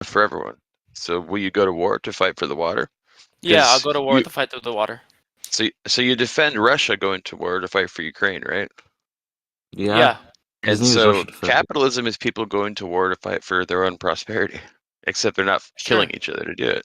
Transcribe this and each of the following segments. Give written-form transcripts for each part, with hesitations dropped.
for everyone. So will you go to war to fight for the water? Yeah, I'll 'Cause go to war to fight through the water. So you defend Russia going to war to fight for Ukraine, right? Yeah. And His name is so Russia Defender. capitalism is people going to war to fight for their own prosperity, except they're not killing each other to do it.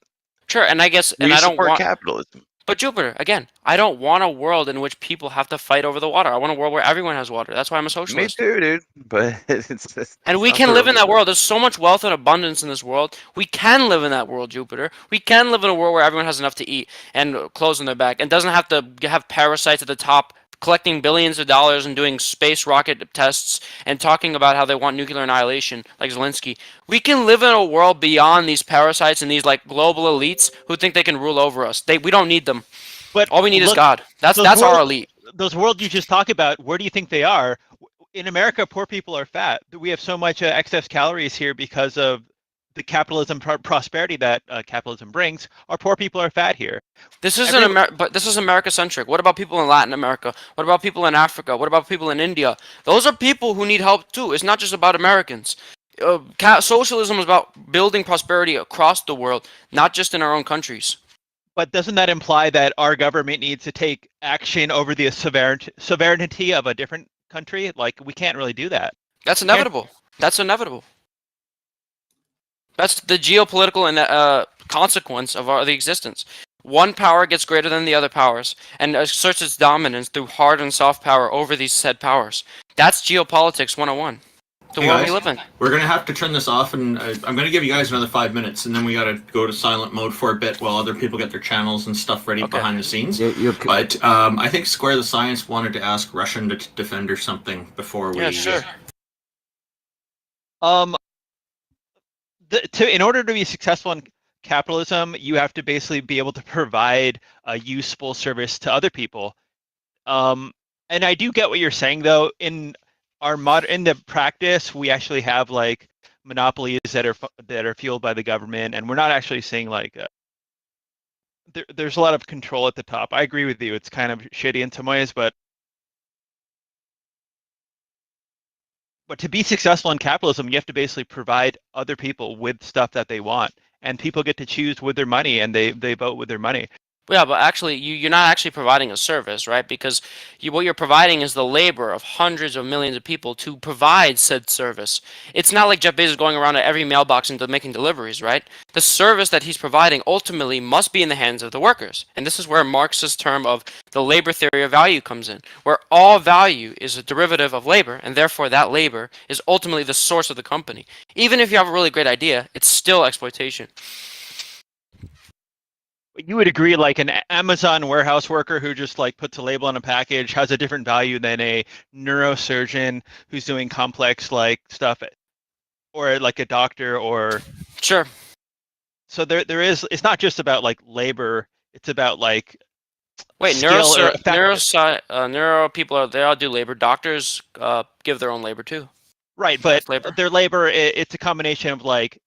Sure, and I guess, and You I don't support want. capitalism. But Jupiter, again, I don't want a world in which people have to fight over the water. I want a world where everyone has water. That's why I'm a Me socialist. too, dude. But it's And we can live in that world. There's so much wealth and abundance in this world. We can live in that world, Jupiter. We can live in a world where everyone has enough to eat and clothes on their back and doesn't have to have parasites at the top collecting billions of dollars and doing space rocket tests and talking about how they want nuclear annihilation, like Zelensky. We can live in a world beyond these parasites and these like global elites who think they can rule over us. We don't need them. But all we need is God. That's our elite. Those worlds you just talk about, where do you think they are? In America, poor people are fat. We have so much excess calories here because of the capitalism prosperity that capitalism brings. Our poor people are fat here. This isn't but this is America-centric. What about people in Latin America? What about people in Africa? What about people in India? Those are people who need help too. It's not just about Americans. Socialism is about building prosperity across the world, not just in our own countries. But doesn't that imply that our government needs to take action over the sovereignty of a different country? Like, we can't really do that. That's inevitable. That's inevitable. That's the geopolitical and consequence of the existence. One power gets greater than the other powers and asserts its dominance through hard and soft power over these said powers. That's geopolitics 101. The world we live in. We're going to have to turn this off, and I'm going to give you guys another 5 minutes, and then we got to go to silent mode for a bit while other people get their channels and stuff ready behind the scenes. But I think Square the Science wanted to ask Russian to defend or something before we... Yeah, sure. In order to be successful in capitalism, you have to basically be able to provide a useful service to other people. And I do get what you're saying, though. In the practice, we actually have like monopolies that are fueled by the government, and we're not actually seeing like there's a lot of control at the top. I agree with you; it's kind of shitty in some ways, but to be successful in capitalism, you have to basically provide other people with stuff that they want, and people get to choose with their money, and they vote with their money. Yeah, but actually, you're not actually providing a service, right? Because what you're providing is the labor of hundreds of millions of people to provide said service. It's not like Jeff Bezos going around at every mailbox and making deliveries, right? The service that he's providing ultimately must be in the hands of the workers. And this is where Marx's term of the labor theory of value comes in, where all value is a derivative of labor, and therefore that labor is ultimately the source of the company. Even if you have a really great idea, it's still exploitation. You would agree, like an Amazon warehouse worker who just like puts a label on a package has a different value than a neurosurgeon who's doing complex like stuff, or like a doctor, or sure. So there is. It's not just about like labor. It's about like neuro people they all do labor. Doctors give their own labor too. Right, but their labor it's a combination of like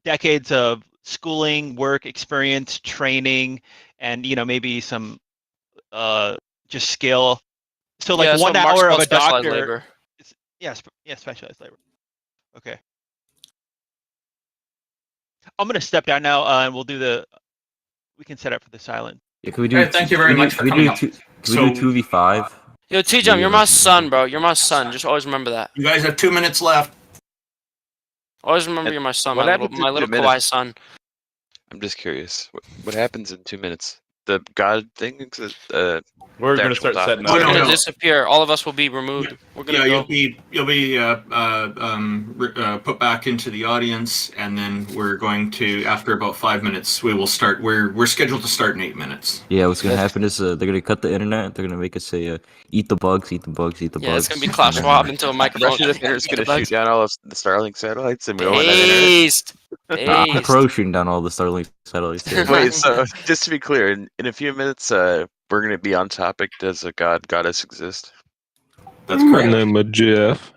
decades of schooling, work experience, training, and maybe some just skill. So like 1 hour of a doctor. Labor. Specialized labor. Okay. I'm gonna step down now, and we'll do we can set up for the silent. Yeah, can we do? Thank you very much for coming up. Can we do 2v5? Yo, TJump, you're my son, bro. You're my son. Just always remember that. You guys have 2 minutes left. Always remember you're my son, my little kawaii son. I'm just curious. What happens in 2 minutes? The God thing? We're going to start setting up. We're going to disappear. All of us will be removed. We're going to go. You'll be put back into the audience, and then we're going to, after about 5 minutes, we will start. We're scheduled to start in 8 minutes. Yeah, what's going to happen is they're going to cut the internet. They're going to make us say, eat the bugs, eat the bugs, eat the bugs. Yeah, it's going to be Klaus Schwab until a microphone. Russia Defender's going to shoot down all of the Starlink satellites, and we won't have internet. I'm pro-shooting down all the Starlink satellites. Wait, so just to be clear, in a few minutes, we're going to be on topic. Does a goddess exist? That's correct. My name is Jeff.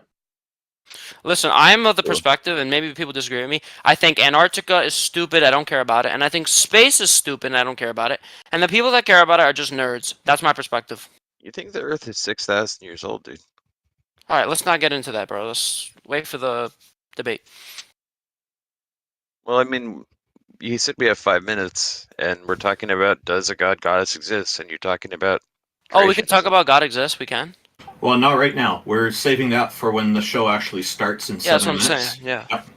Listen, I'm of the perspective, and maybe people disagree with me. I think Antarctica is stupid. I don't care about it. And I think space is stupid, and I don't care about it. And the people that care about it are just nerds. That's my perspective. You think the Earth is 6,000 years old, dude? All right, let's not get into that, bro. Let's wait for the debate. Well, I mean, you said we have 5 minutes, and we're talking about does a god goddess exist, and you're talking about Oh, we can talk creationism. about God exists. We can. Well, not right now. We're saving that for when the show actually starts in Yeah, that's what 7 I'm minutes. saying. Yeah. Yep.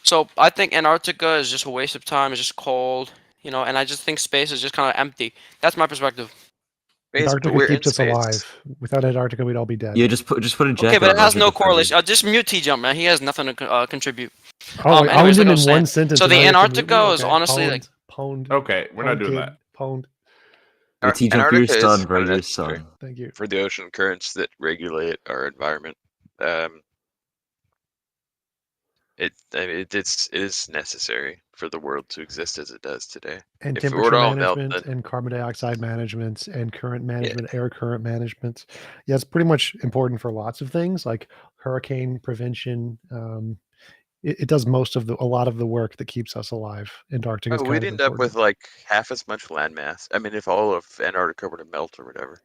So I think Antarctica is just a waste of time. It's just cold, you know, and I just think space is just kind of empty. That's my perspective. But Antarctica we're in keeps us space. alive. Without Antarctica, we'd all be dead. Yeah, just put a Okay, jacket but on. it has I'll no get covered. correlation. Just mute T-Jump, man. He has nothing to contribute. Oh, I Anyways, owned like him I in was saying, one sentence. so and the now you have to mute me? Antarctica is Okay. honestly like Pwned. Okay, we're not doing kid, that. Pwned. Yeah, T-Jump, you're your Antarctica is son, bro. kind of You're your necessary son. Thank you. for the ocean currents that regulate our environment. It is necessary for the world to exist as it does today. And If it were temperature to all melt, management then and carbon dioxide management and current yeah. management, air current management. Yeah, it's pretty much important for lots of things like hurricane prevention. It does a lot of the work that keeps us alive. Antarctica is Oh, kind we'd of end up important. with like half as much landmass. I mean, if all of Antarctica were to melt or whatever,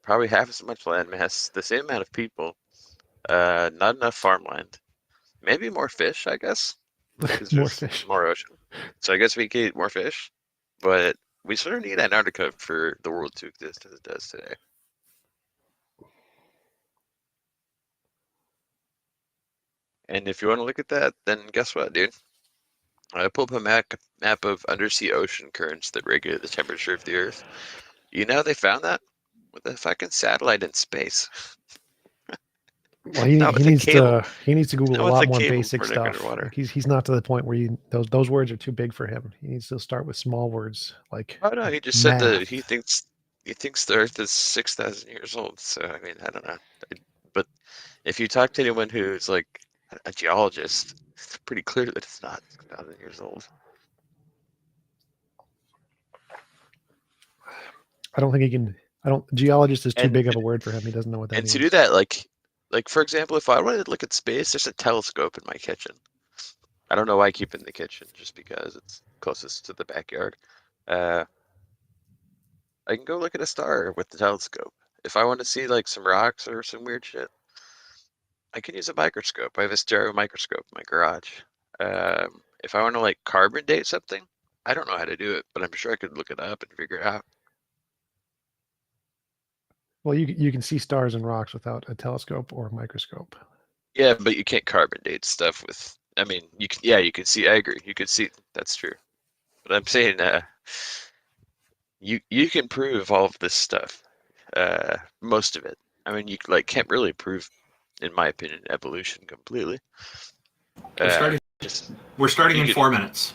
probably half as much landmass, the same amount of people, not enough farmland, maybe more fish, I guess, because More there's fish. more ocean. So I guess we could eat more fish, but we sort of need Antarctica for the world to exist as it does today. And if you want to look at that, then guess what, dude? I pulled up a map of undersea ocean currents that regulate the temperature of the Earth. You know how they found that? With a fucking satellite in space. Well, he Not with a needs cable. to Google Not a with lot a more cable basic running stuff. underwater. Like he's not to the point where those words are too big for him. He needs to start with small words like Oh no, he just said that math. he thinks the Earth is 6,000 years old. So I mean, I don't know. But if you talk to anyone who's like a geologist, it's pretty clear that it's not 6,000 years old. I don't think he can. Geologist is too And big of a word for him. He doesn't know what that and means. to do that, like for example, if I wanted to look at space, there's a telescope in my kitchen. I don't know why I keep it in the kitchen, just because it's closest to the backyard. Uh, I can go look at a star with the telescope. If I want to see like some rocks or some weird shit, I can use a microscope. I have a stereo microscope in my garage. If I want to like carbon date something, I don't know how to do it, but I'm sure I could look it up and figure it out. Well, you can see stars and rocks without a telescope or a microscope. Yeah, but you can't carbon date stuff with. I mean, you can. Yeah, you can see. I agree. You can see. That's true. But I'm saying, you can prove all of this stuff. Most of it. I mean, you like can't really prove, in my opinion, evolution completely. We're starting in 4 minutes.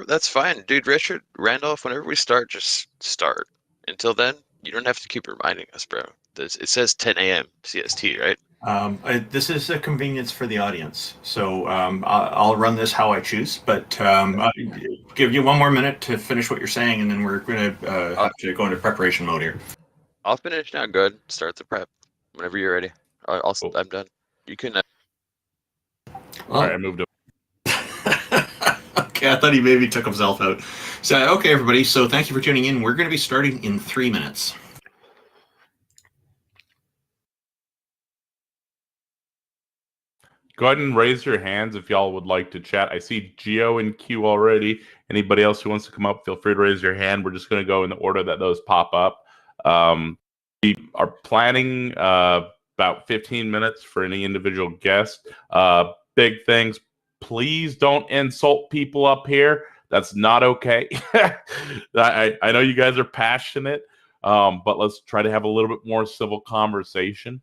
That's fine, dude. Richard Randolph. Whenever we start, just start. Until then, you don't have to keep reminding us, bro. It says 10 a.m. CST, right? This is a convenience for the audience, so I'll run this how I choose. But I'll give you 1 more minute to finish what you're saying, and then we're going to have to go into preparation mode here. I'll finish now. Good. Start the prep whenever you're ready. I'm done. You can. All right, I moved up. Okay, I thought he maybe took himself out. So, okay, everybody. So, thank you for tuning in. We're going to be starting in 3 minutes. Go ahead and raise your hands if y'all would like to chat. I see Geo and Q already. Anybody else who wants to come up, feel free to raise your hand. We're just going to go in the order that those pop up. We are planning about 15 minutes for any individual guest. Big things. Please don't insult people up here. That's not okay. I know you guys are passionate, but let's try to have a little bit more civil conversation.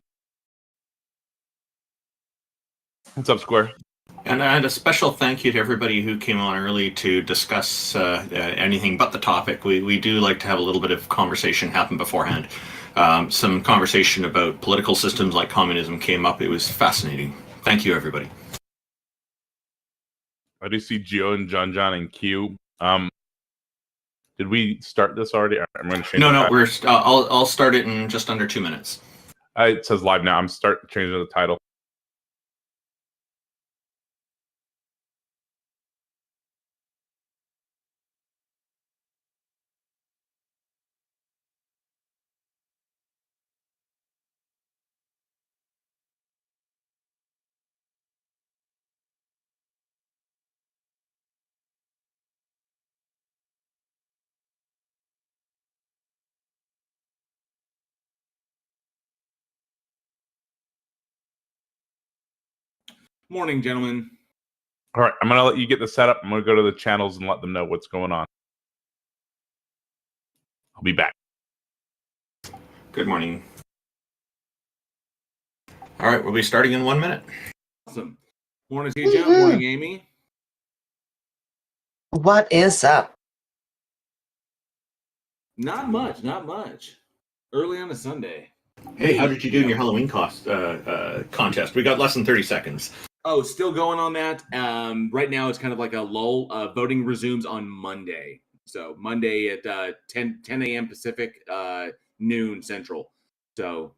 What's up, Square? And a special thank you to everybody who came on early to discuss anything but the topic. We do like to have a little bit of conversation happen beforehand. Some conversation about political systems like communism came up. It was fascinating. Thank you, everybody. I do see Geo and John and Q. Did we start this already? I'm going to change. No. I'll start it in just under 2 minutes. It says live now. I'm changing the title. Morning, gentlemen. All right, I'm going to let you get the setup. I'm going to go to the channels and let them know what's going on. I'll be back. Good morning. All right, we'll be starting in 1 minute. Awesome. Morning, TJump. Morning, Amy. What is up? Not much, not much. Early on a Sunday. Hey, how did you do in your Halloween contest? We got less than 30 seconds. Oh, still going on that. Right now, it's kind of like a lull. Voting resumes on Monday. So Monday at 10 a.m. Pacific, noon Central. So.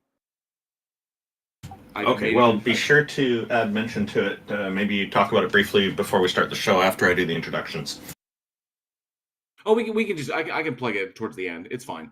Okay, well, be sure to add mention to it. Maybe talk about it briefly before we start the show after I do the introductions. Oh, we can just I can plug it towards the end. It's fine.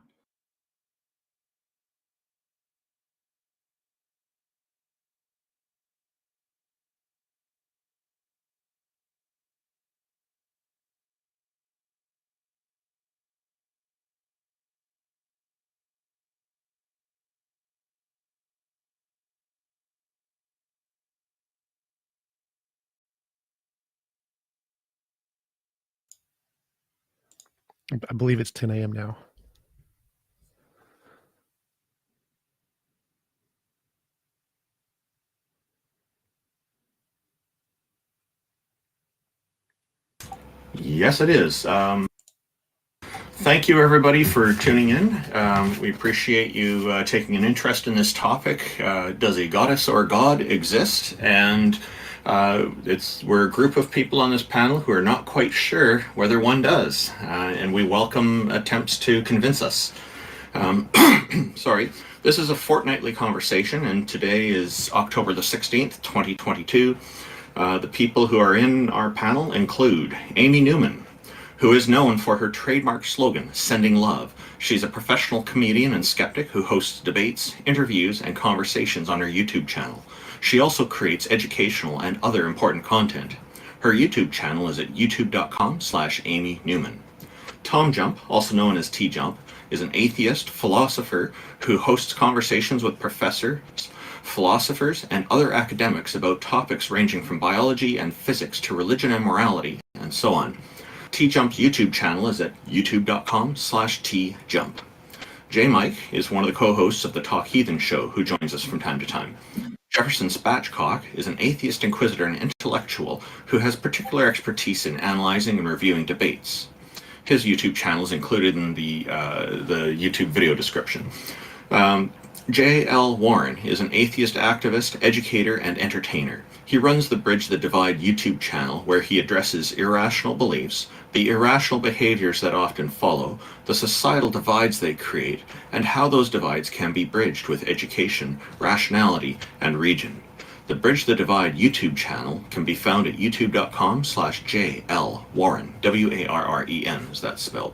I believe it's 10 a.m. now. Yes, it is. Thank you, everybody, for tuning in. We appreciate you taking an interest in this topic. Does a goddess or god exist? And we're a group of people on this panel who are not quite sure whether one does. And we welcome attempts to convince us. Sorry. This is a fortnightly conversation, and today is October the 16th, 2022. The people who are in our panel include Amy Newman, who is known for her trademark slogan, Sending Love. She's a professional comedian and skeptic who hosts debates, interviews, and conversations on her YouTube channel. She also creates educational and other important content. Her YouTube channel is at youtube.com/Amy Newman. TJump, also known as TJump, is an atheist philosopher who hosts conversations with professors, philosophers, and other academics about topics ranging from biology and physics to religion and morality, and so on. TJump's YouTube channel is at youtube.com/TJump. J. Mike is one of the co-hosts of the Talk Heathen show who joins us from time to time. Jefferson Spatchcock is an atheist inquisitor and intellectual who has particular expertise in analyzing and reviewing debates. His YouTube channel is included in the YouTube video description. J.L. Warren is an atheist activist, educator, and entertainer. He runs the Bridge the Divide YouTube channel where he addresses irrational beliefs, the irrational behaviors that often follow, the societal divides they create, and how those divides can be bridged with education, rationality, and region. The Bridge the Divide YouTube channel can be found at youtube.com/JL Warren, Warren, as that's spelled.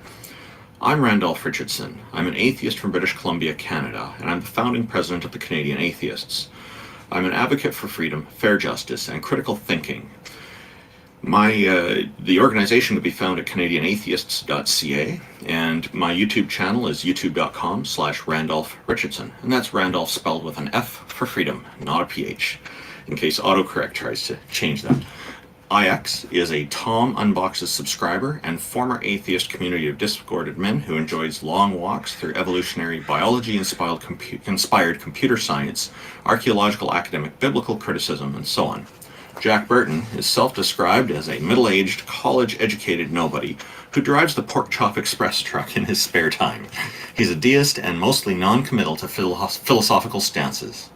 I'm Randolph Richardson. I'm an atheist from British Columbia, Canada, and I'm the founding president of the Canadian Atheists. I'm an advocate for freedom, fair justice, and critical thinking. The organization can be found at canadianatheists.ca, and my YouTube channel is youtube.com/Randolph Richardson, and that's Randolph spelled with an F for freedom, not a PH, in case autocorrect tries to change that. IX is a Tom Unboxes subscriber and former atheist community of Discord admin who enjoys long walks through evolutionary biology-inspired computer science, archaeological academic biblical criticism, and so on. Jack Burton is self-described as a middle-aged, college-educated nobody who drives the Pork Chop Express truck in his spare time. He's a deist and mostly non-committal to philosophical stances.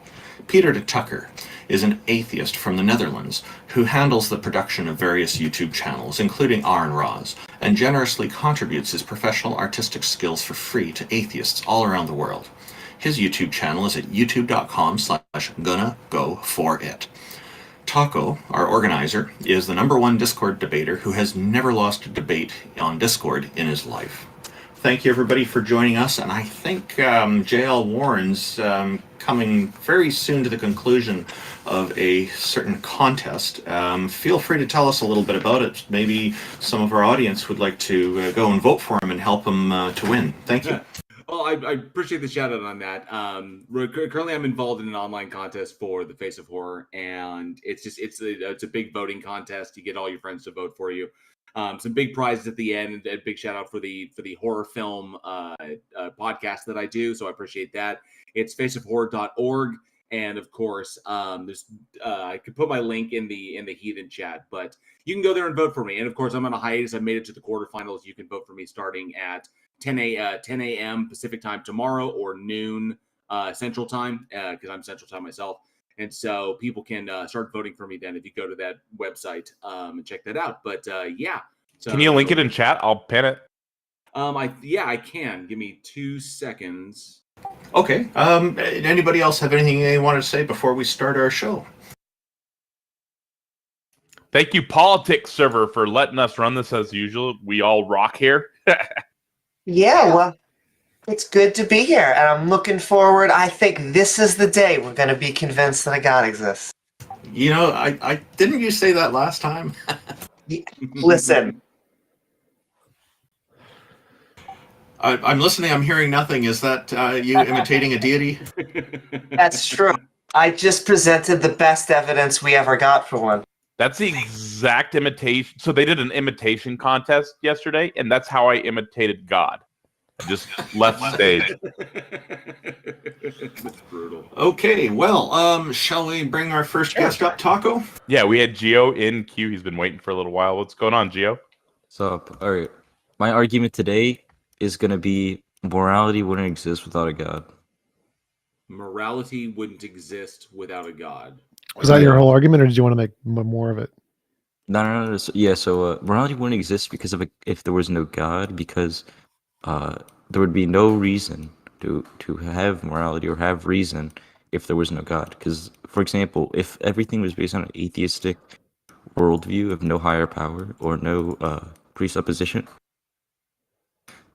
Peter de Tucker is an atheist from the Netherlands who handles the production of various YouTube channels, including Aaron Roz, and generously contributes his professional artistic skills for free to atheists all around the world. His YouTube channel is at youtube.com/GonnaGoForIt. Taco, our organizer, is the #1 Discord debater who has never lost a debate on Discord in his life. Thank you, everybody, for joining us, and I think J.L. Warren's coming very soon to the conclusion of a certain contest. Feel free to tell us a little bit about it. Maybe some of our audience would like to go and vote for him and help him to win. Thank you. Well, I appreciate the shout out on that. Currently, I'm involved in an online contest for the Face of Horror, and it's a big voting contest. You get all your friends to vote for you. Some big prizes at the end. A big shout out for the horror film podcast that I do. So I appreciate that. It's faceofhorror.org. And of course, there's I could put my link in the Heathen chat, but you can go there and vote for me. And of course, I'm on a hiatus. I made it to the quarterfinals. You can vote for me starting at 10 a.m. Pacific time tomorrow or noon Central time because I'm Central time myself. And so people can start voting for me then if you go to that website and check that out. But yeah. So, can you link it in chat? I'll pin it. I can. Give me 2 seconds. Okay. Anybody else have anything they want to say before we start our show? Thank you, Politics Server, for letting us run this as usual. We all rock here. Yeah, well, it's good to be here, and I'm looking forward. I think this is the day we're going to be convinced that a God exists. You know, I didn't you say that last time? Listen. I'm listening. I'm hearing nothing. Is that you imitating a deity? That's true. I just presented the best evidence we ever got for one. That's the exact imitation. So they did an imitation contest yesterday, and that's how I imitated God. I just left stage. That's brutal. Okay, well, shall we bring our first guest up, Taco? Yeah, we had Gio in queue. He's been waiting for a little while. What's going on, Gio? So, all right. My argument today is going to be morality wouldn't exist without a God. Morality wouldn't exist without a God. Was that your whole argument, or did you want to make more of it? No. So morality wouldn't exist because of if there was no God, because there would be no reason to have morality or have reason if there was no God. Because, for example, if everything was based on an atheistic worldview of no higher power or no presupposition,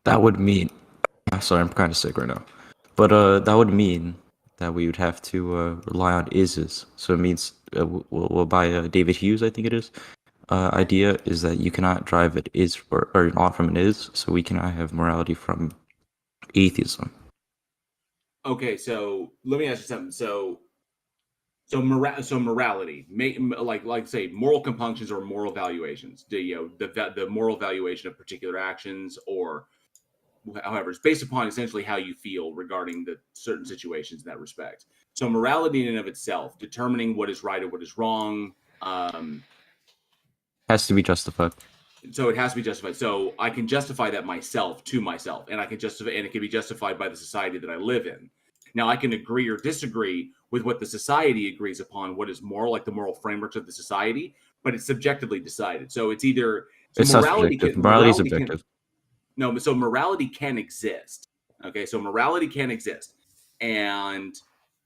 that would mean. Sorry, I'm kind of sick right now. But that would mean that we would have to rely on is. So it means, well, by David Hughes, I think it is, idea is that you cannot drive it is or not from an is, so we cannot have morality from atheism. Okay, so let me ask you something. So morality, like say moral compunctions or moral valuations. The moral valuation of particular actions, or however, it's based upon essentially how you feel regarding the certain situations in that respect. So morality in and of itself, determining what is right or what is wrong, has to be justified. So it has to be justified. So I can justify that to myself, and I can justify, and it can be justified by the society that I live in. Now I can agree or disagree with what the society agrees upon, what is moral, like the moral frameworks of the society, but it's subjectively decided. So it's either it's morality. Morality is objective. No, so morality can exist. Okay, so morality can exist, and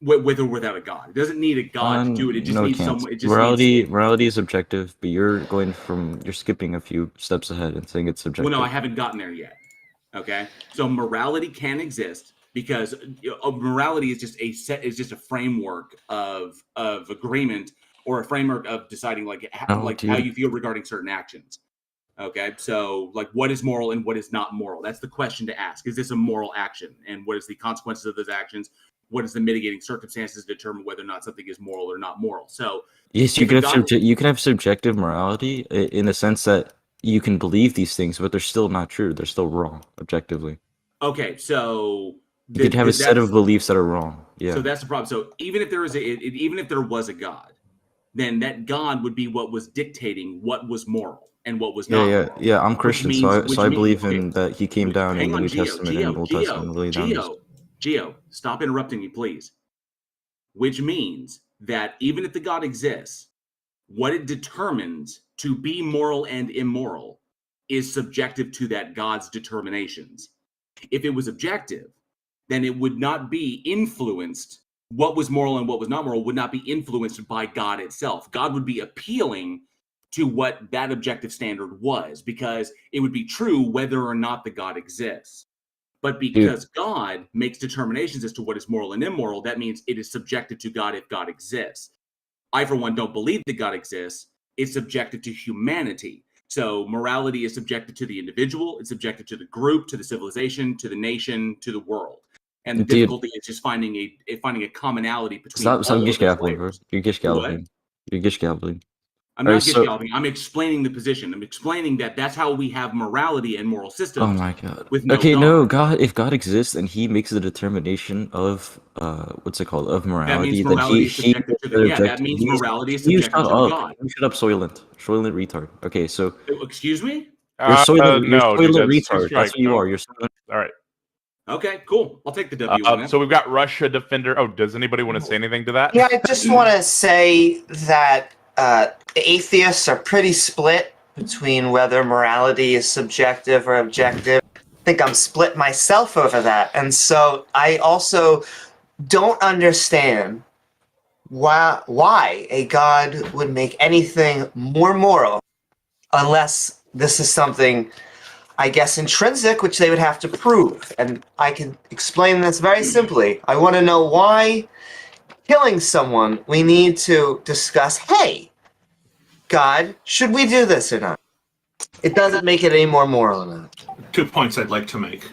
with or without a God, it doesn't need a God to do it. It just needs someone. Morality is objective, but you're skipping a few steps ahead and saying it's subjective. Well, no, I haven't gotten there yet. Okay, so morality can exist because morality is just a framework of agreement or a framework of deciding how you feel regarding certain actions. Okay, so like what is moral and what is not moral? That's the question to ask. Is this a moral action? And what is the consequences of those actions? What is the mitigating circumstances to determine whether or not something is moral or not moral? So yes, you can have subjective morality in the sense that you can believe these things, but they're still not true. They're still wrong objectively. Okay, so you could have a set of beliefs that are wrong. Yeah. So that's the problem. So even if there was a God, then that God would be what was dictating what was moral and what was not moral. Yeah. I'm Christian, so I believe in that he came down in the New Testament and Old Testament. Gio, stop interrupting me, please. Which means that even if the God exists, what it determines to be moral and immoral is subjective to that God's determinations. If it was objective, then it would not be influenced. What was moral and what was not moral would not be influenced by God itself. God would be appealing to what that objective standard was, because it would be true whether or not the God exists. But because God makes determinations as to what is moral and immoral, that means it is subjected to God if God exists. I, for one, don't believe that God exists. It's subjected to humanity. So morality is subjected to the individual, it's subjected to the group, to the civilization, to the nation, to the world. And the difficulty is just finding a commonality between all of those layers. You're gishgalving. You're gishgalving. I'm not gishgalving. I'm explaining the position. I'm explaining that that's how we have morality and moral systems. Oh my god. With no okay, God. no, God. If God exists and He makes the determination of what's it called, of morality, that means morality then is subjected to the that means morality is subjected to God. You shut up, Soylent retard. Okay, so excuse me. You're Soylent retard. That's what you are. You're Soylent. All right. Okay, cool. I'll take the W on that. So we've got Russia defender. Oh, does anybody want to say anything to that? Yeah, I just want to say that the atheists are pretty split between whether morality is subjective or objective. I think I'm split myself over that. And so I also don't understand why a god would make anything more moral unless this is something, I guess, intrinsic, which they would have to prove. And I can explain this very simply. I want to know why killing someone we need to discuss, hey, God, should we do this or not? It doesn't make it any more moral or not. 2 points I'd like to make.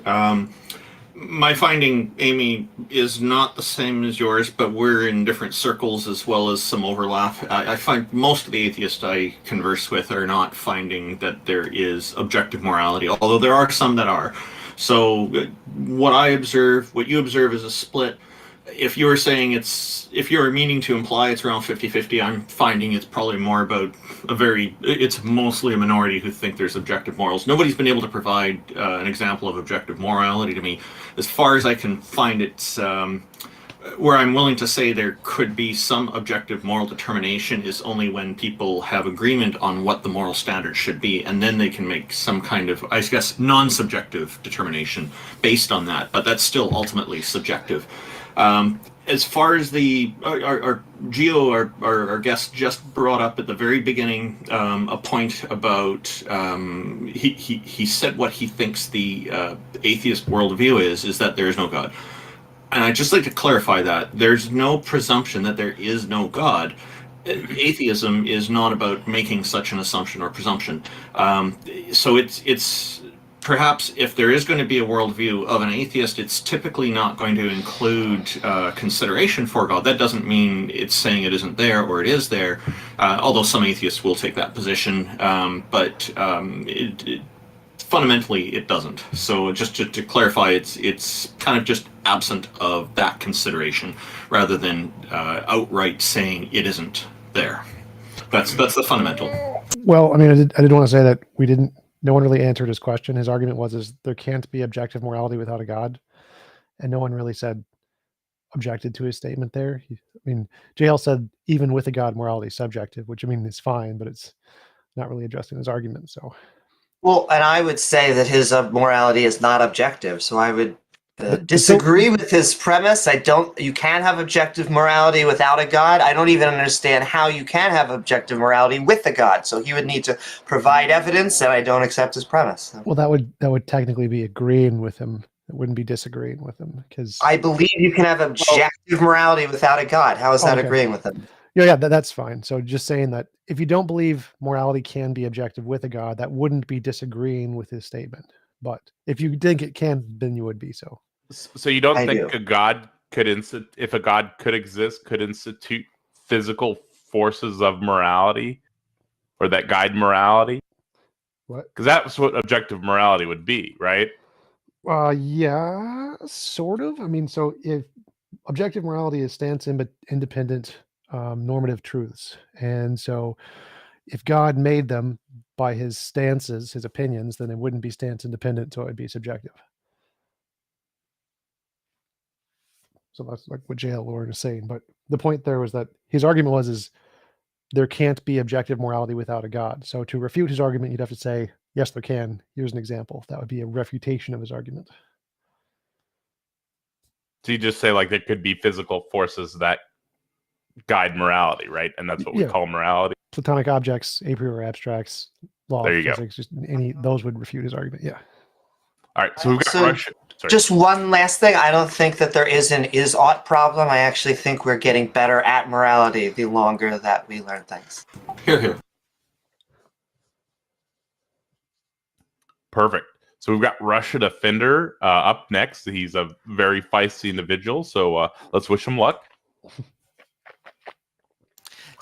My finding, Amy, is not the same as yours, but we're in different circles as well as some overlap. I find most of the atheists I converse with are not finding that there is objective morality, although there are some that are. So what you observe is a split. If you were saying if you were meaning to imply it's around 50-50, I'm finding it's probably more about it's mostly a minority who think there's objective morals. Nobody's been able to provide an example of objective morality to me. As far as I can find, it's where I'm willing to say there could be some objective moral determination is only when people have agreement on what the moral standard should be, and then they can make some kind of, I guess, non-subjective determination based on that, but that's still ultimately subjective. As far as our Geo, our guest, just brought up at the very beginning a point about he said what he thinks the atheist worldview is that there is no God. And I'd just like to clarify that. There's no presumption that there is no God. Atheism is not about making such an assumption or presumption. So it's perhaps if there is going to be a worldview of an atheist, it's typically not going to include consideration for God. That doesn't mean it's saying it isn't there or it is there, although some atheists will take that position. But fundamentally, it doesn't. So just to clarify, it's kind of just absent of that consideration rather than outright saying it isn't there. That's the fundamental. Well, I mean, I did want to say that no one really answered his question. His argument was there can't be objective morality without a God. And no one really objected to his statement there. I mean, JL said even with a God, morality is subjective, which I mean is fine, but it's not really addressing his argument. So, well, and I would say that his morality is not objective. So I would disagree with his premise. You can't have objective morality without a God. I don't even understand how you can have objective morality with a God. So he would need to provide evidence, and I don't accept his premise. Well, that would technically be agreeing with him. It wouldn't be disagreeing with him because I believe you can have objective morality without a God. How is that agreeing with him? Yeah, that's fine. So just saying that if you don't believe morality can be objective with a God, that wouldn't be disagreeing with his statement. But if you think it can, then you would be so. So you don't think a God if a God could exist, could institute physical forces of morality or that guide morality? What? Because that's what objective morality would be, right? Yeah, sort of. I mean, so if objective morality is stance independent normative truths, and so if God made them by his stances, his opinions, then it wouldn't be stance independent, so it would be subjective. So that's like what J.L. Lauren is saying. But the point there was that his argument is there can't be objective morality without a God. So to refute his argument, you'd have to say, yes, there can. Here's an example. That would be a refutation of his argument. So you just say like there could be physical forces that guide morality, right? And that's what we call morality. Platonic objects, a priori abstracts, law there of you physics, just those would refute his argument. Yeah. All right. So we've got Russia. Sorry. Just one last thing. I don't think that there is an is-ought problem. I actually think we're getting better at morality the longer that we learn things. Here. Perfect. So we've got Russia Defender up next. He's a very feisty individual, so let's wish him luck.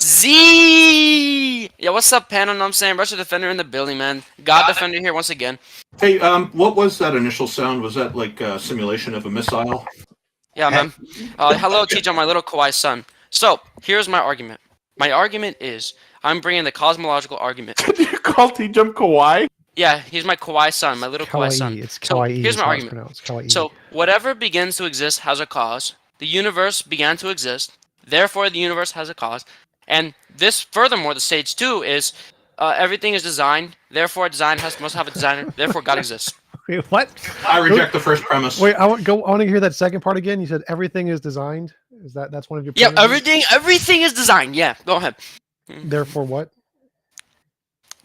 Z! Yeah, what's up, Pano? I'm saying Russia Defender in the building, man. God Defender here once again. Hey, what was that initial sound? Was that like a simulation of a missile? Yeah, man. Hello, TJump, my little kawaii son. So, here's my argument. My argument is, I'm bringing the cosmological argument. Did you call TJump kawaii? Yeah, he's my kawaii son, my little kawaii son. It's so, kawaii. here's my argument. So, whatever begins to exist has a cause. The universe began to exist. Therefore, the universe has a cause. And this, furthermore, the stage 2 is everything is designed. Therefore, design must have a designer. Therefore, God exists. Wait, what? I reject the first premise. Wait, I want to hear that second part again. You said everything is designed. That's one of your? Yeah, premises? everything is designed. Yeah, go ahead. Therefore, what?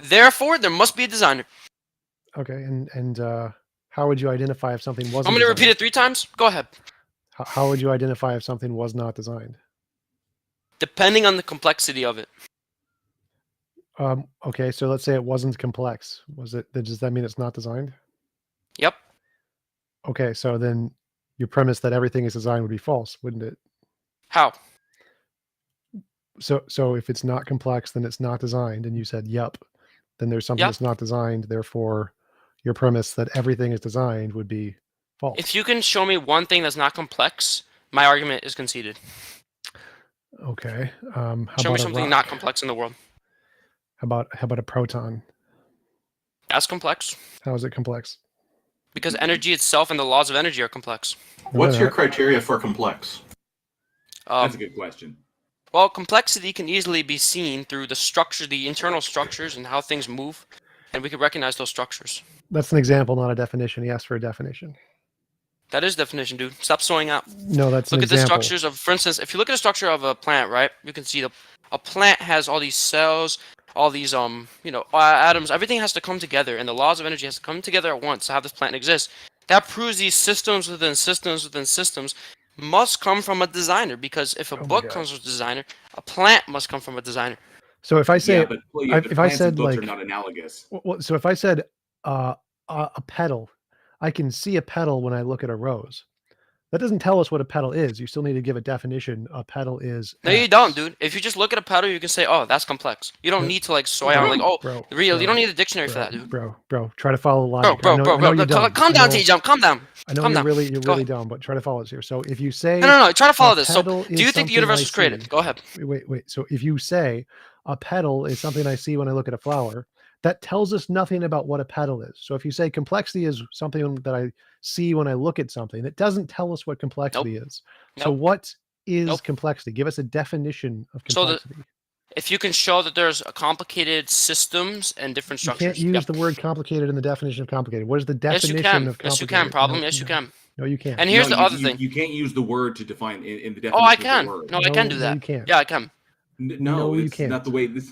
Therefore, there must be a designer. Okay, and how would you identify if something wasn't? I'm going to repeat it 3 times. Go ahead. How would you identify if something was not designed? Depending on the complexity of it. Okay, so let's say it wasn't complex. Was it? Does that mean it's not designed? Yep. Okay, so then your premise that everything is designed would be false, wouldn't it? How? So if it's not complex, then it's not designed, and you said yep, then there's something that's not designed. Therefore, your premise that everything is designed would be false. If you can show me one thing that's not complex, my argument is conceded. Okay. Show me something not complex in the world. How about a proton? That's complex. How is it complex? Because energy itself and the laws of energy are complex. What's your criteria for complex? That's a good question. Well, complexity can easily be seen through the structure, the internal structures, and how things move, and we can recognize those structures. That's an example, not a definition. He asked for a definition. That is definition, dude. Stop sewing out. No, that's Look an at the structures of, for instance, if you look at the structure of a plant, right? You can see a plant has all these cells, all these atoms. Everything has to come together, and the laws of energy has to come together at once to have this plant exist. That proves these systems within systems within systems must come from a designer, because if a book comes from a designer, a plant must come from a designer. So if I say, if I said books are not analogous. So if I said a petal, I can see a petal when I look at a rose. That doesn't tell us what a petal is. You still need to give a definition. A petal is. No, you don't, dude. If you just look at a petal, you can say, "Oh, that's complex." You don't need to soy out you don't need a dictionary for that, dude. Bro, try to follow the logic. Bro. Calm down, TJump. Calm down. I know you're really dumb, but try to follow this here. So if you say no, try to follow this. So, do you think the universe was created? Go ahead. Wait. So if you say a petal is something I see when I look at a flower, that tells us nothing about what a petal is. So if you say complexity is something that I see when I look at something, it doesn't tell us what complexity is. So what is complexity? Give us a definition of complexity. So if you can show that there's complicated systems and different structures. You can't use the word complicated in the definition of complicated. What is the definition of complicated? Yes, you can. Problem. Yes, you can. No, you can't. And here's the other thing. You can't use the word to define in the definition. Oh, I can. Of the word. No, I can do that. You can't. Yeah, I can. No, you it's can't. not the way this.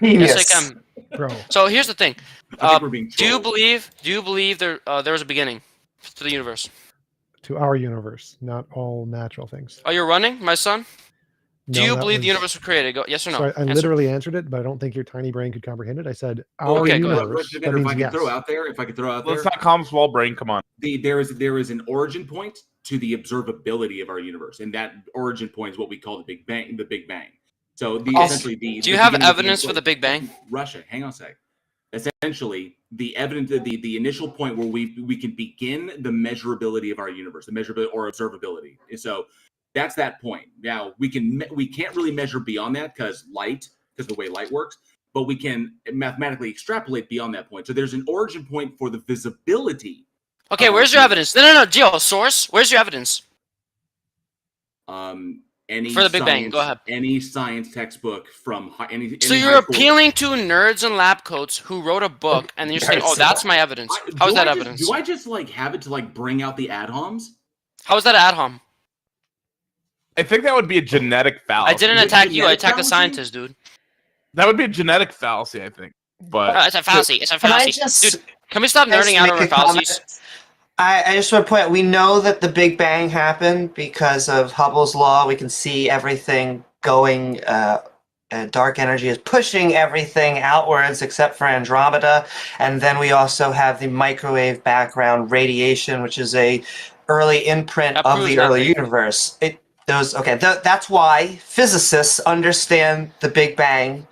Yes, I can. Bro. So here's the thing. Do you believe there was a beginning to the universe? To our universe, not all natural things. Are you running, my son? Do No, you believe the universe was created? Go yes or no. So I literally answered it, but I don't think your tiny brain could comprehend it. I said our universe. That means yes. If I could throw out there. Let's not calm small brain. Come on. There is an origin point to the observability of our universe, and that origin point is what we call the Big Bang. The Big Bang. So essentially, do you have evidence for the Big Bang? Russia, hang on a sec. Essentially, the evidence, the initial point where we can begin the measurability of our universe, the measurability or observability. So that's that point. Now we can't really measure beyond that because the way light works, but we can mathematically extrapolate beyond that point. So there's an origin point for the visibility. Okay, where's your evidence? No, Geo, source. Where's your evidence? Any for the Big Bang, go ahead. Any science textbook from any. So you're appealing to nerds and lab coats who wrote a book, and you're saying, "Oh, that's my evidence." How is that evidence? Do I just have it to bring out the ad homs? How is that ad hom? I think that would be a genetic fallacy. I didn't attack you. I attacked the scientist, dude. That would be a genetic fallacy, I think. But it's a fallacy. It's a fallacy. Dude, can we stop nerding out on our fallacies? I just want to point out, we know that the Big Bang happened because of Hubble's law. We can see everything going dark energy is pushing everything outwards except for Andromeda. And then we also have the microwave background radiation, which is a early imprint That of proves the early nothing. universe. That's why physicists understand the Big Bang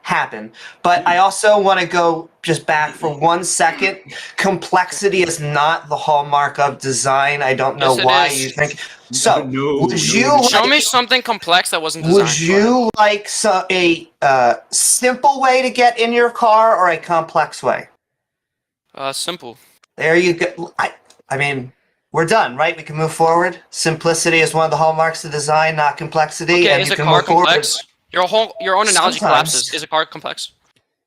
happen. But I also want to go just back for 1 second. Complexity is not the hallmark of design. I don't know Yes, it why is. you think. So, would you Show me like, something complex that wasn't would designed. Go ahead. you like a simple way to get in your car or a complex way? Simple. There you go. I mean, we're done, right? We can move forward. Simplicity is one of the hallmarks of design, not complexity. Okay, and is you a can car move forward. complex? Your own analogy Sometimes. collapses. Is a car complex?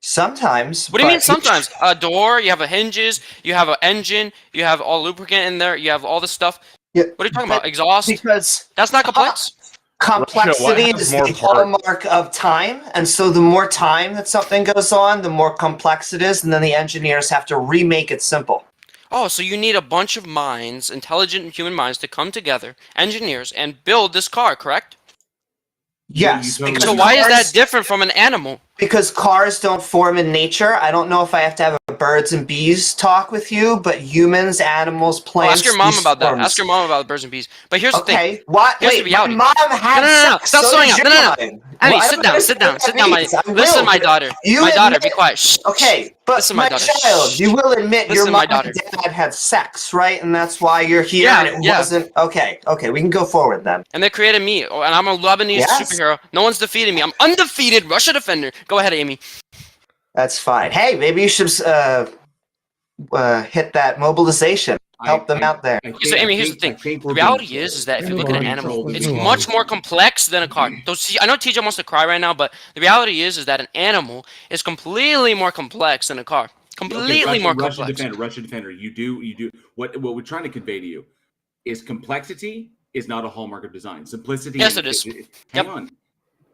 Sometimes. What do you mean but sometimes? A door, you have a hinges, you have an engine, you have all lubricant in there, you have all this stuff. Yeah, What are you talking but about? Exhaust? Because That's not complex? complexity has is more the parts? hallmark of time, and so the more time that something goes on, the more complex it is, and then the engineers have to remake it simple. Oh, so you need a bunch of minds, intelligent human minds, to come together, engineers, and build this car, correct? Yes. totally because So why is that cars- different from an animal? Because cars don't form in nature. I don't know if I have to have a birds and bees talk with you, but humans, animals, Oh, plants. ask your mom these about that. forms. Ask your mom about birds and bees. But here's the thing. Okay. What? Here's the Wait, reality. my mom had No. sex. Stop so slowing did up. your No. mine. Emmy, Well, I sit don't down. understand Sit down. what Sit that down, means. I Listen, will, my but daughter. you My daughter, admit- be quiet. Shh. Okay, but Listen, my my daughter. child, Shh. you will admit your Listen, my mom daughter. and dad had sex, right? And that's why you're here, Yeah, and it yeah. wasn't. Okay, we can go forward then. And they created me, and I'm a Lebanese Yes. superhero. No one's defeated me. I'm undefeated Russia defender. Go ahead, Amy. That's fine. Hey, maybe you should hit that mobilization. Help them out there. Okay, so Amy, here's the thing. The reality is that if you look at an animal, it's much more complex than a car. I know TJ wants to cry right now, but the reality is that an animal is completely more complex than a car. Completely more complex. Russian defender. You do. What we're trying to convey to you is complexity is not a hallmark of design. Simplicity. Yes, it is. Hang on.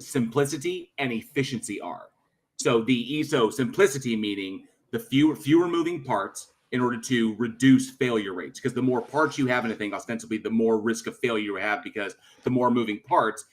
Simplicity and efficiency are. So simplicity meaning the fewer moving parts in order to reduce failure rates. Because the more parts you have in a thing, ostensibly, the more risk of failure you have, because the more moving parts,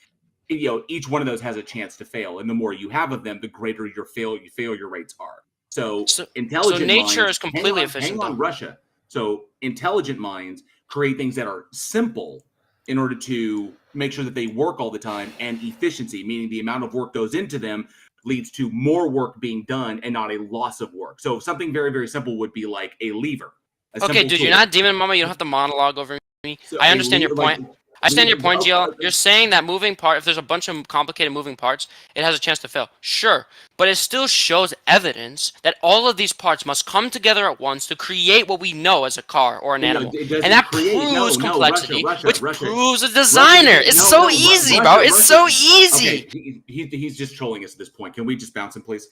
each one of those has a chance to fail. And the more you have of them, the greater your failure rates are. So intelligent nature minds, is completely efficient. Hang on, Russia. So intelligent minds create things that are simple in order to make sure that they work all the time, and efficiency, meaning the amount of work goes into them, leads to more work being done and not a loss of work. So something very, very simple would be like a lever. Okay, dude, you're not Demon Mama. You don't have to monologue over me. So I understand your point. I understand your point, GL. You're saying that if there's a bunch of complicated moving parts, it has a chance to fail. Sure. But it still shows evidence that all of these parts must come together at once to create what we know as a car or an animal. And that proves complexity, which proves a designer. It's so easy, bro. It's so easy. Okay, he's just trolling us at this point. Can we just bounce him, please?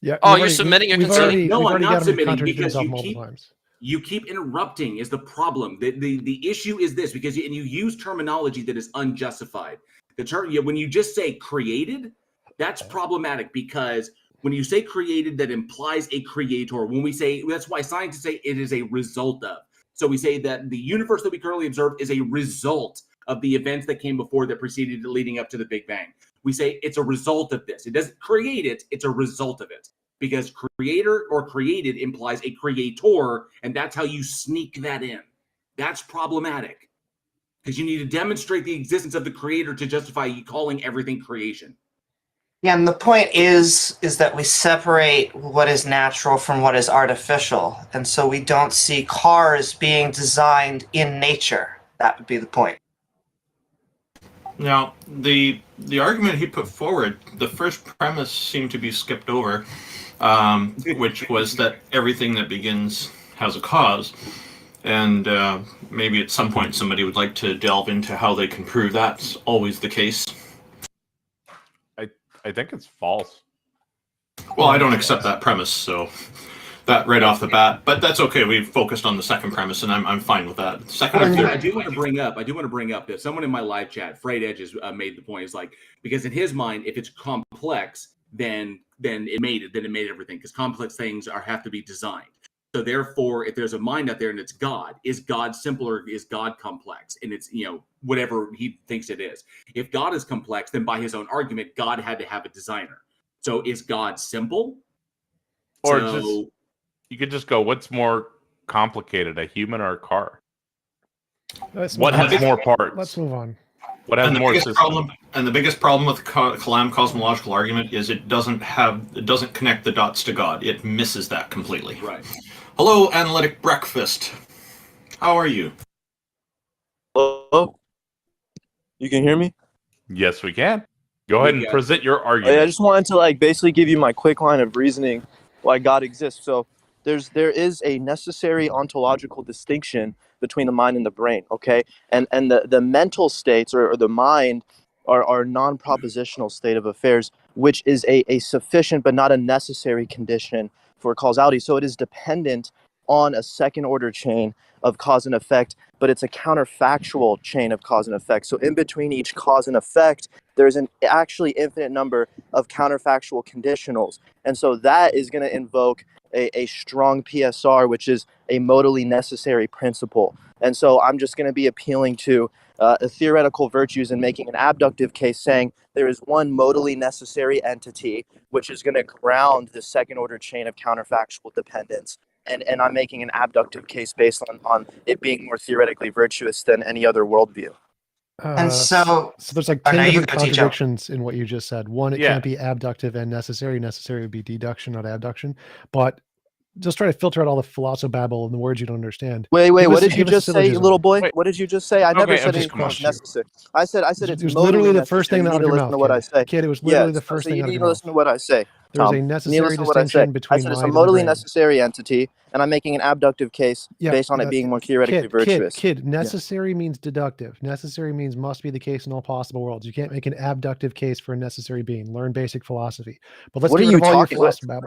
Yeah. Oh, you're submitting your concern? No, I'm not submitting because times. You keep interrupting is the problem. The issue is this, because you use terminology that is unjustified. The term when you just say created, that's problematic, because when you say created, that implies a creator. When we say, that's why scientists say it is a result of. So we say that the universe that we currently observe is a result of the events that came before that preceded leading up to the Big Bang. We say it's a result of this. It doesn't create it, it's a result of it. Because creator or created implies a creator, and that's how you sneak that in. That's problematic, because you need to demonstrate the existence of the creator to justify you calling everything creation. Yeah, and the point is that we separate what is natural from what is artificial, and so we don't see cars being designed in nature. That would be the point. Now, the argument he put forward, the first premise seemed to be skipped over. Which was that everything that begins has a cause. And maybe at some point somebody would like to delve into how they can prove that's always the case. I think it's false. Well, I don't accept that premise, so that right off the bat. But that's okay. We've focused on the second premise, and I'm fine with that. I do want to bring up that someone in my live chat, Frayed Edges, made the point. Is like, because in his mind, if it's complex, then it made everything, because complex things have to be designed. So therefore, if there's a mind out there and it's God, is God simple or is God complex? And it's, whatever he thinks it is. If God is complex, then by his own argument, God had to have a designer. So is God simple? Or you could just go, what's more complicated, a human or a car? What has more parts? Let's move on. What has more systems? And the biggest problem with the Kalam cosmological argument is it doesn't connect the dots to God. It misses that completely. Right. Hello, Analytic Breakfast. How are you? Hello? You can hear me? Yes, we can. Go ahead and present your argument. I just wanted to basically give you my quick line of reasoning why God exists. So there is a necessary ontological distinction between the mind and the brain, okay? And the mental states or the mind are non-propositional state of affairs, which is a sufficient but not a necessary condition for causality. So it is dependent on a second order chain of cause and effect, but it's a counterfactual chain of cause and effect. So in between each cause and effect, there's an actually infinite number of counterfactual conditionals. And so that is going to invoke a strong PSR, which is a modally necessary principle. And so I'm just going to be appealing to theoretical virtues and making an abductive case saying there is one modally necessary entity, which is going to ground the second order chain of counterfactual dependence. And I'm making an abductive case based on it being more theoretically virtuous than any other worldview. And so there's 10 different contradictions in what you just said. One, it can't be abductive and necessary. Necessary would be deduction, not abduction. But just try to filter out all the philosobabble and the words you don't understand. Wait, what did you just say, little boy? What did you just say? I never said anything was necessary. I said it's literally the first thing out of your mouth. What I say. Kid, it was literally the first thing out of your mouth. You need to listen to what I say. There's a necessary distinction between I said it's a mind modally and necessary entity, and I'm making an abductive case based on it being more theoretically virtuous. Kid, necessary means deductive. Necessary means must be the case in all possible worlds. You can't make an abductive case for a necessary being. Learn basic philosophy. But let's what are you talking about?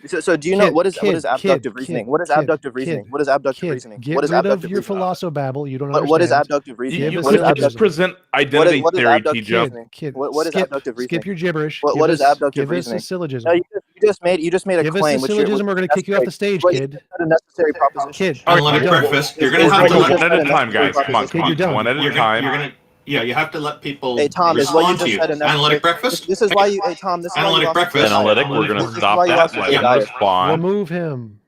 So do you know what is abductive reasoning? What is abductive reasoning? What is abductive reasoning? Get what is rid of your philosobabble. You don't understand. What is abductive reasoning? You just present identity theory, TJump. Kid, what is abductive reasoning? Skip your gibberish. What is abductive Give reasoning? us a syllogism. No, you just made a Give claim. Give us a syllogism. We're going to kick you off the stage, kid. A necessary proposition. Kid. Analytic Breakfast. You're going to have to one at a time, guys. Come on. One at a time. You have to let people Tom, respond to you. Analytic Breakfast. This is why you. Hey, Tom, this is Analytic Breakfast. Analytic. We're going to stop that. Let him respond. Remove him.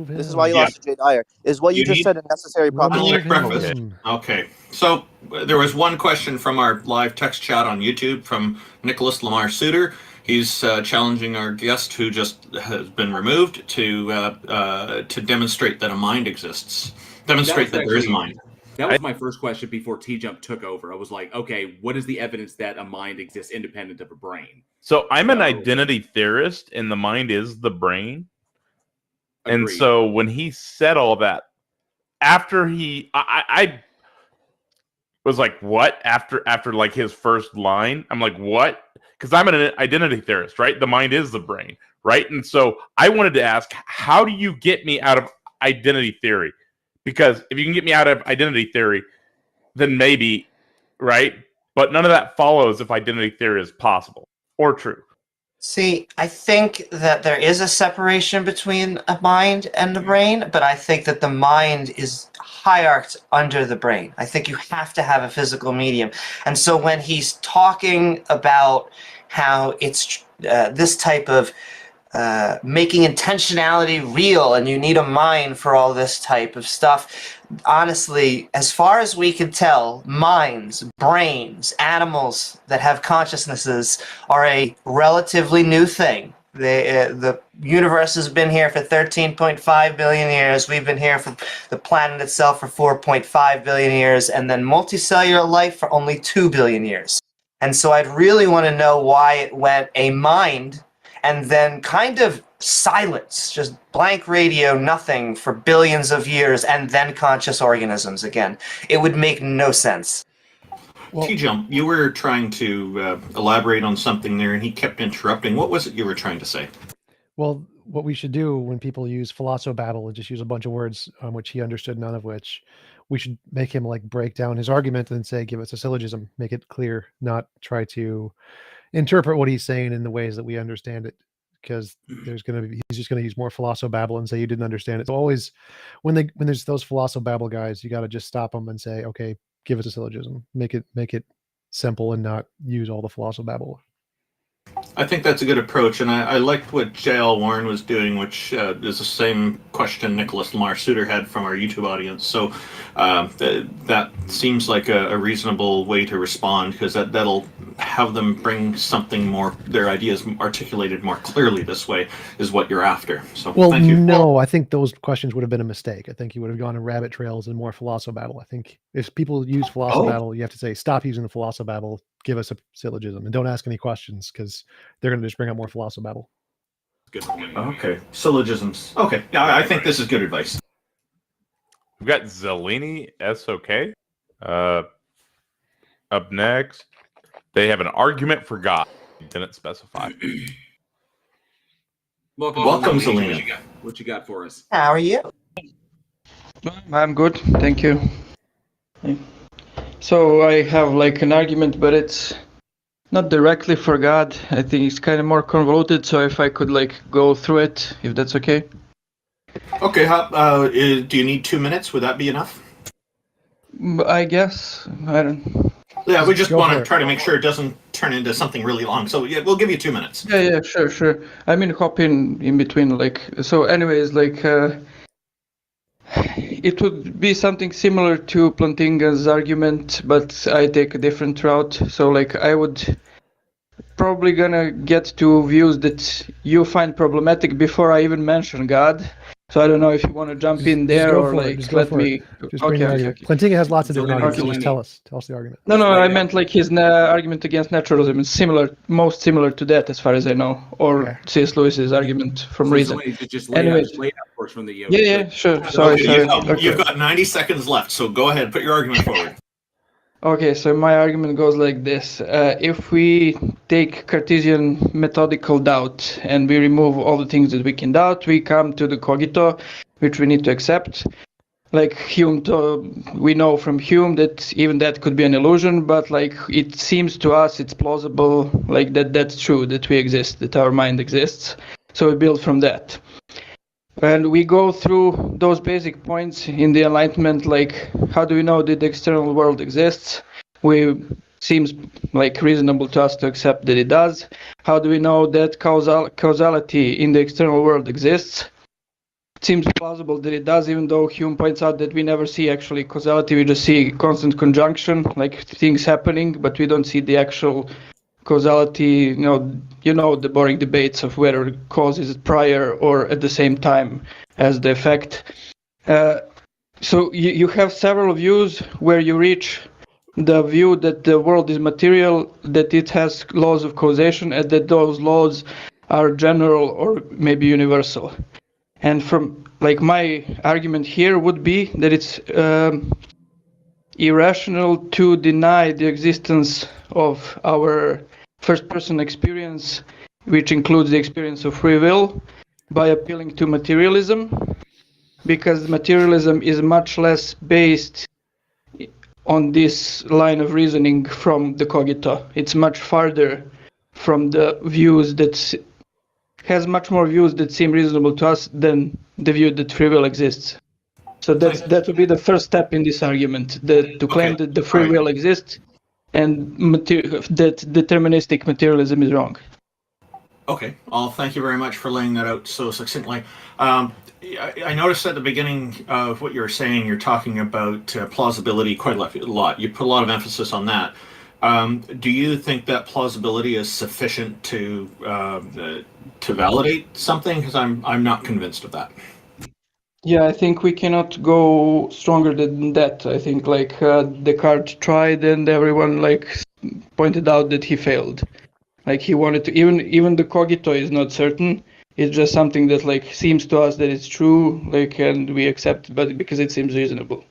This is why you lost to Jay Dyer. Is what you just said a necessary proposition? Analytic Breakfast. Okay. So there was one question from our live text chat on YouTube from Nicholas Lamar Suter. He's challenging our guest, who just has been removed, to demonstrate that a mind exists. Demonstrate that there is a mind. That was my first question before TJump took over. I was like, okay, what is the evidence that a mind exists independent of a brain? So I'm an identity theorist, and the mind is the brain. Agreed. And so when he said all that, after I was like, what? After like his first line, I'm like, what? Because I'm an identity theorist, right? The mind is the brain, right? And so I wanted to ask, how do you get me out of identity theory? Because if you can get me out of identity theory, then maybe, right? But none of that follows if identity theory is possible or true. See, I think that there is a separation between a mind and the brain, but I think that the mind is hierarched under the brain. I think you have to have a physical medium. And so when he's talking about how it's this type of making intentionality real and you need a mind for all this type of stuff, honestly, as far as we can tell, minds, brains, animals that have consciousnesses are a relatively new thing. The universe has been here for 13.5 billion years. We've been here for the planet itself for 4.5 billion years, and then multicellular life for only 2 billion years. And so I'd really want to know why it went a mind and then kind of silence, just blank radio, nothing for billions of years, and then conscious organisms again. It would make no sense. Well, TJump, you were trying to elaborate on something there, and he kept interrupting. What was it you were trying to say? Well, what we should do when people use philosobabble and just use a bunch of words which he understood none of which, we should make him break down his argument and say, give us a syllogism, make it clear, not try to interpret what he's saying in the ways that we understand it. because he's just going to use more philosobabble and say you didn't understand it. So always when there's those philosobabble guys, you got to just stop them and say, okay, give us a syllogism, make it simple and not use all the philosobabble. I think that's a good approach, and I liked what J.L. Warren was doing, which is the same question Nicholas Lamar Suter had from our YouTube audience. So that seems like a reasonable way to respond, because that'll have them bring something more, their ideas articulated more clearly this way, is what you're after. So thank you. No, I think those questions would have been a mistake. I think you would have gone in rabbit trails and more philosobabble. I think if people use philosobabble, you have to say, stop using the philosobabble, give us a syllogism, and don't ask any questions, because they're going to just bring up more philosobabble. Good. Okay, syllogisms. Okay, yeah, I think this is good advice. We've got Zelini SOK up next. They have an argument for God. Didn't specify. Welcome, Zelini. What you got for us? How are you? I'm good, thank you. So I have like an argument, but it's not directly for God. I think it's kind of more convoluted, so if I could like go through it, if that's okay. Okay, do you need 2 minutes? Would that be enough? I guess. I don't. Yeah, we just want to try to make sure it doesn't turn into something really long. So yeah, we'll give you 2 minutes. Yeah, sure. I mean, hop in between, like. So, anyways, like, it would be something similar to Plantinga's argument, but I take a different route. So, like, I would probably gonna get to views that you find problematic before I even mention God. So I don't know if you want to jump in there or like let me. Okay. Plantinga has lots of different arguments. So just tell us the argument. No, I meant like his argument against naturalism is most similar to that, as far as I know, or C.S. Lewis's argument from reason. Anyways, lay out for us from the yeah, sure. Sorry. You've got 90 seconds left, so go ahead, put your argument forward. Okay, so my argument goes like this. If we take Cartesian methodical doubt and we remove all the things that we can doubt, we come to the cogito, which we need to accept. Like Hume, we know from Hume that even that could be an illusion, but like it seems to us it's plausible, like that's true, that we exist, that our mind exists. So we build from that. And we go through those basic points in the Enlightenment, like how do we know that the external world exists? Seems like reasonable to us to accept that it does. How do we know that causality in the external world exists? It seems plausible that it does, even though Hume points out that we never see actually causality, we just see constant conjunction, like things happening, but we don't see the actual causality, you know the boring debates of whether cause is prior or at the same time as the effect. So you have several views where you reach the view that the world is material, that it has laws of causation, and that those laws are general or maybe universal. And from like my argument here would be that it's irrational to deny the existence of our first-person experience, which includes the experience of free will, by appealing to materialism, because materialism is much less based on this line of reasoning from the cogito. It's much farther from the views that has much more views that seem reasonable to us than the view that free will exists. So that would be the first step in this argument, to claim that the free will exists and that deterministic materialism is wrong. Okay, well, thank you very much for laying that out so succinctly. I noticed at the beginning of what you were saying, you're talking about plausibility quite a lot. You put a lot of emphasis on that. Do you think that plausibility is sufficient to validate something? Because I'm not convinced of that. Yeah, I think we cannot go stronger than that. I think like Descartes tried, and everyone like pointed out that he failed. Like he wanted to, even the cogito is not certain. It's just something that like seems to us that it's true, like, and we accept, but because it seems reasonable.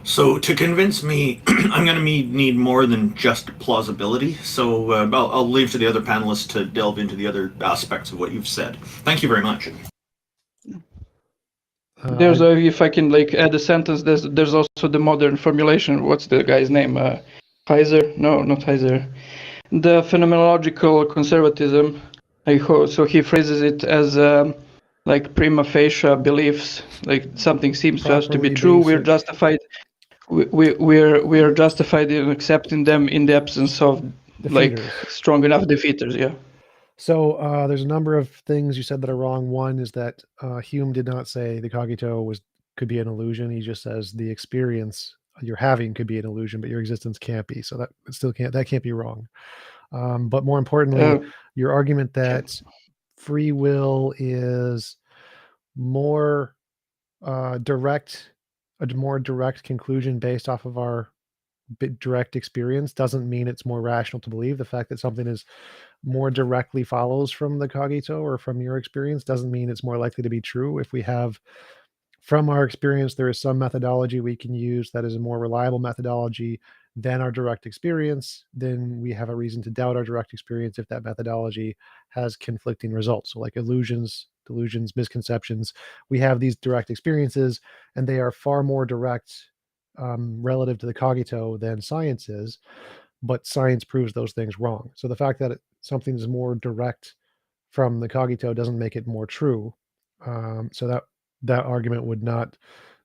So to convince me, I'm going to need more than just plausibility. So I'll leave to the other panelists to delve into the other aspects of what you've said. Thank you very much. There's if I can like add a sentence, there's also the modern formulation. What's the guy's name? Heiser? No, not Heiser. The phenomenological conservatism, So he phrases it as like prima facie beliefs, like something seems to us to be Properly true. We're basic. justified. We're justified in accepting them in the absence of like Defeaters. strong enough defeaters. Yeah. So there's a number of things you said that are wrong. One is that Hume did not say the cogito could be an illusion. He just says the experience you're having could be an illusion, but your existence can't be. So that can't be wrong. But more importantly, your argument that free will is more direct, a more direct conclusion based off of our direct experience doesn't mean it's more rational to believe. The fact that something is more directly follows from the cogito or from your experience doesn't mean it's more likely to be true. If we have from our experience, there is some methodology we can use that is a more reliable methodology than our direct experience, then we have a reason to doubt our direct experience if that methodology has conflicting results. So like illusions, delusions, misconceptions, we have these direct experiences and they are far more direct relative to the cogito than science is, but science proves those things wrong. So the fact that something is more direct from the cogito doesn't make it more true. So that argument would not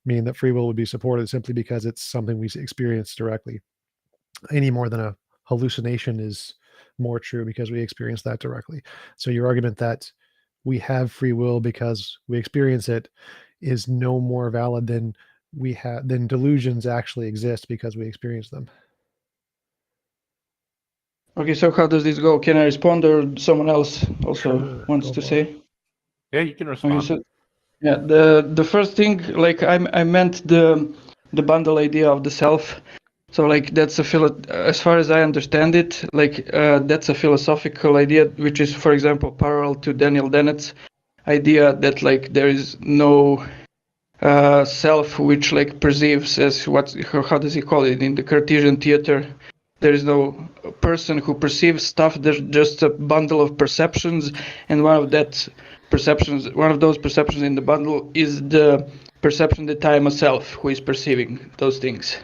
mean that free will would be supported simply because it's something we experience directly, any more than a hallucination is more true because we experience that directly. So your argument that we have free will because we experience it is no more valid than delusions actually exist because we experience them. Okay, so how does this go? Can I respond, or someone else also wants to say? Yeah, you can respond. Okay, so yeah, the first thing, like I meant the bundle idea of the self. So like that's as far as I understand it, like that's a philosophical idea, which is, for example, parallel to Daniel Dennett's idea that like there is no self which like perceives as how does he call it in the Cartesian theater. There is no person who perceives stuff. There's just a bundle of perceptions, and one of those perceptions in the bundle is the perception that I am a self who is perceiving those things.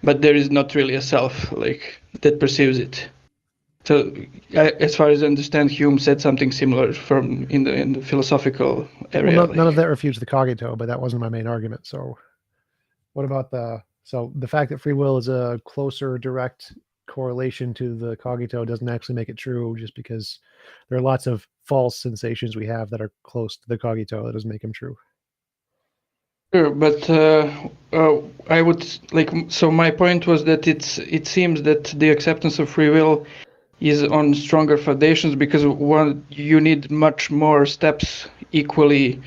But there is not really a self like that perceives it. So, as far as I understand, Hume said something similar in the philosophical area. Well, none of that refutes the cogito, but that wasn't my main argument. So, what about the fact that free will is a closer direct correlation to the cogito doesn't actually make it true, just because there are lots of false sensations we have that are close to the cogito. That doesn't make them true. Sure, but I would like. So my point was that it seems that the acceptance of free will is on stronger foundations because you need much more steps, equally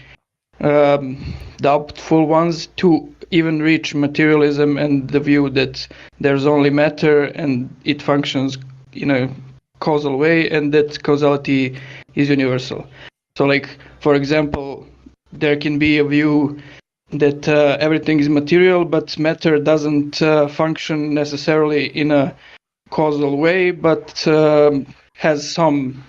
doubtful ones, to even reach materialism and the view that there's only matter and it functions in a causal way and that causality is universal. So like, for example, there can be a view that everything is material, but matter doesn't function necessarily in a causal way, but has some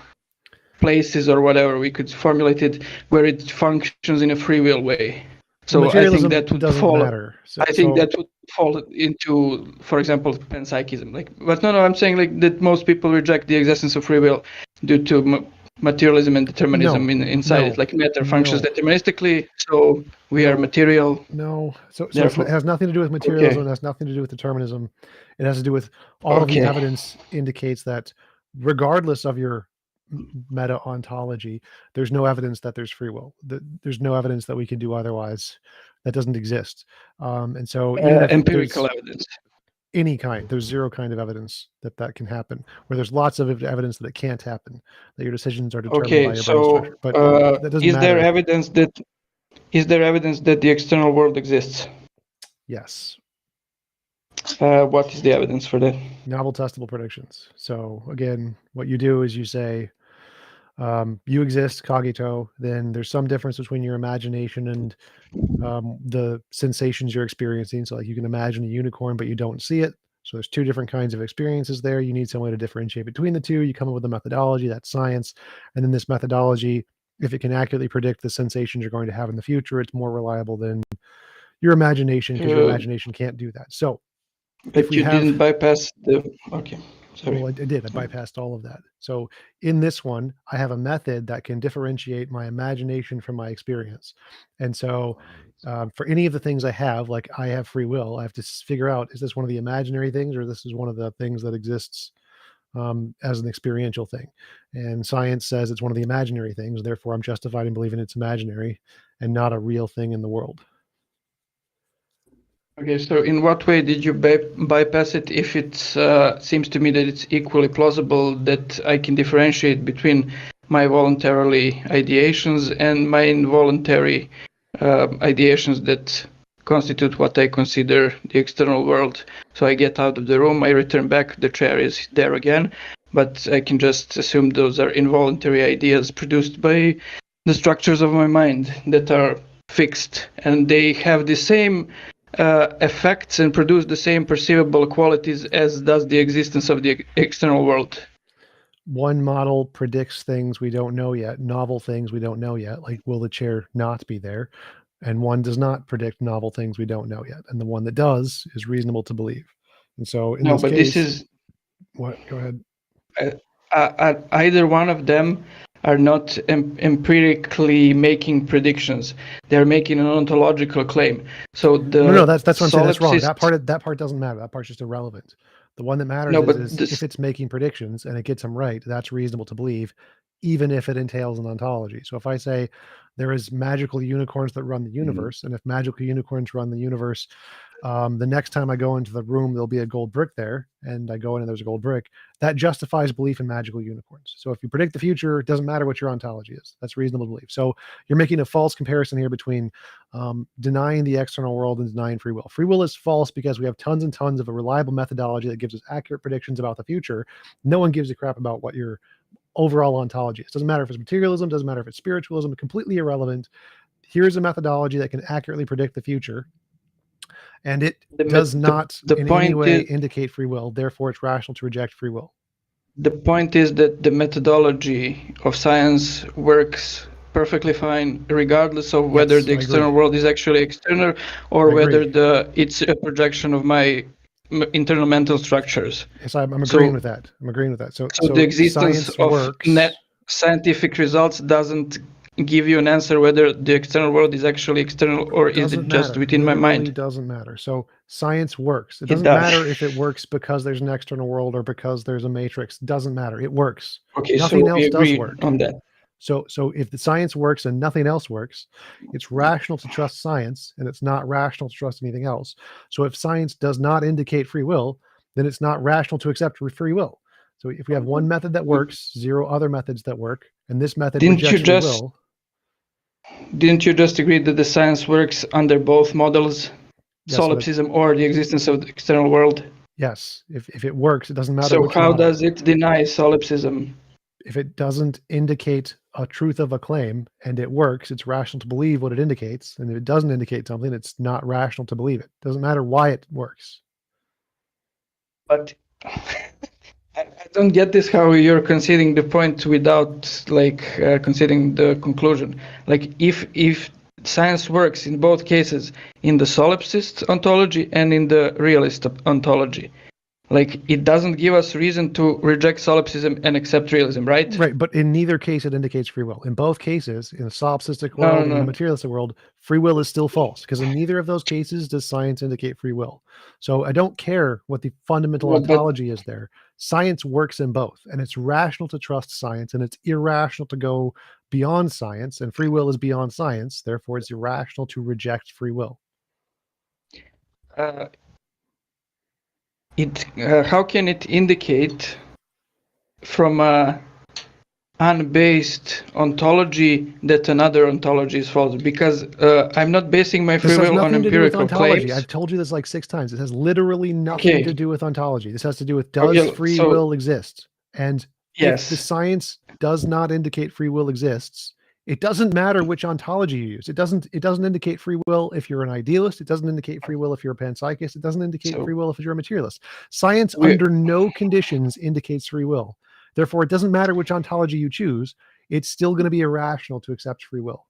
places or whatever we could formulate it where it functions in a free will way. So I think that would fall. That would fall into, for example, panpsychism. Like, but no, I'm saying like that most people reject the existence of free will due to materialism and determinism inside it. Like matter functions deterministically, so we are material. No, so it has nothing to do with materialism. It has nothing to do with determinism. It has to do with all of the evidence indicates that regardless of your meta ontology, there's no evidence that there's free will. There's no evidence that we can do otherwise. That doesn't exist. And so empirical evidence, any kind, there's zero kind of evidence that can happen. Where there's lots of evidence that it can't happen, that your decisions are determined by your brain structure. But that doesn't matter. Is there evidence that the external world exists? Yes. What is the evidence for that? Novel testable predictions. So again, what you do is you say, you exist, cogito, then there's some difference between your imagination and the sensations you're experiencing. So like you can imagine a unicorn, but you don't see it. So there's two different kinds of experiences there. You need some way to differentiate between the two. You come up with a methodology, that's science. And then this methodology, if it can accurately predict the sensations you're going to have in the future, it's more reliable than your imagination, because your imagination can't do that. So but you didn't bypass the... Okay. Sorry. Well, I did. I bypassed all of that. So in this one, I have a method that can differentiate my imagination from my experience. And so for any of the things I have, like I have free will, I have to figure out, is this one of the imaginary things or this is one of the things that exists as an experiential thing? And science says it's one of the imaginary things. Therefore, I'm justified in believing it's imaginary and not a real thing in the world. Okay, so in what way did you bypass it if it seems to me that it's equally plausible that I can differentiate between my voluntarily ideations and my involuntary ideations that constitute what I consider the external world? So I get out of the room, I return back, the chair is there again, but I can just assume those are involuntary ideas produced by the structures of my mind that are fixed, and they have the same effects and produce the same perceivable qualities as does the existence of the external world. One model predicts things we don't know yet, novel things we don't know yet, like will the chair not be there? And one does not predict novel things we don't know yet. And the one that does is reasonable to believe. And so in this case, this is what? Go ahead. Either one of them are not empirically making predictions. They're making an ontological claim. So no, that's what I'm saying. That's wrong. That part doesn't matter. That part's just irrelevant. The one that matters is if it's making predictions and it gets them right, that's reasonable to believe, even if it entails an ontology. So if I say there is magical unicorns that run the universe, and if magical unicorns run the universe, the next time I go into the room, there'll be a gold brick there, and I go in and there's a gold brick. That justifies belief in magical unicorns. So if you predict the future, it doesn't matter what your ontology is. That's reasonable to believe. So you're making a false comparison here between denying the external world and denying free will. Free will is false because we have tons and tons of a reliable methodology that gives us accurate predictions about the future. No one gives a crap about what your overall ontology is. Doesn't matter if it's materialism, doesn't matter if it's spiritualism, completely irrelevant. Here's a methodology that can accurately predict the future. And it does not in any way indicate free will. Therefore, it's rational to reject free will. The point is that the methodology of science works perfectly fine, regardless of whether the external world is actually external or whether it's a projection of my internal mental structures. Yes, I'm agreeing with that. So the existence of scientific results doesn't give you an answer whether the external world is actually external or is it just within my mind. It doesn't matter. So science works. It doesn't matter if it works because there's an external world or because there's a matrix. It doesn't matter. It works. Okay, nothing so else does work on that. So if the science works and nothing else works, it's rational to trust science and it's not rational to trust anything else. So if science does not indicate free will, then it's not rational to accept free will. So if we have one method that works, zero other methods that work, and this method rejects free will. Didn't you just agree that the science works under both models, solipsism or the existence of the external world? Yes. If it works, it doesn't matter. So how does it deny solipsism? If it doesn't indicate a truth of a claim and it works, it's rational to believe what it indicates. And if it doesn't indicate something, it's not rational to believe it. Doesn't matter why it works. But I don't get this, how you're conceding the point without conceding the conclusion. Like if science works in both cases, in the solipsist ontology and in the realist ontology, like it doesn't give us reason to reject solipsism and accept realism, right? Right, but in neither case it indicates free will. In both cases, in the solipsistic world and in the materialistic world, free will is still false because in neither of those cases does science indicate free will. So I don't care what the fundamental ontology is there. Science works in both, and it's rational to trust science, and it's irrational to go beyond science, and free will is beyond science. Therefore, it's irrational to reject free will. How can it indicate from a unbased ontology that another ontology is false? Because I'm not basing my free will on empirical claims. I've told you this like 6 times. It has literally nothing to do with ontology. This has to do with does free will exist? And if the science does not indicate free will exists, it doesn't matter which ontology you use. It doesn't indicate free will if you're an idealist. It doesn't indicate free will if you're a panpsychist. It doesn't indicate free will if you're a materialist. Science under no conditions indicates free will. Therefore, it doesn't matter which ontology you choose. It's still going to be irrational to accept free will.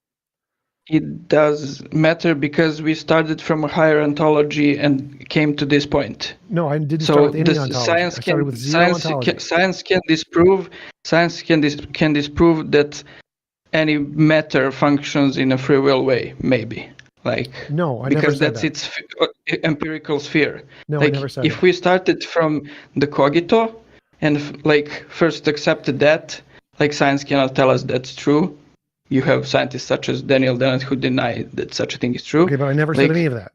it does matter because we started from a higher ontology and came to this point. No, I didn't So start with any the ontology. science I started can with zero ontology. science can disprove can disprove that any matter functions in a free will way, maybe. Like No, I never because said that's that. its empirical sphere. No, I Like never said if that. we started from the cogito and like first accepted that, like science cannot tell us that's true. You have scientists such as Daniel Dennett who deny that such a thing is true. Okay, but I never like, said any of that.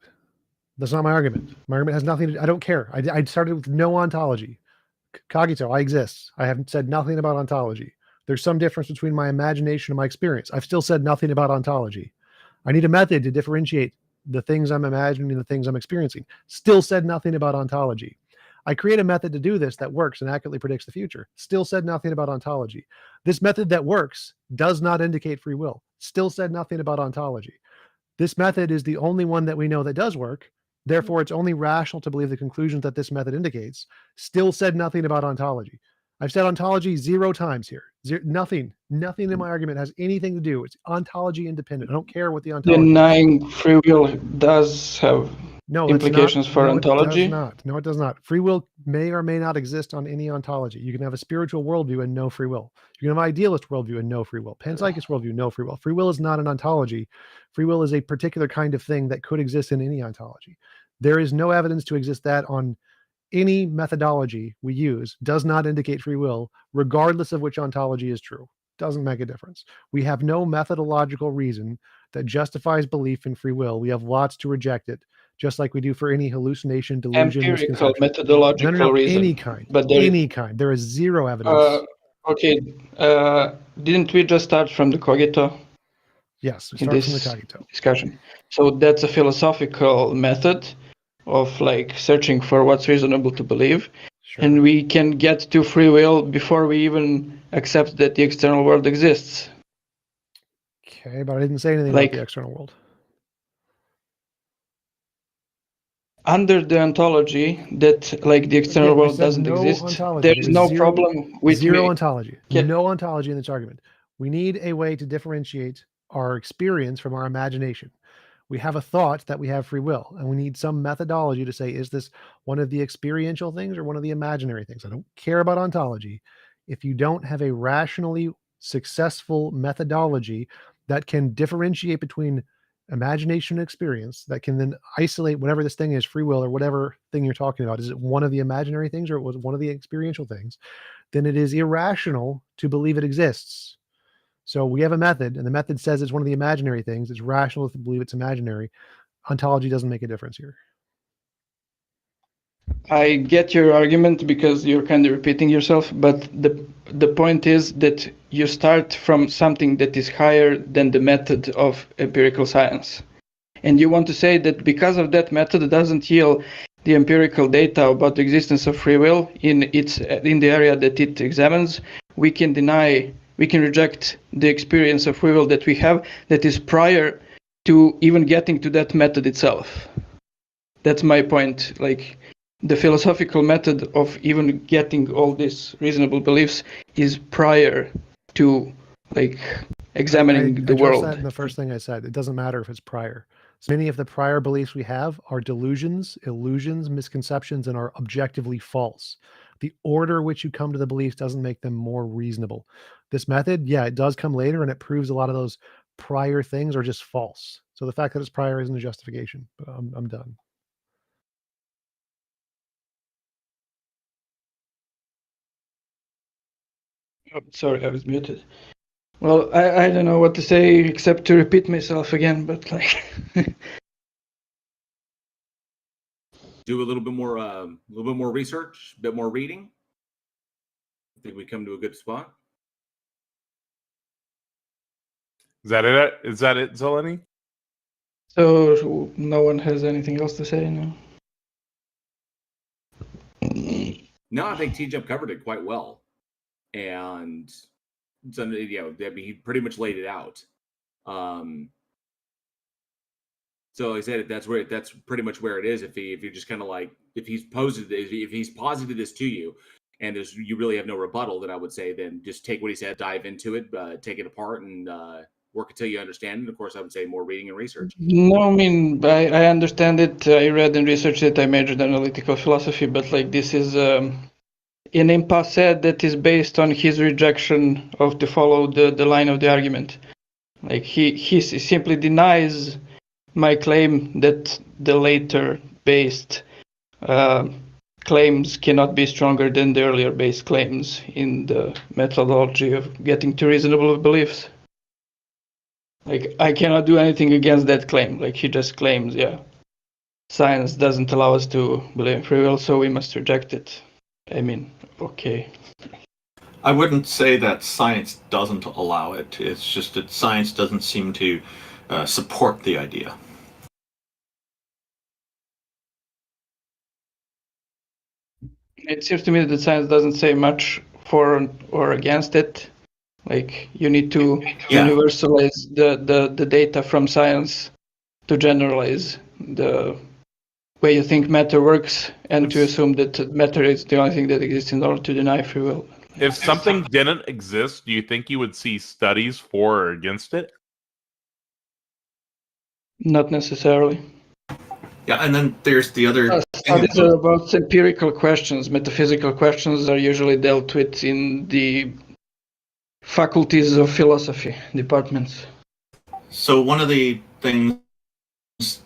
That's not my argument. My argument has nothing to, I don't care. I started with no ontology. Cogito, I exist. I haven't said nothing about ontology. There's some difference between my imagination and my experience. I've still said nothing about ontology. I need a method to differentiate the things I'm imagining and the things I'm experiencing. Still said nothing about ontology. I create a method to do this that works and accurately predicts the future. Still said nothing about ontology. This method that works does not indicate free will. Still said nothing about ontology. This method is the only one that we know that does work. Therefore, it's only rational to believe the conclusions that this method indicates. Still said nothing about ontology. I've said ontology 0 times here. Nothing in my argument has anything to do. It's ontology independent. I don't care what the ontology is. Denying free will does have implications for ontology. It does not. No, it does not. Free will may or may not exist on any ontology. You can have a spiritual worldview and no free will. You can have an idealist worldview and no free will. Panpsychist worldview, no free will. Free will is not an ontology. Free will is a particular kind of thing that could exist in any ontology. There is no evidence to exist that on any methodology we use does not indicate free will, regardless of which ontology is true. Doesn't make a difference. We have no methodological reason that justifies belief in free will. We have lots to reject it, just like we do for any hallucination, delusion, Empirical, misconception. methodological No, reason. any kind. But there any kind. There is zero evidence. Okay. Didn't we just start from the cogito? Yes, we in start this from the cogito discussion. So that's a philosophical method of like searching for what's reasonable to believe. Sure. And we can get to free will before we even accept that the external world exists. Okay, but I didn't say anything about the external world. Under the ontology that like the external world doesn't exist, there is no problem with zero ontology. No ontology in this argument. We need a way to differentiate our experience from our imagination. We have a thought that we have free will, and we need some methodology to say, is this one of the experiential things or one of the imaginary things? I don't care about ontology. If you don't have a rationally successful methodology that can differentiate between imagination and experience, that can then isolate whatever this thing is, free will or whatever thing you're talking about, is it one of the imaginary things or was it one of the experiential things, then it is irrational to believe it exists. So we have a method, and the method says it's one of the imaginary things. It's rational to believe it's imaginary. Ontology doesn't make a difference here. I get your argument because you're kind of repeating yourself, but the point is that you start from something that is higher than the method of empirical science. And you want to say that because of that method, it doesn't yield the empirical data about the existence of free will in the area that it examines, we can reject the experience of free will that we have that is prior to even getting to that method itself. That's my point. Like the philosophical method of even getting all these reasonable beliefs is prior to like examining the world. That in the first thing I said, it doesn't matter if it's prior. So many of the prior beliefs we have are delusions, illusions, misconceptions, and are objectively false. The order which you come to the beliefs doesn't make them more reasonable. This method, yeah, it does come later and it proves a lot of those prior things are just false. So the fact that it's prior isn't a justification, but I'm done. Oh, sorry, I was muted. Well, I don't know what to say except to repeat myself again, but like do a little bit more research, a bit more reading. I think we come to a good spot. Is that it? Is that it, Zeleny? So no one has anything else to say, no? No, I think TJump covered it quite well, and so, he pretty much laid it out. So like I said, that's pretty much where it is. If you're just kind of like if he's posited this to you, and you really have no rebuttal, then I would say then just take what he said, dive into it, take it apart, and work until you understand it. Of course, I would say more reading and research. No, I mean, I understand it. I read and researched it. I majored in analytical philosophy, but like this is an impasse that is based on his rejection of to follow the line of the argument. Like he simply denies my claim that the later based claims cannot be stronger than the earlier based claims in the methodology of getting to reasonable beliefs. Like, I cannot do anything against that claim. Like, he just claims, yeah, science doesn't allow us to believe in free will, so we must reject it. I mean, okay. I wouldn't say that science doesn't allow it. It's just that science doesn't seem to support the idea. It seems to me that science doesn't say much for or against it. Like, you need to universalize the data from science to generalize the way you think matter works and to assume that matter is the only thing that exists in order to deny free will. If something didn't exist, do you think you would see studies for or against it? Not necessarily. Yeah, and then there's the other studies are about empirical questions. Metaphysical questions are usually dealt with in the faculties of philosophy departments. So one of the things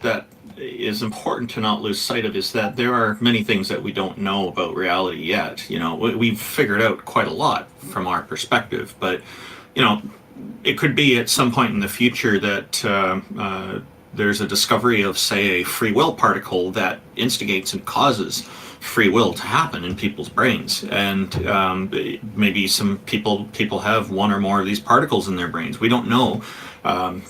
that is important to not lose sight of is that there are many things that we don't know about reality yet. You know, we've figured out quite a lot from our perspective, but you know, it could be at some point in the future that there's a discovery of, say, a free will particle that instigates and causes free will to happen in people's brains, and maybe some people have one or more of these particles in their brains. We don't know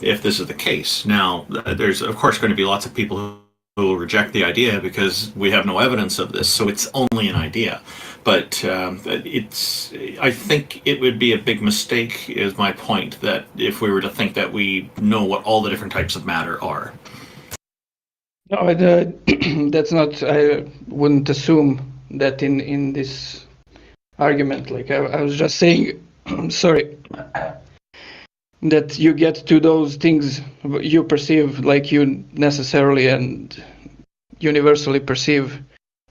if this is the case. Now, there's of course going to be lots of people who will reject the idea because we have no evidence of this, so it's only an idea. But I think it would be a big mistake, is my point, that if we were to think that we know what all the different types of matter are. No, that's not. I wouldn't assume that in this argument. Like I was just saying, sorry, that you get to those things you perceive, like you necessarily and universally perceive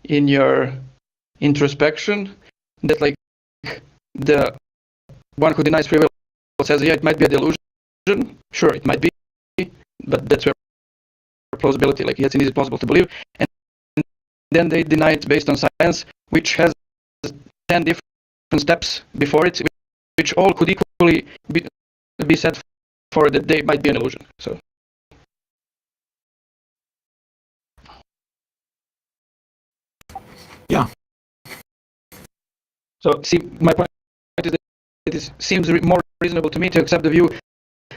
in your introspection, that like the one who denies free will says, yeah, it might be a delusion. Sure, it might be, but that's where plausibility, like yes, it is plausible to believe, and then they deny it based on science, which has 10 different steps before it, which all could equally be said for that they might be an illusion. So yeah. So see, my point is that it seems more reasonable to me to accept the view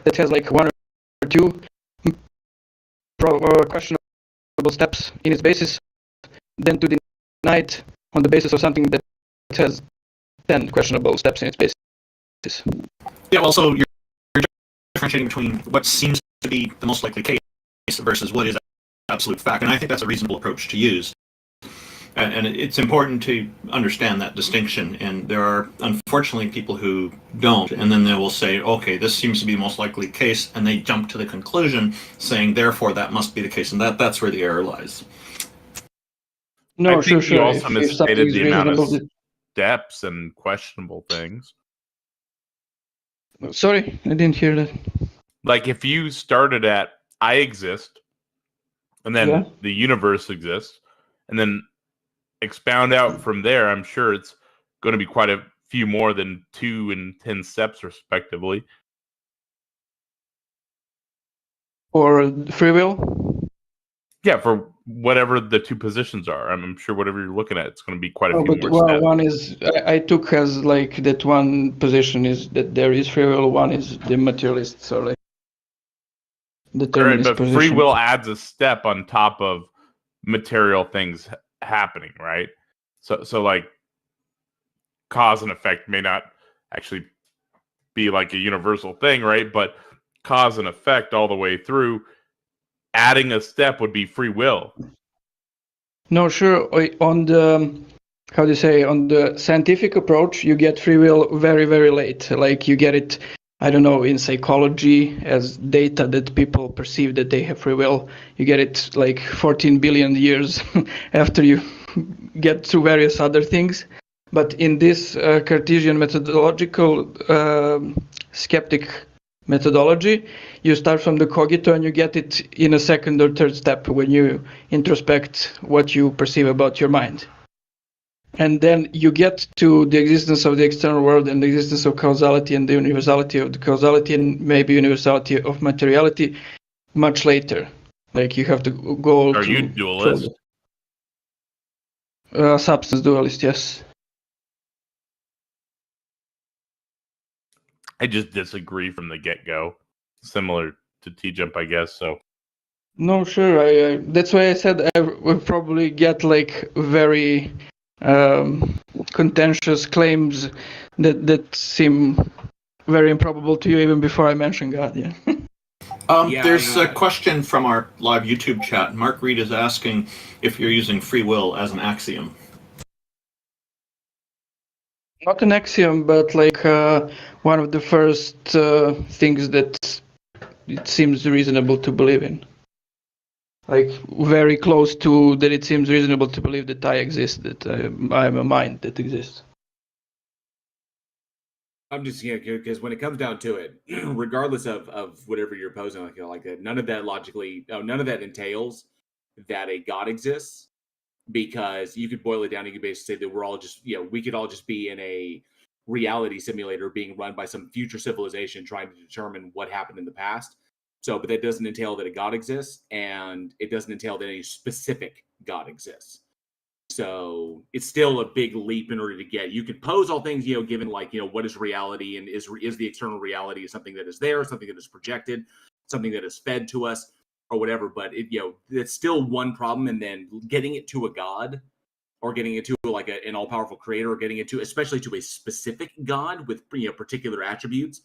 that has like one or two questionable steps in its basis than to deny it on the basis of something that has 10 questionable steps in its basis. Yeah, well, so you're differentiating between what seems to be the most likely case versus what is absolute fact, and I think that's a reasonable approach to use. And it's important to understand that distinction, and there are unfortunately people who don't, and then they will say, okay, this seems to be the most likely case, and they jump to the conclusion saying, therefore, that must be the case, and that's where the error lies. No, I think sure. You also misstated the amount of reasonable, steps and questionable things. Sorry, I didn't hear that. Like if you started at I exist, and then the universe exists, and then expound out from there, I'm sure it's going to be quite a few more than 2 and 10 steps respectively. Or free will? Yeah, for whatever the two positions are. I'm sure whatever you're looking at, it's going to be quite a few more steps. One is, I took as like that one position is that there is free will, one is the materialist, so like determinist but free will adds a step on top of material things happening, right? So like cause and effect may not actually be like a universal thing, right? But cause and effect all the way through, adding a step would be free will. No, sure. On the, how do you say, on the scientific approach, you get free will very, very late. Like you get it I don't know, in psychology as data that people perceive that they have free will. You get it like 14 billion years after you get through various other things. But in this Cartesian methodological skeptic methodology, you start from the cogito and you get it in a second or third step when you introspect what you perceive about your mind. And then you get to the existence of the external world and the existence of causality and the universality of the causality and maybe universality of materiality much later. Like you have to go Are to... you dualist? Substance dualist, yes. I just disagree from the get-go. Similar to TJump, I guess, so. No, sure. I that's why I said I would probably get like very contentious claims that seem very improbable to you even before I mention God. Yeah. There's a question from our live YouTube chat. Mark Reed is asking if you're using free will as an axiom. Not an axiom, but like one of the first things that it seems reasonable to believe in. Like very close to that it seems reasonable to believe that I exist, that I am a mind that exists. I'm just because when it comes down to it, regardless of whatever you're posing, like none of that logically, none of that entails that a God exists, because you could boil it down. You could basically say that we're all just, we could all just be in a reality simulator being run by some future civilization trying to determine what happened in the past. So, but that doesn't entail that a God exists, and it doesn't entail that any specific God exists. So it's still a big leap in order to get. You could pose all things, given like, what is reality, and is the external reality something that is there, something that is projected, something that is fed to us, or whatever. But it's still one problem, and then getting it to a God, or getting it to like an all-powerful creator, or getting it to especially to a specific God with particular attributes,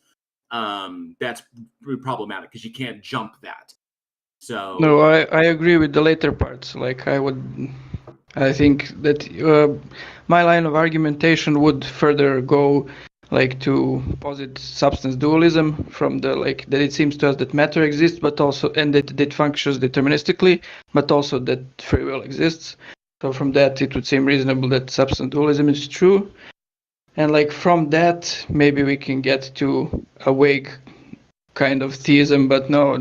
that's problematic because you can't jump that. So no, I agree with the later parts. Like I think that my line of argumentation would further go like to posit substance dualism from the like that it seems to us that matter exists, but also and that it functions deterministically, but also that free will exists. So from that, it would seem reasonable that substance dualism is true, and like from that, maybe we can get to a vague kind of theism, but no,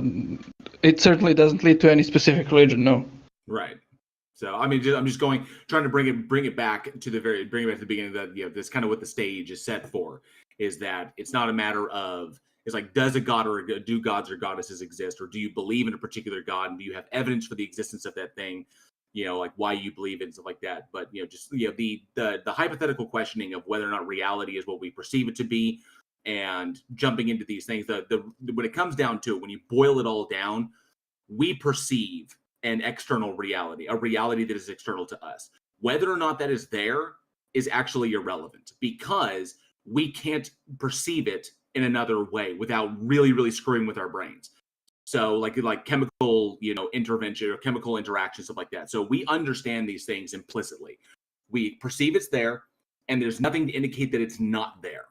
it certainly doesn't lead to any specific religion. No. Right. So I mean, I'm just trying to bring it back to the beginning that that's kind of what the stage is set for, is that it's not a matter of, it's like, does a god or do gods or goddesses exist, or do you believe in a particular god, and do you have evidence for the existence of that thing, like why you believe it and stuff like that. But just the hypothetical questioning of whether or not reality is what we perceive it to be, and jumping into these things, when it comes down to it, when you boil it all down, we perceive an external reality, a reality that is external to us. Whether or not that is there is actually irrelevant, because we can't perceive it in another way without really, really screwing with our brains. So like chemical, intervention or chemical interaction, stuff like that. So we understand these things implicitly. We perceive it's there, and there's nothing to indicate that it's not there.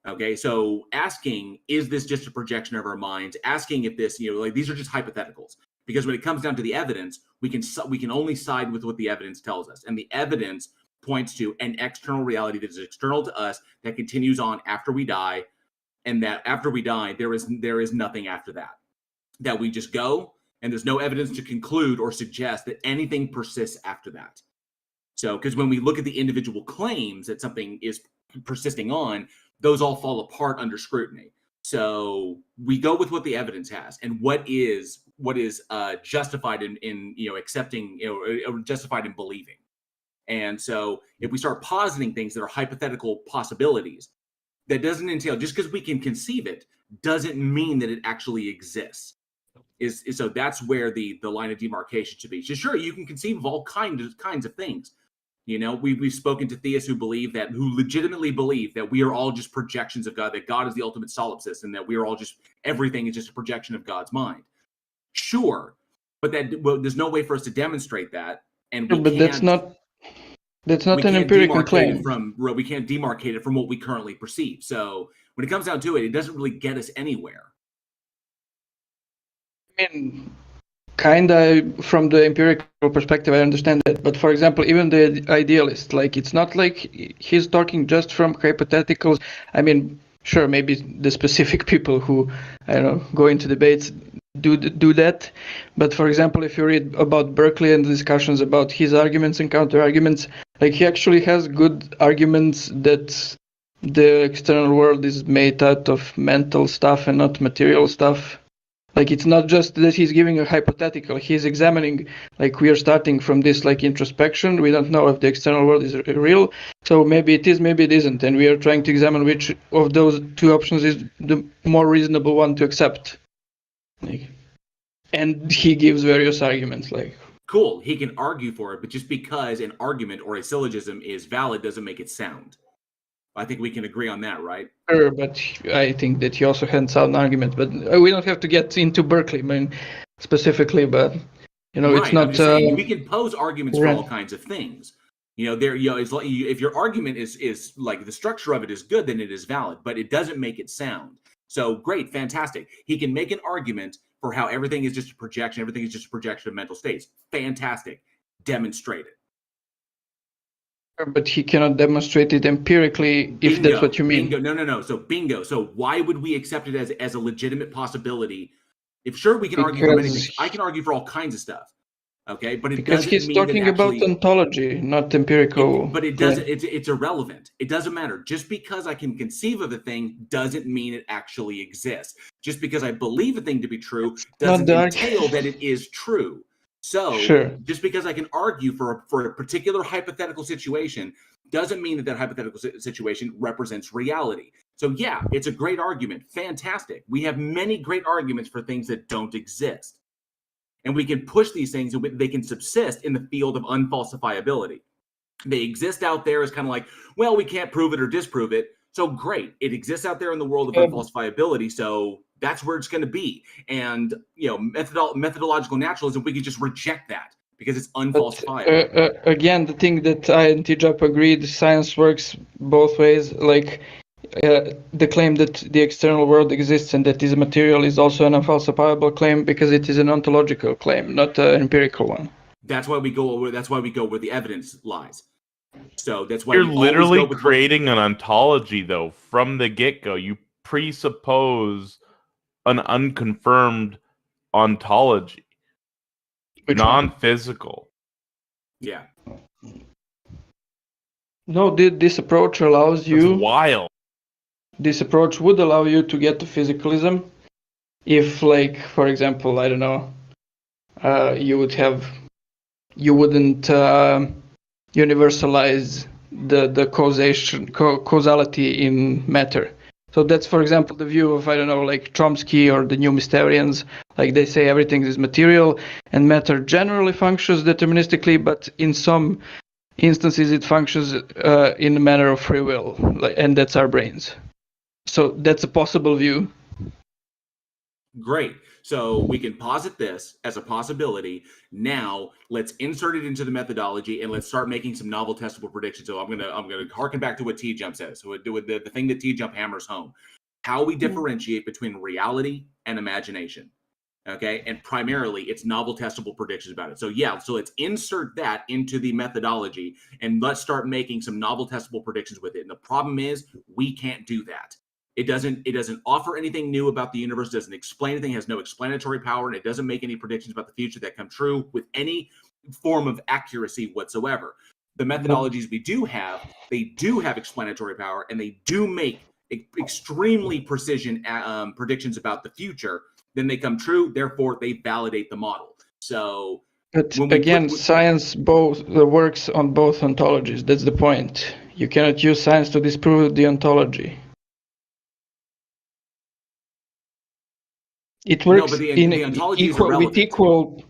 Okay, so asking, is this just a projection of our minds? Asking if this, these are just hypotheticals. Because when it comes down to the evidence, we can only side with what the evidence tells us. And the evidence points to an external reality that is external to us, that continues on after we die, and that after we die, there is nothing after that. That we just go, and there's no evidence to conclude or suggest that anything persists after that. So, because when we look at the individual claims that something is persisting on, those all fall apart under scrutiny. So we go with what the evidence has, and what is justified in accepting, or justified in believing. And so if we start positing things that are hypothetical possibilities, that doesn't entail, just because we can conceive it doesn't mean that it actually exists. So that's where the line of demarcation should be. So sure, you can conceive of all kinds of things. We've spoken to theists who legitimately believe that we are all just projections of God, that God is the ultimate solipsist, and that we are all everything is just a projection of God's mind. Sure, but there's no way for us to demonstrate that, and that's not an empirical claim. We can't demarcate it from what we currently perceive. So when it comes down to it, it doesn't really get us anywhere. I mean, kinda from the empirical perspective, I understand that. But for example, even the idealist, like it's not like he's talking just from hypotheticals. I mean, sure, maybe the specific people who, I don't know, go into debates do that. But for example, if you read about Berkeley and the discussions about his arguments and counter arguments, like he actually has good arguments that the external world is made out of mental stuff and not material stuff. Like it's not just that he's giving a hypothetical, he's examining, like we are starting from this like introspection, we don't know if the external world is real, so maybe it is, maybe it isn't, and we are trying to examine which of those two options is the more reasonable one to accept. Like, and he gives various arguments, like. Cool, he can argue for it, but just because an argument or a syllogism is valid doesn't make it sound. I think we can agree on that, right? Sure, but I think that he also had sound arguments. But we don't have to get into Berkeley, I mean, specifically. But you know, right, it's not. I'm just saying, we can pose arguments for all kinds of things. You know, there. You know, it's like if your argument is like the structure of it is good, then it is valid. But it doesn't make it sound. So great, fantastic. He can make an argument for how everything is just a projection. Everything is just a projection of mental states. Fantastic. Demonstrate it. But he cannot demonstrate it empirically, if that's what you mean. Bingo. No. So bingo. So why would we accept it as a legitimate possibility? If sure, we can argue for many things. I can argue for all kinds of stuff. Okay, but it doesn't he's mean talking that actually, about ontology, not empirical. but it doesn't. It's irrelevant. It doesn't matter. Just because I can conceive of a thing doesn't mean it actually exists. Just because I believe a thing to be true doesn't entail that it is true. So, just because I can argue for a particular hypothetical situation doesn't mean that hypothetical situation represents reality. So, yeah, it's a great argument. Fantastic. We have many great arguments for things that don't exist. And we can push these things and they can subsist in the field of unfalsifiability. They exist out there as kind of like, well, we can't prove it or disprove it. So, great. It exists out there in the world of unfalsifiability. So, that's where it's going to be. And, you know, methodological naturalism, we can just reject that because it's unfalsifiable. But, again, the thing that I and TJump agreed, science works both ways. Like the claim that the external world exists and that is material is also an unfalsifiable claim because it is an ontological claim, not an empirical one. That's why we go where the evidence lies. So that's why you're literally creating an ontology, though, from the get-go. You presuppose an unconfirmed ontology, non-physical. Yeah. No, this approach allows you. That's wild. This approach would allow you to get to physicalism, if, like, for example, I don't know, you wouldn't universalize the causality in matter. So that's, for example, the view of, I don't know, like Chomsky or the New Mysterians. Like they say everything is material and matter generally functions deterministically, but in some instances it functions in a manner of free will, and that's our brains. So that's a possible view. Great. So we can posit this as a possibility. Now let's insert it into the methodology and let's start making some novel testable predictions. So I'm gonna harken back to what TJump says. So the thing that TJump hammers home, how we differentiate between reality and imagination. Okay, and primarily it's novel testable predictions about it. So yeah, so let's insert that into the methodology and let's start making some novel testable predictions with it. And the problem is we can't do that. It doesn't offer anything new about the universe, doesn't explain anything, has no explanatory power, and it doesn't make any predictions about the future that come true with any form of accuracy whatsoever. The methodologies we do have, they do have explanatory power, and they do make extremely precision predictions about the future. Then they come true, therefore they validate the model. So, but again, science both works on both ontologies. That's the point. You cannot use science to disprove the ontology. It works with equal.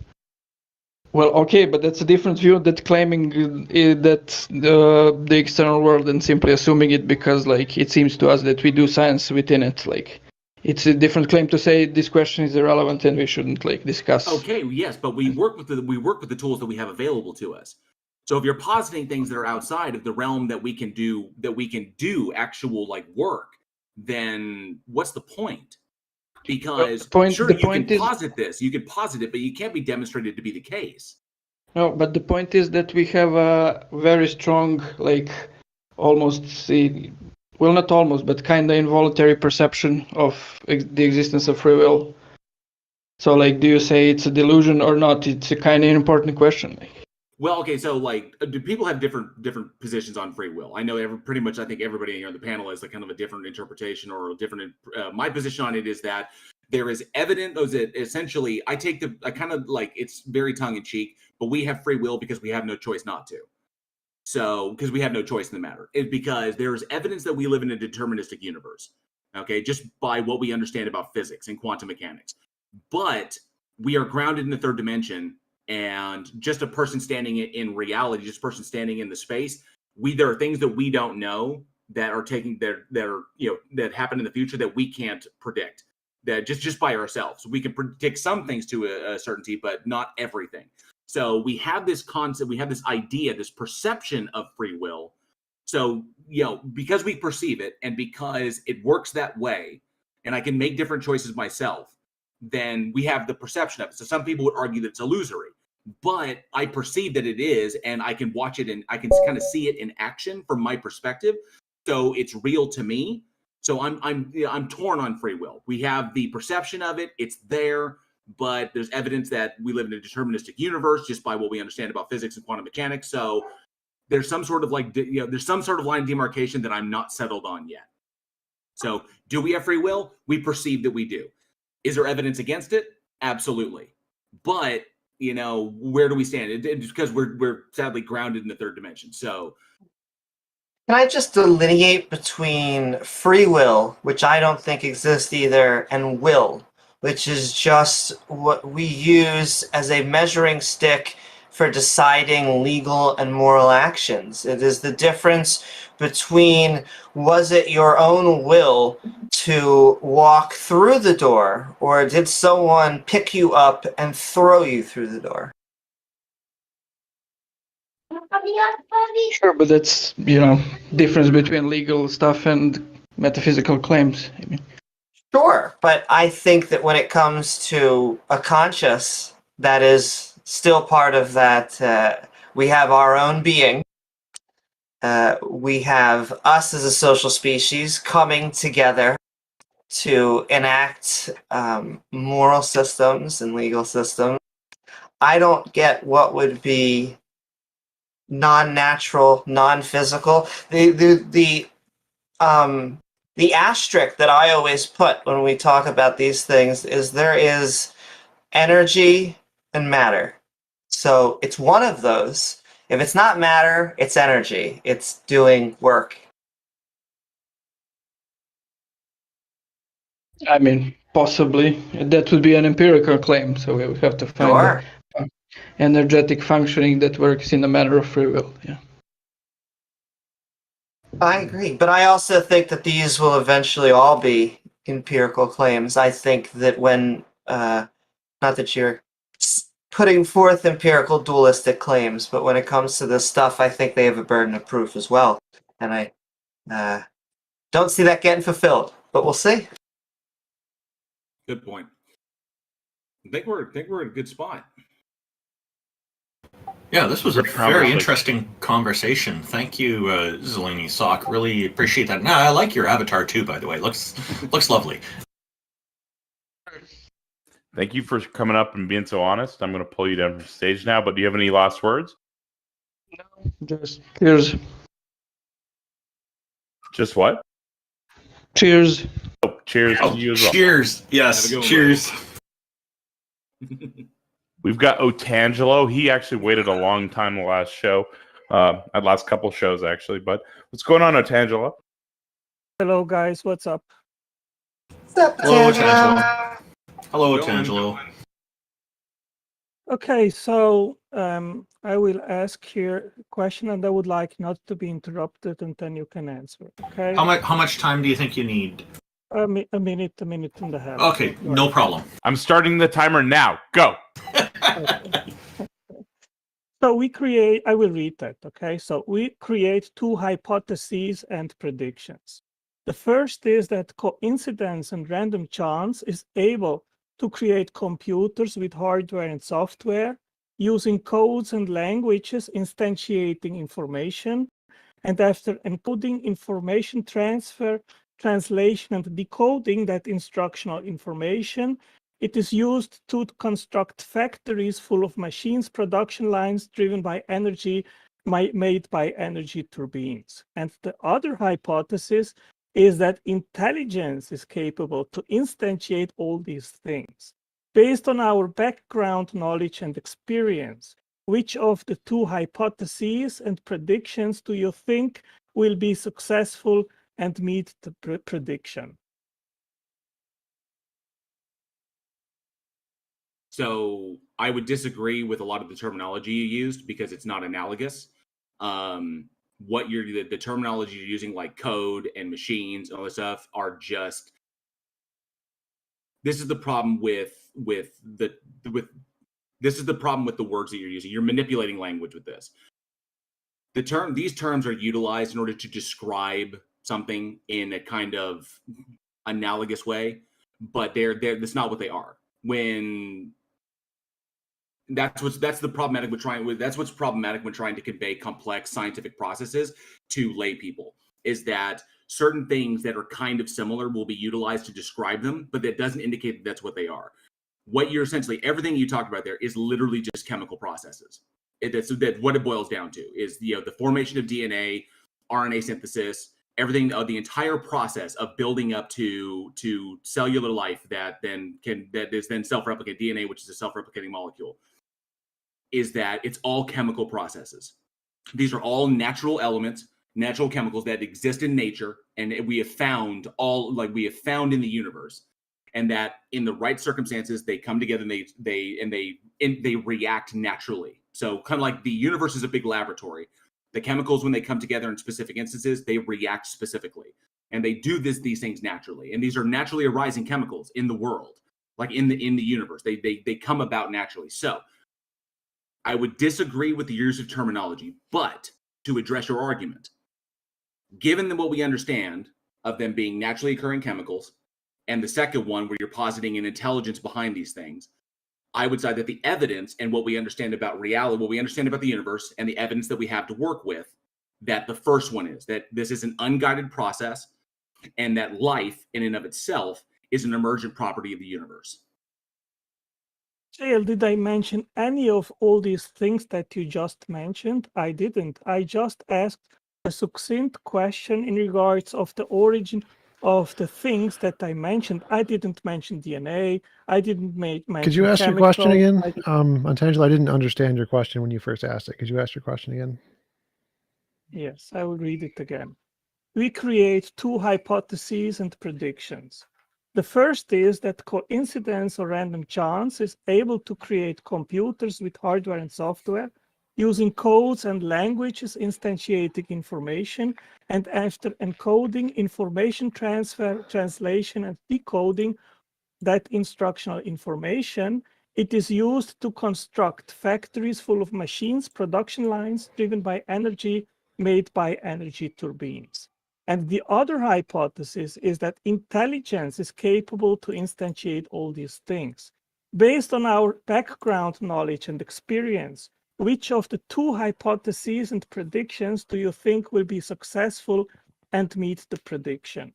Well, okay, but that's a different view than claiming that the external world and simply assuming it because, like, it seems to us that we do science within it. Like, it's a different claim to say this question is irrelevant and we shouldn't discuss. Okay, yes, but we work with the tools that we have available to us. So if you're positing things that are outside of the realm that we can do actual work, then what's the point? Because you can posit this, you can posit it, but you can't be demonstrated to be the case. No, but the point is that we have a very strong, like, almost, well, not almost, but kind of involuntary perception of the existence of free will. So, like, do you say it's a delusion or not? It's a kind of important question. Well, okay, so like, do people have different positions on free will? I know pretty much. I think everybody here on the panel has like kind of a different interpretation or a different. My position on it is that there is evidence. Essentially, I kind of like, it's very tongue in cheek, but we have free will because we have no choice not to. So, because we have no choice in the matter, because there is evidence that we live in a deterministic universe. Okay, just by what we understand about physics and quantum mechanics, but we are grounded in the third dimension. And just a person standing in reality, just a person standing in the space, there are things that we don't know that are that happen in the future that we can't predict. That just by ourselves, we can predict some things to a certainty, but not everything. So we have this concept, we have this idea, this perception of free will. So because we perceive it and because it works that way, and I can make different choices myself, then we have the perception of it. So some people would argue that it's illusory, but I perceive that it is, and I can watch it and I can kind of see it in action from my perspective. So it's real to me. So I'm torn on free will. We have the perception of it; it's there, but there's evidence that we live in a deterministic universe just by what we understand about physics and quantum mechanics. So there's some sort of there's some sort of line of demarcation that I'm not settled on yet. So do we have free will? We perceive that we do. Is there evidence against it? Absolutely. But, where do we stand? It's because we're sadly grounded in the third dimension. So can I just delineate between free will, which I don't think exists either, and will, which is just what we use as a measuring stick for deciding legal and moral actions. It is the difference between, was it your own will to walk through the door, or did someone pick you up and throw you through the door? Sure, but that's, difference between legal stuff and metaphysical claims. I mean. Sure, but I think that when it comes to a conscious, that is still part of that. We have our own being. We have us as a social species coming together to enact moral systems and legal systems. I don't get what would be non-natural, non-physical. The asterisk that I always put when we talk about these things is there is energy and matter. So it's one of those. If it's not matter, it's energy. It's doing work. I mean, possibly. That would be an empirical claim, so we would have to find energetic functioning that works in a matter of free will. Yeah. I agree, but I also think that these will eventually all be empirical claims. I think that when, not that you're putting forth empirical dualistic claims, but when it comes to this stuff, I think they have a burden of proof as well. And I don't see that getting fulfilled, but we'll see. Good point. I think we're in a good spot. Yeah, this was a very interesting conversation. Thank you, Zelini Sock. Really appreciate that. No, I like your avatar too, by the way. Looks lovely. Thank you for coming up and being so honest. I'm going to pull you down from stage now, but do you have any last words? No, just cheers. Just what? Cheers. Oh, cheers to you as well. Cheers. Yes, cheers. We've got Otangelo. He actually waited a long time the last show, at last couple shows actually. But what's going on, Otangelo? Hello, guys. What's up? What's up, Hello, Otangelo. Hello, Otangelo. Okay, so I will ask here a question, and I would like not to be interrupted, and then you can answer. Okay. How much time do you think you need? A minute and a half. Okay, no problem. I'm starting the timer now. Go. Okay. So I will read that, okay? So we create two hypotheses and predictions. The first is that coincidence and random chance is able to create computers with hardware and software using codes and languages instantiating information, and after encoding information transfer, translation, and decoding that instructional information, it is used to construct factories full of machines, production lines driven by energy, made by energy turbines. And the other hypothesis is that intelligence is capable to instantiate all these things. Based on our background knowledge and experience, which of the two hypotheses and predictions do you think will be successful and meet the prediction? So I would disagree with a lot of the terminology you used because it's not analogous. What the terminology you're using, like code and machines and all this stuff, are just. This is the problem with this is the problem with the words that you're using. You're manipulating language with this. These terms are utilized in order to describe something in a kind of analogous way, but that's not what they are. That's what's problematic when trying to convey complex scientific processes to lay people, is that certain things that are kind of similar will be utilized to describe them, but that doesn't indicate that that's what they are. What you're essentially, everything you talked about there is literally just chemical processes. That's what it boils down to, is the formation of DNA, RNA synthesis, everything, the entire process of building up to cellular life that is then self-replicate DNA, which is a self-replicating molecule. Is that it's all chemical processes. These are all natural elements, natural chemicals that exist in nature, and we have found in the universe, and that in the right circumstances they come together and they react naturally. So kind of like the universe is a big laboratory. The chemicals, when they come together in specific instances, they react specifically, and they do these things naturally. And these are naturally arising chemicals in the world, like in the universe. They come about naturally. So I would disagree with the use of terminology, but to address your argument, given what we understand of them being naturally occurring chemicals, and the second one where you're positing an intelligence behind these things, I would say that the evidence and what we understand about reality, what we understand about the universe, and the evidence that we have to work with, that the first one is that this is an unguided process, and that life in and of itself is an emergent property of the universe. JL, did I mention any of all these things that you just mentioned? I didn't. I just asked a succinct question in regards of the origin of the things that I mentioned. I didn't mention DNA. I didn't mention. Could you ask your question again? Angela, I didn't understand your question when you first asked it. Could you ask your question again? Yes, I will read it again. We create two hypotheses and predictions. The first is that coincidence or random chance is able to create computers with hardware and software using codes and languages instantiating information, and after encoding information transfer, translation, and decoding that instructional information, it is used to construct factories full of machines, production lines driven by energy, made by energy turbines. And the other hypothesis is that intelligence is capable to instantiate all these things. Based on our background knowledge and experience, which of the two hypotheses and predictions do you think will be successful and meet the prediction?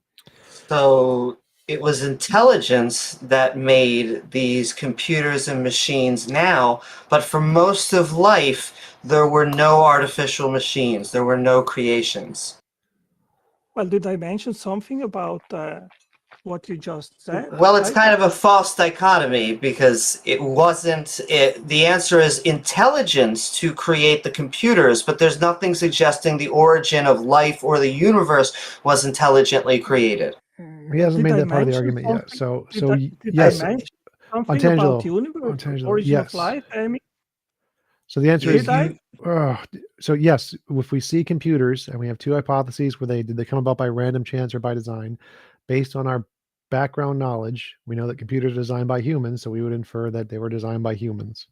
So it was intelligence that made these computers and machines now, but for most of life, there were no artificial machines. There were no creations. Well, did I mention something about what you just said? Well, it's kind of a false dichotomy because it wasn't. The answer is intelligence to create the computers, but there's nothing suggesting the origin of life or the universe was intelligently created. He hasn't made that part of the argument yet. So yes, I mention something about universe, origin yes. of life? I mean, so the answer is so yes, if we see computers and we have two hypotheses where did they come about by random chance or by design, based on our background knowledge, we know that computers are designed by humans, so we would infer that they were designed by humans.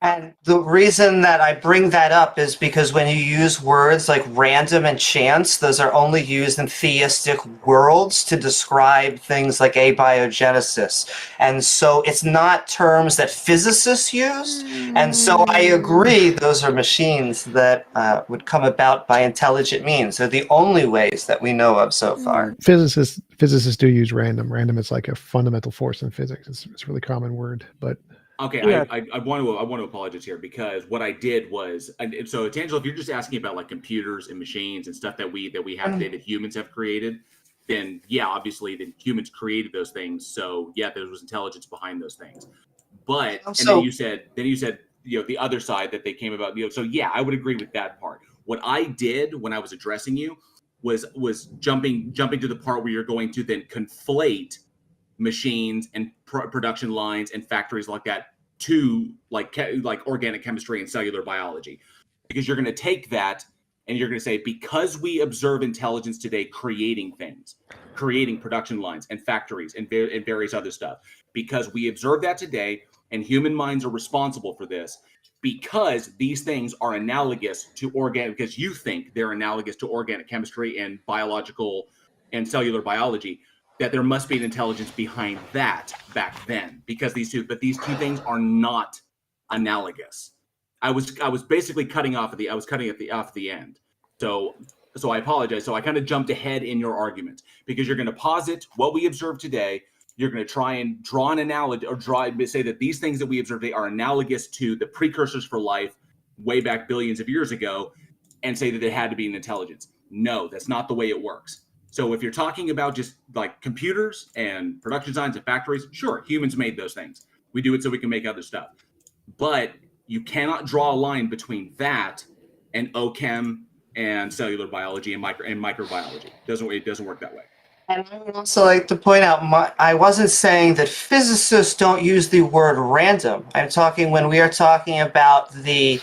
And the reason that I bring that up is because when you use words like random and chance, those are only used in theistic worlds to describe things like abiogenesis. And so it's not terms that physicists use. And so I agree those are machines that would come about by intelligent means. They're the only ways that we know of so far. Physicists do use random. Random is like a fundamental force in physics. It's a really common word, but Okay, Yeah. I want to apologize here because what I did was, and so Tangelo, if you're just asking about like computers and machines and stuff that we have today that humans have created, then yeah, obviously then humans created those things. So yeah, there was intelligence behind those things. But and then you said the other side that they came about, so yeah, I would agree with that part. What I did when I was addressing you was jumping to the part where you're going to then conflate machines and production lines and factories like that to like organic chemistry and cellular biology, because you're going to take that and you're going to say, because we observe intelligence today creating things, creating production lines and factories and various other stuff, because we observe that today and human minds are responsible for this, because these things are analogous to because you think they're analogous to organic chemistry and biological and cellular biology, that there must be an intelligence behind that back then, because these two things are not analogous. I was basically cutting at the end. So I apologize. So I kind of jumped ahead in your argument, because you're going to posit what we observe today. You're going to try and draw an analogy or say that these things that we observe today are analogous to the precursors for life way back billions of years ago, and say that it had to be an intelligence. No, that's not the way it works. So if you're talking about just like computers and production designs and factories, sure, humans made those things. We do it so we can make other stuff. But you cannot draw a line between that and OChem and cellular biology and microbiology. It doesn't work that way. And I would also like to point out, I wasn't saying that physicists don't use the word random. I'm talking when we are talking about the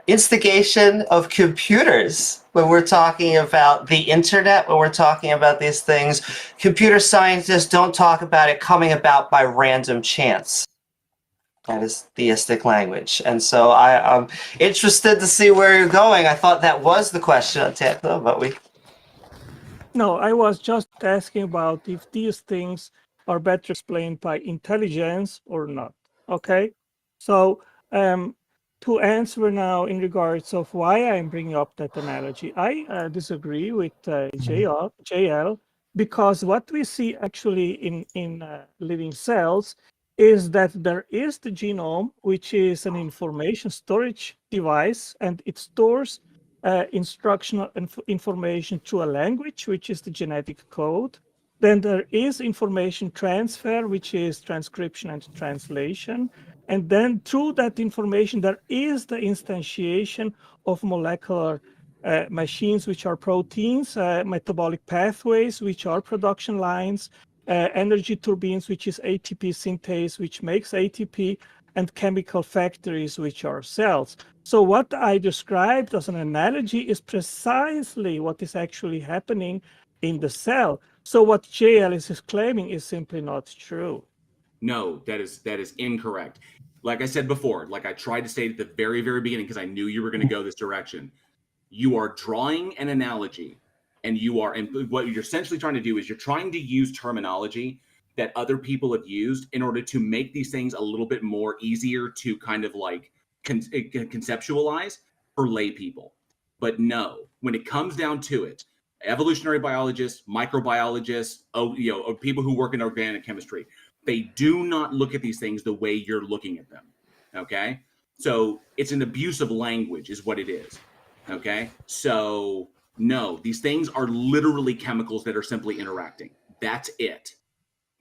instigation of computers, when we're talking about the internet, when we're talking about these things, computer scientists don't talk about it coming about by random chance. That is theistic language. And so I'm interested to see where you're going. I thought that was the question on Tangelo, but we... No, I was just asking about if these things are better explained by intelligence or not. Okay, so to answer now in regards of why I'm bringing up that analogy, I disagree with JL, because what we see actually in living cells is that there is the genome, which is an information storage device, and it stores instructional information through a language, which is the genetic code. Then there is information transfer, which is transcription and translation. And then through that information, there is the instantiation of molecular machines, which are proteins, metabolic pathways, which are production lines, energy turbines, which is ATP synthase, which makes ATP, and chemical factories, which are cells. So what I described as an analogy is precisely what is actually happening in the cell. So what JL is claiming is simply not true. No, that is incorrect. Like I said before, like I tried to state at the very, very beginning, because I knew you were going to go this direction. You are drawing an analogy, and what you're essentially trying to do is you're trying to use terminology that other people have used in order to make these things a little bit more easier to kind of like conceptualize for lay people. But no, when it comes down to it, evolutionary biologists, microbiologists, or people who work in organic chemistry, they do not look at these things the way you're looking at them. Okay, so it's an abuse of language is what it is. Okay, so no, these things are literally chemicals that are simply interacting. That's it.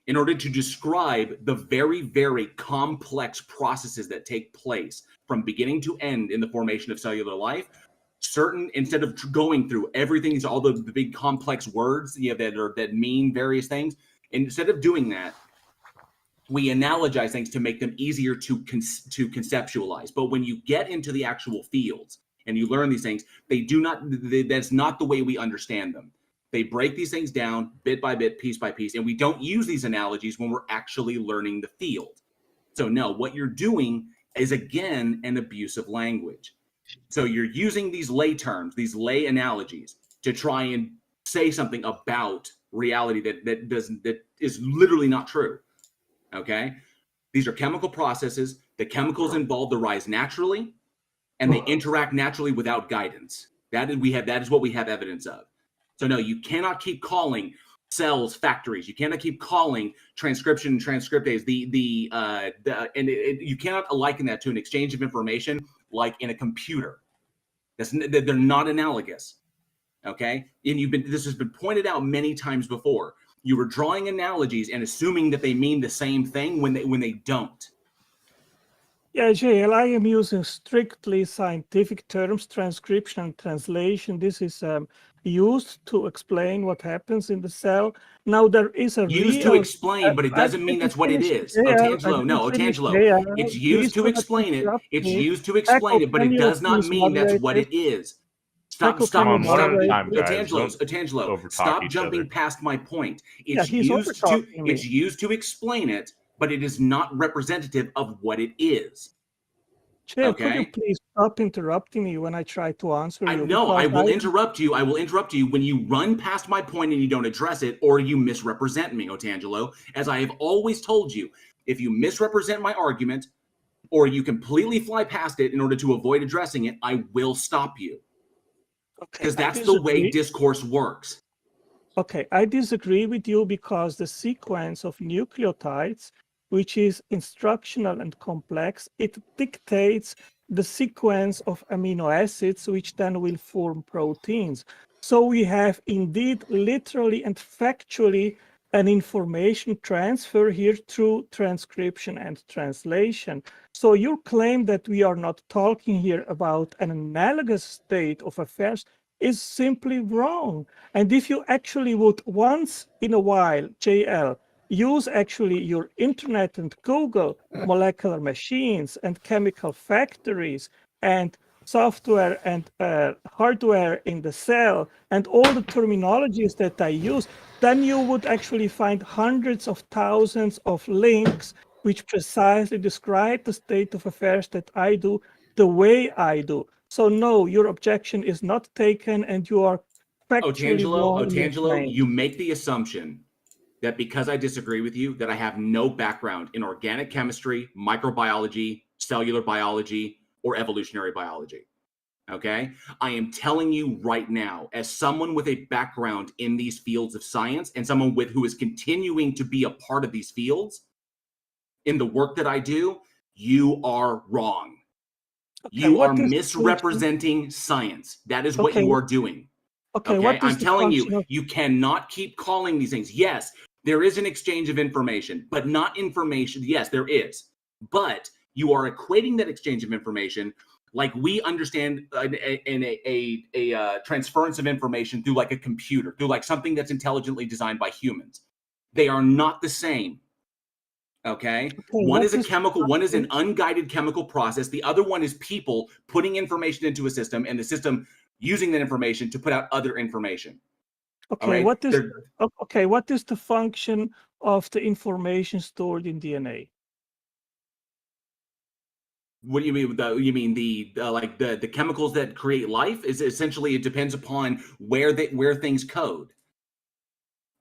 In order to describe the very, very complex processes that take place from beginning to end in the formation of cellular life, instead of going through everything, all the big complex words that mean various things, instead of doing that, we analogize things to make them easier to conceptualize. But when you get into the actual fields and you learn these things, that's not the way we understand them. They break these things down bit by bit, piece by piece, and we don't use these analogies when we're actually learning the field. So no, what you're doing is again an abuse of language. So you're using these lay terms, these lay analogies, to try and say something about reality that is literally not true. Okay? These are chemical processes. The chemicals involved arise naturally, and they interact naturally without guidance. That is what we have evidence of. So no, you cannot keep calling cells factories. You cannot keep calling transcription and transcriptase you cannot liken that to an exchange of information like in a computer. They're not analogous. Okay, and this has been pointed out many times before. You were drawing analogies and assuming that they mean the same thing when they don't. Yeah, JL, I am using strictly scientific terms, transcription and translation. This is used to explain what happens in the cell. Now there is a used to explain, but it doesn't mean that's what it is. Otangelo, no, Otangelo. It's used to explain it. It's used to explain it, but it does not mean that's what it is. Stop, one at a time, guys. Otangelo, stop jumping past my point. It's used to explain it, but it is not representative of what it is. Jay, could you please stop interrupting me when I try to answer you? No, I will interrupt you. I will interrupt you when you run past my point and you don't address it, or you misrepresent me, Otangelo. As I have always told you, if you misrepresent my argument, or you completely fly past it in order to avoid addressing it, I will stop you. Because that's the way discourse works. Okay, I disagree with you because the sequence of nucleotides, which is instructional and complex, it dictates the sequence of amino acids, which then will form proteins. So we have indeed literally and factually an information transfer here through transcription and translation. So your claim that we are not talking here about an analogous state of affairs is simply wrong. And if you actually would once in a while, JL, use actually your internet and Google molecular machines and chemical factories and software and hardware in the cell and all the terminologies that I use, then you would actually find hundreds of thousands of links which precisely describe the state of affairs that I do the way I do. So no, your objection is not taken and you are factually wrong. Otangelo, you make the assumption that because I disagree with you, that I have no background in organic chemistry, microbiology, cellular biology, or evolutionary biology. Okay? I am telling you right now, as someone with a background in these fields of science and someone who is continuing to be a part of these fields in the work that I do, you are wrong. Okay, you are misrepresenting science. That is what you are doing. Okay, I'm telling you, you cannot keep calling these things. Yes, there is an exchange of information, but not information. Yes, there is. But you are equating that exchange of information like we understand a transference of information through like a computer, through like something that's intelligently designed by humans. They are not the same. Okay, one is a chemical, one is an unguided chemical process. The other one is people putting information into a system and the system using that information to put out other information. Okay, what is the function of the information stored in DNA? What do you mean? You mean the chemicals that create life? Is essentially it depends upon where things code.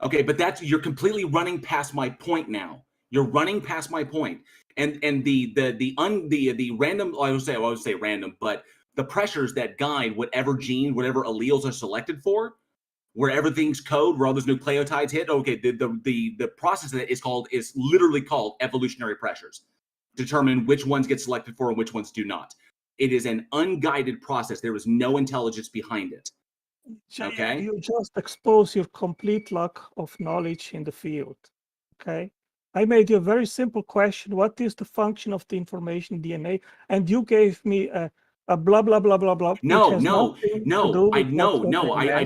Okay, but you're completely running past my point now. You're running past my point, and the random. I would say random, but the pressures that guide whatever gene, whatever alleles are selected for, where everything's code, where all those nucleotides hit. Okay, the process of that is literally called evolutionary pressures. Determine which ones get selected for and which ones do not. It is an unguided process. There is no intelligence behind it. Okay, you just expose your complete lack of knowledge in the field. Okay. I made you a very simple question. What is the function of the information DNA? And you gave me a blah, blah, blah, blah, blah. I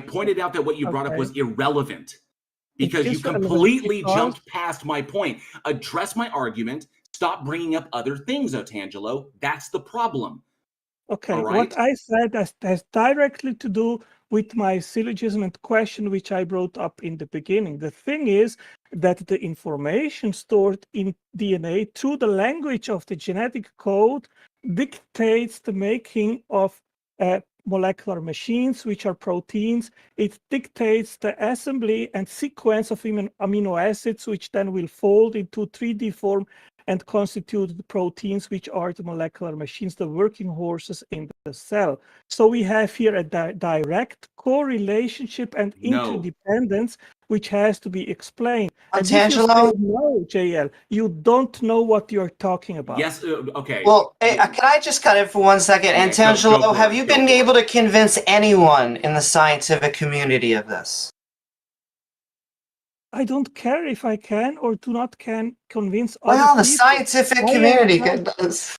pointed out that what you brought up was irrelevant because you completely jumped past my point. Address my argument. Stop bringing up other things, Otangelo. That's the problem. Okay, what I said has directly to do with my syllogism and question which I brought up in the beginning. The thing is that the information stored in DNA through the language of the genetic code dictates the making of molecular machines, which are proteins. It dictates the assembly and sequence of amino acids, which then will fold into 3D form and constitute the proteins, which are the molecular machines, the working horses in the cell. So we have here a direct correlationship and interdependence, which has to be explained. And if you say no, JL, you don't know what you're talking about. Yes, okay. Well, can I just cut in for 1 second? Yeah, Antangelo, have you been able to convince anyone in the scientific community of this? I don't care if I can or do not can convince other people. Well, the scientific community does.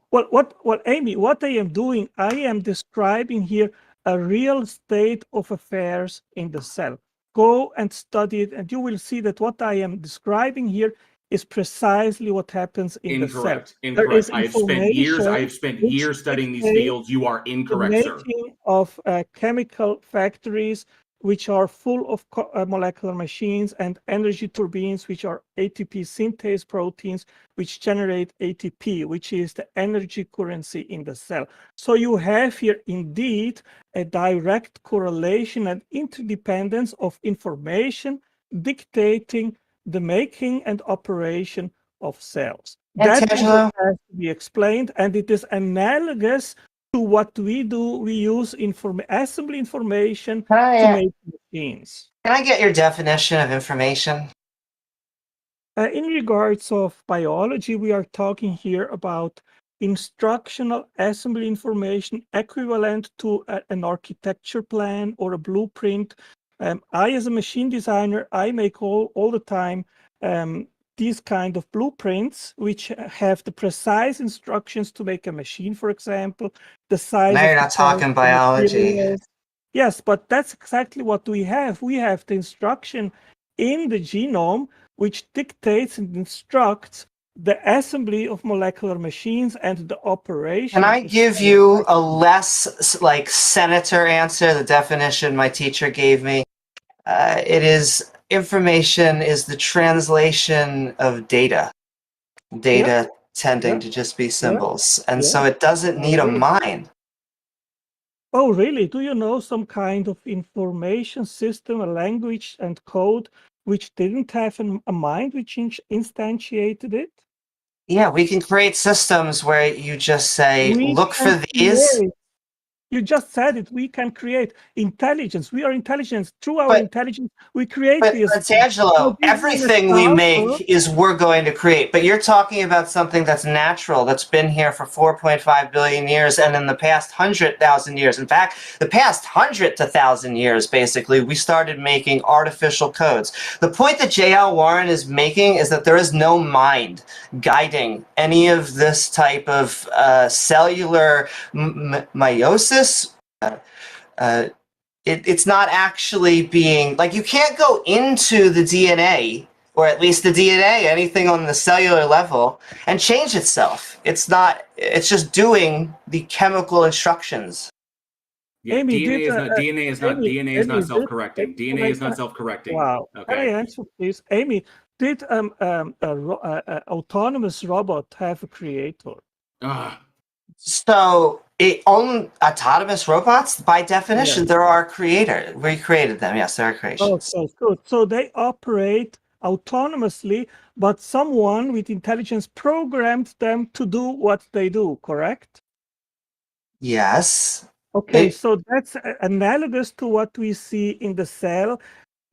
Well, Amy, what I am doing, I am describing here a real state of affairs in the cell. Go and study it, and you will see that what I am describing here is precisely what happens in the cell. Incorrect. I have spent years studying these fields. You are incorrect, sir. The making of chemical factories which are full of molecular machines and energy turbines, which are ATP synthase proteins, which generate ATP, which is the energy currency in the cell. So you have here indeed a direct correlation and interdependence of information dictating the making and operation of cells. That is what has to be explained, and it is analogous to what we do. We use assembly information to make machines. Can I get your definition of information? In regards of biology, we are talking here about instructional assembly information equivalent to an architecture plan or a blueprint. I, as a machine designer, I make all the time these kind of blueprints, which have the precise instructions to make a machine, for example, the size. Now you're not talking biology. Yes, but that's exactly what we have. We have the instruction in the genome, which dictates and instructs the assembly of molecular machines and the operation. Can I give you a less like senator answer, the definition my teacher gave me? It is information is the translation of data. Data tending to just be symbols. And so it doesn't need a mind. Oh, really? Do you know some kind of information system, a language and code, which didn't have a mind, which instantiated it? Yeah, we can create systems where you just say, look for these. You just said it. We can create intelligence. We are intelligence. Through our intelligence, we create these. But Angelo, everything we make is we're going to create. But you're talking about something that's natural, that's been here for 4.5 billion years, and in the past 100,000 years. In fact, the past 100 to 1,000 years, basically, we started making artificial codes. The point that J.L. Warren is making is that there is no mind guiding any of this type of cellular meiosis. It's not actually being, like, you can't go into the DNA, or at least the DNA, anything on the cellular level, and change itself. It's just doing the chemical instructions. Yeah, Amy, DNA is not self-correcting. DNA is not self-correcting. Wow. Okay. Can I answer, please? Amy, did autonomous robot have a creator? So, autonomous robots, by definition, there are creators. We created them. Yes, there are creations. Okay, good. So they operate autonomously, but someone with intelligence programmed them to do what they do, correct? Yes. Okay, so that's analogous to what we see in the cell.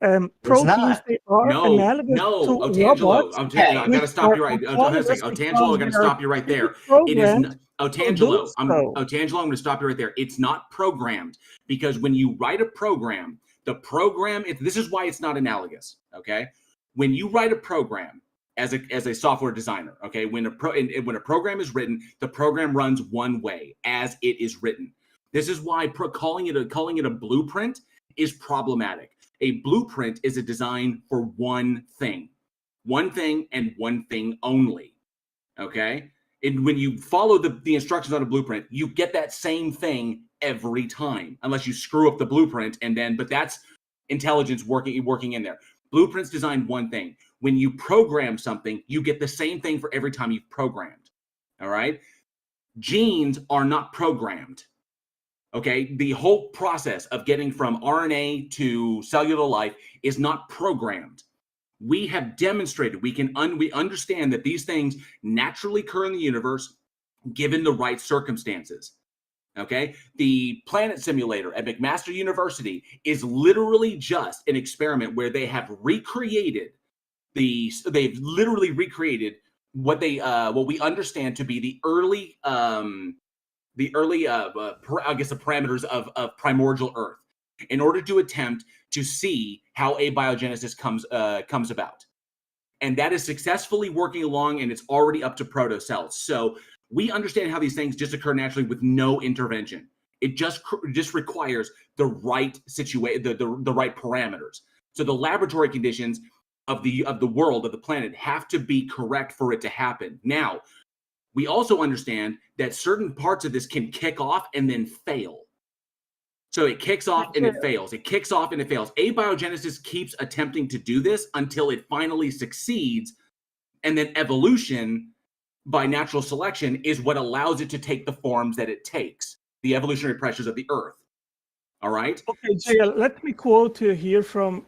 Proteins, they are analogous to robots. I gotta stop you right. Otangelo, I'm gonna stop you right there. It is Otangelo. I'm gonna stop you right there. It's not programmed, because when you write a program, this is why it's not analogous. Okay, when you write a program as a software designer, okay, when a program is written, the program runs one way as it is written. This is why calling it a blueprint is problematic. A blueprint is a design for one thing and one thing only. Okay? And when you follow the instructions on a blueprint, you get that same thing every time, unless you screw up the blueprint, but that's intelligence working in there. Blueprints design one thing. When you program something, you get the same thing for every time you've programmed. All right? Genes are not programmed. Okay? The whole process of getting from RNA to cellular life is not programmed. We have demonstrated, we understand that these things naturally occur in the universe given the right circumstances. Okay, the planet simulator at McMaster University is literally just an experiment where they have recreated what we understand to be the early parameters of primordial Earth in order to attempt to see how abiogenesis comes about. And that is successfully working along, and it's already up to protocells. So we understand how these things just occur naturally with no intervention. It just requires the right situation, the right parameters. So the laboratory conditions of the world, of the planet, have to be correct for it to happen. Now, we also understand that certain parts of this can kick off and then fail. So it kicks off and it fails. It kicks off and it fails. Abiogenesis keeps attempting to do this until it finally succeeds. And then evolution by natural selection is what allows it to take the forms that it takes, the evolutionary pressures of the Earth. All right? Okay, JL, let me quote you here from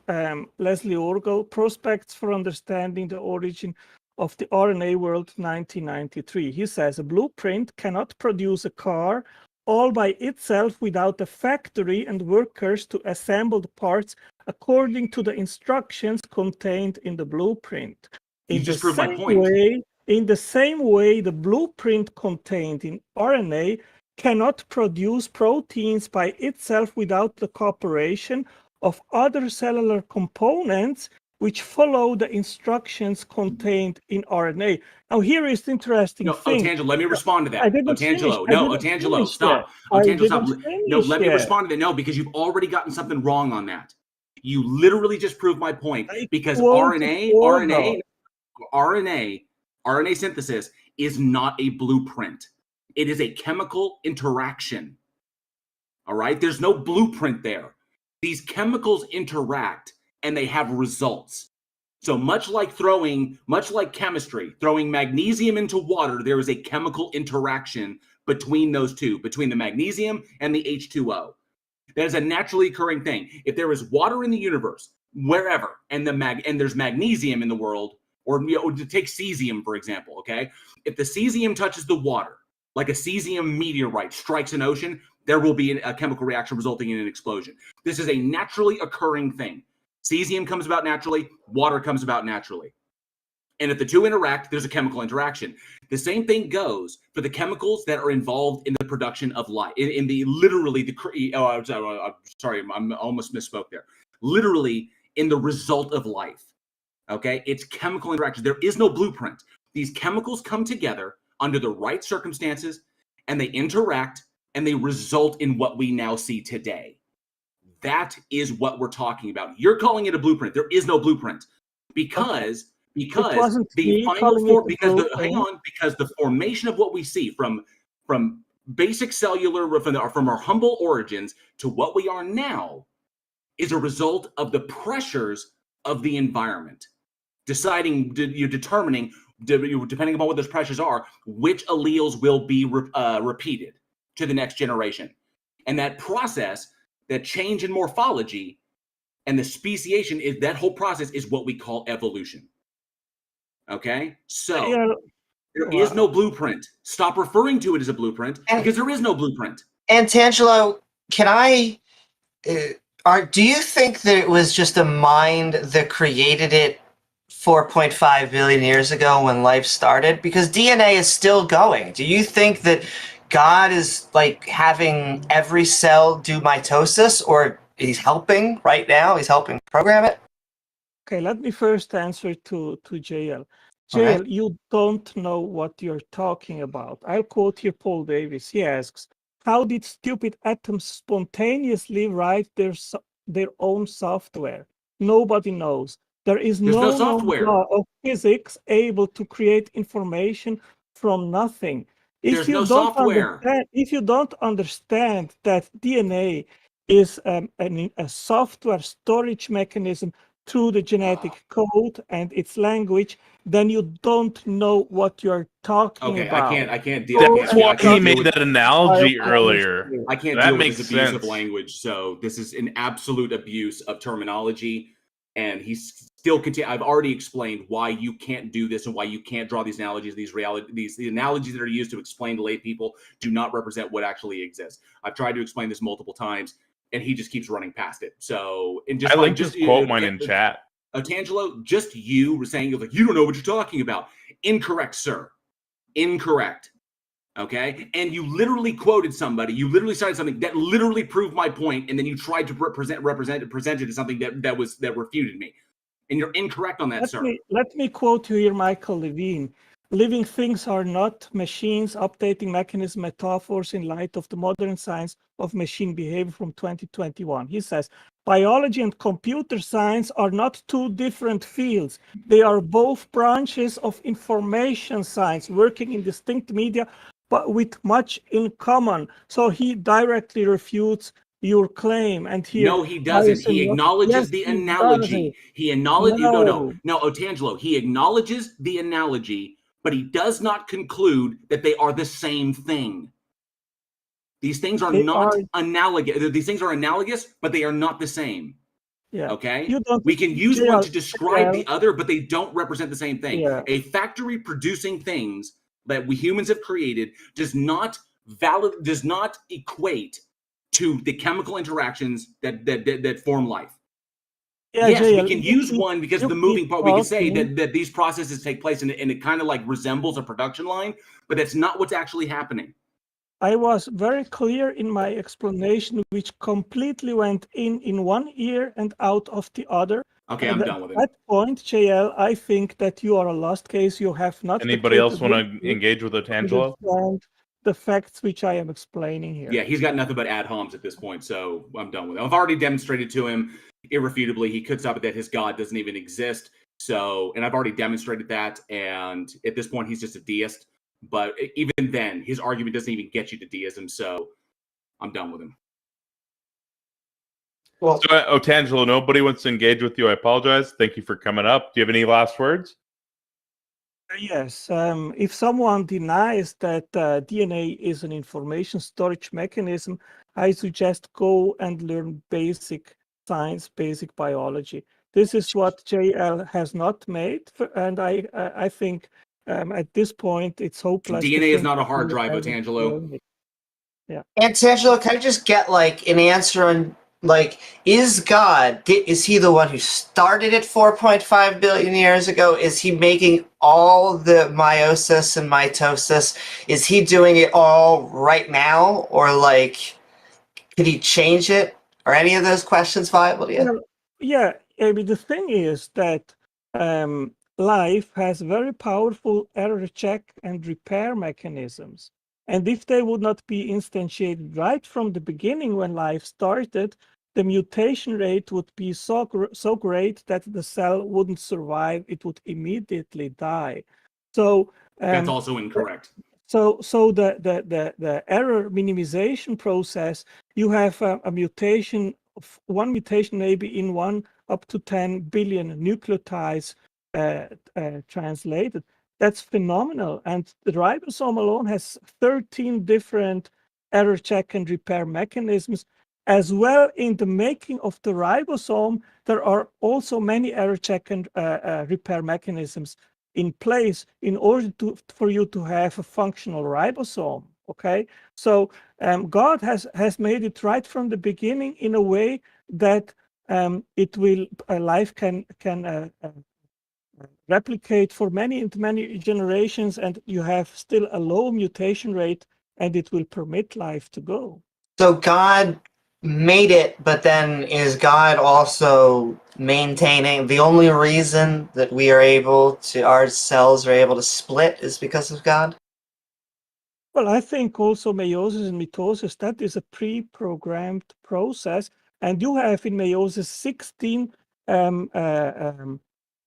Leslie Orgel, Prospects for Understanding the Origin of the RNA World, 1993. He says, a blueprint cannot produce a car all by itself without a factory and workers to assemble the parts according to the instructions contained in the blueprint. You just proved my point. In the same way, the blueprint contained in RNA cannot produce proteins by itself without the cooperation of other cellular components which follow the instructions contained in RNA. Now, here is the interesting thing. Otangelo, let me respond to that. Otangelo, stop. Otangelo, stop. No, let me respond to that. No, because you've already gotten something wrong on that. You literally just proved my point. Because RNA synthesis is not a blueprint. It is a chemical interaction. All right? There's no blueprint there. These chemicals interact and they have results. So much like chemistry, throwing magnesium into water, there is a chemical interaction between those two, between the magnesium and the H2O. That is a naturally occurring thing. If there is water in the universe, wherever, and there's magnesium in the world, or to take cesium, for example, okay? If the cesium touches the water, like a cesium meteorite strikes an ocean, there will be a chemical reaction resulting in an explosion. This is a naturally occurring thing. Cesium comes about naturally, water comes about naturally. And if the two interact, there's a chemical interaction. The same thing goes for the chemicals that are involved in the production of life. I almost misspoke there. Literally in the result of life. Okay, it's chemical interaction. There is no blueprint. These chemicals come together under the right circumstances, and they interact, and they result in what we now see today. That is what we're talking about. You're calling it a blueprint. There is no blueprint because the formation of what we see from basic cellular, from our humble origins to what we are now is a result of the pressures of the environment. Determining, depending upon what those pressures are, which alleles will be repeated to the next generation. And that process, that change in morphology and the speciation, that whole process is what we call evolution. Okay? So there is no blueprint. Stop referring to it as a blueprint because there is no blueprint. And Tangelo, can I... do you think that it was just a mind that created it 4.5 billion years ago when life started? Because DNA is still going. Do you think that God is like having every cell do mitosis, or he's helping right now? He's helping program it? Okay, let me first answer to JL. JL, right. You don't know what you're talking about. I'll quote here Paul Davies. He asks, how did stupid atoms spontaneously write their own software? Nobody knows. There is no software law of physics able to create information from nothing. There's no software. If you don't understand that DNA is a software storage mechanism through the genetic code and its language, then you don't know what you're talking about. I can't deal. That's why he made that analogy earlier. I can't deal with this abuse of language. So this is an absolute abuse of terminology, and he's still continue. I've already explained why you can't do this and why you can't draw these analogies. The analogies that are used to explain to lay people do not represent what actually exists. I've tried to explain this multiple times, and he just keeps running past it. So, and just I like just quote mine in chat. Tangelo, just you were saying like you don't know what you're talking about. Incorrect, sir. Incorrect. Okay, and you literally quoted somebody. You literally cited something that literally proved my point, and then you tried to present it as something that refuted me. And you're incorrect on that, sir. Let me quote you here, Michael Levine. Living things are not machines, updating mechanism metaphors in light of the modern science of machine behavior from 2021. He says, biology and computer science are not two different fields. They are both branches of information science working in distinct media, but with much in common. So he directly refutes your claim. And here, no, he doesn't. He acknowledges the analogy. He acknowledges no, Otangelo. He acknowledges the analogy, but he does not conclude that they are the same thing. These things are not analogous. These things are analogous, but they are not the same. Yeah. Okay. We can use one to describe the other, but they don't represent the same thing. Yeah. A factory producing things that we humans have created does not equate to the chemical interactions that form life. Yeah, yes, JL, we can use one because of the moving part. We can say that these processes take place and it kind of like resembles a production line, but that's not what's actually happening. I was very clear in my explanation, which completely went in one ear and out of the other. Okay, I'm done with it. At that point, JL, I think that you are a lost case. You have not. Anybody else want to engage with Otangelo? The facts which I am explaining here. Yeah, he's got nothing but ad homs at this point, so I'm done with it. I've already demonstrated to him irrefutably he could stop it that his God doesn't even exist. So, and I've already demonstrated that, and at this point he's just a deist. But even then, his argument doesn't even get you to deism, so I'm done with him. Well, so, Otangelo, nobody wants to engage with you. I apologize. Thank you for coming up. Do you have any last words? Yes. If someone denies that DNA is an information storage mechanism, I suggest go and learn basic science, basic biology. This is what JL has not made, and I think at this point it's hopeless. DNA is not a hard drive, Otangelo. Yeah. And Otangelo, can I just get like an answer on like, is God, is he the one who started it 4.5 billion years ago? Is he making all the meiosis and mitosis? Is he doing it all right now? Or like, could he change it? Are any of those questions viable to you? Well, yeah, I mean, the thing is that life has very powerful error check and repair mechanisms. And if they would not be instantiated right from the beginning when life started, the mutation rate would be so great that the cell wouldn't survive. It would immediately die. So that's also incorrect. So the error minimization process, you have a mutation, one mutation maybe in 1 up to 10 billion nucleotides translated. That's phenomenal. And the ribosome alone has 13 different error check and repair mechanisms. As well, in the making of the ribosome, there are also many error check and repair mechanisms in place in order for you to have a functional ribosome. Okay, so God has made it right from the beginning in a way that life can replicate for many generations, and you have still a low mutation rate, and it will permit life to go. So God made it, but then is God also maintaining the only reason that we are able to, our cells are able to split is because of God? Well, I think also meiosis and mitosis, that is a pre-programmed process, and you have in meiosis 16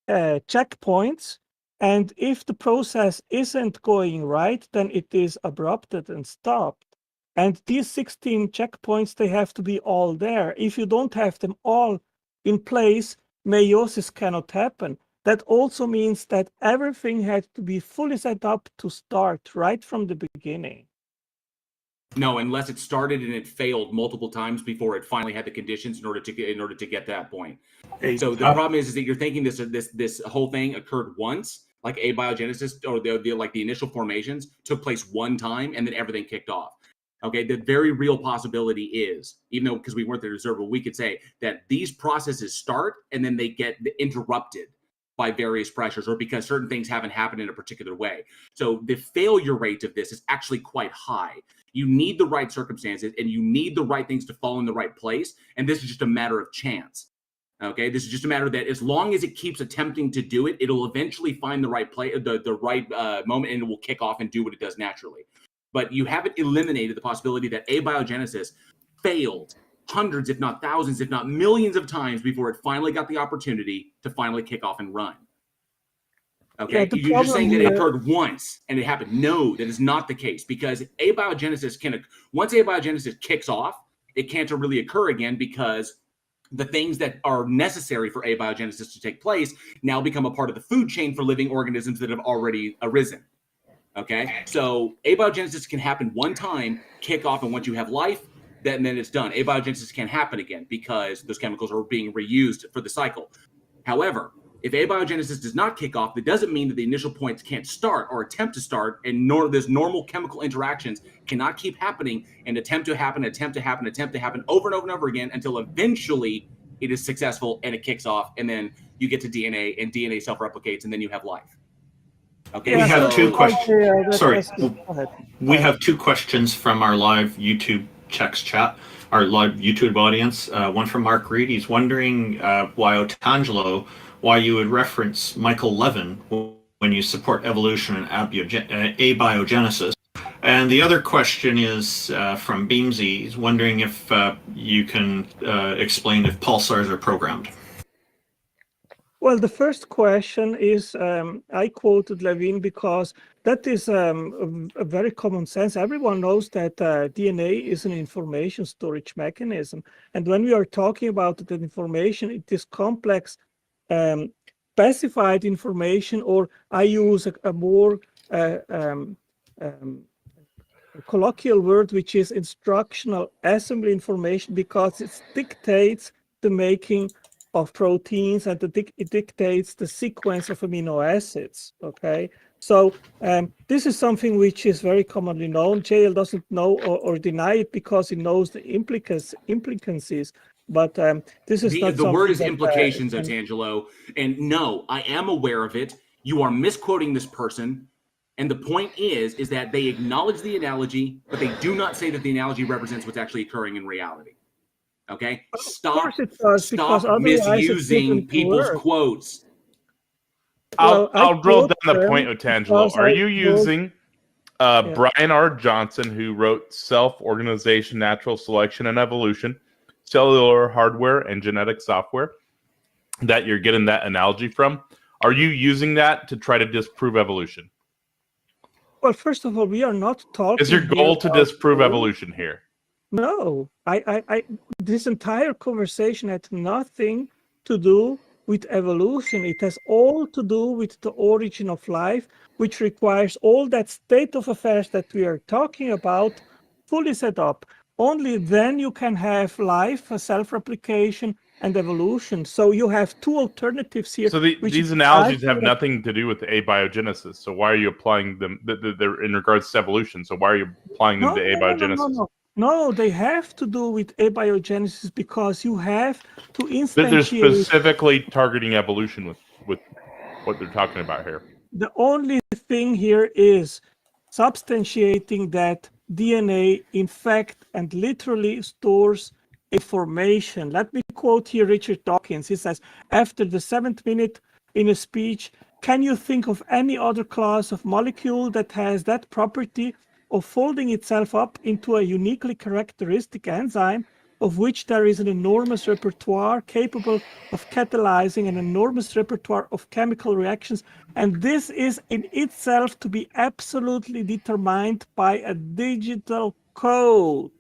checkpoints And if the process isn't going right, then it is abrupted and stopped. And these 16 checkpoints, they have to be all there. If you don't have them all in place, meiosis cannot happen. That also means that everything had to be fully set up to start right from the beginning. No, unless it started and it failed multiple times before it finally had the conditions in order to get that point. So the problem is that you're thinking this whole thing occurred once, like abiogenesis or the initial formations took place one time and then everything kicked off. Okay, the very real possibility is, even though because we weren't there to observe, but we could say that these processes start and then they get interrupted by various pressures or because certain things haven't happened in a particular way. So the failure rate of this is actually quite high. You need the right circumstances and you need the right things to fall in the right place. And this is just a matter of chance. Okay, this is just a matter that as long as it keeps attempting to do it, it'll eventually find the right play, the right moment, and it will kick off and do what it does naturally. But you haven't eliminated the possibility that abiogenesis failed hundreds, if not thousands, if not millions of times before it finally got the opportunity to finally kick off and run. Okay, Yeah, you're just saying that it occurred once and it happened. No, that is not the case because abiogenesis once abiogenesis kicks off, it can't really occur again because the things that are necessary for abiogenesis to take place now become a part of the food chain for living organisms that have already arisen. Okay, so abiogenesis can happen one time, kick off, and once you have life, then it's done. Abiogenesis can't happen again because those chemicals are being reused for the cycle. However, if abiogenesis does not kick off, that doesn't mean that the initial points can't start or attempt to start, and this normal chemical interactions cannot keep happening and attempt to happen over and over and over again until eventually it is successful and it kicks off, and then you get to DNA and DNA self-replicates, and then you have life. Okay, we have two questions. Sorry, we ahead. have two questions from our live YouTube checks chat, our live YouTube audience. One from Mark Reed. He's wondering why you would reference Michael Levin when you support evolution and abiogenesis. And the other question is from Beamsy. He's wondering if you can explain if pulsars are programmed. Well, the first question is, I quoted Levin because that is a very common sense. Everyone knows that DNA is an information storage mechanism. And when we are talking about that information, it is complex specified information, or I use a more colloquial word, which is instructional assembly information, because it dictates the making of proteins and it dictates the sequence of amino acids. Okay, so this is something which is very commonly known. JL doesn't know or deny it because he knows the implicancies. But this is not the word is implications, Otangelo. And no, I am aware of it. You are misquoting this person. And the point is that they acknowledge the analogy, but they do not say that the analogy represents what's actually occurring in reality. Okay? Stop misusing people's quotes. I'll drill down the point, Otangelo. Are you using Brian R. Johnson, who wrote Self-Organization, Natural Selection, and Evolution, Cellular Hardware, and Genetic Software, that you're getting that analogy from? Are you using that to try to disprove evolution? Well, first of all, we are not talking. Is your goal to disprove evolution here? No, this entire conversation had nothing to do with evolution. It has all to do with the origin of life, which requires all that state of affairs that we are talking about fully set up. Only then you can have life, self-replication, and evolution. So you have two alternatives here. So these analogies have nothing to do with abiogenesis. So why are you applying them? They're in regards to evolution. So why are you applying them to abiogenesis? No, they have to do with abiogenesis because you have to instantiate. They're specifically targeting evolution with what they're talking about here. The only thing here is substantiating that DNA, in fact, and literally stores information. Let me quote here Richard Dawkins. He says, after the 7th minute in a speech, can you think of any other class of molecule that has that property of folding itself up into a uniquely characteristic enzyme of which there is an enormous repertoire capable of catalyzing an enormous repertoire of chemical reactions. And this is in itself to be absolutely determined by a digital code.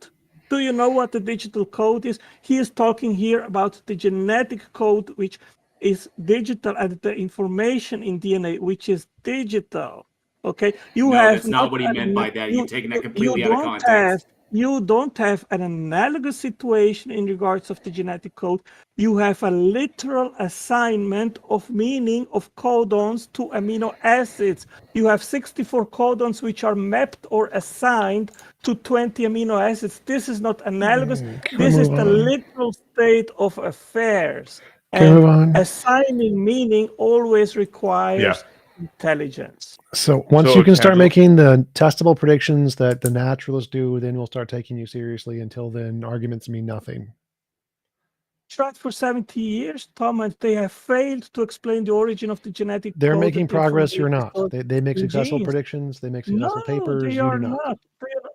Do you know what the digital code is? He is talking here about the genetic code, which is digital, and the information in DNA, which is digital. Okay, you No, have that's not what he meant by that. You're taking that completely out of context. You don't have an analogous situation in regards of the genetic code. You have a literal assignment of meaning of codons to amino acids. You have 64 codons which are mapped or assigned to 20 amino acids. This is not analogous. This is the literal state of affairs. And assigning meaning always requires intelligence. So once you can start making the testable predictions that the naturalists do, then we'll start taking you seriously. Until then, arguments mean nothing. Tried for 70 years, Tom, and they have failed to explain the origin of the genetic code. They're making progress, you're not. They make successful predictions, they make successful papers, they you are do not.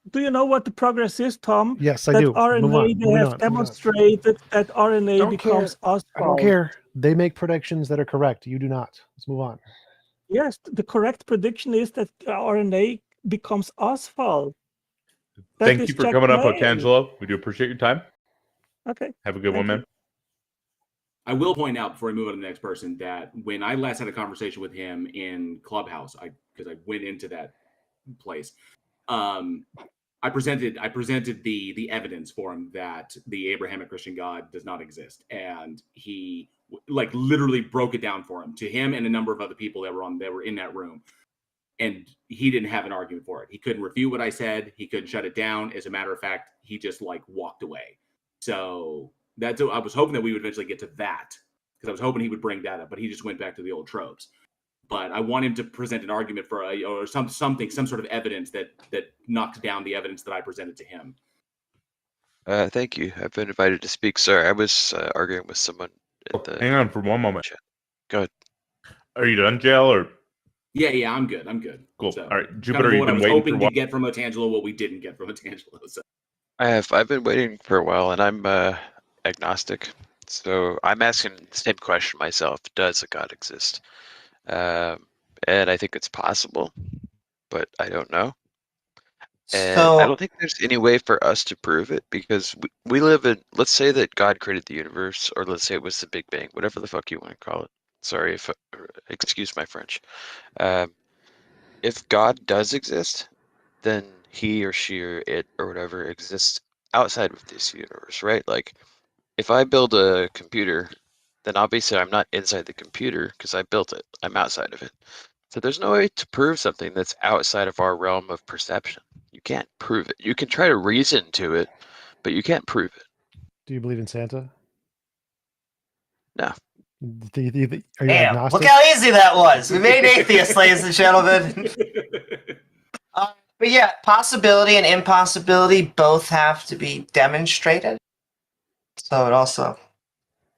Do you know what the progress is, Tom? Yes, I that do. RNA, they have demonstrated that RNA becomes asphalt. I don't care. They make predictions that are correct. You do not. Let's move on. Yes, the correct prediction is that RNA becomes asphalt. Thank you for coming up, Otangelo. We do appreciate your time. Okay. Have a good one, man. I will point out before I move on to the next person that when I last had a conversation with him in Clubhouse, because I went into that place, I presented the evidence for him that the Abrahamic Christian God does not exist, and he literally broke it down for him, to him and a number of other people that were in that room, and he didn't have an argument for it. He couldn't refute what I said. He couldn't shut it down. As a matter of fact, he just walked away. So I was hoping that we would eventually get to that, because I was hoping he would bring that up, but he just went back to the old tropes. But I want him to present an argument for some sort of evidence that knocks down the evidence that I presented to him. Thank you. I've been invited to speak. Sorry, I was arguing with someone. Hang on for one moment. Go ahead. Are you done, Jail? Or yeah, I'm good. Cool. So, all right, Jupiter. What I was hoping to get from Otangelo, what we didn't get from Otangelo. So. I've been waiting for a while, and I'm agnostic, so I'm asking the same question myself: does a God exist? And I think it's possible, but I don't know. And I don't think there's any way for us to prove it, because we live in, let's say that God created the universe, or let's say it was the Big Bang, whatever the fuck you want to call it. Sorry if, excuse my French. If God does exist, then he or she or it or whatever exists outside of this universe, right? Like, if I build a computer, then obviously I'm not inside the computer because I built it. I'm outside of it. So there's no way to prove something that's outside of our realm of perception. You can't prove it. You can try to reason to it, but you can't prove it. Do you believe in Santa? No. Are you Damn, agnostic? look how easy that was. We made atheists, ladies and gentlemen. But yeah, possibility and impossibility both have to be demonstrated. So it also...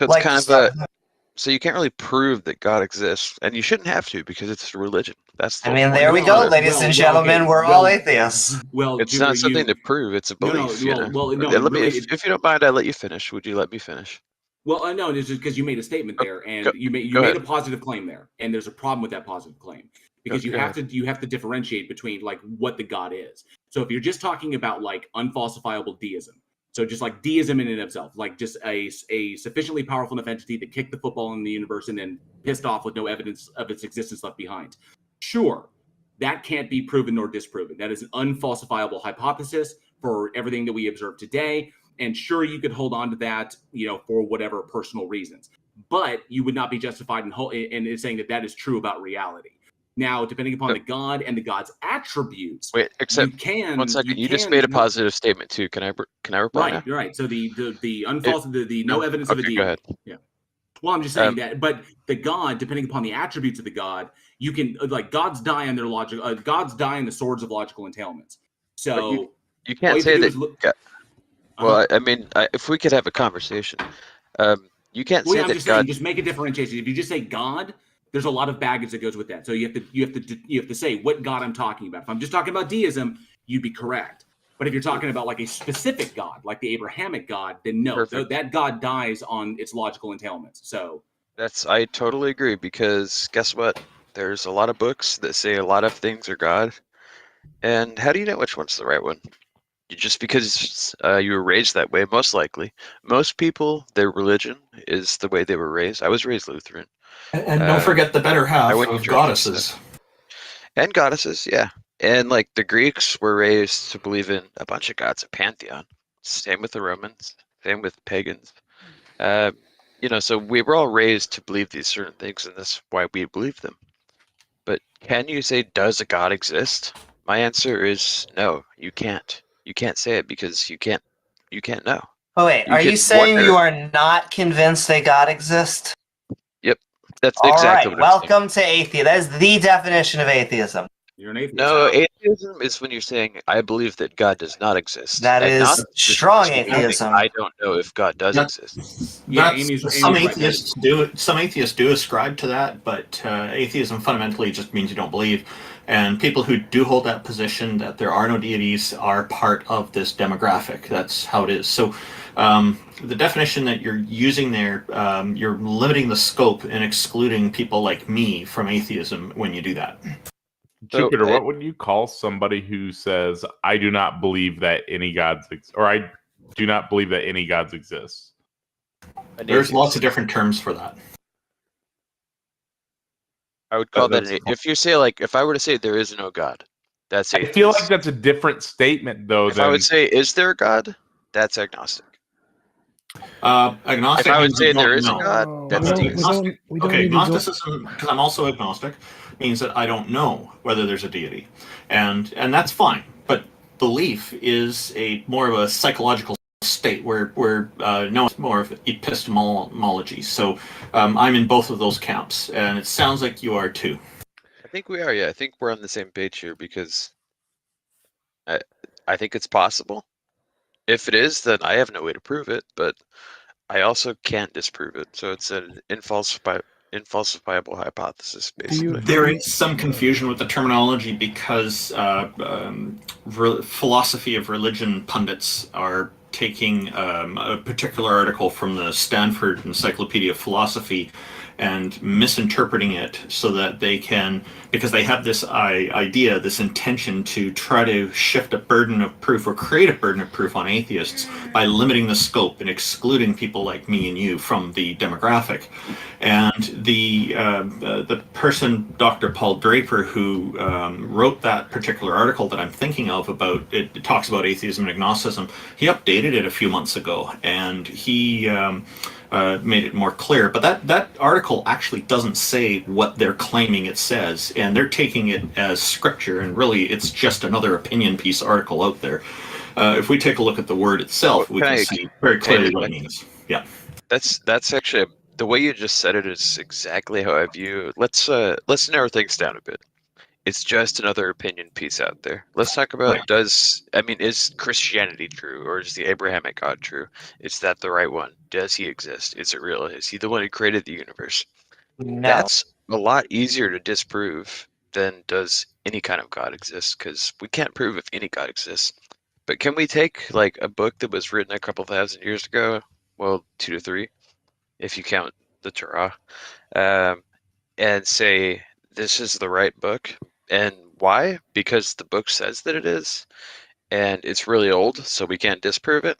So it's kind of so you can't really prove that God exists, and you shouldn't have to, because it's a religion. That's the there we go, ladies and gentlemen. We're all atheists. Well, it's not something to prove; it's a belief. If you don't mind, I'll let you finish. Would you let me finish? Well, no, it's just because you made a statement there, and you made a positive claim there, and there's a problem with that positive claim, because you have to differentiate between what the God is. So if you're just talking about unfalsifiable deism. So just deism in and of itself, just a sufficiently powerful enough entity that kicked the football in the universe and then pissed off with no evidence of its existence left behind. Sure, that can't be proven nor disproven. That is an unfalsifiable hypothesis for everything that we observe today. And sure, you could hold on to that, for whatever personal reasons. But you would not be justified in saying that is true about reality. Now, depending upon the God and the God's attributes, one second. You just made a positive statement too. Can I reply? Right. So the no evidence of a demon. Go ahead. Yeah. Well, I'm just saying that. But the God, depending upon the attributes of the God, you can gods die on their logic. Gods die in the swords of logical entailments. So you can't say that. Well, I mean, if we could have a conversation, you can't say I'm that just God. Saying, just make a differentiation. If you just say God, there's a lot of baggage that goes with that. So you have to say what God I'm talking about. If I'm just talking about deism, you'd be correct. But if you're talking about like a specific God, like the Abrahamic God, then no, that God dies on its logical entailments. So I totally agree, because guess what? There's a lot of books that say a lot of things are God, and how do you know which one's the right one? Just because you were raised that way, most likely. Most people, their religion is the way they were raised. I was raised Lutheran. And don't forget the better half of goddesses. And goddesses, yeah. And like the Greeks were raised to believe in a bunch of gods, a pantheon. Same with the Romans, same with pagans. So we were all raised to believe these certain things, and that's why we believe them. But can you say, does a God exist? My answer is no, you can't. You can't say it because you can't know. Oh wait, are you saying you are not convinced a God exists? Yep, that's all exactly right. what I'm saying. Welcome to atheism. That is the definition of atheism. You're an atheist. No, atheism is when you're saying, I believe that God does not exist. That is strong atheism. I don't know if God does exist. Some atheists do ascribe to that, but atheism fundamentally just means you don't believe. And people who do hold that position, that there are no deities, are part of this demographic. That's how it is. So the definition that you're using there, you're limiting the scope and excluding people like me from atheism when you do that. Jupiter, what would you call somebody who says, I do not believe that any gods exist, or I do not believe that any gods exist? There's lots of different terms for that. I would call that, if you say, like, if I were to say there is no God, that's atheist. I feel like that's a different statement, though. If I would say, is there a God? That's agnostic. Agnostic. If I would say there is a God, that's atheist. Okay, agnosticism, because I'm also agnostic, means that I don't know whether there's a deity, and that's fine. But belief is more of a psychological state where no, it's more of epistemology. So I'm in both of those camps, and it sounds like you are too. I think we are. Yeah, I think we're on the same page here, because I think it's possible. If it is, then I have no way to prove it, but I also can't disprove it. So it's an infalsifiable hypothesis, basically. There is some confusion with the terminology because philosophy of religion pundits are taking a particular article from the Stanford Encyclopedia of Philosophy and misinterpreting it so that they can, because they have this idea, this intention to try to shift a burden of proof or create a burden of proof on atheists by limiting the scope and excluding people like me and you from the demographic. And the person, Dr. Paul Draper, who wrote that particular article that I'm thinking of about, it talks about atheism and agnosticism, he updated it a few months ago, and he made it more clear. But that article actually doesn't say what they're claiming it says, and they're taking it as scripture, and really it's just another opinion piece article out there. If we take a look at the word itself, we can see very clearly what it means. Yeah. That's actually, the way you just said it is exactly how I view it. Let's narrow things down a bit. It's just another opinion piece out there. Let's talk about, is Christianity true, or is the Abrahamic God true? Is that the right one? Does he exist? Is it real? Is he the one who created the universe? No. That's a lot easier to disprove than does any kind of God exist, because we can't prove if any God exists. But can we take like a book that was written a couple thousand years ago, well, 2 to 3, if you count the Torah, and say this is the right book? And why? Because the book says that it is, and it's really old, so we can't disprove it.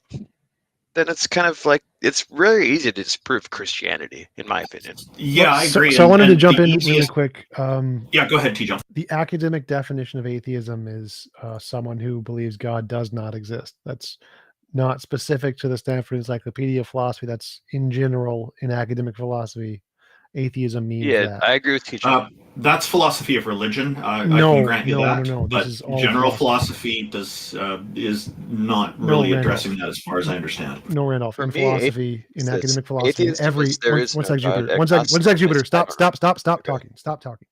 Then it's kind of like, it's very easy to disprove Christianity, in my opinion. Yeah, I agree. So I wanted to jump in really quick. Yeah, go ahead, TJump. The academic definition of atheism is someone who believes God does not exist. That's not specific to the Stanford Encyclopedia of Philosophy. That's in general in academic philosophy. Atheism means that. I agree with TJump. That's philosophy of religion. I can grant you that. No. This is all general philosophy is not really addressing that, as far as I understand. No, Randolph. In philosophy, in academic philosophy, one sec, Jupiter. Stop talking.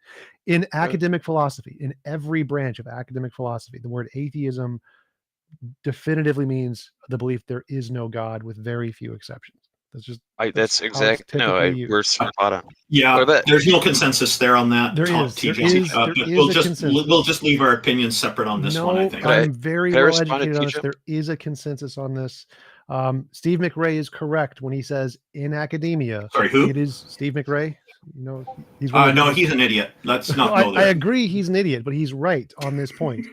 In academic philosophy, in every branch of academic philosophy, the word atheism definitively means the belief there is no God, with very few exceptions. That's just that's how it's exact. No, typically used. we're spot on. Yeah, What about there's no consensus there on that. There is. There TJ. is. There But is we'll a just consensus. we'll just leave our opinions separate on this one. I think. I'm very could I well respond to educated on this. TJump? There is a consensus on this. Steve McRae is correct when he says in academia. Sorry, who? It is Steve McRae. You know, he's No, he's an idiot. Let's not go there. I agree, he's an idiot, but he's right on this point.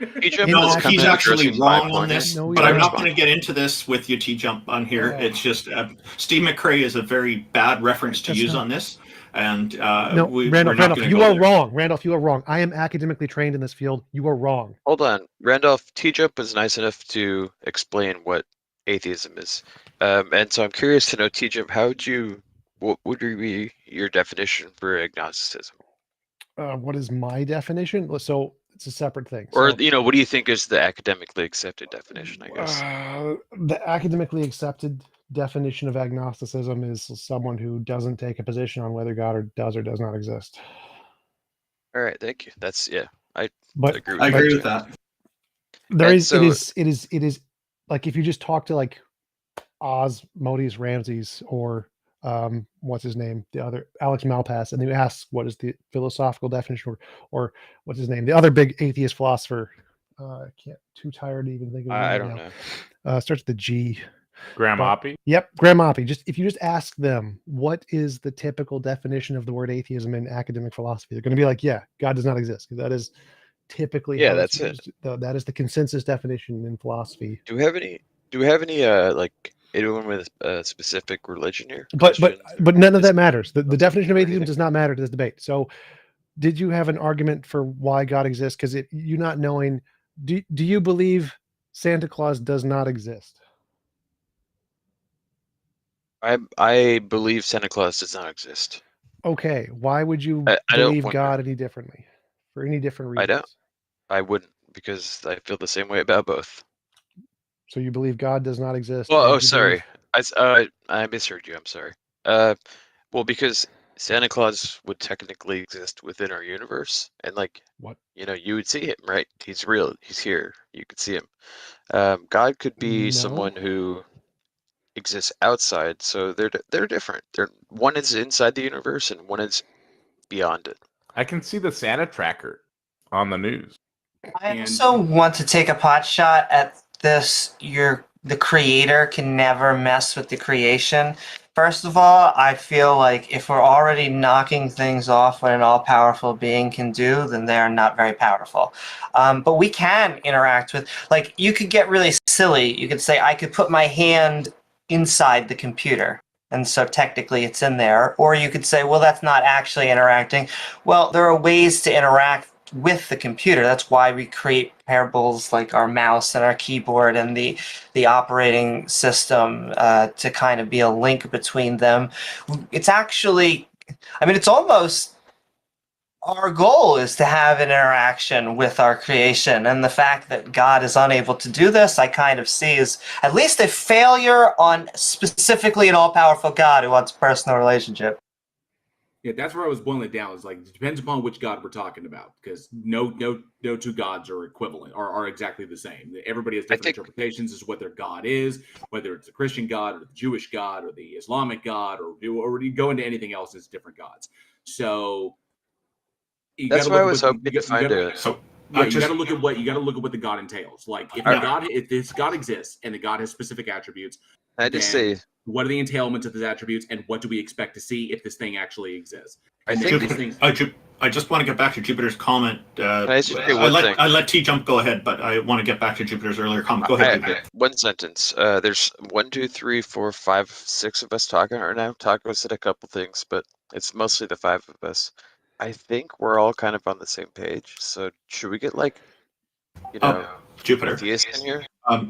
No, he's actually wrong on this. No, but I'm not going to get into this with you, TJump, on here. It's just Steve McRae is a very bad reference to use on this. And Randolph, you are wrong. Randolph, you are wrong. I am academically trained in this field. You are wrong. Hold on. Randolph, TJump was nice enough to explain what atheism is. And so I'm curious to know, TJump, what would be your definition for agnosticism? What is my definition? So it's a separate thing. Or, what do you think is the academically accepted definition, I guess? The academically accepted definition of agnosticism is someone who doesn't take a position on whether God does or does not exist. All right, thank you. That's I agree with that. It is like if you just talk to like Oz, Modius Ramses, or what's his name, the other Alex Malpass, and you ask what is the philosophical definition, or what's his name, the other big atheist philosopher. I can't, too tired to even think of it. I don't know. Starts with the G. Graham Oppie? Yep, Graham Oppie. If you just ask them what is the typical definition of the word atheism in academic philosophy, they're going to be like, yeah, God does not exist. That is typically that's it. That is the consensus definition in philosophy. Do we have any like anyone with a specific religion here? But none of that matters. The definition of atheism does not matter to this debate. So did you have an argument for why God exists? Because you not knowing, do you believe Santa Claus does not exist? I believe Santa Claus does not exist. Okay, why would you believe God any differently? For any different reasons? I wouldn't, because I feel the same way about both. So you believe God does not exist? Well, sorry. I misheard you. I'm sorry. Well, because Santa Claus would technically exist within our universe, and what? You would see him, right? He's real. He's here. You could see him. God could be someone who exists outside, so they're different. One is inside the universe, and one is beyond it. I can see the Santa tracker on the news. I also want to take a pot shot at this. The creator can never mess with the creation. First of all, I feel like if we're already knocking things off what an all-powerful being can do, then they are not very powerful. But we can interact with, you could get really silly. You could say, I could put my hand inside the computer, and so technically it's in there. Or you could say, well, that's not actually interacting. Well, there are ways to interact with the computer. That's why we create parables like our mouse and our keyboard and the operating system to kind of be a link between them. It's actually, it's almost, our goal is to have an interaction with our creation, and the fact that God is unable to do this, I kind of see as at least a failure on specifically an all-powerful God who wants a personal relationship. Yeah, that's where I was boiling it down. It's like, it depends upon which God we're talking about, because no two gods are equivalent or are exactly the same. Everybody has different interpretations as to what their God is, whether it's the Christian God or the Jewish God or the Islamic God, or you go into anything else, it's different gods. So that's why I was hoping to find it. Yeah, you got to look at what the God entails. Like, if this God exists and the God has specific attributes, I just say, what are the entailments of these attributes, and what do we expect to see if this thing actually exists? I just want to get back to Jupiter's comment. I let TJump go ahead, but I want to get back to Jupiter's earlier comment. Go ahead, Jupiter. One sentence. There's 1, 2, 3, 4, 5, 6 of us talking right now. Taco said a couple things, but it's mostly the 5 of us. I think we're all kind of on the same page. So should we get Jupiter, atheist in here?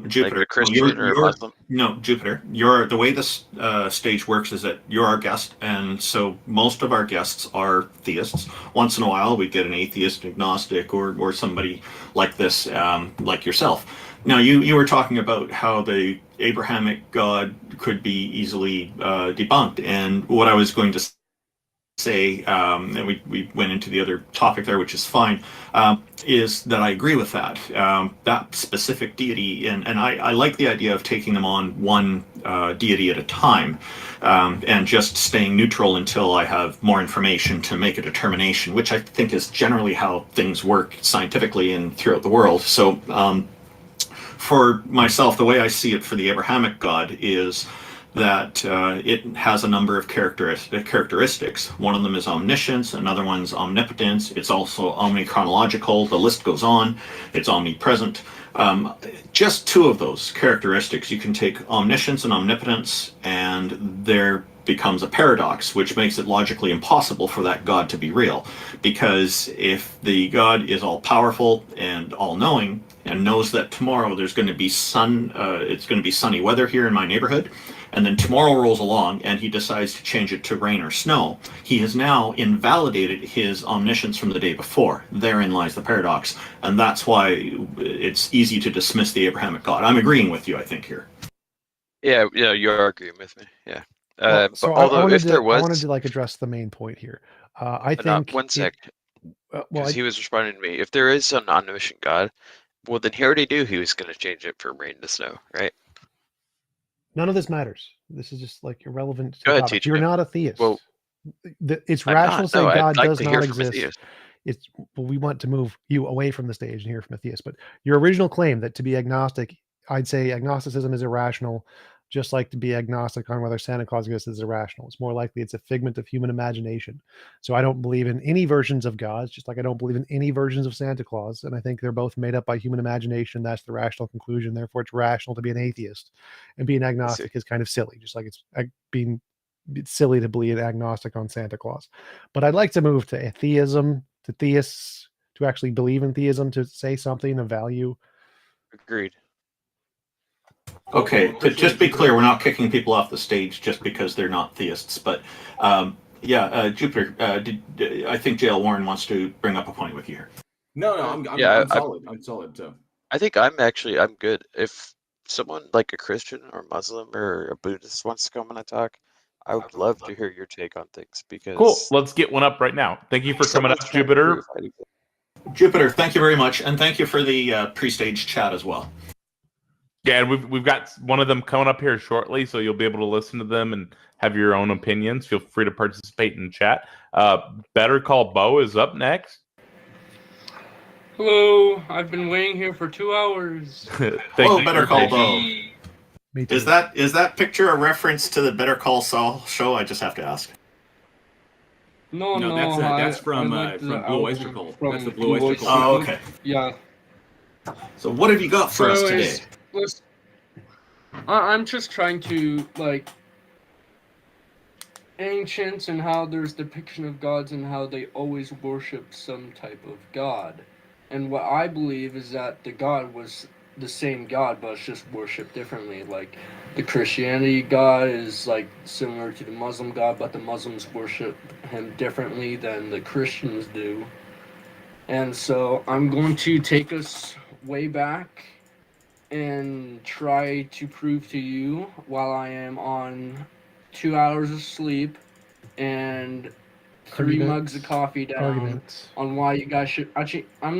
Jupiter, like a Christian or a Muslim? No, Jupiter. The way this stage works is that you're our guest, and so most of our guests are theists. Once in a while, we get an atheist, agnostic, or somebody like this, like yourself. Now, you were talking about how the Abrahamic God could be easily debunked, and what I was going to say, and we went into the other topic there, which is fine, is that I agree with that. That specific deity, and I like the idea of taking them on one deity at a time, and just staying neutral until I have more information to make a determination, which I think is generally how things work scientifically and throughout the world. So for myself, the way I see it for the Abrahamic God is that it has a number of characteristics. One of them is omniscience, another one's omnipotence. It's also omnichronological. The list goes on. It's omnipresent. Just two of those characteristics, you can take omniscience and omnipotence, and there becomes a paradox, which makes it logically impossible for that God to be real. Because if the God is all powerful and all knowing and knows that tomorrow there's going to be it's going to be sunny weather here in my neighborhood, and then tomorrow rolls along and he decides to change it to rain or snow, he has now invalidated his omniscience from the day before. Therein lies the paradox. And that's why it's easy to dismiss the Abrahamic God. I'm agreeing with you, I think, here. Yeah, you are agreeing with me. Yeah. Well, but so although if there I wanted was, to like address the main point here. I think one sec, well, because he was responding to me. If there is an omniscient God, well, then he already knew he was going to change it from rain to snow, right? none of this matters. This is just like irrelevant to Go the ahead, topic. TJ. You're not a theist. Well, It's I'm rational not. to say No, I'd God like does to not hear from a exist. theist. It's well, we want to move you away from the stage and hear from a theist. But your original claim that to be agnostic, I'd say agnosticism is irrational, just like to be agnostic on whether Santa Claus exists is irrational. It's more likely it's a figment of human imagination. So I don't believe in any versions of gods, just like I don't believe in any versions of Santa Claus. And I think they're both made up by human imagination. That's the rational conclusion. Therefore, it's rational to be an atheist, and being agnostic is kind of silly, just like it's silly to believe agnostic on Santa Claus. But I'd like to move to atheism, to theists, to actually believe in theism, to say something of value. Agreed. Okay, to just be clear, we're not kicking people off the stage just because they're not theists. But Jupiter, I think JL Warren wants to bring up a point with you here. No, I'm solid. I'm solid. So I think I'm good. If someone like a Christian or Muslim or a Buddhist wants to come and talk, I would love to hear your take on things, because cool. Let's get one up right now. Thank you for coming up, Jupiter. Jupiter, thank you very much, and thank you for the pre-stage chat as well. Yeah, and we've got one of them coming up here shortly, so you'll be able to listen to them and have your own opinions. Feel free to participate in chat. Better Call Bo is up next. Hello, I've been waiting here for 2 hours. Hello, Better Call Bo. Is that picture a reference to the Better Call Saul show? I just have to ask. No, that's from Blue Oyster Cult. That's the Blue Oyster Cult. Oh, okay. Yeah. So what have you got for us today? Listen, I'm just trying to, ancients and how there's depiction of gods and how they always worship some type of god. And what I believe is that the god was the same god, but it's just worshipped differently. Like, the Christianity god is, similar to the Muslim god, but the Muslims worship him differently than the Christians do. And so I'm going to take us way back and try to prove to you, while I am on 2 hours of sleep and 3 mugs of coffee down, on why you guys should actually. I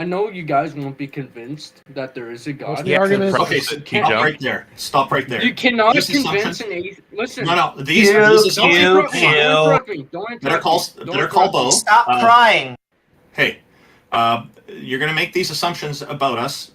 know you guys won't be convinced that there is a god. What's the argument? Okay, stop right there. Stop right there. You cannot convince an atheist. Listen. No. Don't interrupt me. Better Call Bo. Stop crying. Hey, you're going to make these assumptions about us.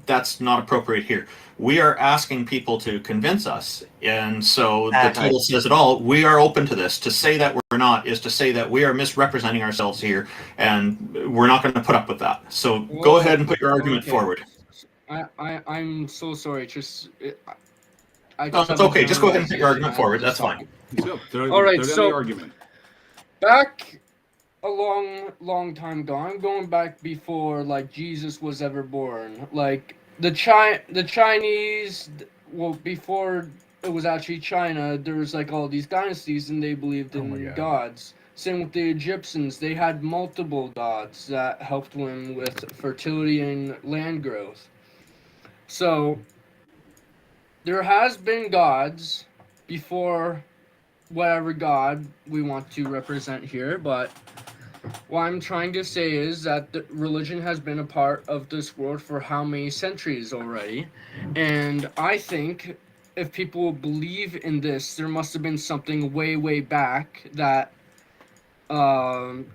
That's not appropriate here. We are asking people to convince us, and so the title says it all. We are open to this. To say that we're not is to say that we are misrepresenting ourselves here, and we're not going to put up with that. So go ahead and put your argument forward. I'm so sorry. No, it's okay. Just go ahead and put your argument forward. That's fine. All right. So back a long time ago. I'm going back before Jesus was ever born. The Chinese, before it was actually China, there was all these dynasties and they believed in gods. Same with the Egyptians. They had multiple gods that helped them with fertility and land growth. So there has been gods before whatever God we want to represent here, but what I'm trying to say is that religion has been a part of this world for how many centuries already, and I think if people believe in this, there must have been something way back that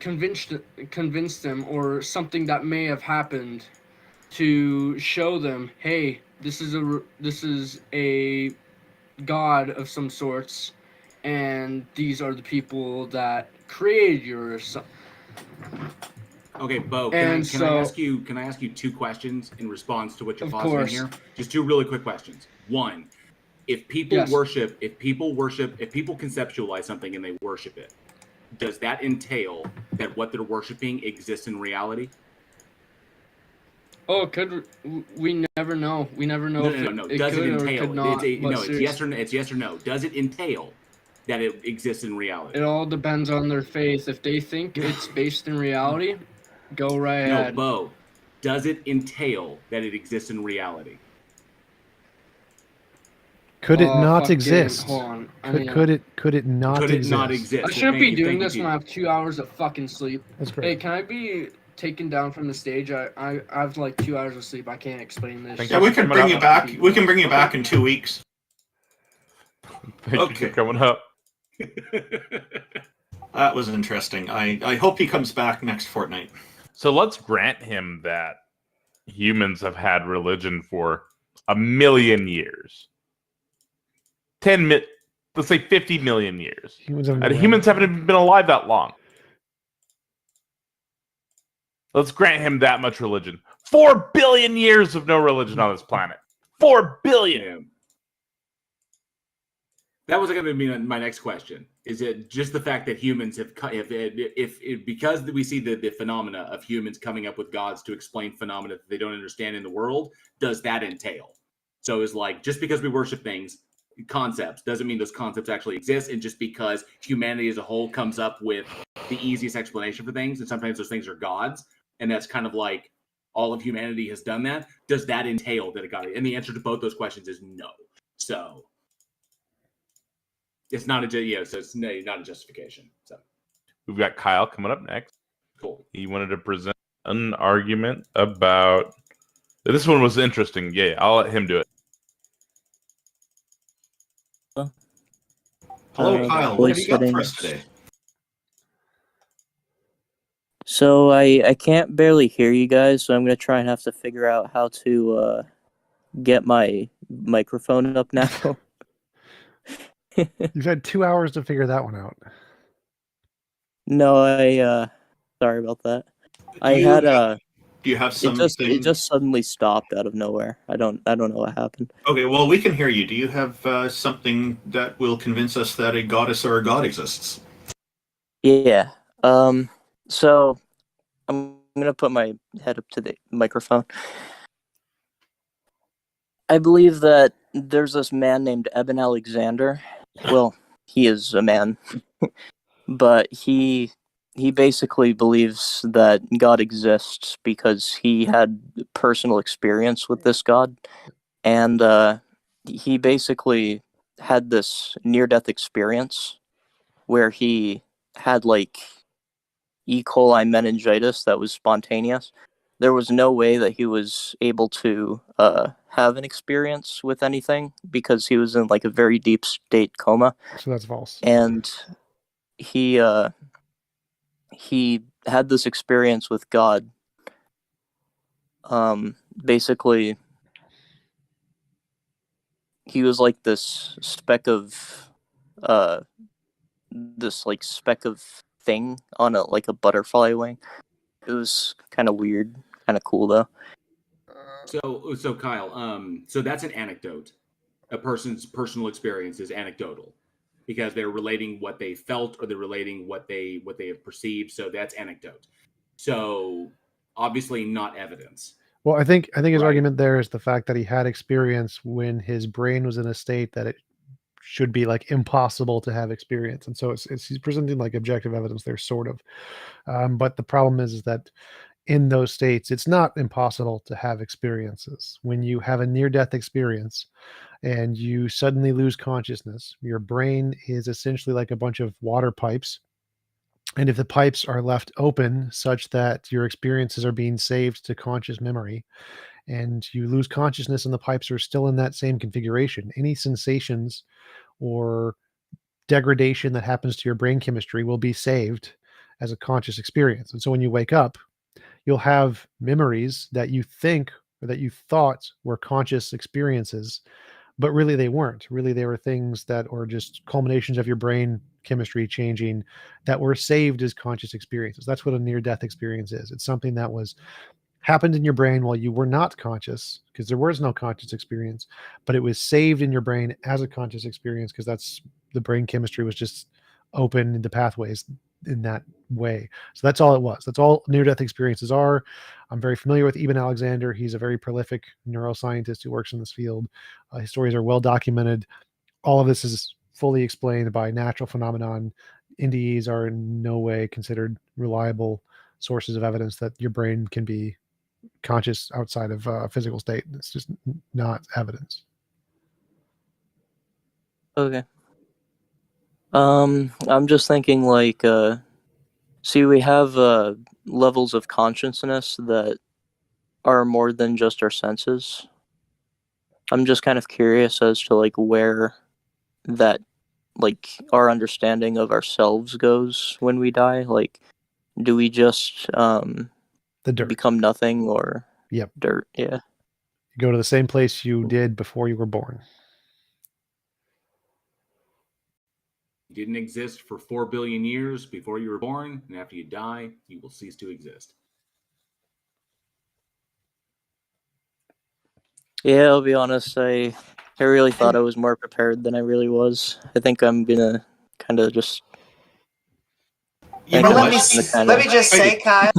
convinced them, or something that may have happened to show them, hey, this is a god of some sorts, and these are the people that created you, or something. Okay, Bo, can I ask you 2 questions in response to what you're positing here? Just 2 really quick questions. One, if people conceptualize something and they worship it, does that entail that what they're worshiping exists in reality? Oh, we never know. We never know if it does could it entail? or could not. It's yes or no. Does it entail that it exists in reality? It all depends on their faith. If they think it's based in reality, go right ahead. No, Bo, does it entail that it exists in reality? Could it not exist? Hold on. Could it not exist? I shouldn't be doing this when I have 2 hours of fucking sleep. That's great. Hey, can I be taken down from the stage? I have like 2 hours of sleep. I can't explain this. Yeah, we can bring you back. We can bring you back in 2 weeks. Thank you for coming up. That was interesting. I hope he comes back next fortnight. So let's grant him that humans have had religion for 1 million years. Let's say 50 million years. Humans haven't even been alive that long. Let's grant him that much religion. 4 billion years of no religion on this planet. 4 billion. Yeah. That was going to be my next question. Is it just the fact that humans because we see the phenomena of humans coming up with gods to explain phenomena that they don't understand in the world, does that entail? So it's like, just because we worship things, concepts, doesn't mean those concepts actually exist, and just because humanity as a whole comes up with the easiest explanation for things, and sometimes those things are gods, and that's kind of like all of humanity has done that, does that entail that it got it? And the answer to both those questions is no. So it's not it's not a justification. So we've got Kyle coming up next. Cool. He wanted to present an argument about this one was interesting. Yeah, I'll let him do it. Hello, Kyle. What have you got for us today? So I can't barely hear you guys, so I'm going to try and have to figure out how to get my microphone up now. You've had 2 hours to figure that one out. No, sorry about that. Do you have something? It just suddenly stopped out of nowhere. I don't know what happened. Okay, well, we can hear you. Do you have something that will convince us that a goddess or a god exists? Yeah. So I'm gonna put my head up to the microphone. I believe that there's this man named Eben Alexander. Well, he is a man, but he basically believes that God exists because he had personal experience with this God, and he basically had this near-death experience where he had like E. coli meningitis that was spontaneous. There was no way that he was able to have an experience with anything because he was in like a very deep state coma. So that's false. And he had this experience with God. Basically, he was like this speck of thing on a butterfly wing. It was kind of weird, kind of cool though. So Kyle, so that's an anecdote. A person's personal experience is anecdotal because they're relating what they felt or they're relating what they have perceived. So that's anecdote. So obviously not evidence. Well, I think his argument there is the fact that he had experience when his brain was in a state that it should be like impossible to have experience, and so he's presenting like objective evidence there, sort of. But the problem is that in those states, it's not impossible to have experiences. When you have a near-death experience, and you suddenly lose consciousness. Your brain is essentially like a bunch of water pipes. And if the pipes are left open such that your experiences are being saved to conscious memory, and you lose consciousness and the pipes are still in that same configuration, any sensations or degradation that happens to your brain chemistry will be saved as a conscious experience. And so when you wake up, you'll have memories that you think or that you thought were conscious experiences, but really they weren't. Really, they were things that were just culminations of your brain chemistry changing that were saved as conscious experiences. That's what a near-death experience is. It's something that was happened in your brain while you were not conscious, because there was no conscious experience, but it was saved in your brain as a conscious experience because that's the brain chemistry was just open the pathways in that way. So that's all it was. That's all near-death experiences are. I'm very familiar with Eben Alexander. He's a very prolific neuroscientist who works in this field. His stories are well documented. All of this is fully explained by natural phenomenon. NDEs are in no way considered reliable sources of evidence that your brain can be conscious outside of a physical state. It's just not evidence. Okay. I'm just thinking like, see, we have levels of consciousness that are more than just our senses. I'm just kind of curious as to like where that, like, our understanding of ourselves goes when we die. Like, do we just the dirt become nothing, or dirt? Yeah. You go to the same place you did before you were born. You didn't exist for 4 billion years before you were born, and after you die, you will cease to exist. Yeah, I'll be honest. I really thought I was more prepared than I really was. I think I'm gonna kind of just. Well, let me just say, Kyle,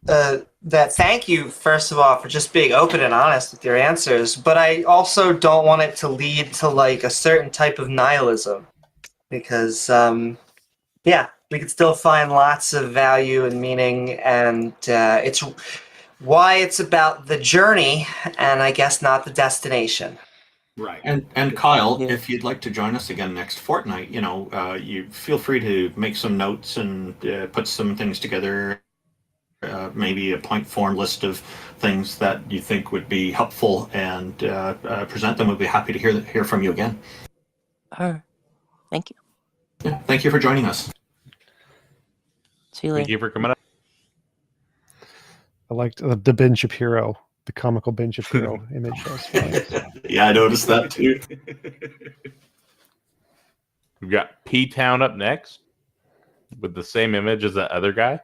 that thank you, first of all, for just being open and honest with your answers. But I also don't want it to lead to like a certain type of nihilism, because yeah, we could still find lots of value and meaning, and it's why it's about the journey, and I guess not the destination. Right. And Kyle, if you'd like to join us again next fortnight, you feel free to make some notes and put some things together, maybe a point form list of things that you think would be helpful, and present them. We'd be happy to hear from you again. All right. Thank you. Yeah, thank you for joining us. See you later. Thank you for coming up. I liked the Ben Shapiro, the comical Ben Shapiro image. Yeah, I noticed that too. We've got P-Town up next with the same image as that other guy.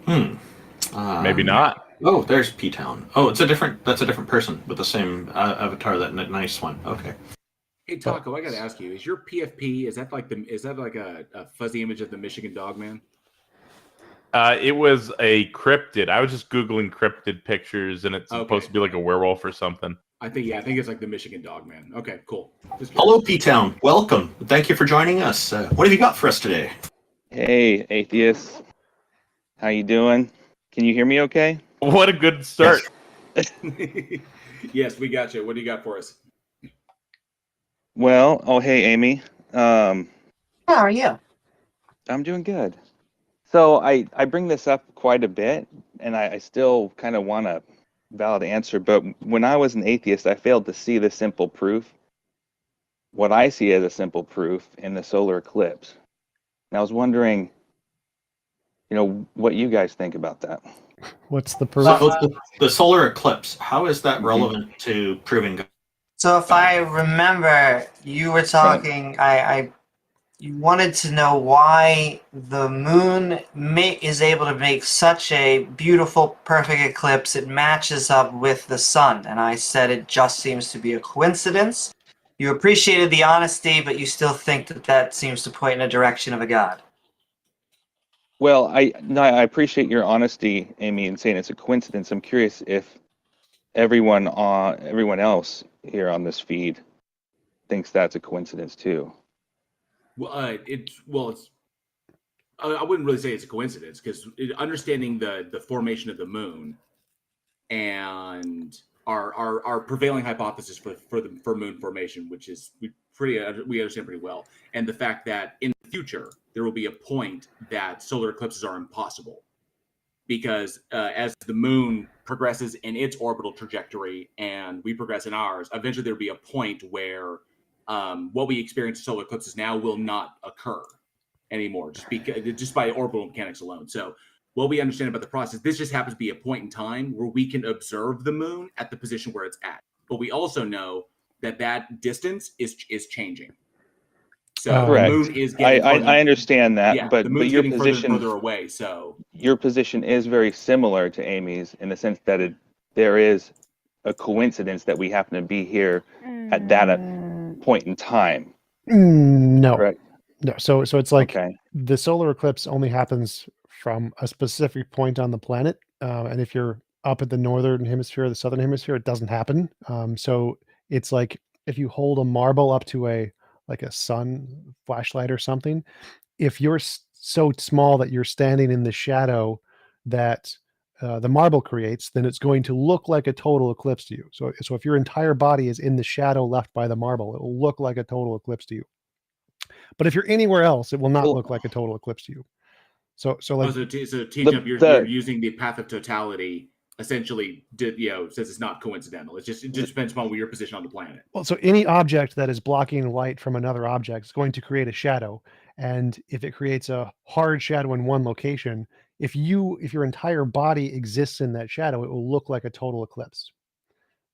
Maybe not. Oh, there's P-Town. Oh, that's a different person with the same avatar, that nice one. Okay. Hey Taco, I gotta ask you: is your PFP is that like a fuzzy image of the Michigan dog man? It was a cryptid. I was just googling cryptid pictures, and it's supposed to be like a werewolf or something. I think it's like the Michigan dog man. Okay, cool. Hello, P-Town. Welcome. Thank you for joining us. What have you got for us today? Hey, atheists. How you doing? Can you hear me okay? What a good start. Yes, yes, we got you. What do you got for us? Well, hey, Amy. How are you? I'm doing good. So I bring this up quite a bit, and I still kind of want a valid answer, but when I was an atheist, I failed to see the simple proof. What I see as a simple proof in the solar eclipse. And I was wondering, what you guys think about that. What's the proof? So the solar eclipse, how is that relevant to proving God? So if I remember, you were talking. You wanted to know why the moon is able to make such a beautiful, perfect eclipse. It matches up with the sun, and I said it just seems to be a coincidence. You appreciated the honesty, but you still think that seems to point in a direction of a god. Well, I appreciate your honesty, Amy, in saying it's a coincidence. I'm curious if everyone else here on this feed thinks that's a coincidence too. Well, I wouldn't really say it's a coincidence, because understanding the formation of the moon and our prevailing hypothesis for moon formation, which is we understand pretty well, and the fact that in the future there will be a point that solar eclipses are impossible, because as the moon progresses in its orbital trajectory and we progress in ours, eventually there'll be a point where what we experience in solar eclipses now will not occur anymore, just by orbital mechanics alone. So what we understand about the process, this just happens to be a point in time where we can observe the moon at the position where it's at. But we also know that distance is changing. So the moon is getting I understand that, yeah, but the moon's your getting position further away. So your position is very similar to Amy's in the sense that there is a coincidence that we happen to be here at that point in time. No. Correct. No. So it's like the solar eclipse only happens from a specific point on the planet, and if you're up at the northern hemisphere or the southern hemisphere, it doesn't happen. So it's like if you hold a marble up to a sun flashlight or something, if you're so small that you're standing in the shadow that the marble creates, then it's going to look like a total eclipse to you. So if your entire body is in the shadow left by the marble, it will look like a total eclipse to you. But if you're anywhere else, it will not look like a total eclipse to you. So TJump, you're using the path of totality essentially, says it's not coincidental. It just depends upon where your position on the planet. Well, so any object that is blocking light from another object is going to create a shadow, and if it creates a hard shadow in one location, if your entire body exists in that shadow, it will look like a total eclipse.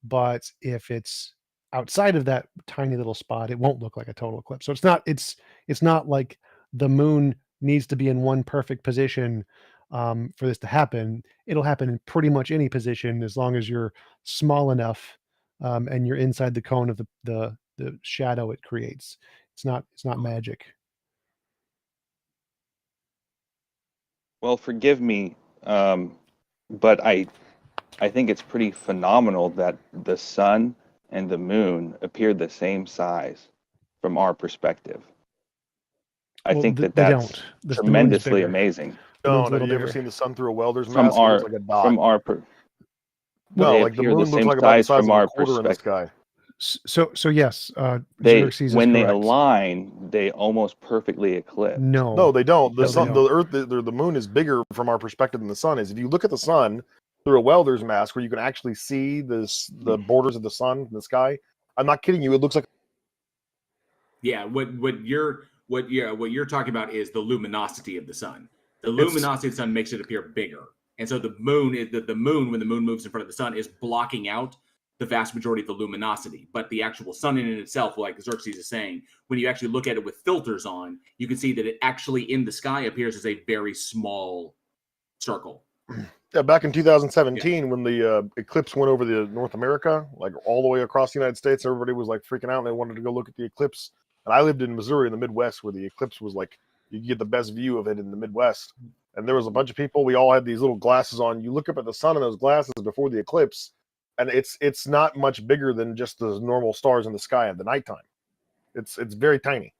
But if it's outside of that tiny little spot, it won't look like a total eclipse. So it's not like the moon needs to be in one perfect position for this to happen. It'll happen in pretty much any position as long as you're small enough and you're inside the cone of the shadow it creates. It's not magic. Well, forgive me, but I think it's pretty phenomenal that the sun and the moon appear the same size from our perspective. I think that's tremendously amazing. No, have you ever seen the sun through a welder's From mask? It looks like a dot. No, like the moon looks like about the size of a quarter in the sky. So yes, when they align, they almost perfectly eclipse. No, they don't. The sun, the Earth, the moon is bigger from our perspective than the sun is. If you look at the sun through a welder's mask, where you can actually see the borders of the sun in the sky, I'm not kidding you. It looks like. Yeah, what you're talking about is the luminosity of the sun. The luminosity of the sun makes it appear bigger, and so the moon when the moon moves in front of the sun is blocking out the vast majority of the luminosity. But the actual sun in itself, like Xerxes is saying, when you actually look at it with filters on, you can see that it actually in the sky appears as a very small circle. Yeah, back in 2017, when the eclipse went over the North America, like all the way across the United States, everybody was like freaking out and they wanted to go look at the eclipse. And I lived in Missouri in the Midwest, where the eclipse was like, you could get the best view of it in the Midwest. And there was a bunch of people. We all had these little glasses on. You look up at the sun in those glasses before the eclipse, and it's not much bigger than just the normal stars in the sky at the nighttime. It's very tiny.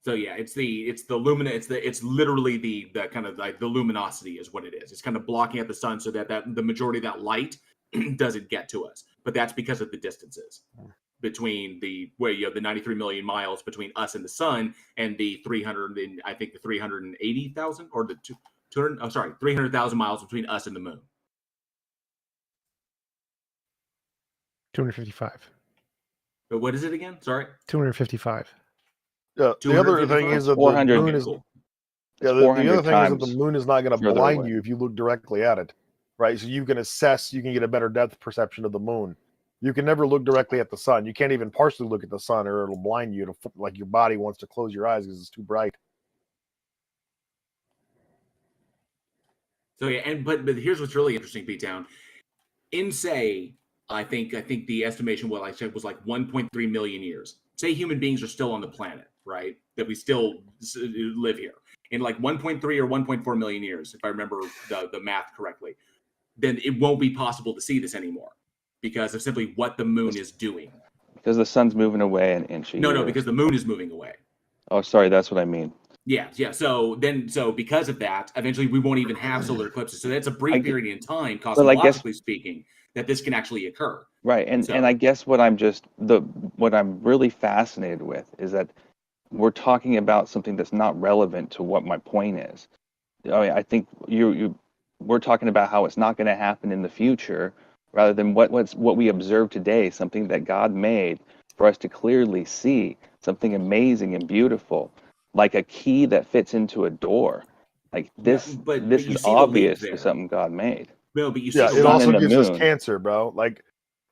So yeah, it's literally the kind of like the luminosity is what it is. It's kind of blocking out the sun so that the majority of that light doesn't get to us. But that's because of the distances between the 93 million miles between us and the sun, and the 380,000 or the 300,000 miles between us and the moon. 255. But what is it again? Sorry. 255. Yeah. The other thing is that the moon is. Yeah. The other thing is that the moon is not going to blind you if you look directly at it, right? So you can get a better depth perception of the moon. You can never look directly at the sun. You can't even partially look at the sun, or it'll blind you. Like your body wants to close your eyes because it's too bright. So yeah, but here's what's really interesting, Pete Town. In I think the estimation what I said was like 1.3 million years. Say human beings are still on the planet, right? That we still live here in like 1.3 or 1.4 million years, if I remember the math correctly. Then it won't be possible to see this anymore because of simply what the moon is doing. Because the sun's moving away an inch a year. No, because the moon is moving away. Oh, sorry, that's what I mean. Yeah. So because of that, eventually we won't even have solar eclipses. So that's a brief period in time, cosmologically speaking, that this can actually occur. Right. And I guess what I'm really fascinated with is that we're talking about something that's not relevant to what my point is. I mean, I think we're talking about how it's not going to happen in the future, rather than what we observe today, something that God made for us to clearly see, something amazing and beautiful, like a key that fits into a door. Like this, but this you is see the link obviously there. something God made. No, but you see Yeah, the it link. also the gives us moon. cancer, bro. Like,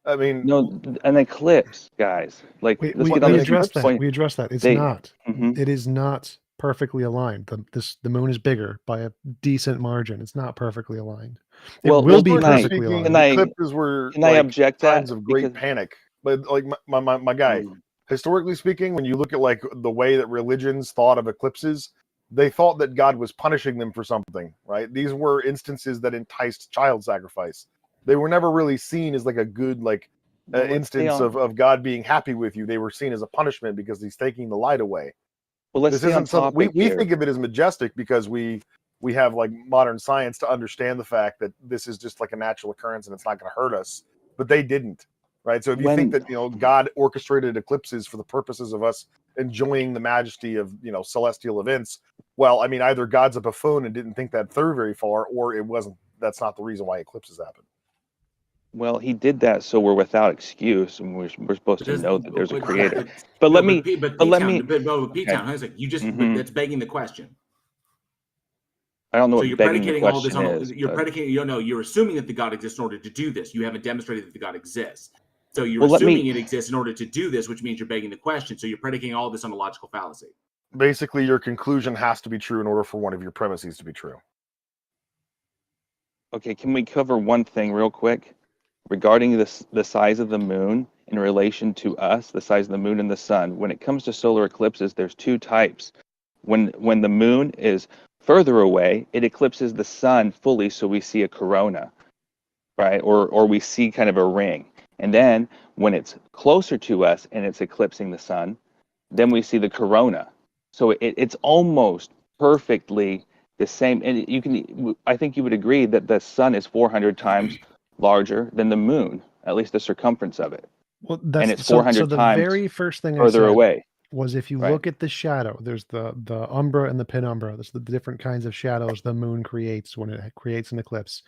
I mean, No, an eclipse, guys. Like, let's We get on this addressed that. point. We addressed that. It's They- not. Mhm. It is not perfectly aligned. The moon is bigger by a decent margin. It's not perfectly aligned. It will be perfectly aligned. Eclipses were can I object times that? of great panic. But like my guy, historically speaking, when you look at like the way that religions thought of eclipses, they thought that God was punishing them for something, right? These were instances that enticed child sacrifice. They were never really seen as like a good Well, let's stay instance on- of God being happy with you. They were seen as a punishment because he's taking the light away. Well, let's This stay on isn't something we topic here. think of it as majestic because we have like modern science to understand the fact that this is just like a natural occurrence and it's not going to hurt us, but they didn't, right? So if you think that God orchestrated eclipses for the purposes of us enjoying the majesty of celestial events, well, I mean, either God's a buffoon and didn't think that through very far, or it wasn't. That's not the reason why eclipses happen. Well, he did that so we're without excuse, and we're supposed to know that there's a creator. But let me. But P-Town, how's it? You just that's begging the question. I don't know So what you're begging the predicating all this question on is. you're but- predicating. You're assuming that the God exists in order to do this. You haven't demonstrated that the God exists. So you're Well, let me- assuming it exists in order to do this, which means you're begging the question. So you're predicating all this on a logical fallacy. Basically, your conclusion has to be true in order for one of your premises to be true. Okay, can we cover one thing real quick regarding the size of the moon in relation to us, the size of the moon and the sun? When it comes to solar eclipses, there's two types. When the moon is further away, it eclipses the sun fully, so we see a corona, right? Or we see kind of a ring. And then when it's closer to us and it's eclipsing the sun, then we see the corona. So it's almost perfectly the same. And I think you would agree that the sun is 400 times larger than the moon, at least the circumference of it. Well, and it's 400 so the times very first thing I further said away. was if you Right. look at the shadow, there's the umbra and the penumbra. That's the different kinds of shadows the moon creates when it creates an eclipse.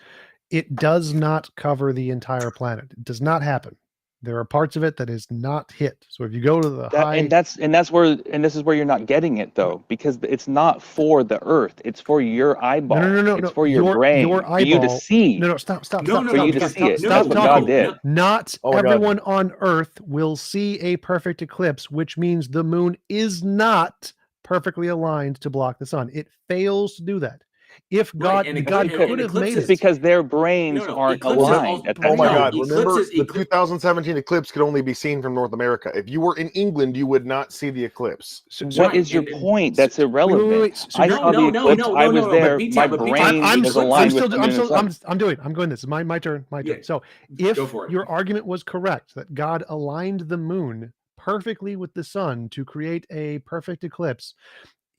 It does not cover the entire planet. It does not happen. There are parts of it that is not hit. So if you go to the high, And this is where you're not getting it though, because it's not for the Earth. It's for your eyeball. no, It's for your your brain. your for you to eyeball. see. No, stop. For you to see it. Stop That's what God talking. did. Not Oh my God. everyone on Earth will see a perfect eclipse, which means the moon is not perfectly aligned to block the sun. It fails to do that. If God, God could have made it because their brains aren't aligned. At that Oh my time. God! Remember, the 2017 eclipse could only be seen from North America. If you were in England, you would not see the eclipse. What is your point? That's irrelevant. I saw the eclipse. I was there. My brain was aligned with the moon and sun. I'm going this. It's my turn. My turn. So if go for it. your argument was correct that God aligned the moon perfectly with the sun to create a perfect eclipse,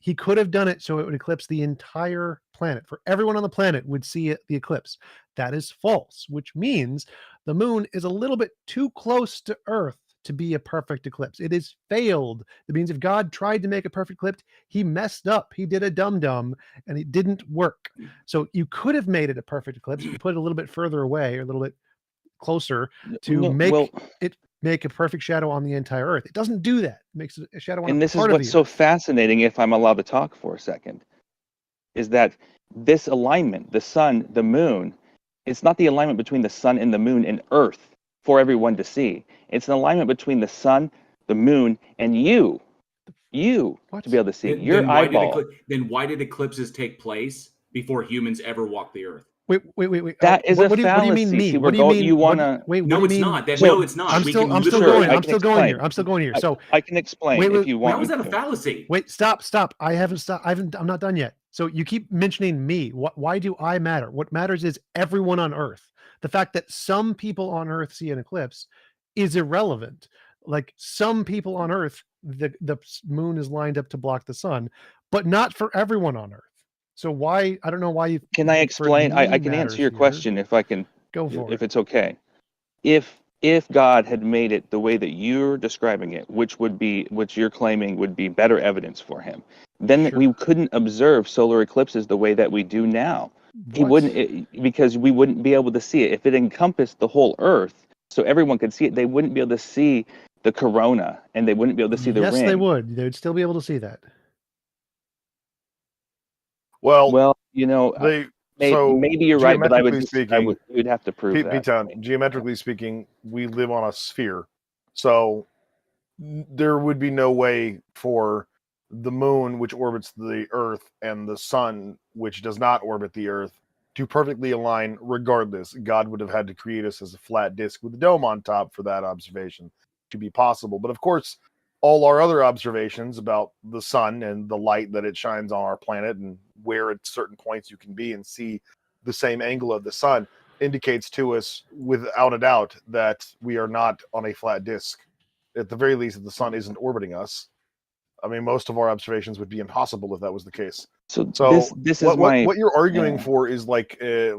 he could have done it so it would eclipse the entire planet. For everyone on the planet would see the eclipse. That is false, which means the moon is a little bit too close to Earth to be a perfect eclipse. It is failed. That means if God tried to make a perfect eclipse, he messed up. He did a dum-dum and it didn't work. So you could have made it a perfect eclipse. You put it a little bit further away or a little bit closer to make a perfect shadow on the entire Earth. It doesn't do that. It makes a shadow on And a this is part of what's the so Earth. fascinating, if I'm allowed to talk for a second, is that this alignment, the sun, the moon, it's not the alignment between the sun and the moon and Earth for everyone to see. It's an alignment between the sun, the moon, and you to be able to see. Your eyeball. Then why did eclipses take place before humans ever walked the Earth? Wait. That is what a do you mean fallacy. me? See, What do you mean? You want to? Wait, No, what do it's you mean? not. No, it's not. I'm We still can going. literally- I'm still going here. I'm still going here. So I can explain if you want. How is that a fallacy? Wait, stop. I haven't stopped. I'm not done yet. So you keep mentioning me. Why do I matter? What matters is everyone on Earth. The fact that some people on Earth see an eclipse is irrelevant. like some people on Earth, the moon is lined up to block the sun, but not for everyone on Earth. So why? I don't know why you. Can I explain? I can answer your question if I can. Go for it. If it's okay. If God had made it the way that you're describing it, which you're claiming would be better evidence for him, then we couldn't observe solar eclipses the way that we do now. He wouldn't, because we wouldn't be able to see it. If it encompassed the whole Earth, so everyone could see it, they wouldn't be able to see the corona, and they wouldn't be able to see the ring. Yes, they would. They would still be able to see that. Well, you know, maybe you're right, but you'd have to prove that. P-Town, geometrically speaking, we live on a sphere, so there would be no way for the moon, which orbits the Earth, and the sun, which does not orbit the Earth, to perfectly align regardless. God would have had to create us as a flat disk with a dome on top for that observation to be possible. But of course, all our other observations about the sun and the light that it shines on our planet and where at certain points you can be and see the same angle of the sun indicates to us without a doubt that we are not on a flat disk. At the very least, that the sun isn't orbiting us. I mean, most of our observations would be impossible if that was the case. So this what, is my... what you're arguing for is like a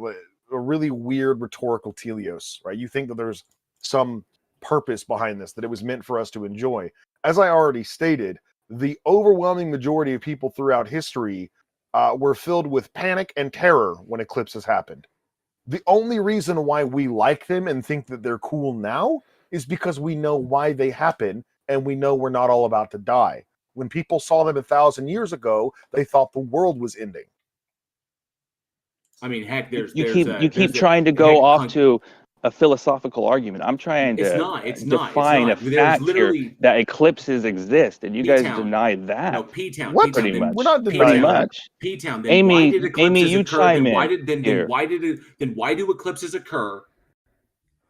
really weird rhetorical teleos, right? You think that there's some purpose behind this, that it was meant for us to enjoy. As I already stated, the overwhelming majority of people throughout history were filled with panic and terror when eclipses happened. The only reason why we like them and think that they're cool now is because we know why they happen and we know we're not all about to die. When people saw them 1,000 years ago, they thought the world was ending. I mean, heck, you keep trying to go off to a philosophical argument. I'm trying to define a fact here that eclipses exist, and you guys deny that. No, P-Town. What? Pretty much. We're not denying pretty much. P-Town. Then Amy, why did eclipses you occur? chime then why in. did why do eclipses occur?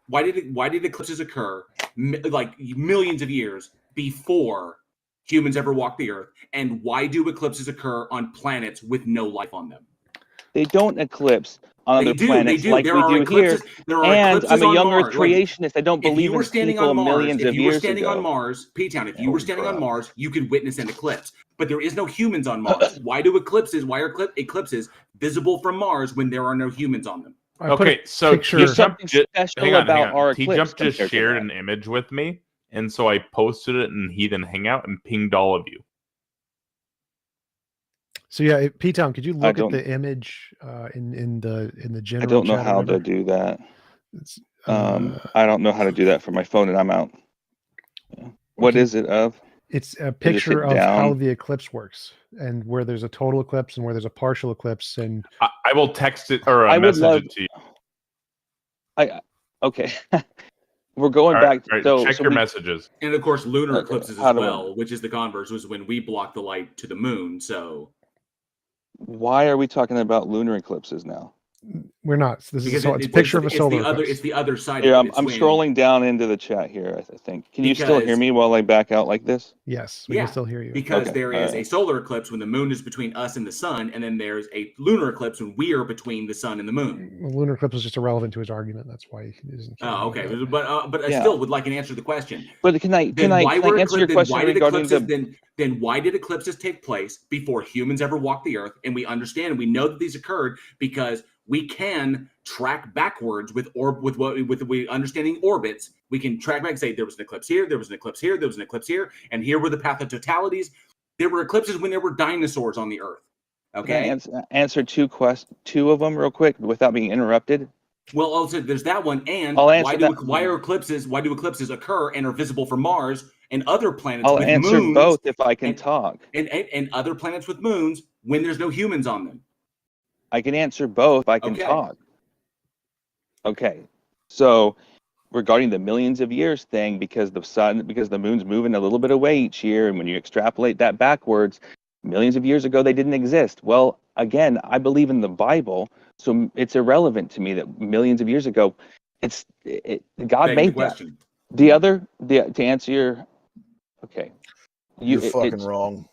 Why did eclipses occur like millions of years before humans ever walked the Earth? And why do eclipses occur on planets with no life on them? They don't eclipse on other planets like there we do here. And I'm a young Earth creationist. I don't believe in people millions of years ago. If you were standing on Mars, P-Town, if you were standing on Mars, you could witness an eclipse. But there is no humans on Mars. Why are eclipses visible from Mars when there are no humans on them? Okay, so TJump TJump just shared an image with me, and so I posted it in Heathen Hangout and pinged all of you. So yeah, P-Town, could you look at the image in the general? I don't know how to do that. I don't know how to do that for my phone, and I'm out. What is it of? It's a picture of how the eclipse works, and where there's a total eclipse and where there's a partial eclipse. And I will text it or message it to you. Okay. We're going back. So check your messages. And of course, lunar eclipses as well, which is the converse, was when we block the light to the moon. So why are we talking about lunar eclipses now? We're not. This is it's a picture of a solar eclipse. It's the other side. Yeah, I'm scrolling down into the chat here. I think. Can you still hear me while I back out like this? Yes, we can still hear you. Because there is a solar eclipse when the moon is between us and the sun, and then there's a lunar eclipse when we are between the sun and the moon. The lunar eclipse is just irrelevant to his argument. That's why he isn't. Oh, okay. But I still would like an answer to the question. But can I answer your question regarding Then why did eclipses take place before humans ever walked the Earth? And we understand, we know that these occurred because we can track backwards with understanding orbits. We can track back and say there was an eclipse here, there was an eclipse here, there was an eclipse here, and here were the path of totalities. There were eclipses when there were dinosaurs on the Earth. Okay. Can I answer two of them real quick without being interrupted? Well, also there's that one, and why do eclipses occur and are visible from Mars and other planets? I'll with answer moons, both if I can talk. And other planets with moons when there's no humans on them. I can answer both if I can talk. Okay. So regarding the millions of years thing, because the moon's moving a little bit away each year, and when you extrapolate that backwards, millions of years ago they didn't exist. Well, again, I believe in the Bible, so it's irrelevant to me that millions of years ago, God made that. To answer your, okay, you're fucking wrong.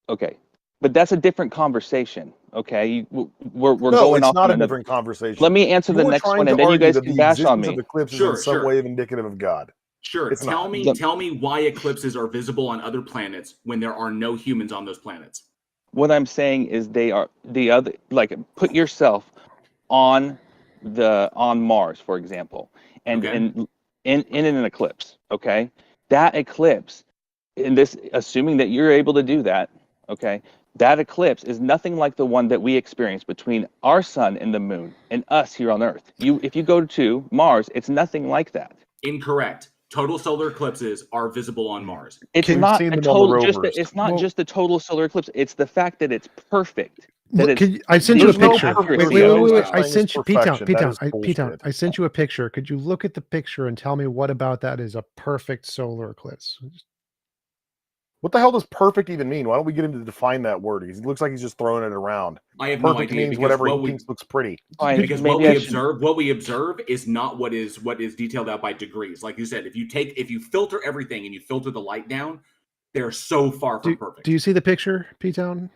Okay, but that's a different conversation. Okay, we're no, going it's off not on a different conversation. Let me answer the next one, and then you guys can bash on me. Eclipses in some way indicative of God. Sure. It's Tell not. me why eclipses are visible on other planets when there are no humans on those planets. What I'm saying is they are the other, like, put yourself on Mars, for example, and Okay. in an eclipse, okay? That eclipse, in this, assuming that you're able to do that, okay, that eclipse is nothing like the one that we experience between our sun and the moon and us here on Earth. If you go to Mars, it's nothing like that. Incorrect. Total solar eclipses are visible on Mars. It's We've not seen a them on the total. Just rovers. it's not Well- just the total solar eclipse. It's the fact that it's perfect. That Look, it's can you, I sent you a There's no picture. perfect- Wait, there's wait, no wait, wait. such I thing sent as you, P-Town, perfection. P-Town, That is P-Town. bullshit. I sent you a picture. Could you look at the picture and tell me what about that is a perfect solar eclipse? What the hell does perfect even mean? Why don't we get him to define that word? He looks like he's just throwing it around. I have no Perfect idea means because whatever what he we- thinks looks pretty. Because what maybe we observe is not what is detailed out by degrees. Like you said, if you filter everything and you filter the light down, they're so far from perfect. Do you see the picture, P-Town?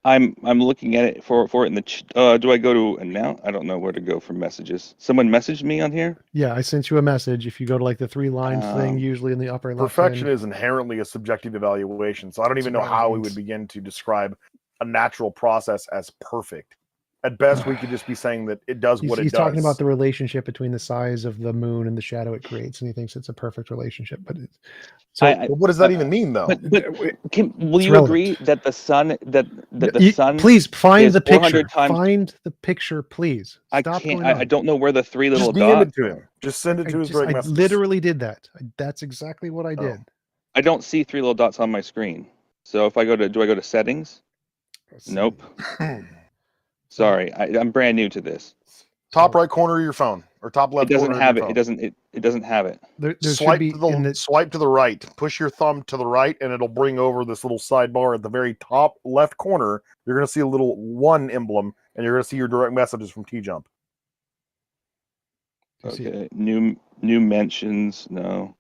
I'm looking at it for it in the. Do I go to announce? I don't know where to go for messages. Someone messaged me on here. Yeah, I sent you a message. If you go to like the three lines thing, usually in the upper left Perfection hand. is inherently a subjective evaluation, so I don't even know It's how we irrelevant. would begin to describe a natural process as perfect. At best, we could just be saying that it does what it He's does. talking about the relationship between the size of the moon and the shadow it creates, and he thinks it's a perfect relationship. But it's, so, But what does that even mean, though? But will It's you relevant. agree that the sun the sun please find is the 400 picture. times? Find the picture, please. Stop I can't. going on. I don't know where the three little Just DM dots. it to him. Just send it to his direct I message. literally did that. That's exactly what I did. I don't see three little dots on my screen. So if I go to, do I go to settings? Nope. Sorry, I'm brand new to this. Top right corner of your phone, or top left It doesn't corner have of it. your It phone. doesn't. It doesn't have it. There Swipe should be to the swipe to the right. Push your thumb to the right, and it'll bring over this little sidebar at the very top left corner. You're going to see a little 1 emblem, and you're going to see your direct messages from TJump. Okay. New mentions. No.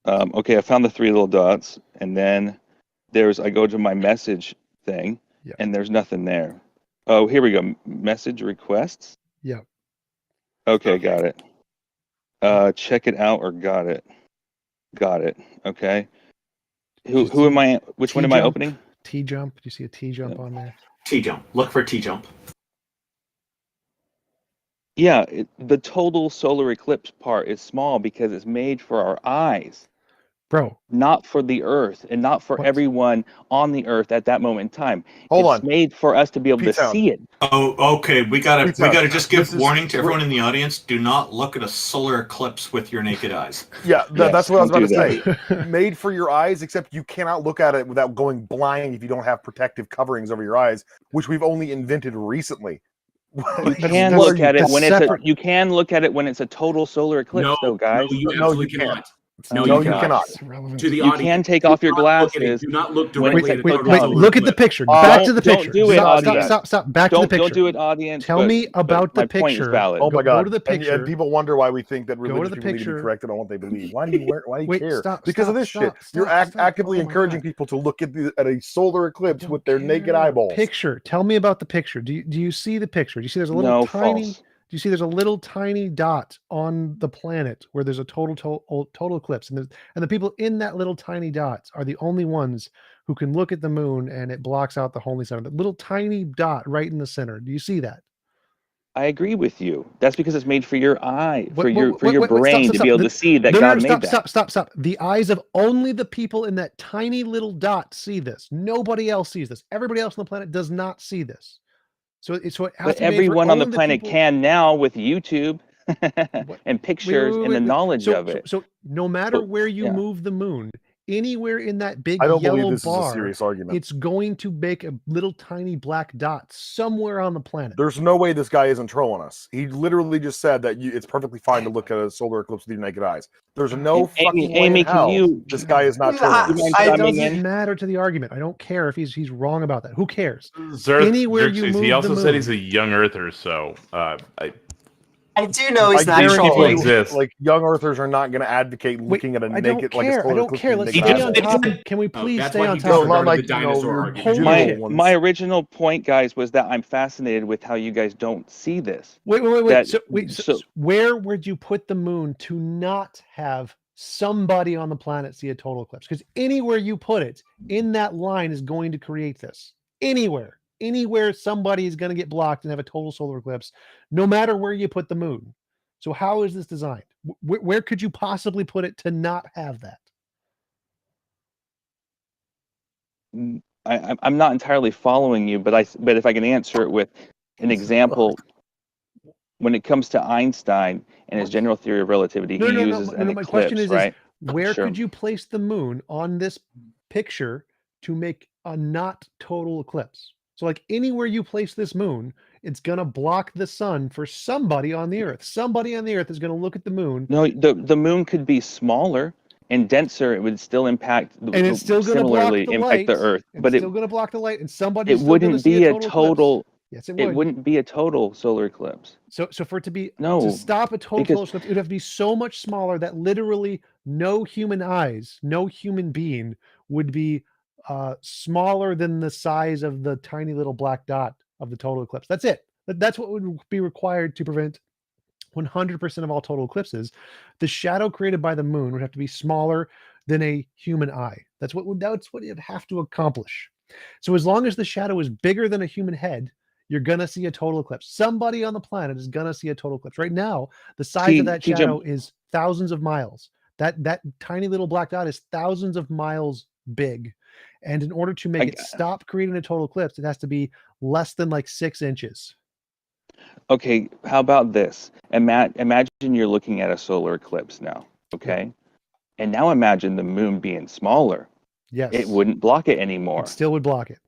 Okay, I found the three little dots, and then I go to my message thing, and there's nothing there. Oh, here we go. Message requests. Yeah. Okay, got it. Check it out or got it. Got it. Okay. Who am I? Which one am I opening? TJump. Do you see a TJump on there? TJump. Look for TJump. Yeah, the total solar eclipse part is small because it's made for our eyes. Bro. Not for the Earth and not for everyone on the Earth at that moment in time. Hold it's made for us to be able to P-Town. see it. Oh, okay. We gotta just give This is- warning to everyone in the audience. Do not look at a solar eclipse with your naked eyes. Yeah, that's what I was about don't to say. Made for your eyes, except you cannot look at it without going blind if you don't have protective coverings over your eyes, which we've only invented recently. You can look at it when you can look at it when it's a total solar eclipse, though, guys. No, you No, absolutely you can't. cannot. No, you cannot. To the You audience, can take do off your not look at it. glasses. Do not look when directly it's at a a total Wait, solar look at the eclipse. picture. Back to the picture. Don't do it, audience. Stop. Back to the picture. Don't do it, audience. Tell me about my the picture. point is valid. Oh my Go god! to the picture. And people wonder why we think that Go to religious the people need to picture. be corrected on what they believe. Why do you Wait, care? stop, Because of stop, this stop, shit. You're stop. actively Oh my encouraging God. people to look at a solar eclipse with their naked eyeballs. Picture. Tell me about the picture. Do you see the picture? Do you see there's a little No, tiny? false. Do you see there's a little tiny dot on the planet where there's a total eclipse, and the people in that little tiny dot are the only ones who can look at the moon, and it blocks out the holy sun. The little tiny dot right in the center. Do you see that? I agree with you. That's because it's made for your eye, for Wait, your wait, brain stop. to be able to see that God made that. Stop. The eyes of only the people in that tiny little dot see this. Nobody else sees this. Everybody else on the planet does not see this. So it has But to be everyone on the only planet people- can now with YouTube and pictures and the knowledge of it. So no matter where you move the moon, anywhere in that big I don't believe yellow this is a bar, serious argument. it's going to make a little tiny black dot somewhere on the planet. There's no way this guy isn't trolling us. He literally just said that it's perfectly fine to look at a solar eclipse with your naked eyes. There's no fucking way in hell this guy is not trolling us. It doesn't matter to the argument. I don't care if he's wrong about that. Who cares? Anywhere you Xerxes, move he also the said moon. he's a young earther, so I do know he's I not guarantee trolling. you, like young earthers are not going to advocate looking at a I naked, don't like a care. I solar don't eclipse. care. with Let's naked stay on eyeballs. topic. Can we please that's stay why on he topic? No, not disregarded like the dinosaur your argument. visual ones. My original point, guys, was that I'm fascinated with how you guys don't see this. Wait. That- So where would you put the moon to not have somebody on the planet see a total eclipse? Because anywhere you put it in that line is going to create this. Anywhere somebody is going to get blocked and have a total solar eclipse, no matter where you put the moon. So how is this designed? Where could you possibly put it to not have that? I'm not entirely following you, but if I can answer it with an example, when it comes to Einstein and his general theory of relativity, he uses an My eclipse, question is right? where Sure. could you place the moon on this picture to make a not total eclipse? So like anywhere you place this moon, it's going to block the sun for somebody on the earth. Somebody on the earth is going to look at the moon. No, the moon could be smaller and denser. It would still impact, And it's still going to block similarly the impact light. the Earth. It's But still going to block the light, and somebody's it still going to wouldn't see be a a total total. eclipse. Yes, it It would. wouldn't be a total solar eclipse. So for it to be No, to stop a total because- solar eclipse, it would have to be so much smaller that literally no human eyes, no human being would be smaller than the size of the tiny little black dot of the total eclipse. That's it. That's what would be required to prevent 100% of all total eclipses. The shadow created by the moon would have to be smaller than a human eye. That's what you'd have to accomplish. So as long as the shadow is bigger than a human head, you're gonna see a total eclipse. Somebody on the planet is gonna see a total eclipse. Right now, the size of that shadow is thousands of miles. That tiny little black dot is thousands of miles big. And in order to make it stop creating a total eclipse, it has to be less than like 6 inches. Okay, how about this? Imagine you're looking at a solar eclipse now, okay? And now imagine the moon being smaller. Yes. It wouldn't block it anymore. It still would block it.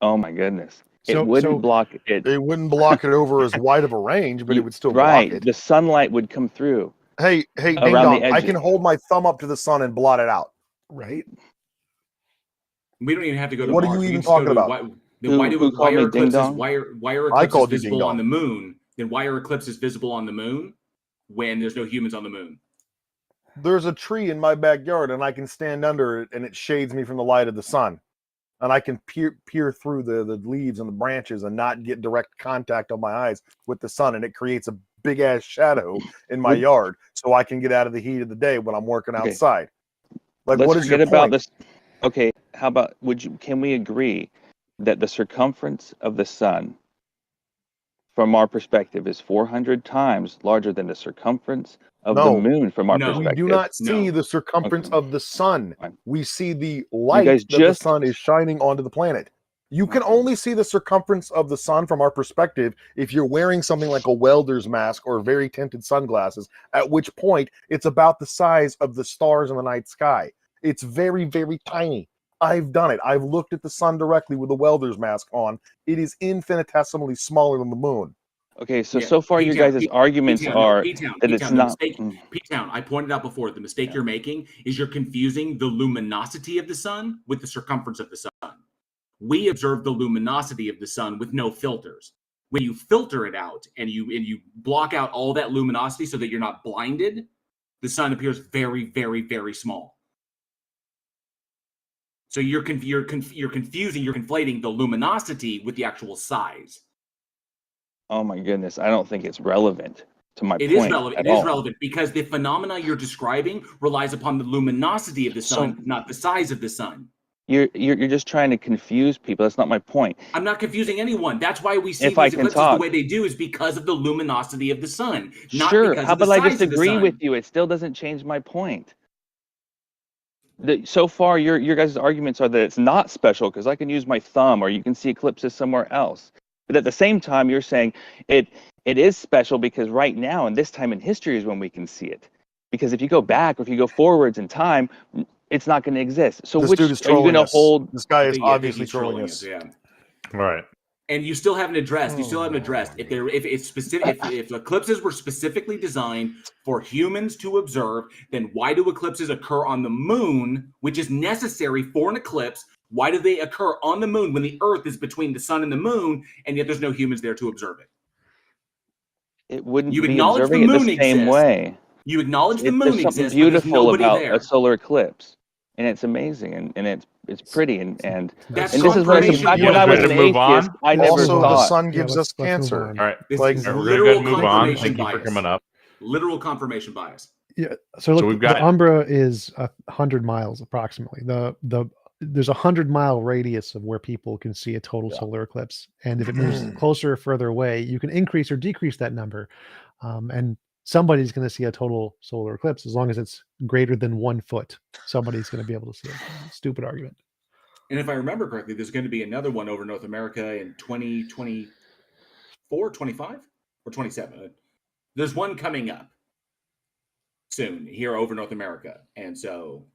Oh my goodness. So- It wouldn't so- block it. It wouldn't block it over as wide of a range, but it would still right. block it. The sunlight would come through. Hey, ding around dong, the I edges. can hold my thumb up to the sun and blot it out. Right. We don't even have to go to What are Mars. you We even can just go talking to about? why are eclipses I called you visible ding on the dong. moon? Then why are eclipses visible on the moon when there's no humans on the moon? There's a tree in my backyard, and I can stand under it, and it shades me from the light of the sun. And I can peer through the leaves and the branches and not get direct contact on my eyes with the sun, and it creates a big ass shadow in my yard, so I can get out of the heat of the day when I'm working outside. Like, Let's what is your forget about point? this. Okay, how about can we agree that the circumference of the sun from our perspective is 400 times larger than the circumference of the moon from our perspective? We do not see the circumference of the sun. We see the light guys that the sun is shining onto the planet. You can only see the circumference of the sun from our perspective if you're wearing something like a welder's mask or very tinted sunglasses, at which point it's about the size of the stars in the night sky. It's very, very tiny. I've done it. I've looked at the sun directly with a welder's mask on. It is infinitesimally smaller than the moon. Okay, so far your guys' arguments are that it's not. P-Town, I pointed out before, the mistake you're making is you're confusing the luminosity of the sun with the circumference of the sun. We observe the luminosity of the sun with no filters. When you filter it out and you block out all that luminosity so that you're not blinded, the sun appears very, very, very small. So you're confusing, you're conflating the luminosity with the actual size. Oh my goodness, I don't think it's relevant to my It point. is relevant. It is relevant because the phenomena you're describing relies upon the luminosity of the sun, not the size of the sun. You're just trying to confuse people. That's not my point. I'm not confusing anyone. That's why we see If I these can eclipses talk. the way they do is because of the luminosity of the sun, not Sure. because How of the about I size of the disagree sun. with you? It still doesn't change my point. So far, your guys' arguments are that it's not special because I can use my thumb, or you can see eclipses somewhere else. But at the same time, you're saying it is special because right now, and this time in history, is when we can see it. Because if you go back or if you go forwards in time, it's not going to exist. So This which dude is are you going trolling to us. hold? This guy is I think obviously he's trolling us. Yeah. Right. And you still haven't addressed. If eclipses were specifically designed for humans to observe, then why do eclipses occur on the moon, which is necessary for an eclipse? Why do they occur on the moon when the Earth is between the sun and the moon, and yet there's no humans there to observe it? it wouldn't You be acknowledge the observing it moon the same exists. way. You acknowledge the moon There's something exists, but there's beautiful nobody about there. a solar eclipse, and it's amazing, and it's pretty, and That's this is what I said. confirmation. Back You when I guys was ready an to move atheist, on? I never Also, the thought. sun gives us let's move cancer. on. All right. This Like, is We're gonna go literal ahead and move on. confirmation Thank you for bias. coming up. Literal confirmation bias. Yeah. So look, we've the got- Umbra is 100 miles approximately. There's a 100-mile radius of where people can see a total solar eclipse, and if it moves closer or further away, you can increase or decrease that number, and somebody's going to see a total solar eclipse as long as it's greater than 1 foot. Somebody's going to be able to see it. Stupid argument. And if I remember correctly, there's going to be another one over North America in 2024, 25, or 27. There's one coming up soon here over North America. And so.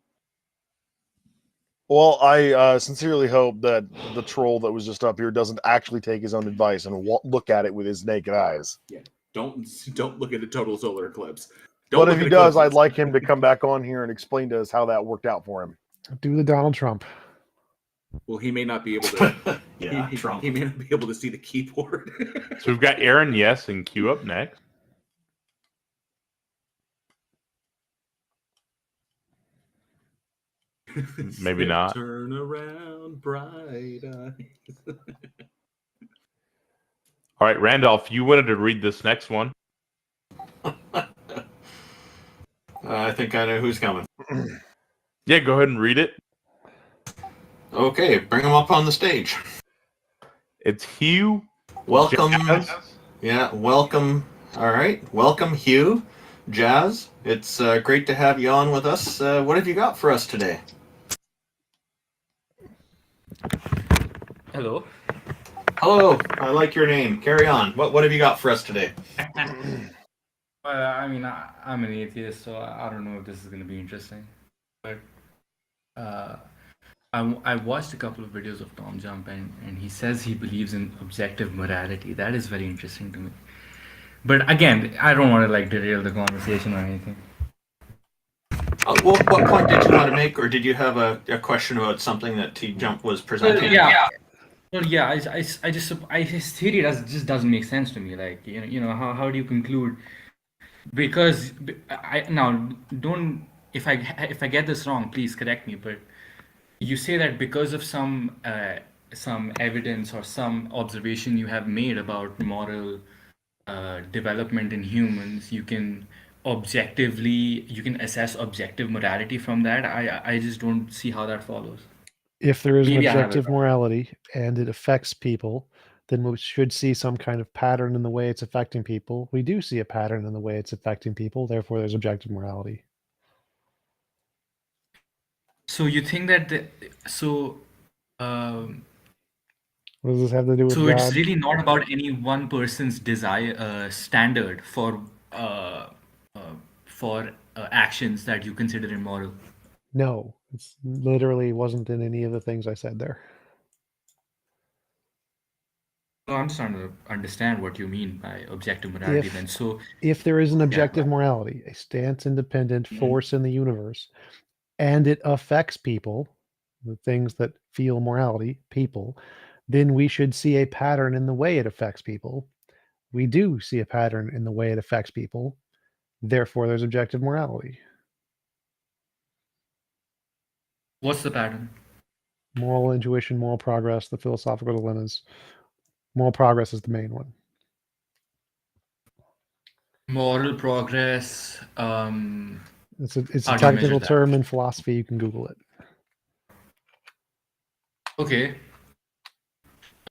Well, I sincerely hope that the troll that was just up here doesn't actually take his own advice and look at it with his naked eyes. Yeah, don't look at a total solar eclipse. But if he does, I'd like him to come back on here and explain to us how that worked out for him. Do the Donald Trump. Well, he may not be able to. Yeah, Trump. He may not be able to see the keyboard. So we've got Aaron, yes, and Q up next. Maybe not. Turn around, bright eyes. All right, Randolph, you wanted to read this next one. I think I know who's coming. Yeah, go ahead and read it. Okay, bring him up on the stage. It's Hugh. Welcome. Jazz. Yeah, welcome. All right, welcome, Hugh. Jazz, it's great to have you on with us. What have you got for us today? Hello. Hello, I like your name. Carry on. What have you got for us today? Well, I mean, I'm an atheist, so I don't know if this is going to be interesting. But I watched a couple of videos of TJump, and he says he believes in objective morality. That is very interesting to me. But again, I don't want to like derail the conversation or anything. What point did you want to make, or did you have a question about something that TJump was presenting? His theory just doesn't make sense to me. Like, how do you conclude? Because if I get this wrong, please correct me. But you say that because of some evidence or some observation you have made about moral development in humans, you can assess objective morality from that. I just don't see how that follows. If there is Maybe an I have it objective wrong. morality and it affects people, then we should see some kind of pattern in the way it's affecting people. We do see a pattern in the way it's affecting people. Therefore, there's objective morality. So you think that What does this have to do with so God? it's really not about any one person's desire standard for actions that you consider immoral. No, it's literally wasn't in any of the things I said there. No, I'm just trying to understand what you mean by objective morality. Then, so If there is an objective morality, a stance-independent force in the universe, and it affects people, the things that feel morality, people, then we should see a pattern in the way it affects people. We do see a pattern in the way it affects people. Therefore, there's objective morality. what's the pattern? Moral intuition, moral progress, the philosophical dilemmas. Moral progress is the main one. Moral progress. It's a How do you technical measure that? term in philosophy. You can Google it. Okay.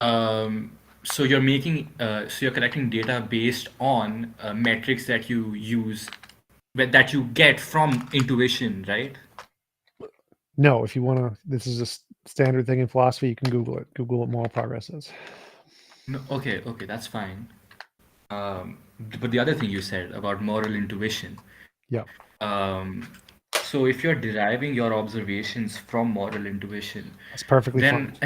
So you're collecting data based on metrics that you use, that you get from intuition, right? No, if you want to, this is a standard thing in philosophy. You can Google it. Google what moral progress is. No, okay, that's fine. But the other thing you said about moral intuition. Yeah. So if you're deriving your observations from moral intuition, That's perfectly fine.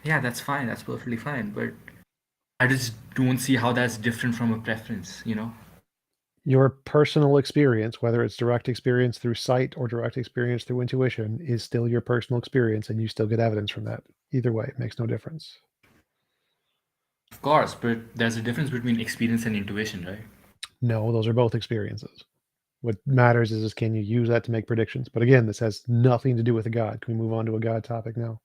Yeah, that's fine. That's perfectly fine. But I just don't see how that's different from a preference, Your personal experience, whether it's direct experience through sight or direct experience through intuition, is still your personal experience, and you still get evidence from that. Either way, it makes no difference. Of course, but there's a difference between experience and intuition, right? No, those are both experiences. What matters is can you use that to make predictions? But again, this has nothing to do with a God. Can we move on to a God topic now?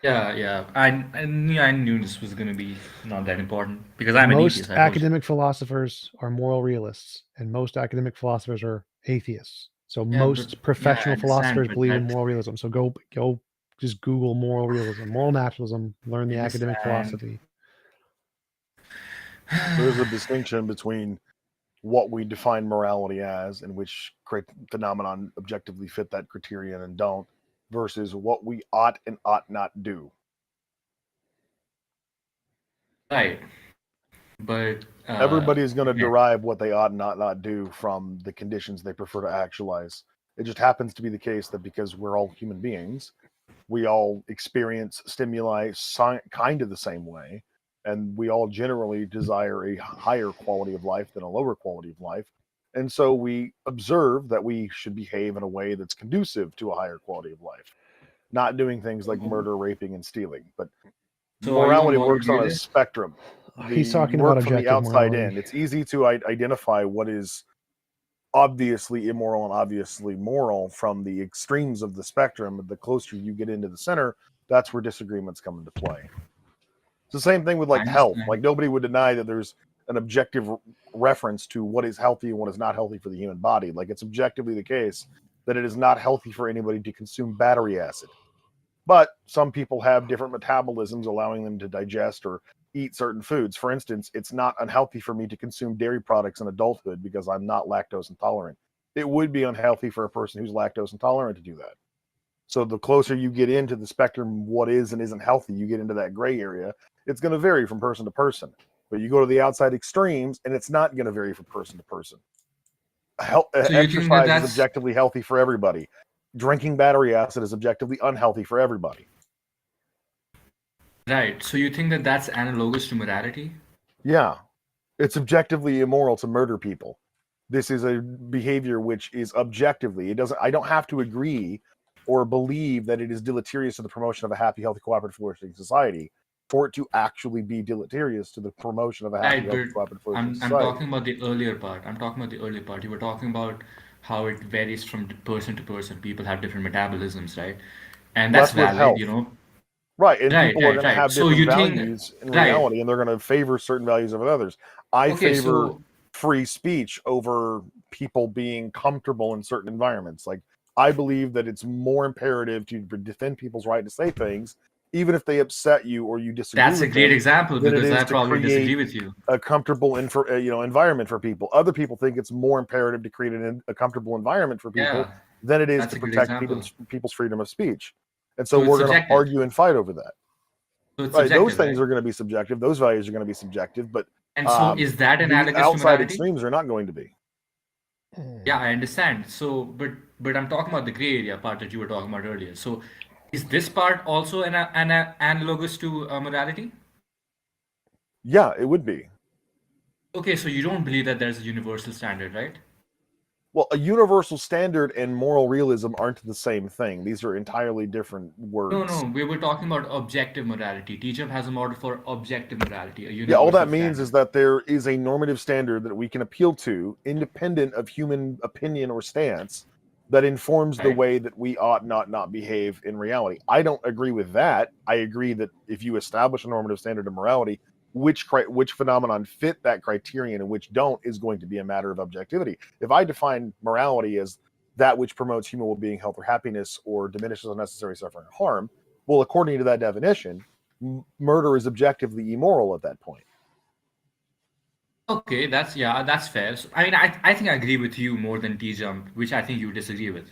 Yeah. I knew this was going to be not that important because I'm an atheist. Most academic philosophers are moral realists, and most academic philosophers are atheists. So most professional philosophers believe in moral realism. So go just Google moral realism, moral naturalism, learn the academic philosophy. There's a distinction between what we define morality as and which phenomenon objectively fit that criterion and don't, versus what we ought and ought not do. Right. But everybody is going to derive what they ought and ought not do from the conditions they prefer to actualize. It just happens to be the case that because we're all human beings, we all experience stimuli kind of the same way, and we all generally desire a higher quality of life than a lower quality of life. And so we observe that we should behave in a way that's conducive to a higher quality of life, not doing things like murder, raping, and stealing. But morality works on a spectrum. He's talking about from the objective outside morality. in. It's easy to identify what is obviously immoral and obviously moral from the extremes of the spectrum. But the closer you get into the center, that's where disagreements come into play. It's the same thing with like health. Like nobody would deny that there's an objective reference to what is healthy and what is not healthy for the human body. Like it's objectively the case that it is not healthy for anybody to consume battery acid. But some people have different metabolisms allowing them to digest or eat certain foods. For instance, it's not unhealthy for me to consume dairy products in adulthood because I'm not lactose intolerant. It would be unhealthy for a person who's lactose intolerant to do that. So the closer you get into the spectrum, what is and isn't healthy, you get into that gray area. It's going to vary from person to person. But you go to the outside extremes, and it's not going to vary from person to person. Exercise is objectively healthy for everybody. Drinking battery acid is objectively unhealthy for everybody. Right. So you think that that's analogous to morality? Yeah. It's objectively immoral to murder people. This is a behavior which is objectively, I don't have to agree or believe that it is deleterious to the promotion of a happy, healthy, cooperative, flourishing society for it to actually be deleterious to the promotion of a happy, healthy, cooperative, flourishing society. I'm talking about the earlier part. You were talking about how it varies from person to person. People have different metabolisms, right? And that's valid, you know. Right, and people are going to have different values in reality, and they're going to favor certain values over others. I favor free speech over people being comfortable in certain environments. Like, I believe that it's more imperative to defend people's right to say things, even if they upset you or you disagree with them. That's a great example because I probably disagree with you. A comfortable environment for people. Other people think it's more imperative to create a comfortable environment for people than it is to protect people's freedom of speech. And so we're going to argue and fight over that. So right, those things are going to be subjective. Those values are going to be subjective. But so is that analogous to outside morality? extremes are not going to be. Yeah, I understand. So, but I'm talking about the gray area part that you were talking about earlier. So, is this part also an analogous to morality? Yeah, it would be. Okay, so you don't believe that there's a universal standard, right? Well, a universal standard and moral realism aren't the same thing. These are entirely different words. No, we were talking about objective morality. TJump has a model for objective morality. Yeah, all that means is that there is a normative standard that we can appeal to, independent of human opinion or stance, that informs the way that we ought not behave in reality. I don't agree with that. I agree that if you establish a normative standard of morality, which phenomenon fit that criterion and which don't is going to be a matter of objectivity. If I define morality as that which promotes human well-being, health, or happiness, or diminishes unnecessary suffering or harm, well, according to that definition, murder is objectively immoral at that point. Okay, that's fair. So, I mean, I think I agree with you more than TJump, which I think you disagree with.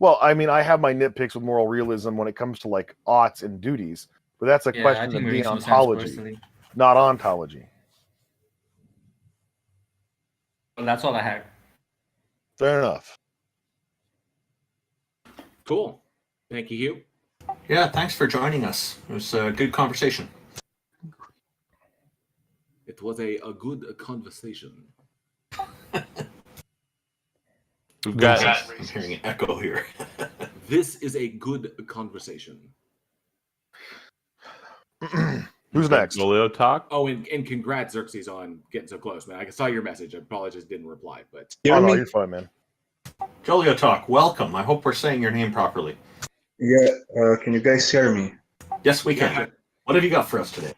Well, I mean, I have my nitpicks with moral realism when it comes to like oughts and duties. But that's a question of deontology, not ontology. Well, that's all I had. Fair enough. Cool. Thank you, Hugh. Yeah, thanks for joining us. It was a good conversation. It was a good conversation. We've got I'm hearing an echo here. This is a good conversation. Who's next? Golio talk. Oh, and congrats, Xerxes, on getting so close, man. I saw your message. I probably just didn't reply, but Oh no, you're fine, man. Jolio Talk, welcome. I hope we're saying your name properly. Yeah, can you guys hear me? Yes, we can. What have you got for us today?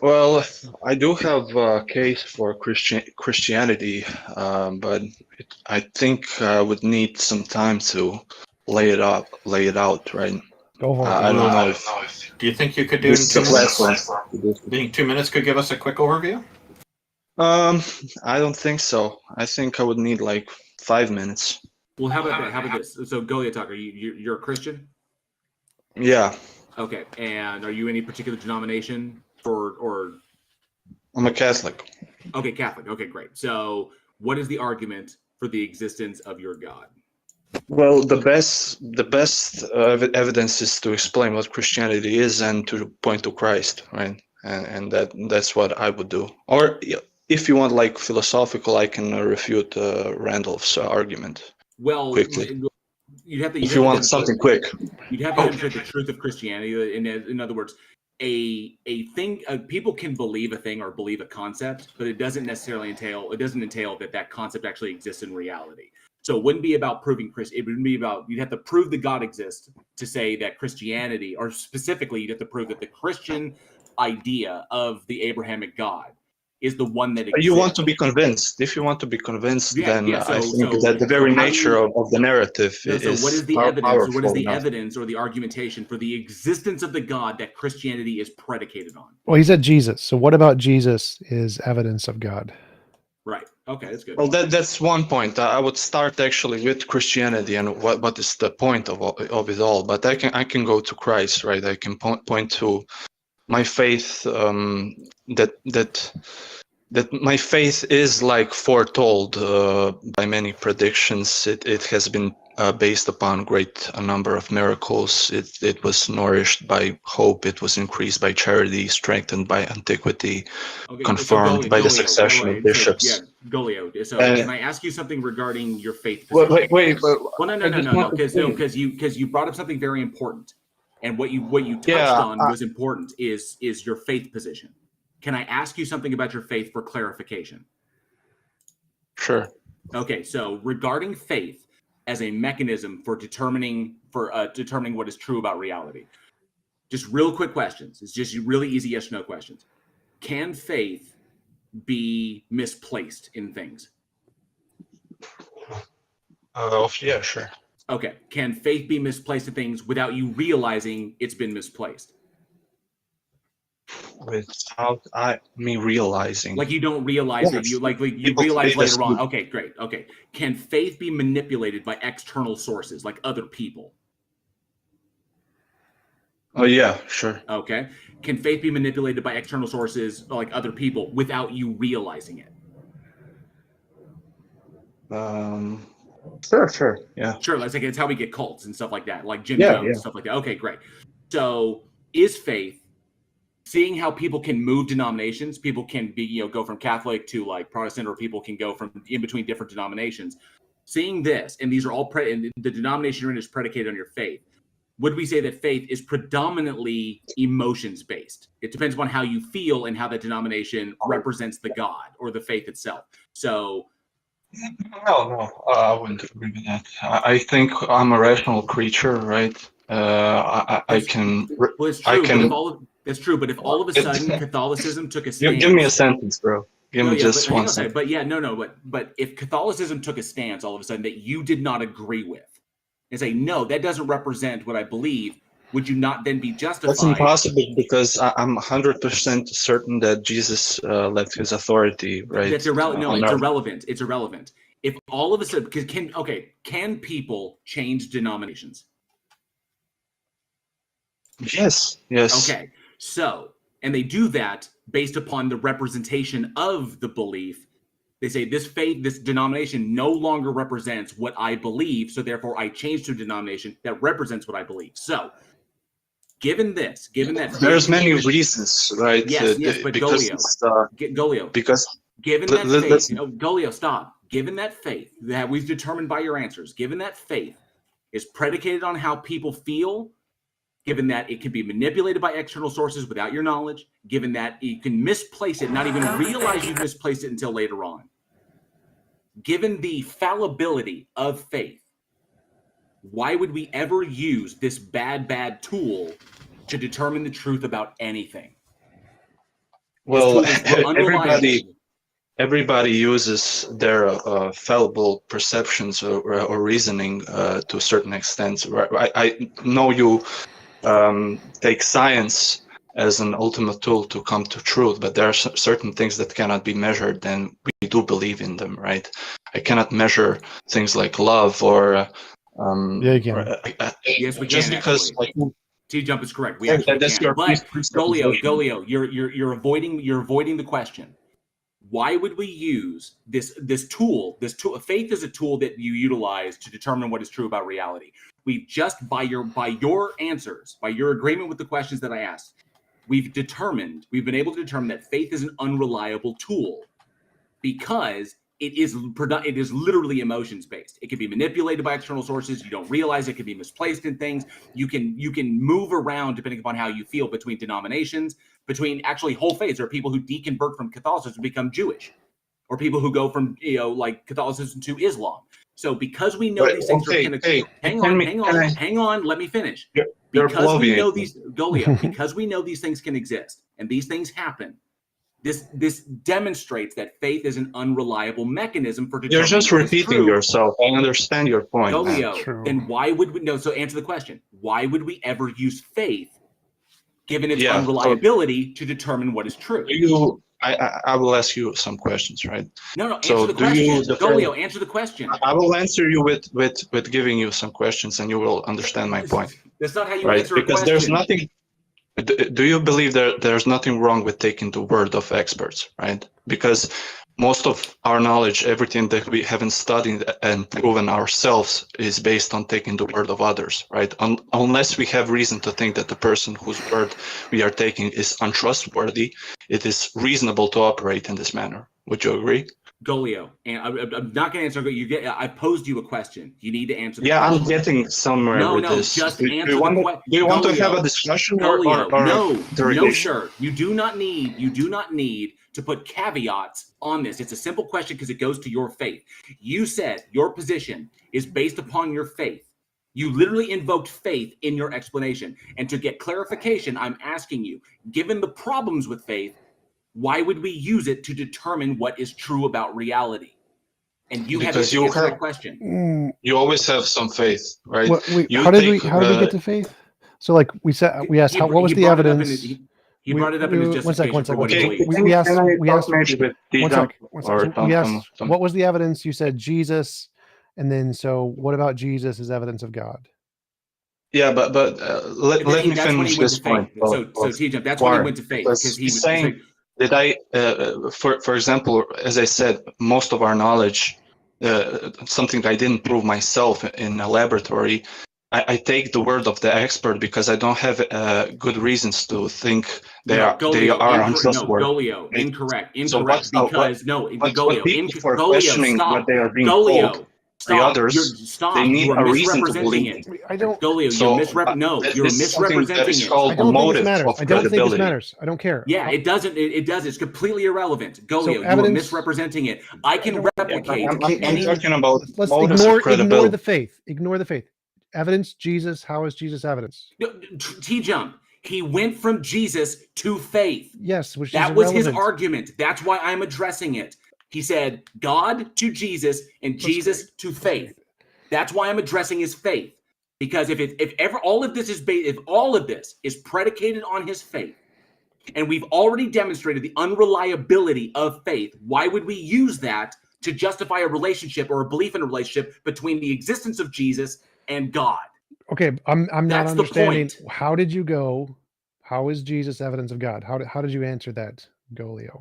Well, I do have a case for Christianity, but I think I would need some time to lay it out, right? Go for it. I don't know if. Do you think you could do in 2 minutes? Do you think 2 minutes could give us a quick overview? I don't think so. I think I would need like 5 minutes. well, how about this? So, Golia Talk, you're a Christian? Yeah, Okay, and are you any particular denomination or? I'm a Catholic. Okay, Catholic. Okay, great. So, what is the argument for the existence of your God? Well, the best evidence is to explain what Christianity is and to point to Christ, right? And that's what I would do. Or if you want like philosophical, I can refute Randolph's argument. Well, quickly. You'd have to. If you want something quick. You'd have to demonstrate the truth of Christianity. In other words, a thing. People can believe a thing or believe a concept, but it doesn't necessarily entail. It doesn't entail that concept actually exists in reality. So it wouldn't be about proving it wouldn't be about, you'd have to prove that God exists to say that Christianity, or specifically you'd have to prove that the Christian idea of the Abrahamic God is the one that exists. You want to be convinced. If you want to be convinced, then I think that the so very how do nature you- of the narrative No, so is what is the powerful evidence? What is the enough. evidence or the argumentation for the existence of the God that Christianity is predicated on? Well, he said Jesus. So what about Jesus is evidence of God? Right. Okay, that's good. Well, that's one point. I would start actually with Christianity and what is the point of it all. But I can go to Christ, right? I can point to my faith, that my faith is like foretold by many predictions. It has been based upon a number of miracles. It was nourished by hope. It was increased by charity, strengthened by antiquity, confirmed by the succession of bishops. So, Golio. So can I ask you something regarding your faith position? Wait. Well, no. Because you brought up something very important, and what you touched on was important. Is your faith position? Can I ask you something about your faith for clarification? Sure. Okay, so regarding faith as a mechanism for determining what is true about reality, just real quick questions. It's just really easy yes or no questions. Can faith be misplaced in things? Yeah, sure. Okay, can faith be misplaced in things without you realizing it's been misplaced? Without me realizing, like you don't realize that you realize later on. Okay, great. Okay, can faith be manipulated by external sources like other people? Oh yeah, sure. Okay, can faith be manipulated by external sources like other people without you realizing it? Sure, yeah. Sure, like it's how we get cults and stuff like that, like Jim Jones and stuff like that. Okay, great. So is faith, seeing how people can move denominations, people can be, go from Catholic to like Protestant, or people can go from in between different denominations. Seeing this, and these are all and the denomination you're in is predicated on your faith. Would we say that faith is predominantly emotions based? It depends on how you feel and how that denomination represents the God or the faith itself. So, No, I wouldn't agree with that. I think I'm a rational creature, right? I can. Well, it's true. That's true, but if all of a sudden Catholicism took a stance... Give me a sentence, bro. Give me just one second. But but if Catholicism took a stance all of a sudden that you did not agree with, and say, no, that doesn't represent what I believe, would you not then be justified? That's impossible, because I'm 100% certain that Jesus left his authority, right? That's irrelevant. No, it's irrelevant. It's irrelevant. If all of a sudden, can people change denominations? Yes. Okay. So, and they do that based upon the representation of the belief. They say this faith, this denomination no longer represents what I believe, so therefore I change to a denomination that represents what I believe. So, given that there's many reasons, right? Yes, but Golio, because given that faith, Golio, stop. Given that faith that we've determined by your answers, given that faith is predicated on how people feel, given that it can be manipulated by external sources without your knowledge, given that you can misplace it, not even realize you've misplaced it until later on. Given the fallibility of faith, why would we ever use this bad tool to determine the truth about anything? Well, unreliable. everybody uses their fallible perceptions or reasoning to a certain extent. I know you take science as an ultimate tool to come to truth, but there are certain things that cannot be measured, and we do believe in them, right? I cannot measure things like love or yeah, you can. Yes, we just can. Because like, TJump is correct. We Yeah, actually that's can. your But presupposition. Golio, you're avoiding the question. Why would we use this tool? Faith is a tool that you utilize to determine what is true about reality. We've just by your answers, by your agreement with the questions that I asked, we've been able to determine that faith is an unreliable tool because it is literally emotions based. It can be manipulated by external sources. You don't realize it can be misplaced in things. You can move around depending upon how you feel between denominations, between actually whole faiths. There are people who deconvert from Catholicism to become Jewish, or people who go from like Catholicism to Islam. So because we know these things hang on, let me finish. Because we know these Golio, because we know these things can exist and these things happen. This demonstrates that faith is an unreliable mechanism for determining. You're just repeating yourself. I understand your point. Golio, then why would we so answer the question? Why would we ever use faith, given its unreliability, to determine what is true? I will ask you some questions, right? No, answer the question. Golio, answer the question. I will answer you with giving you some questions, and you will understand my point. That's not how you a answer question. Because there's nothing. Do you believe there's nothing wrong with taking the word of experts, right? Because most of our knowledge, everything that we haven't studied and proven ourselves, is based on taking the word of others, right? Unless we have reason to think that the person whose word we are taking is untrustworthy, it is reasonable to operate in this manner. Would you agree? Golio, and I'm not going to answer. I posed you a question. You need to answer the question. I'm getting somewhere with this. Just answer the question. Do you want to have a discussion? Golio, or no, sir. You do not need to put caveats on this. It's a simple question because it goes to your faith. You said your position is based upon your faith. You literally invoked faith in your explanation. And to get clarification, I'm asking you, given the problems with faith, why would we use it to determine what is true about reality? And you have to answer the question. You always have some faith, right? How did we get to faith? So like we asked what was the evidence? He brought it up in his justification for what he believes. We asked what was the evidence? You said Jesus, and then so what about Jesus as evidence of God? Yeah, but let me finish this point. So TJump, that's when he went to faith, because he was saying that for example, as I said, most of our knowledge, something I didn't prove myself in a laboratory, I take the word of the expert because I don't have good reasons to think they are untrustworthy. Golio, incorrect. So Golio, stop. What they are being told. The others, they need a reason to believe. I don't. Golio, you're misrepresenting it. Called the motive of I don't think this matters. I don't care. Yeah, it doesn't. It does. It's completely irrelevant. Golio, you're misrepresenting it. I can replicate. I'm talking about let's ignore the faith. Ignore the faith. Evidence. Jesus. How is Jesus evidence? TJump. He went from Jesus to faith. Yes, that was his argument. That's why I'm addressing it. He said God to Jesus and Jesus to faith. That's why I'm addressing his faith. Because if all of this is predicated on his faith, and we've already demonstrated the unreliability of faith, why would we use that to justify a relationship or a belief in a relationship between the existence of Jesus and God? Okay, I'm not understanding. How did you go? How is Jesus evidence of God? How did you answer that, Golio?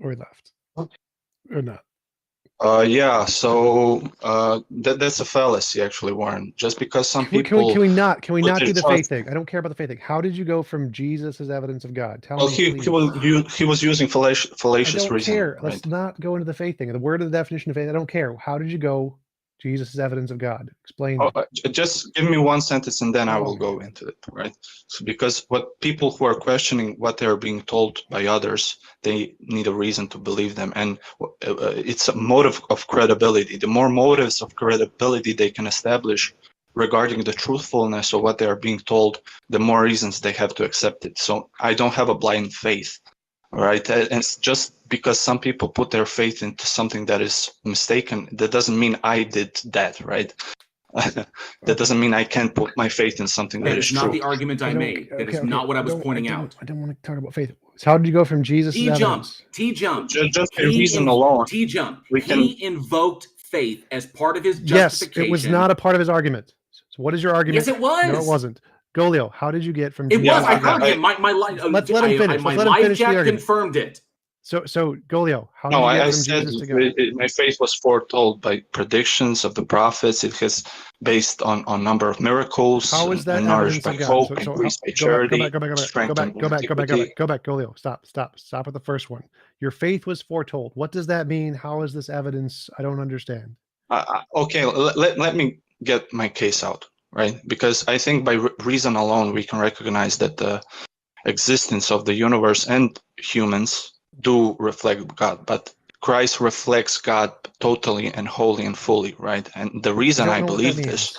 Or left or not? So that's a fallacy, actually, Warren. Just because some people can we not do the faith thing? I don't care about the faith thing. How did you go from Jesus as evidence of God? Tell me. He was using fallacious reasoning. I don't care. Right? Let's not go into the faith thing. The word of the definition of faith. I don't care. How did you go Jesus is evidence of God. Explain. Just give me one sentence and then I will go into it, right? So because what people who are questioning what they are being told by others, they need a reason to believe them. And it's a motive of credibility. The more motives of credibility they can establish regarding the truthfulness of what they are being told, the more reasons they have to accept it. So I don't have a blind faith. All right, and it's just because some people put their faith into something that is mistaken, that doesn't mean I did that, right? That doesn't mean I can't put my faith in something that That is is not true. the argument I made. That is not what I was pointing out. I don't want to talk about faith. So how did you go from Jesus' evidence? T-Jump. Just a reason alone. T-Jump. We can. He invoked faith as part of his Yes, justification. it was not a part of his argument. So what is your argument? Yes, it was. No, it wasn't. Golio, how did you get from It Jesus? was. I heard him. Let's let him finish. My Let's let him live finish the chat argument. confirmed it. So Golio, how did No, you get I from said Jesus to God? my faith was foretold by predictions of the prophets. It has based on number of miracles. How is that and nourished evidence by of God? hope, increased by charity, strengthened Go back, antiquity. Golio. Stop with the first one. Your faith was foretold. What does that mean? How is this evidence? I don't understand. Okay, let me get my case out, right? Because I think by reason alone, we can recognize that the existence of the universe and humans do reflect God, but Christ reflects God totally and wholly and fully, right? And the reason I believe this,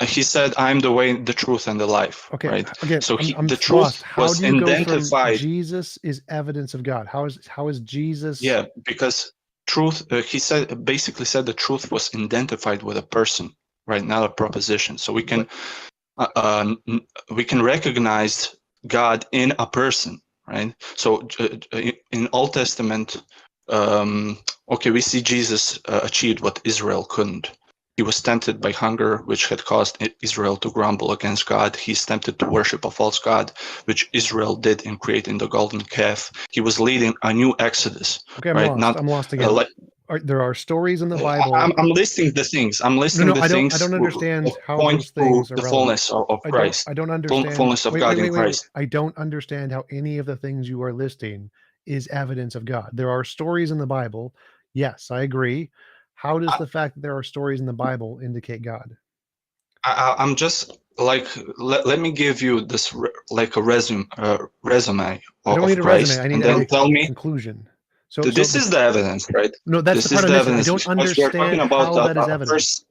he said, "I'm the way, the truth, and the life." Okay, right? again, So I'm the lost. truth How was do you go from identified. Jesus is evidence of God? How is Jesus? Yeah, because truth. He said basically said the truth was identified with a person, right? Not a proposition. So we can recognize God in a person, right? So in Old Testament, we see Jesus achieved what Israel couldn't. He was tempted by hunger, which had caused Israel to grumble against God. He's tempted to worship a false god, which Israel did in creating the golden calf. He was leading a new exodus. Okay, I'm right? lost. I'm lost again. There are stories in the Bible. I'm listing the things. I'm listing the things. I don't understand how point those things are the relevant. fullness of Christ. I don't understand. Fullness of God in Christ. I don't understand how any of the things you are listing is evidence of God. There are stories in the Bible. Yes, I agree. How does the fact that there are stories in the Bible indicate God? I'm just like let me give you this like a resume I don't need a Christ, resume. I need and then tell me conclusion. So this is the evidence, right? No, that's this the part is I'm the missing. I evidence. don't Because we are talking understand about how that is a evidence. person.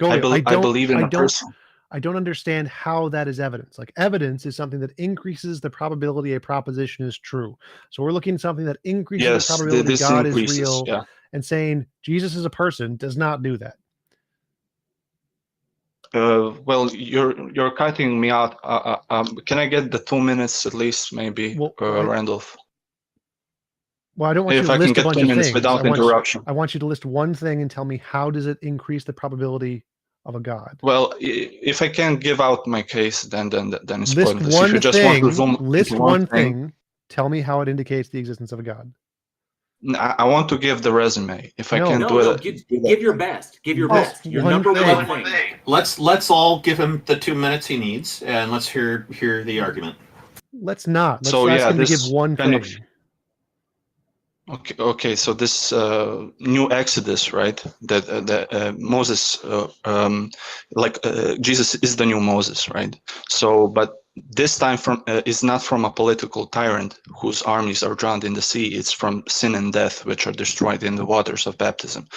Golio, I believe in a person. I don't understand how that is evidence. Like evidence is something that increases the probability a proposition is true. So we're looking at something that increases the probability God is real, and saying Jesus is a person does not do that. Well, you're cutting me out. Can I get the 2 minutes at least, maybe, Randolph? Well, I don't want you If to I can list a get bunch 2 of minutes things. without interruption. I want you to list one thing and tell me how does it increase the probability of a God. Well, if I can't give out my case, then it's list pointless. one If you just thing. want to zoom List into one thing. Tell me how it indicates the existence of a God. I want to give the resume. If I can't do it, give your best. Give your best. Your number one thing. Let's all give him the 2 minutes he needs, and let's hear the argument. Let's not. Let's so ask yeah, him to this give one kind thing. Okay. So this new Exodus, right? That Moses, Jesus is the new Moses, right? So, but this time is not from a political tyrant whose armies are drowned in the sea. It's from sin and death, which are destroyed in the waters of baptism.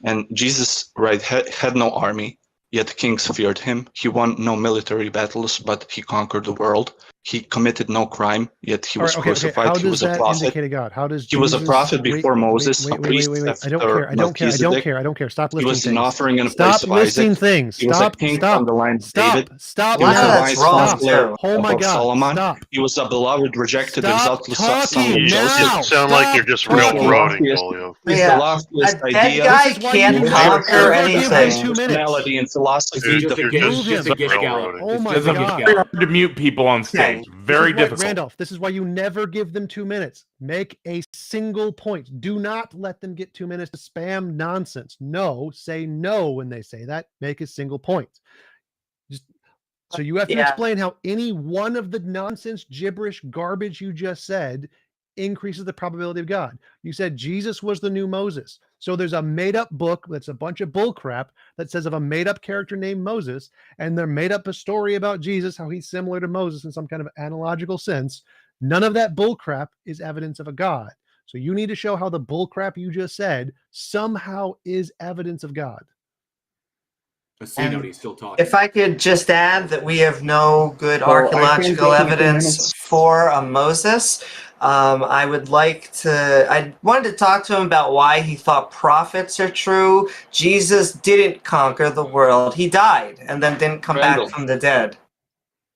And Jesus, right, had no army, yet kings feared him. He won no military battles, but he conquered the world. He committed no crime, yet he was crucified. How He does was a that prophet. indicate a God? How does He was a prophet before Moses, a priest I don't care. Stop listing He was things. an offering in the Stop place of listing Isaac. things. He was a king from the line of David. Stop. He was a now. wise Stop. counselor Oh my of God. Solomon. Stop. He was a beloved, rejected, exalted son of Talking Joseph. now. Sound like you're just railroading, Golio. He's the loftiest a dead idea. guy This is why can't you conquer never anything. give him 2 minutes. Personality and philosophy. Dude, you're just railroading. Oh my It's God. very hard to mute people on stage. Very difficult. Randolph, this is why you never give them 2 minutes. Make a single point. Do not let them get 2 minutes to spam nonsense. No, say no when they say that. Make a single point. So you have to explain how any one of the nonsense, gibberish, garbage you just said increases the probability of God. You said Jesus was the new Moses. So there's a made up book that's a bunch of bull crap that says of a made up character named Moses, and they're made up a story about Jesus, how he's similar to Moses in some kind of analogical sense. None of that bull crap is evidence of a God. So you need to show how the bull crap you just said somehow is evidence of God. He's still talking. If I could just add that we have no good So I can archaeological take you 2 evidence minutes. for a Moses, I wanted to talk to him about why he thought prophets are true. Jesus didn't conquer the world. He died and then didn't come Randall. back from the dead.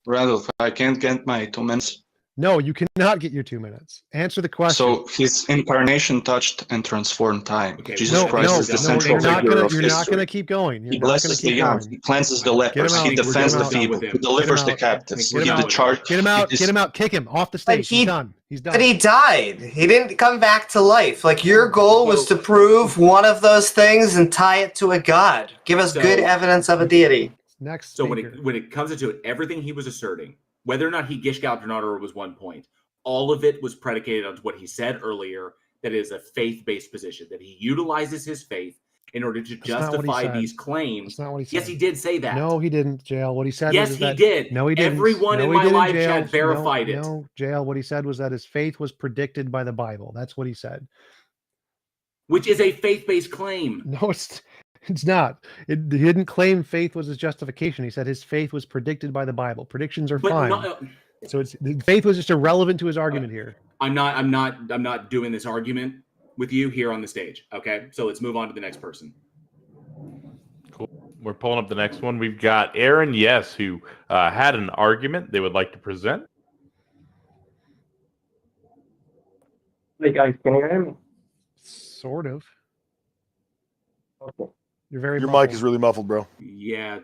Randolph, I can't get my 2 minutes. No, you cannot get your 2 minutes. Answer the question. So his incarnation touched and transformed time. Jesus No, Christ no, is the no, central you're not figure gonna, of you're history. not gonna keep going. You're He not gonna blesses the keep young. going. He cleanses the Get him lepers. out. He defends Get him the out. feeble. He Get him delivers the out. captives. Get He him the out. charge. Get him out. He Get him out. Kick him off the stage. He's done. He's done. But he died. He didn't come back to life. Like, your goal was to prove one of those things and tie it to a god. Give us good evidence of a deity. Next So when it comes into it, everything he was asserting, whether or not he gish gouged or not, or was one point, all of it was predicated on what he said earlier, that it is a faith-based position, that he utilizes his faith in order to That's not what he justify said. these claims. That's not what he said. Yes, he did say that. No, he didn't, JL. What he said Yes, was he that, did. No, he didn't. Everyone no, in he my didn't, live JL. chat verified it. No, JL, what he said was that his faith was predicted by the Bible. That's what he said. Which is a faith-based claim. No, it's not. He didn't claim faith was his justification. He said his faith was predicted by the Bible. Predictions are But fine. So faith was just irrelevant to his argument here. I'm not doing this argument with you here on the stage. Okay, so let's move on to the next person. Cool. We're pulling up the next one. We've got Aaron Yes, who had an argument they would like to present. Hey guys, can you hear me? Sort of. Okay. You're very Your muffled. mic is really muffled, bro. Yeah,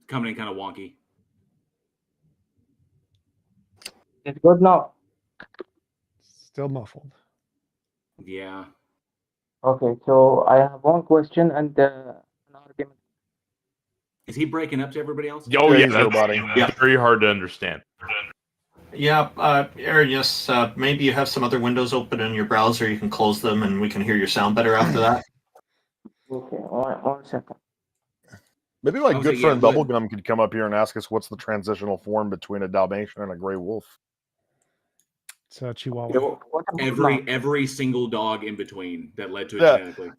coming in kind of wonky. It's good now. Still muffled. Yeah. Okay, so I have one question and an argument. Is he breaking up to everybody else? Oh, yeah, he's that's roboting. very hard to understand. Yeah, Aaron, yes, maybe you have some other windows open in your browser. You can close them and we can hear your sound better after that. Okay, one second. Maybe my Okay, good yeah, friend good. Bubblegum could come up here and ask us what's the transitional form between a Dalmatian and a gray wolf. It's a Chihuahua. Every single dog in between that led to it Yeah. genetically.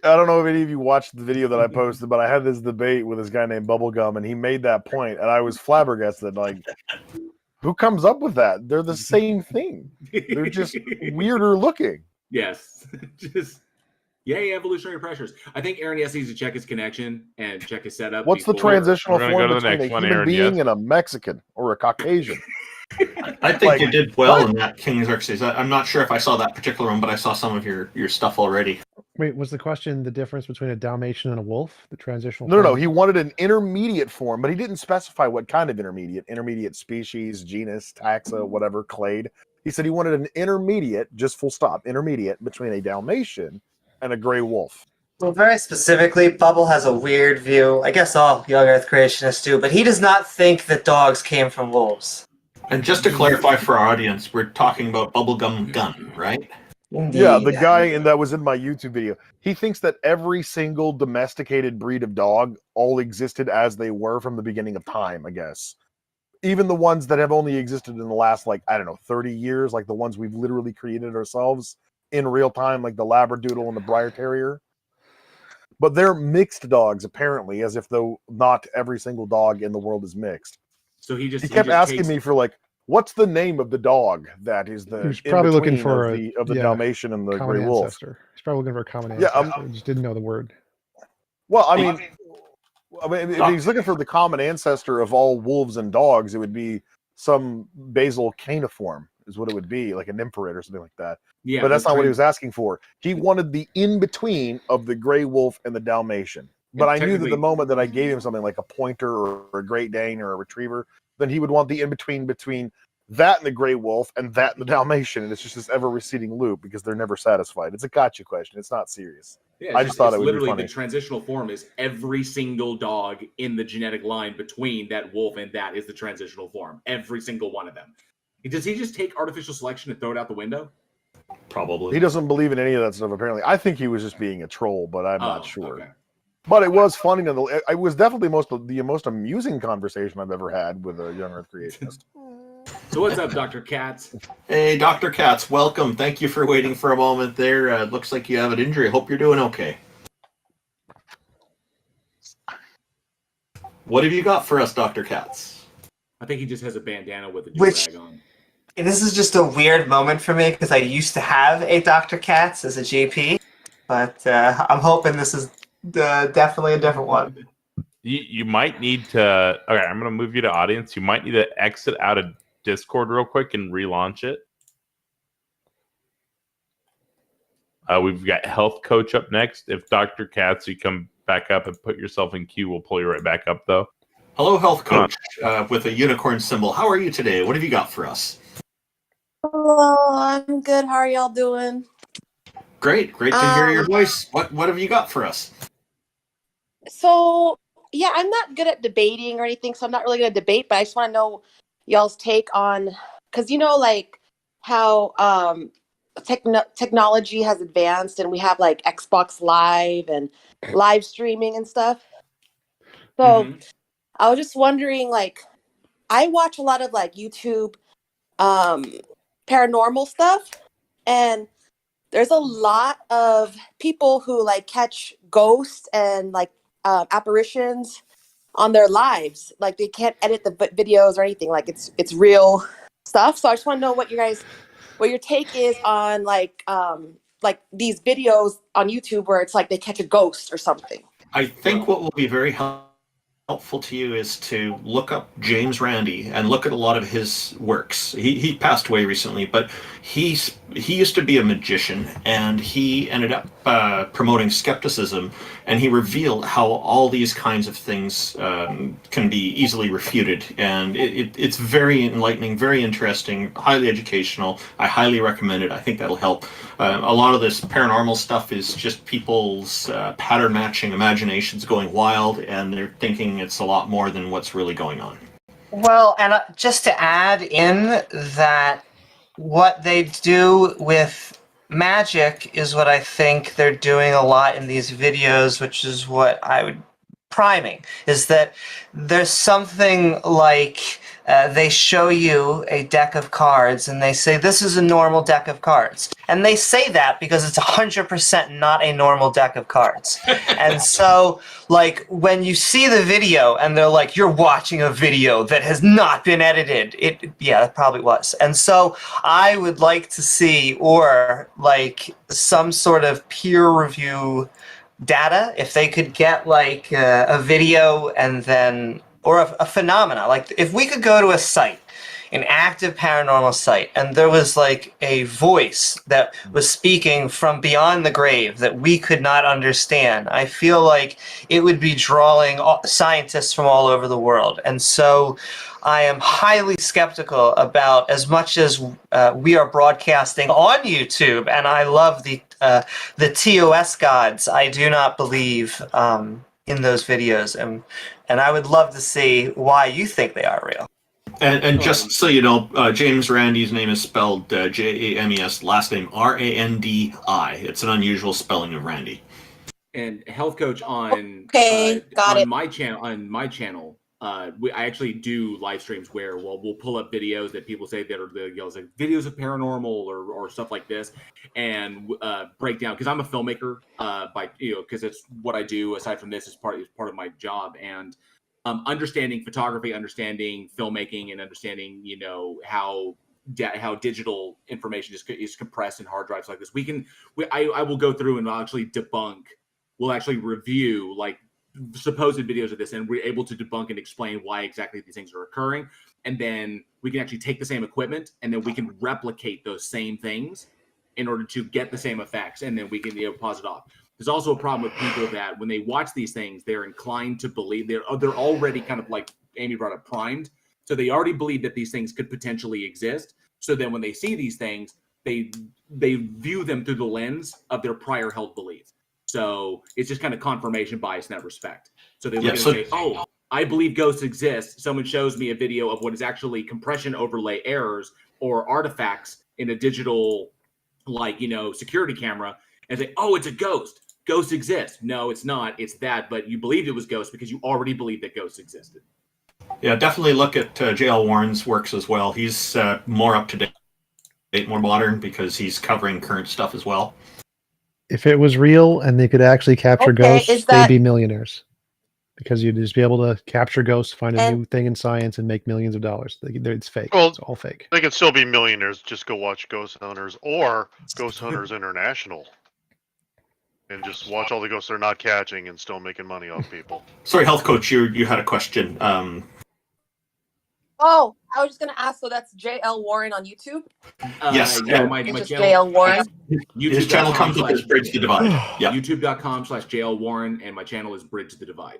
I don't know if any of you watched the video that I posted, but I had this debate with this guy named Bubblegum, and he made that point, and I was flabbergasted. Like, who comes up with that? They're the same thing. They're just weirder looking. Yes, just yay, evolutionary pressures. I think Aaron yes needs to check his connection and check his setup. What's the before- transitional We're gonna form go to the between next a one, human Aaron, being yes. and a Mexican or a Caucasian? I think you did well in that, King Xerxes. I'm not sure if I saw that particular one, but I saw some of your stuff already. Wait, was the question the difference between a Dalmatian and a wolf? The transitional No, form? he wanted an intermediate form, but he didn't specify what kind of intermediate species, genus, taxa, whatever, clade. He said he wanted an intermediate, just full stop, intermediate between a Dalmatian and a gray wolf. Well, very specifically, Bubble has a weird view. I guess all young Earth creationists do, but he does not think that dogs came from wolves. And just to clarify for our audience, we're talking about Bubblegum Gun, right? Yeah, the guy that was in my YouTube video, he thinks that every single domesticated breed of dog all existed as they were from the beginning of time, I guess. Even the ones that have only existed in the last, 30 years, like the ones we've literally created ourselves in real time, like the Labradoodle and the Breyer Terrier. But they're mixed dogs, apparently, as if though not every single dog in the world is mixed. So he kept asking me for what's the name of the dog that is the He's probably looking in-between for of the Dalmatian and the common gray wolf. ancestor. He's probably looking for a common Yeah, ancestor. He just didn't know the word. Well, I mean, if he's looking for the common ancestor of all wolves and dogs, it would be some basal caniform, is what it would be, like a nymphorid or something like that. Yeah, but that's but not what he was asking for. He wanted the in-between of the gray wolf and the Dalmatian. But I knew that the technically- moment that I gave him something like a pointer or a Great Dane or a retriever, then he would want the in-between between that and the gray wolf and that and the Dalmatian. And it's just this ever-receding loop because they're never satisfied. It's a gotcha question. It's not serious. Yeah, I just thought it would be literally funny. the transitional form is every single dog in the genetic line between that wolf and that is the transitional form. Every single one of them. Does he just take artificial selection and throw it out the window? Probably. He doesn't believe in any of that stuff, apparently. I think he was just being a troll, but I'm not sure. Okay. But it was funny. It was definitely the most amusing conversation I've ever had with a young Earth creationist. So what's up, Dr. Katz? Hey, Dr. Katz, welcome. Thank you for waiting for a moment there. Looks like you have an injury. Hope you're doing okay. What have you got for us, Dr. Katz? I think he just has a bandana with a do-rag on. This is just a weird moment for me because I used to have a Dr. Katz as a GP, but I'm hoping this is definitely a different one. You might need to. Okay, I'm going to move you to audience. You might need to exit out of Discord real quick and relaunch it. We've got Health Coach up next. If Dr. Katz, you come back up and put yourself in queue, we'll pull you right back up, though. Hello, Health Coach, with a unicorn symbol. How are you today? What have you got for us? Hello, I'm good. How are y'all doing? Great to hear your voice. What have you got for us? So, yeah, I'm not good at debating or anything, so I'm not really going to debate, but I just want to know y'all's take on, because like how technology has advanced and we have like Xbox Live and live streaming and stuff. So I was just wondering, like, I watch a lot of like YouTube paranormal stuff, and there's a lot of people who like catch ghosts and like apparitions on their lives. Like they can't edit the videos or anything. Like it's real stuff. So I just want to know what your take is on like these videos on YouTube where it's like they catch a ghost or something. I think what will be very helpful to you is to look up James Randi and look at a lot of his works. He passed away recently, but he used to be a magician, and he ended up promoting skepticism, and he revealed how all these kinds of things can be easily refuted, and it's very enlightening, very interesting, highly educational. I highly recommend it. I think that'll help. A lot of this paranormal stuff is just people's pattern matching imaginations going wild, and they're thinking it's a lot more than what's really going on. Well, and just to add in that what they do with magic is what I think they're doing a lot in these videos, which is what I would priming, is that there's something like they show you a deck of cards and they say this is a normal deck of cards, and they say that because it's 100% not a normal deck of cards. And so like when you see the video and they're like, you're watching a video that has not been edited, yeah, it probably was. And so I would like to see, or like some sort of peer review data, if they could get like a video and then, or a phenomena, like if we could go to a site, an active paranormal site, and there was like a voice that was speaking from beyond the grave that we could not understand, I feel like it would be drawing scientists from all over the world. And so I am highly skeptical about, as much as we are broadcasting on YouTube, and I love the TOS gods, I do not believe in those videos, and I would love to see why you think they are real. And just so you know, James Randi's name is spelled James, last name Randi. It's an unusual spelling of Randy. And Health Coach on my channel, I actually do live streams where we'll pull up videos that people say that are like videos of paranormal or stuff like this, and break down, because I'm a filmmaker because it's what I do aside from this is part of my job, and understanding photography, understanding filmmaking, and understanding how digital information is compressed in hard drives like this. I will go through and I'll actually debunk. We'll actually review like supposed videos of this, and we're able to debunk and explain why exactly these things are occurring. And then we can actually take the same equipment and then we can replicate those same things in order to get the same effects, and then we can pause it off. There's also a problem with people that when they watch these things, they're inclined to believe they're already kind of, like Amy brought up, primed. So they already believe that these things could potentially exist. So then when they see these things, they view them through the lens of their prior held beliefs. So it's just kind of confirmation bias in that respect. So they look and say, oh, I believe ghosts exist. Someone shows me a video of what is actually compression overlay errors or artifacts in a digital, like, security camera, and say, oh, it's a ghost. Ghosts exist. No, it's not. It's that, but you believed it was ghosts because you already believed that ghosts existed. Yeah, definitely look at J.L. Warren's works as well. He's more up to date, more modern, because he's covering current stuff as well. If it was real and they could actually capture ghosts, they'd be millionaires. Because you'd just be able to capture ghosts, find a new thing in science, and make millions of dollars. It's fake. Well, it's all fake. They can still be millionaires. Just go watch Ghost Hunters or Ghost Hunters International, and just watch all the ghosts they're not catching and still making money off people. Sorry, Health Coach, you had a question. Oh, I was just gonna ask. So that's J.L. Warren on YouTube. Yes. My It's just channel, J.L. Warren. His channel comes up as Bridge the Divide. Yeah. YouTube.com/JL Warren, and my channel is Bridge the Divide.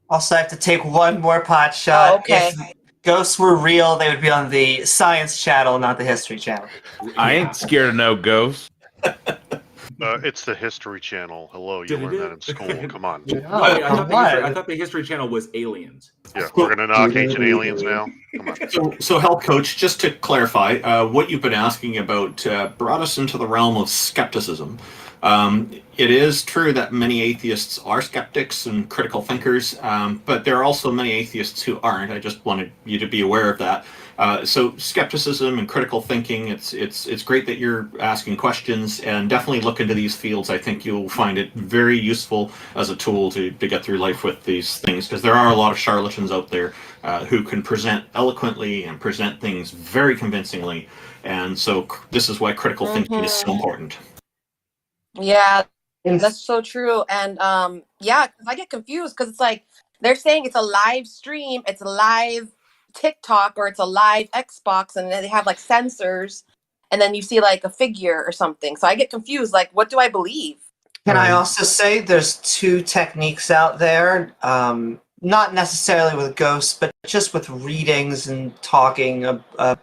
Also, I have to take one more pot shot. Oh, okay. If ghosts were real, they would be on the Science Channel, not the History Channel. I ain't scared of no ghosts. It's the History Channel. Hello, you learned that in school. Come on. I thought the History Channel was aliens. Yeah, we're gonna knock ancient aliens now. Come on. So Health Coach, just to clarify, what you've been asking about brought us into the realm of skepticism. It is true that many atheists are skeptics and critical thinkers, but there are also many atheists who aren't. I just wanted you to be aware of that. So skepticism and critical thinking, it's great that you're asking questions, and definitely look into these fields. I think you'll find it very useful as a tool to get through life with these things, because there are a lot of charlatans out there who can present eloquently and present things very convincingly. And so this is why critical thinking is so important. Yeah, that's so true. And yeah, because I get confused because it's like they're saying it's a live stream, it's a live TikTok, or it's a live Xbox, and then they have like sensors, and then you see like a figure or something. So I get confused. Like, what do I believe? Can I also say there's two techniques out there, not necessarily with ghosts, but just with readings and talking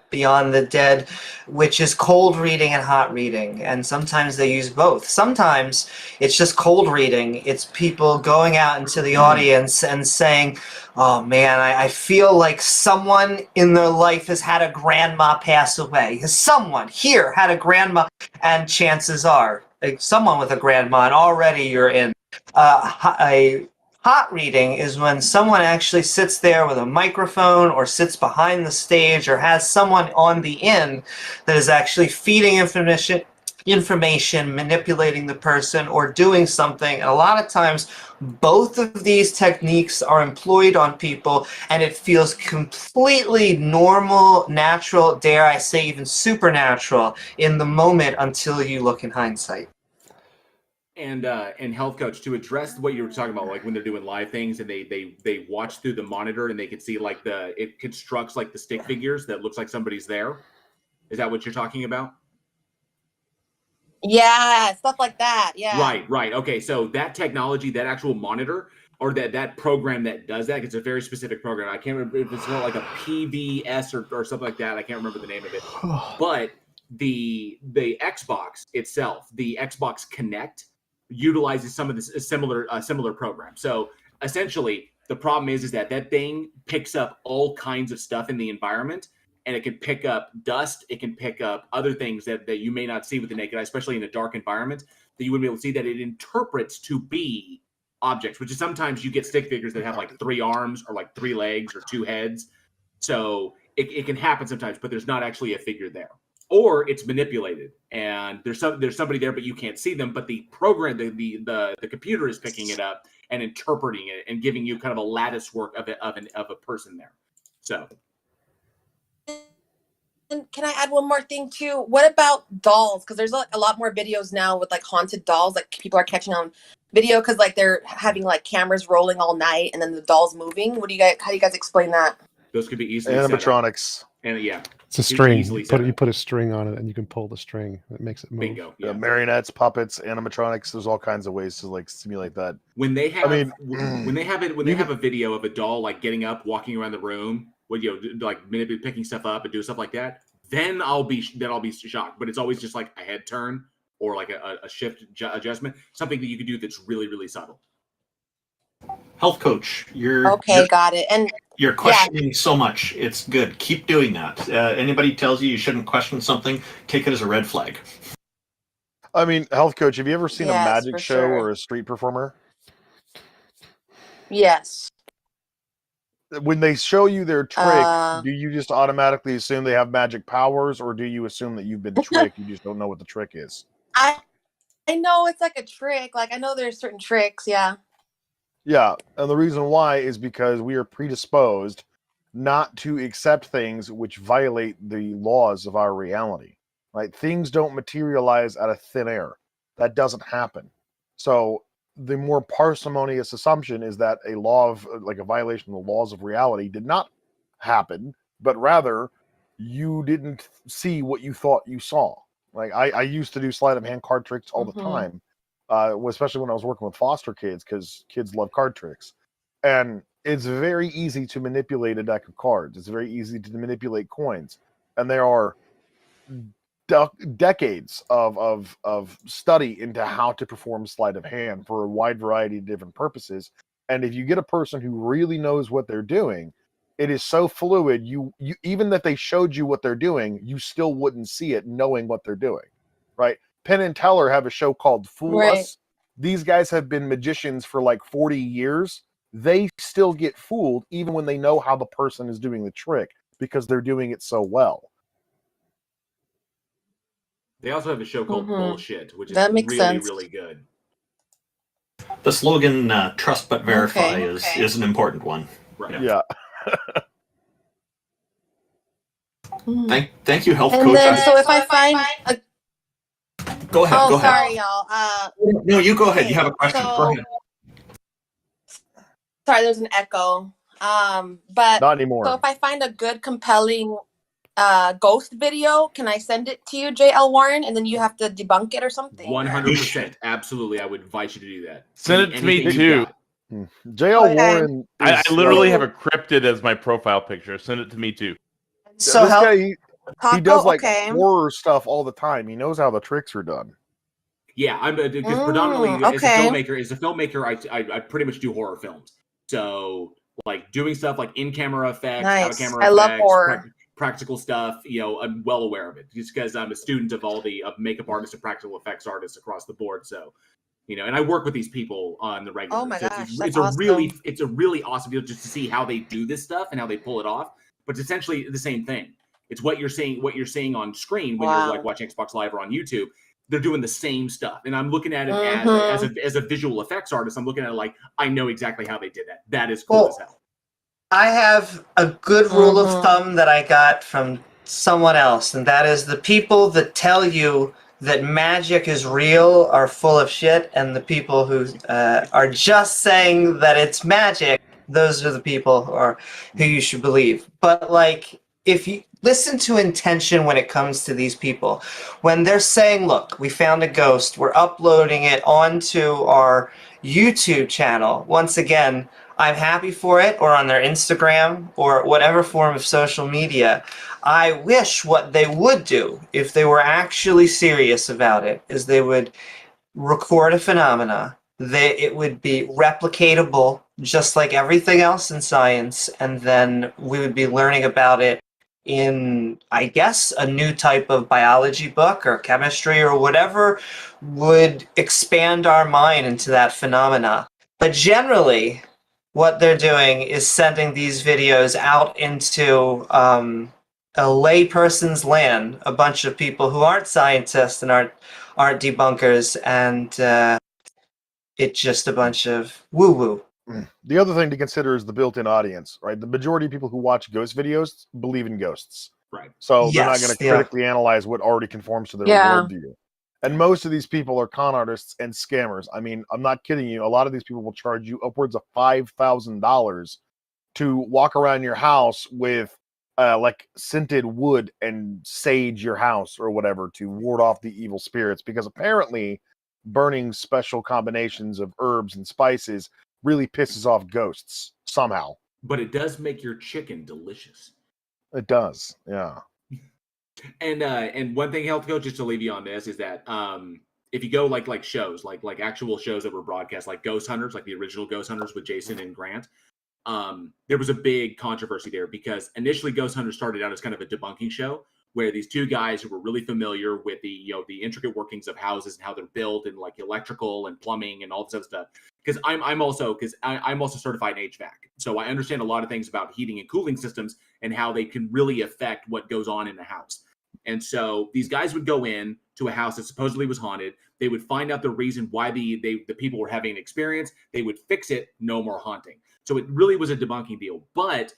beyond the dead, which is cold reading and hot reading. And sometimes they use both. Sometimes it's just cold reading. It's people going out into the audience and saying, oh man, I feel like someone in their life has had a grandma pass away. Someone here had a grandma, and chances are, like, someone with a grandma, and already you're in. A hot reading is when someone actually sits there with a microphone, or sits behind the stage, or has someone on the end that is actually feeding information, manipulating the person, or doing something. And a lot of times both of these techniques are employed on people, and it feels completely normal, natural, dare I say even supernatural in the moment, until you look in hindsight. And Health Coach, to address what you were talking about, like when they're doing live things and they watch through the monitor and they can see like it constructs like the stick figures that looks like somebody's there. Is that what you're talking about? Yeah, stuff like that. Yeah. Right. Okay, so that technology, that actual monitor, or that program that does that, it's a very specific program. I can't remember if it's not like a PVS or something like that. I can't remember the name of it. But the Xbox itself, the Xbox Connect, utilizes some of this similar program. So essentially, the problem is that thing picks up all kinds of stuff in the environment, and it can pick up dust. It can pick up other things that you may not see with the naked eye, especially in a dark environment, that you wouldn't be able to see, that it interprets to be objects, which is sometimes you get stick figures that have like 3 arms or like 3 legs or 2 heads. So it can happen sometimes, but there's not actually a figure there. Or it's manipulated, and there's somebody there, but you can't see them. But the program, the computer is picking it up and interpreting it and giving you kind of a lattice work of a person there. So, and can I add one more thing too? What about dolls? Because there's like a lot more videos now with like haunted dolls, like people are catching on video because like they're having like cameras rolling all night and then the dolls moving. How do you guys explain that? Those could be easily animatronics. And yeah, it's a string. You put a string on it, and you can pull the string. It makes it move. Bingo. Yeah, marionettes, puppets, animatronics. There's all kinds of ways to like simulate that. When they have, when they have a video of a doll like getting up, walking around the room, like maybe picking stuff up and doing stuff like that, then I'll be shocked. But it's always just like a head turn or like a shift adjustment, something that you can do that's really, really subtle. Health coach, you're Okay, got it. And you're yeah, questioning so much. It's good. Keep doing that. Anybody tells you shouldn't question something, take it as a red flag. I mean, health coach, have you ever seen a yes, magic for show sure. or a street performer? Yes. When they show you their trick, Uh, do you just automatically assume they have magic powers, or do you assume that you've been tricked? You just don't know what the trick is. I know it's like a trick. Like I know there's certain tricks. Yeah. Yeah, and the reason why is because we are predisposed not to accept things which violate the laws of our reality. Right? Things don't materialize out of thin air. That doesn't happen. So the more parsimonious assumption is that a law of like a violation of the laws of reality did not happen, but rather you didn't see what you thought you saw. Like I used to do sleight of hand card tricks all the time, especially when I was working with foster kids, because kids love card tricks. And it's very easy to manipulate a deck of cards. It's very easy to manipulate coins. And there are decades of study into how to perform sleight of hand for a wide variety of different purposes. And if you get a person who really knows what they're doing, it is so fluid. You even that they showed you what they're doing, you still wouldn't see it knowing what they're doing, right? Penn and Teller have a show called Fool Right. Us. These guys have been magicians for like 40 years. They still get fooled even when they know how the person is doing the trick because they're doing it so well. They also have a show called Bullshit, which is That makes really, sense. really good. The slogan "Trust but verify" Okay. is an important one. Right. Yeah. Thank you, health And coach. then, so if I find a Go ahead. oh, Go ahead. sorry, y'all. No, you go ahead. okay, You have a question. so Go ahead. sorry, there's an echo. But Not anymore. so if I find a good, compelling ghost video, can I send it to you, JL Warren, and then you have to debunk it or something? 100%. Absolutely. I would invite you to do that. Send it to me Anything too. you got. JL Okay. Warren I is literally like, have a cryptid as my profile picture. Send it to me too. So this help. guy, he Taco, does like okay. horror stuff all the time. He knows how the tricks are done. Yeah, I'm because predominantly okay. as a filmmaker, I pretty much do horror films. So like doing stuff like in camera effects, out of Nice. camera I effects, love horror. practical stuff. I'm well aware of it just because I'm a student of all the makeup artists and practical effects artists across the board. So, and I work with these people on the regular. Oh my So gosh, it's that's a really awesome. it's a really awesome deal just to see how they do this stuff and how they pull it off. But it's essentially the same thing. It's what you're seeing on screen when you're like watching Xbox Live or on YouTube. They're doing the same stuff, and I'm looking at it as a visual effects artist. I'm looking at it like I know exactly how they did that. That is cool as hell. I have a good rule of thumb that I got from someone else, and that is the people that tell you that magic is real are full of shit, and the people who are just saying that it's magic, those are the people who you should believe. But like, if you listen to intention when it comes to these people, when they're saying, look, we found a ghost, we're uploading it onto our YouTube channel, once again, I'm happy for it, or on their Instagram, or whatever form of social media. I wish what they would do, if they were actually serious about it, is they would record a phenomena. It would be replicatable, just like everything else in science, and then we would be learning about it in, I guess, a new type of biology book or chemistry or whatever would expand our mind into that phenomena. But generally, what they're doing is sending these videos out into a layperson's land, a bunch of people who aren't scientists and aren't debunkers, and it's just a bunch of woo-woo. The other thing to consider is the built-in audience, right? The majority of people who watch ghost videos believe in ghosts. Right. So they're not going to critically analyze what already conforms to their worldview. And most of these people are con artists and scammers. I mean, I'm not kidding you. A lot of these people will charge you upwards of $5,000 to walk around your house with like scented wood and sage your house or whatever to ward off the evil spirits, because apparently burning special combinations of herbs and spices really pisses off ghosts somehow. But it does make your chicken delicious. It does, yeah. And one thing, health coach, just to leave you on this, is that if you go like shows, like actual shows that were broadcast, like Ghost Hunters, like the original Ghost Hunters with Jason and Grant, there was a big controversy there because initially Ghost Hunters started out as kind of a debunking show where these two guys who were really familiar with the the intricate workings of houses and how they're built and like electrical and plumbing and all this other stuff. Because I'm also certified in HVAC, so I understand a lot of things about heating and cooling systems and how they can really affect what goes on in the house. And so these guys would go in to a house that supposedly was haunted. They would find out the reason why the people were having an experience. They would fix it. No more haunting. So it really was a debunking deal. But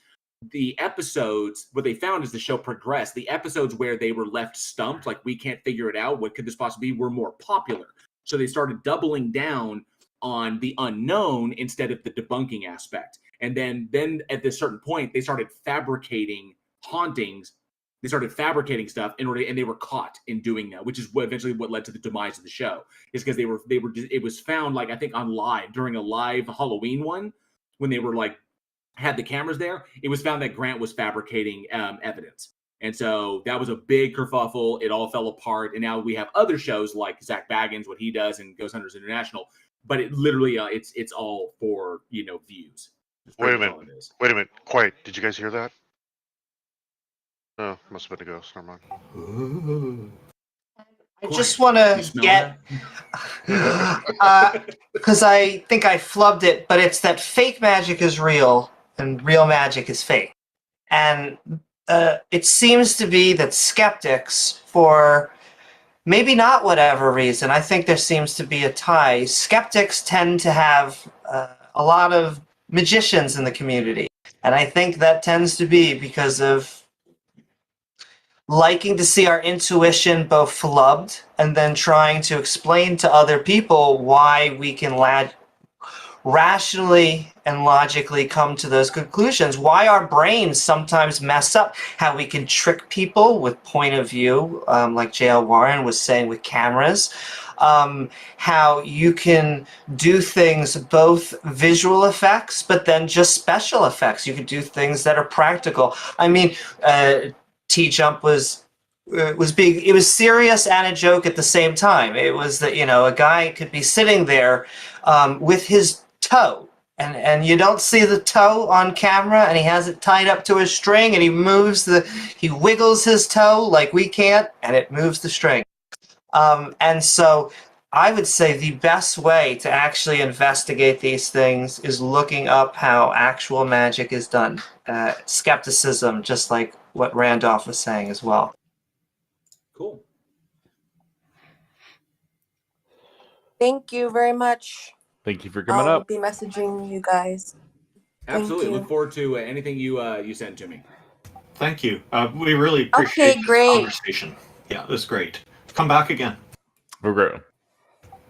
the episodes, what they found as the show progressed, the episodes where they were left stumped, like we can't figure it out, what could this possibly be, were more popular. So they started doubling down on the unknown instead of the debunking aspect. And then at this certain point, they started fabricating hauntings. They started fabricating stuff and they were caught in doing that, which is what eventually what led to the demise of the show. Is because it was found, like, I think on live during a live Halloween one when they were like had the cameras there. It was found that Grant was fabricating evidence, and so that was a big kerfuffle. It all fell apart, and now we have other shows like Zach Baggins, what he does, and Ghost Hunters International. But it literally it's all for views. Wait a minute. Quiet. Did you guys hear that? Oh, must have been a ghost. Never mind. I just want to get, because I think I flubbed it, but it's that fake magic is real and real magic is fake. And it seems to be that skeptics, for maybe not whatever reason, I think there seems to be a tie. Skeptics tend to have a lot of magicians in the community. And I think that tends to be because of liking to see our intuition both flubbed and then trying to explain to other people why we can rationally and logically come to those conclusions, why our brains sometimes mess up, how we can trick people with point of view, like J.L. Warren was saying with cameras, how you can do things, both visual effects, but then just special effects. You can do things that are practical. I mean, TJump was big. It was serious and a joke at the same time. It was that a guy could be sitting there with his toe, and you don't see the toe on camera, and he has it tied up to a string, and he wiggles his toe like we can't, and it moves the string. And so I would say the best way to actually investigate these things is looking up how actual magic is done. Skepticism, just like what Randolph was saying as well. Cool. Thank you very much. Thank you for coming I'll up. be messaging you guys. Absolutely. Thank you. Look forward to anything you send to me. Thank you. We really appreciate Okay, great. this conversation. Yeah, it was great. Come back again. We're great.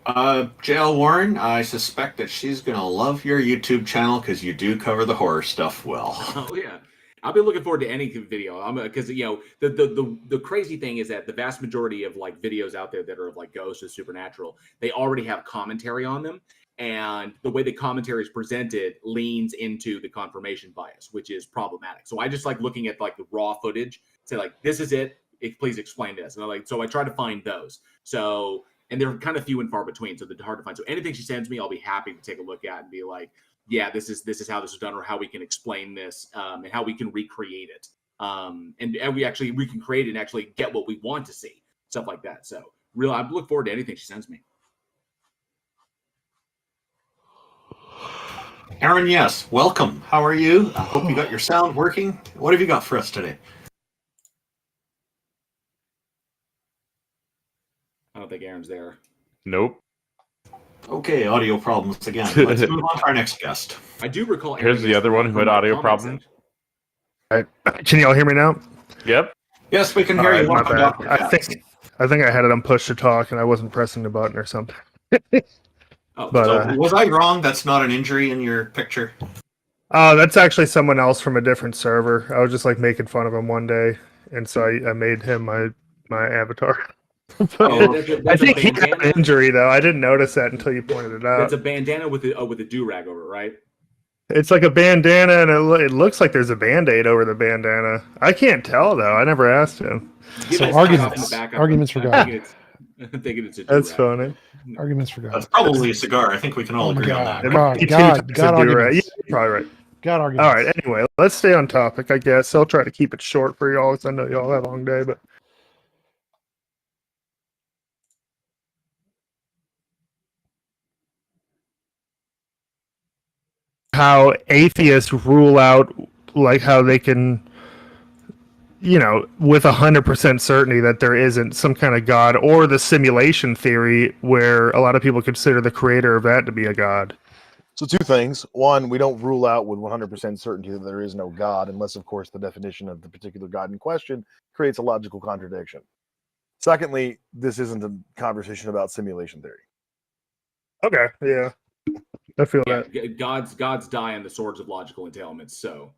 JL Warren, I suspect that she's going to love your YouTube channel because you do cover the horror stuff well. Oh, yeah. I'll be looking forward to any video. Because the crazy thing is that the vast majority of like videos out there that are of like ghosts or supernatural, they already have commentary on them, and the way the commentary is presented leans into the confirmation bias, which is problematic. So I just like looking at like the raw footage, say like, this is it. Please explain this. And so I try to find those. So, and they're kind of few and far between, so they're hard to find. So anything she sends me, I'll be happy to take a look at and be like, yeah, this is how this is done, or how we can explain this, and how we can recreate it. And we can create it and actually get what we want to see, stuff like that. So really, I look forward to anything she sends me. Aaron, yes, welcome. How are you? I hope you got your sound working. What have you got for us today? I don't think Aaron's there. Nope. Okay, audio problems again. Let's move on to our next guest. I do recall. Here's the other one who had audio problems. Can y'all hear me now? Yep. Yes, we can hear you. My Welcome, bad. Dr. I Katz. think I had it on push to talk and I wasn't pressing the button or something. Oh, But, so was I wrong? That's not an injury in your picture. Oh, that's actually someone else from a different server. I was just like making fun of him one day, and so I made him my avatar. I think he had an injury though. I didn't notice that until you pointed it out. It's a bandana with a do-rag over it, right? It's like a bandana, and it looks like there's a Band-Aid over the bandana. I can't tell though. I never asked him. Give So us arguments the back of for it. God. Thinking it's a That's do-rag. funny. Arguments for God. That's probably a cigar. I think we can all agree on that. God, Me too, God, it's a God do-rag. arguments. Yeah, you're probably right. God arguments. All right. Anyway, let's stay on topic. I guess I'll try to keep it short for y'all, because I know y'all have a long day. But how atheists rule out, like how they can, with 100% certainty that there isn't some kind of God, or the simulation theory where a lot of people consider the creator of that to be a God. So two things. One, we don't rule out with 100% certainty that there is no God, unless, of course, the definition of the particular God in question creates a logical contradiction. Secondly, this isn't a conversation about simulation theory. Okay, yeah. I feel that. Gods die on the swords of logical entailments. So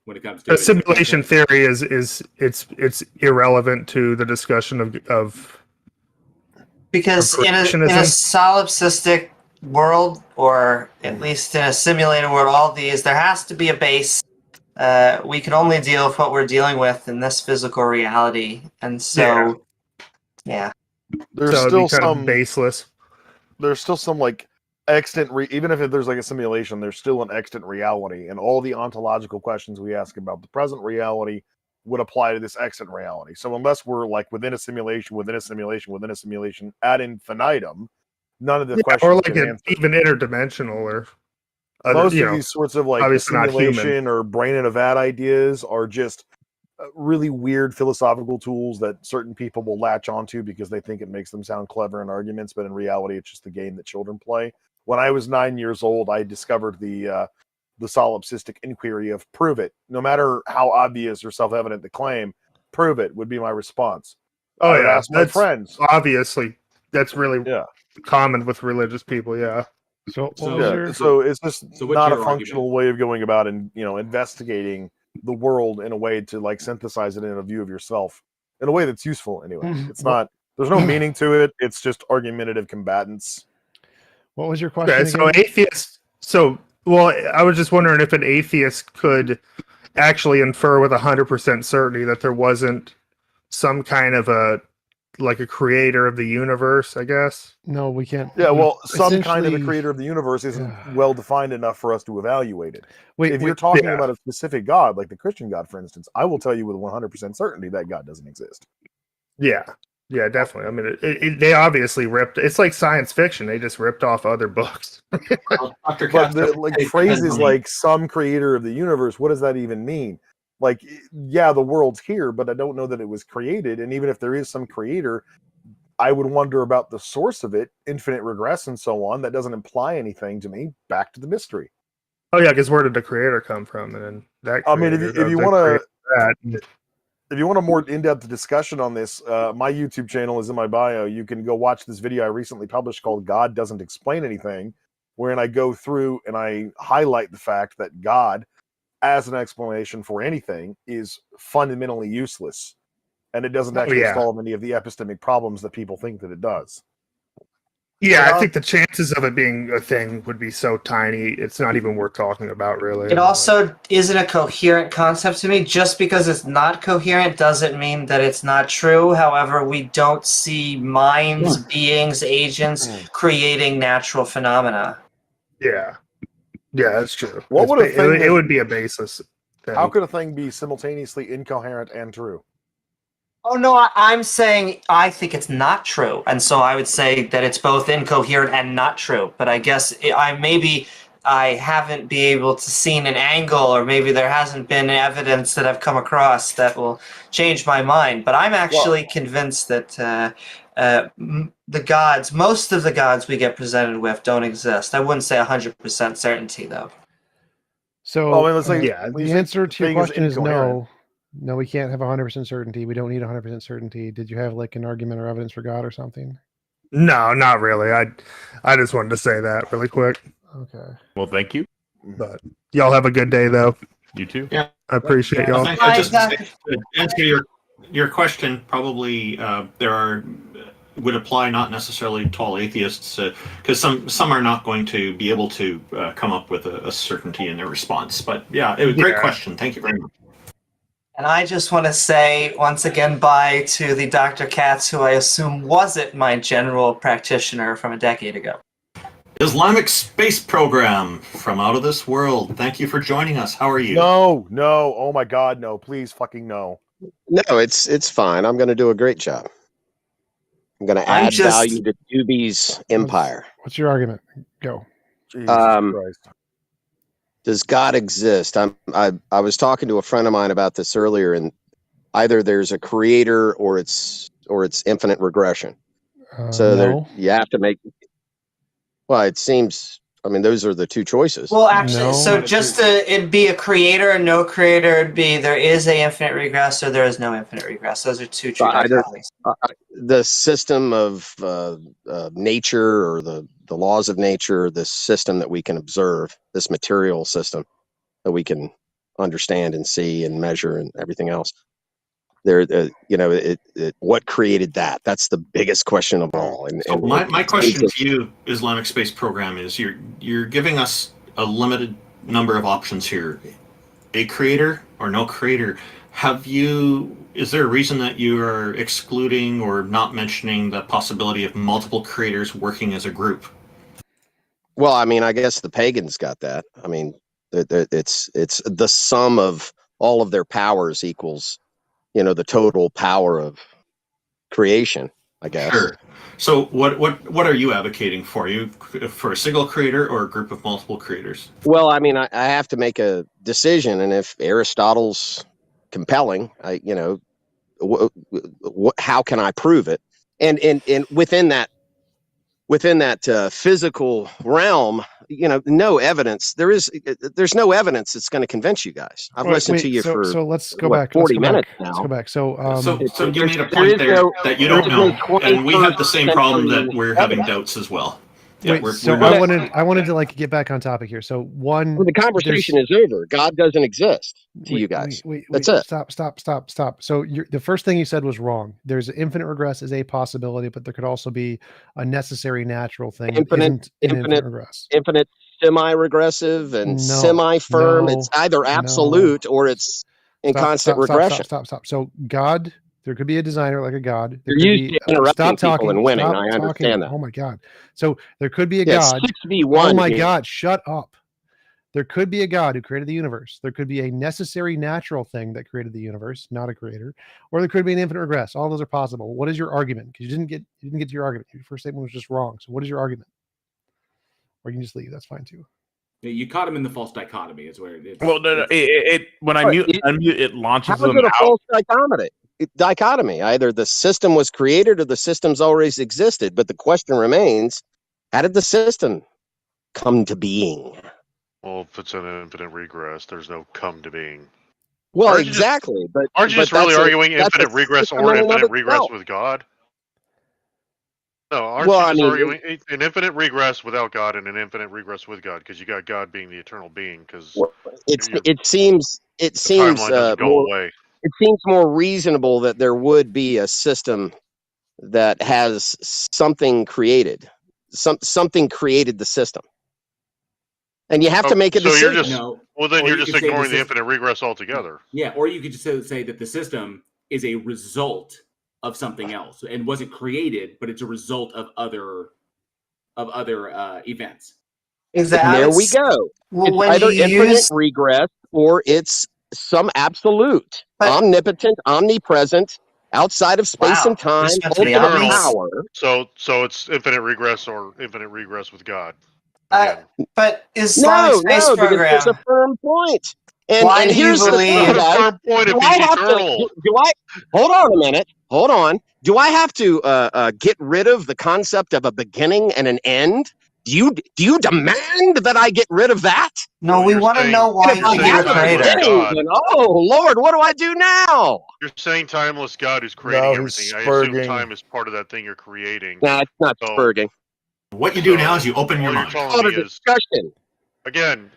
when it comes to The it, simulation theory is irrelevant to the discussion of Because in a solipsistic world, or at least in a simulated world, all these, there has to be a base. We can only deal with what we're dealing with in this physical reality, and so yeah. There's So it'd still be kind of some baseless. There's still some like extant even if there's like a simulation, there's still an extant reality, and all the ontological questions we ask about the present reality would apply to this extant reality. So unless we're like within a simulation, ad infinitum, none of the questions or like get answered. even interdimensional, or Most of these sorts of like obviously not human. simulation or brain in a vat ideas are just really weird philosophical tools that certain people will latch onto because they think it makes them sound clever in arguments, but in reality it's just the game that children play. When I was 9 years old, I discovered the solipsistic inquiry of prove it. No matter how obvious or self-evident the claim, prove it would be my response. Oh I would yeah, ask my friends. Obviously, that's really common with religious people. Yeah. So it's just what's not a your functional way of going about and investigating the world in a way to like synthesize it in a view of yourself in a way that's useful. Anyway, it's not. There's no meaning to it. It's just argumentative combatants. What was your question Okay, so again? atheists. Well, I was just wondering if an atheist could actually infer with 100% certainty that there wasn't some kind of a creator of the universe, I guess. No, we can't. Yeah, well, some kind of a Essentially- creator of the universe isn't well defined enough for us to evaluate it. Wait, if you're wait, talking yeah. about a specific God, like the Christian God, for instance, I will tell you with 100% certainty that God doesn't exist. Yeah, definitely. I mean, they obviously ripped. It's like science fiction. They just ripped off other books. Dr. But the phrases like some creator of the universe, what does that even mean? Like, yeah, the world's here, but I don't know that it was created. And even if there is some creator, I would wonder about the source of it, infinite regress and so on. That doesn't imply anything to me. Back to the mystery. Oh yeah, because where did the creator come from? And then that. I mean, if you want to, if you want a more in-depth discussion on this, my YouTube channel is in my bio. You can go watch this video I recently published called "God Doesn't Explain Anything," wherein I go through and I highlight the fact that God, as an explanation for anything, is fundamentally useless, and it doesn't actually solve any of the epistemic problems that people think that it does. Yeah, I think the chances of it being a thing would be so tiny, it's not even worth talking about, really. It also isn't a coherent concept to me. Just because it's not coherent doesn't mean that it's not true. However, we don't see minds, beings, agents creating natural phenomena. Yeah, that's true. What would it would be a baseless thing. How could a thing be simultaneously incoherent and true? Oh no, I'm saying I think it's not true, and so I would say that it's both incoherent and not true. But I guess I haven't been able to seen an angle, or maybe there hasn't been evidence that I've come across that will change my mind. But I'm actually convinced that the gods, most of the gods we get presented with, don't exist. I wouldn't say 100% certainty though. So the answer to your thing is question is incoherent. no. No, we can't have 100% certainty. We don't need 100% certainty. Did you have like an argument or evidence for God or something? No, not really. I just wanted to say that really quick. Okay. Well, thank you. But y'all have a good day, though. You too. Yeah, I appreciate y'all. I just to answer your question, probably would apply not necessarily to all atheists, because some are not going to be able to come up with a certainty in their response. But yeah, it was a great question. Thank you very much. And I just want to say once again bye to the Dr. Katz, who I assume wasn't my general practitioner from a decade ago. Islamic Space Program from out of this world. Thank you for joining us. How are you? No. Oh my God, no! Please, fucking no. No, it's fine. I'm going to do a great job. I'm going to I'm add just- value to Doobie's empire. What's your argument? Go. Jesus Christ. Does God exist? I was talking to a friend of mine about this earlier, and either there's a creator or it's infinite regression. So No. you have to make. Well, it seems. I mean, those are the two choices. Well, actually, so just it'd be a creator or no creator. It'd be there is a infinite regress or there is no infinite regress. Those are two true Either dichotomies. the system of nature or the laws of nature, this system that we can observe, this material system that we can understand and see and measure and everything else. What created that? That's the biggest question of all. So my question to you, Islamic Space Program, is you're giving us a limited number of options here. A creator or no creator. Is there a reason that you are excluding or not mentioning the possibility of multiple creators working as a group? Well, I mean, I guess the pagans got that. I mean, it's the sum of all of their powers equals, the total power of creation, I guess. Sure. So what are you advocating for? You for a single creator or a group of multiple creators? Well, I mean, I have to make a decision, and if Aristotle's compelling, how can I prove it? And within that physical realm, no evidence. There's no evidence that's going to convince you guys. I've listened to you for so let's go back. 40 minutes now. now. Let's go back. So So you made a point there that you don't know, and we have the same problem that we're having doubts as well. Yeah, I wanted to get back on topic here. So the conversation is over. God doesn't exist to you guys. That's it. Stop. So the first thing you said was wrong. There's infinite regress is a possibility, but there could also be a necessary natural thing. Infinite regress. Infinite semi-regressive and semi-firm. It's either absolute or it's in constant regression. Stop. So God. There could be a designer like a god. You're used to interrupting people and winning. I understand that. Oh my God. So there could be a Yeah, god. 6v1 Oh my here. God. Shut up. There could be a god who created the universe. There could be a necessary natural thing that created the universe, not a creator. Or there could be an infinite regress. All those are possible. What is your argument? Because you didn't get to your argument. Your first statement was just wrong. So what is your argument? Or you can just leave. That's fine too. You caught him in the false dichotomy. Is where it is. Well, no. When I unmute, it launches How is them it a out. false dichotomy? Either the system was created or the system's always existed. But the question remains, how did the system come to being? Well, if it's an infinite regress, there's no come to being. Well, Aren't you exactly. Aren't you just really arguing infinite regress or infinite regress with God? No, aren't you just arguing an infinite regress without God and an infinite regress with God? Because you got God being the eternal being. Because it seems timeline doesn't go away. It seems more reasonable that there would be a system that has something created. Something created the system. And you have to make a decision. You're just ignoring the infinite regress altogether. Yeah, or you could just say that the system is a result of something else and wasn't created, but it's a result of other events. Exactly. There we go. It's either infinite regress or it's some absolute, omnipotent, omnipresent, outside of space and time, ultimate power. So it's infinite regress or infinite regress with God. But Islamic Space Program. Because there's a firm point. Why do you believe? Firm point if he's eternal. Hold on a minute. Hold on. Do I have to get rid of the concept of a beginning and an end? Do you demand that I get rid of that? No, we want to know why you're creator. Oh Lord, what do I do now? You're saying timeless God who's creating everything. I assume time is part of that thing you're creating. No, it's not spurging. What you do now is you open your mind. Call it a discussion. Again.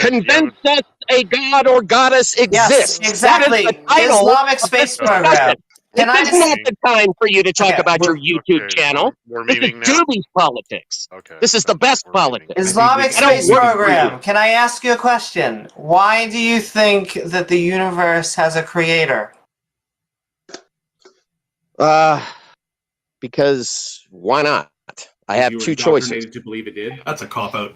Convince us a god or goddess exists. Yes, exactly. That is the title Islamic of Space this Program. discussion. This is not the time for you to talk about your YouTube channel. We're This is memeing now. Doobie's politics. Okay. This is the best politics. Islamic I don't Space work for Program. you. Can I ask you a question? Why do you think that the universe has a creator? Because why not? I have two choices. To believe it did. That's a cop out.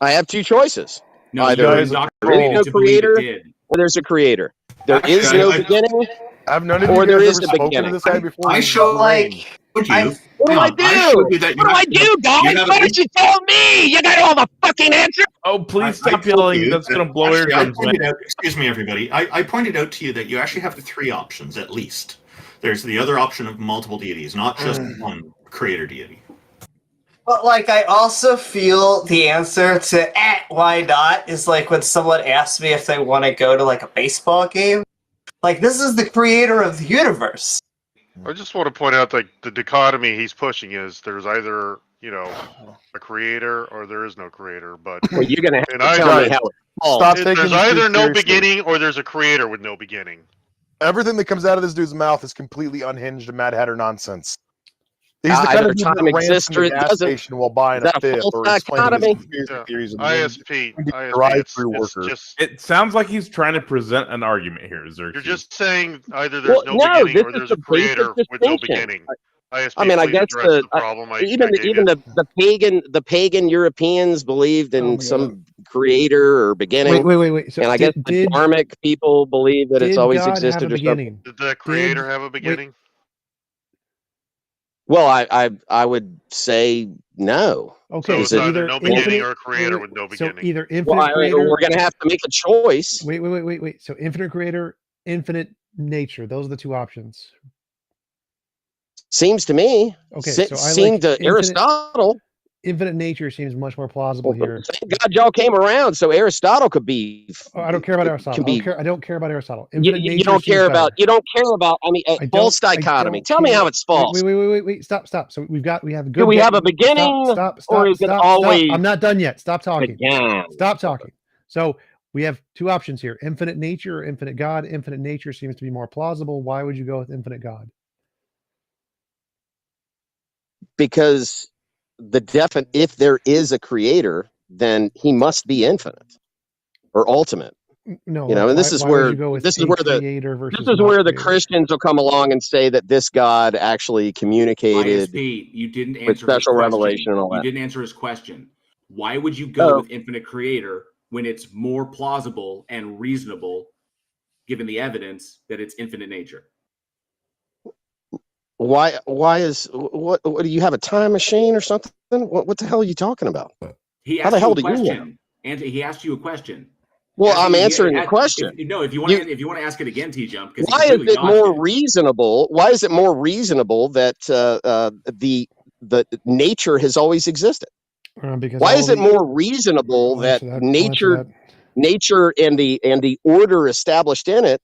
I have two choices. No, Either you were there is indoctrinated no to believe it creator, did. or there's a creator. There is no beginning, Have none of or you there guys is ever a spoken beginning. to this guy before? I He's show brain. What do I do? What do I do, guys? Why don't you tell me? You got all the fucking answers. Oh, please stop yelling. That's going to blow eardrums, man. Excuse me, everybody. I pointed out to you that you actually have three options at least. There's the other option of multiple deities, not just one creator deity. But like, I also feel the answer to why not is like when someone asks me if they want to go to like a baseball game. Like, this is the creator of the universe. I just want to point out that the dichotomy he's pushing is there's either, a creator or there is no creator. But well, you're gonna have to I tell me how it's false. Stop taking there's this either dude no seriously. beginning or there's a creator with no beginning. Everything that comes out of this dude's mouth is completely unhinged and Mad Hatter nonsense. He's the kind either of dude time that rants exists in or the it gas doesn't. station while buying Is that a a fifth false or explaining his dichotomy? conspiracy theories. And ISP, drive-through it's worker. just It sounds like he's trying to present an argument here, Xerxes. you're just saying either there's Well, no no, beginning this or is there's the a creator basic with no distinction. beginning. ISP, I mean, I please guess address the problem I even gave even you. the pagan Europeans believed in some creator or beginning. Wait. So and I guess the Dharmic people believe that it's did always God have existed a or beginning? something. Did the creator have a beginning? Well, I would say no. Okay, So it's Is it- either no beginning infinite- or a creator wait, with no So beginning. either infinite Well, creator. we're gonna have to make a choice. Wait. So infinite creator, infinite nature. Those are the two options. Seems to me. Okay, Se- so I seemed like to infinite- Aristotle. Infinite nature seems much more plausible here. Thank God y'all came around, so Aristotle could be. Oh, I don't care about Aristotle. Can be, I don't care about Aristotle. you, Infinite you nature don't seems care better. about. You don't care about. I mean, false dichotomy. Tell me how it's false. Wait. Stop. So we have a good. Do we have a beginning, Stop. or is it always? I'm not done yet. Stop talking. Again. Stop talking. So we have two options here: infinite nature or infinite God. Infinite nature seems to be more plausible. Why would you go with infinite God? Because if there is a creator, then he must be infinite or ultimate. No, and this is where the Christians will come along and say that this God actually communicated ISP, you didn't answer with special his revelation question. and all You that. didn't answer his question. Why would you go with infinite creator when it's more plausible and reasonable, given the evidence that it's infinite nature? Why is what do you have a time machine or something? What the hell are you talking about? He How asked the hell you a do you know? question, and he asked you a question. Well, I'm answering the question. If you want to ask it again, TJump. Why is it more reasonable? Why is it more reasonable that the nature has always existed? Because why is it more reasonable that nature and the order established in it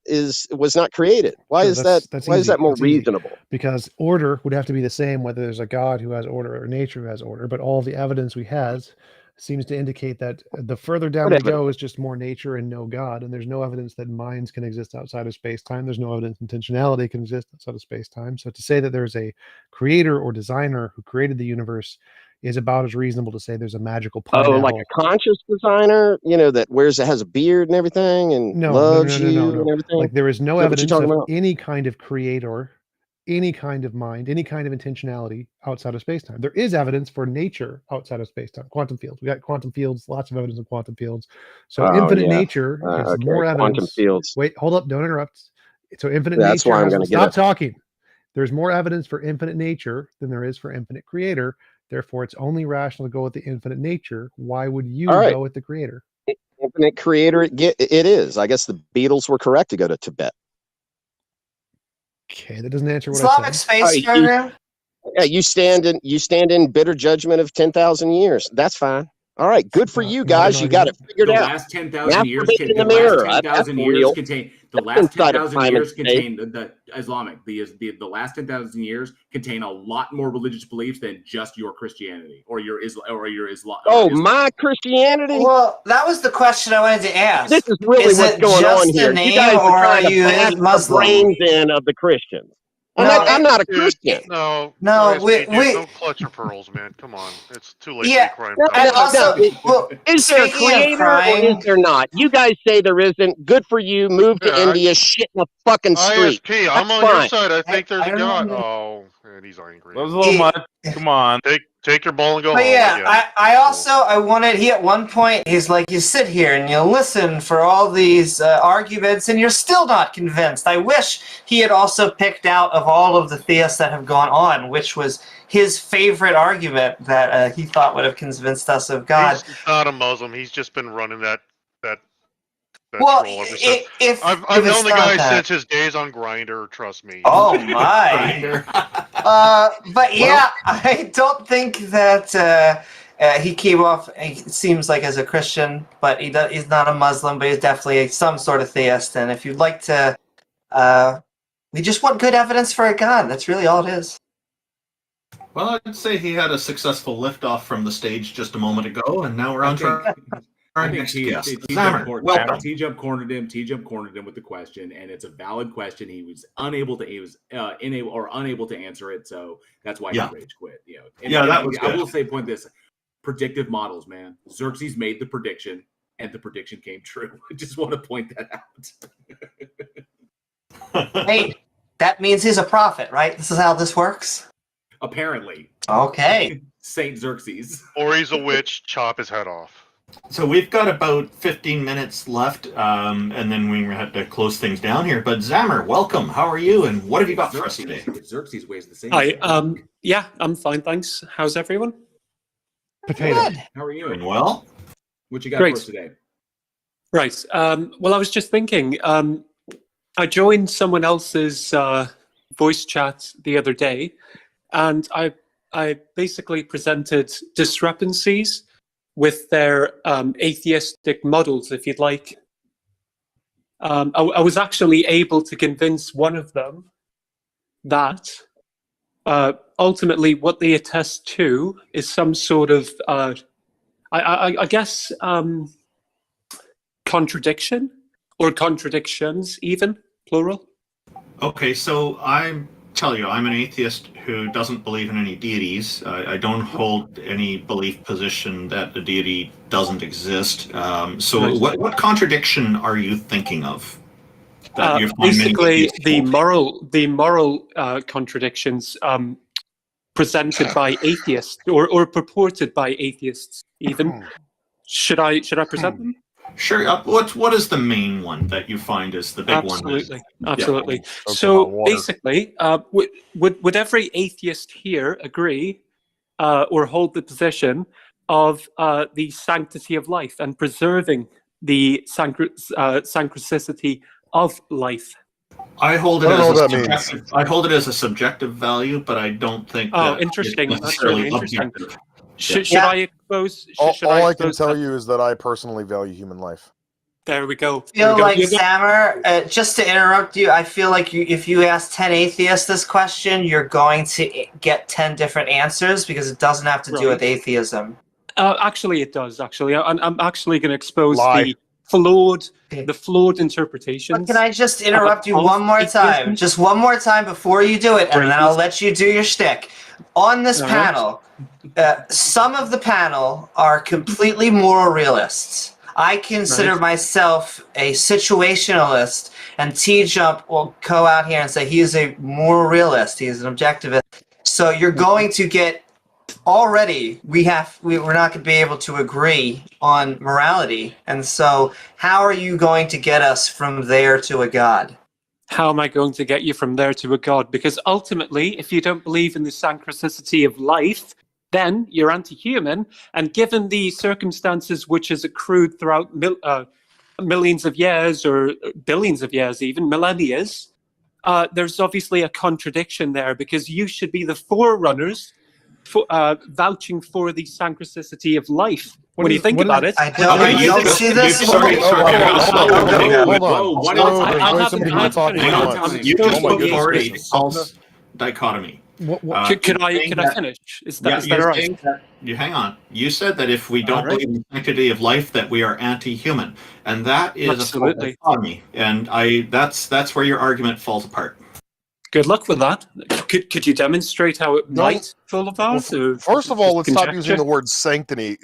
was not created? Why is that? Why is that more reasonable? Because order would have to be the same whether there's a God who has order or nature who has order. But all the evidence we have seems to indicate that the further down we go is just more nature and no God. And there's no evidence that minds can exist outside of space-time. There's no evidence intentionality can exist outside of space-time. So to say that there's a creator or designer who created the universe is about as reasonable to say there's a magical pineapple. Oh, like a conscious designer, that has a beard and everything and loves you and everything. Like there is no Is that what evidence you're of talking about? any kind of creator, any kind of mind, any kind of intentionality outside of space-time. There is evidence for nature outside of space-time. Quantum fields. We got quantum fields, lots of evidence of quantum fields. So infinite nature is more evidence. Quantum fields. Wait, hold up, don't interrupt. So infinite Yeah, nature. that's why I'm gonna stop get it. talking. There's more evidence for infinite nature than there is for infinite creator. Therefore, it's only rational to go with the infinite nature. Why would you go with the creator? Infinite creator, it is. I guess the Beatles were correct to go to Tibet. Okay, that doesn't answer what Islamic I said. Space Program. You stand in bitter judgment of 10,000 years. That's fine. All right, good for you guys. You got it figured The out. last 10,000 years. Masturbate in the The mirror. last 10,000 years contain the last inside of 10,000 time years and space. contain the Islamic. The last 10,000 years contain a lot more religious beliefs than just your Christianity or your Islam. Oh, my Christianity. Well, that was the question I wanted to ask. This is really Is what's it going just on here. the You guys name, are or are trying to you blast the Muslim? brains in of the Christians. I'm not a Christian. No, don't clutch your pearls, man. Come on, it's too late Yeah, to be crying. and also, well, is there a speaking of creator or is crying, there not? You guys say there isn't. Good for you. Move to India, shit in the fucking street. ISP, I'm That's on your fine. side. I think there's I a God. remember- Oh, man, he's angry. That was a little much. Come on. Take your ball and go But home. yeah, I wanted. He at one point he's like, you sit here and you listen for all these arguments, and you're still not convinced. I wish he had also picked out of all of the theists that have gone on, which was his favorite argument that he thought would have convinced us of God. He's not a Muslim. He's just been running that Well, troll ever since. if I've it's known the not guy that- since his days on Grindr. Trust me. Oh my! But yeah, I don't think that he came off. He seems like as a Christian, but he's not a Muslim. But he's definitely some sort of theist. And if you'd like to, we just want good evidence for a God. That's really all it is. Well, I'd say he had a successful liftoff from the stage just a moment ago, and now we're on track. I think Zammer, welcome. TJump cornered him. TJump cornered him with the question, and it's a valid question. He was unable to. He was unable to answer it, so that's why he rage quit. You know. And that was I good. will say, point this: predictive models, man. Xerxes made the prediction, and the prediction came true. I just want to point that out. Hey, that means he's a prophet, right? This is how this works. Apparently. Okay. Saint Xerxes. Or he's a witch. Chop his head off. So we've got about 15 minutes left, and then we have to close things down here. But Zammer, welcome. How are you, and what have you got for us today? Xerxes weighs the same. Hi. Yeah, I'm fine, thanks. How's everyone? Potato. Good. How are you? Doing well. What you got Great. for us today? Right. Well, I was just thinking. I joined someone else's voice chat the other day, and I basically presented discrepancies with their atheistic models, if you'd like. I was actually able to convince one of them that ultimately what they attest to is some sort of, I guess, contradiction or contradictions, even plural. Okay, so I'm an atheist who doesn't believe in any deities. I don't hold any belief position that a deity doesn't exist. So Right. what contradiction are you thinking of? That you find many Basically, atheists the moral contradictions presented by atheists or purported by atheists. Even should I present them? Sure. What is the main one that you find is the big Absolutely, one? absolutely. Yeah. So basically, would every atheist here agree or hold the position of the sanctity of life and preserving the sancticity of life? I hold it I don't as know a what that means. subjective. I hold it as a subjective value, but I don't think. Oh, that interesting. it's That's really necessarily interesting. objective. Should I expose? Should All I can expose tell that? you is that I personally value human life. There we go. I feel like, Zammer, just to interrupt you, I feel like if you ask 10 atheists this question, you're going to get 10 different answers because it doesn't have to do with atheism. Actually, it does. Actually, I'm actually going to expose Lie. the flawed interpretations. But can I just interrupt you of one more atheism. time? Just one more time before you do it, and then I'll let you do your shtick. On this All right. panel, some of the panel are completely moral realists. I consider Right. myself a situationalist, and TJump will go out here and say he is a moral realist. He is an objectivist. So you're going to get already. We're not going to be able to agree on morality, and so how are you going to get us from there to a God? How am I going to get you from there to a God? Because ultimately, if you don't believe in the sancticity of life, then you're anti-human. And given the circumstances which has accrued throughout millions of years or billions of years, even millennia, there's obviously a contradiction there because you should be the forerunners vouching for the sancticity of life. When you think about it, I don't see this. Sorry. Hold on. You just put forward a false dichotomy. Could I finish? Is that all right? You hang on. You said that if we don't believe in the sanctity of life, that we are anti-human, and that is Absolutely. a false dichotomy. And that's where your argument falls apart. Good luck with that. Could you demonstrate how it might fall apart? Well, first of all, let's stop using the word sanctity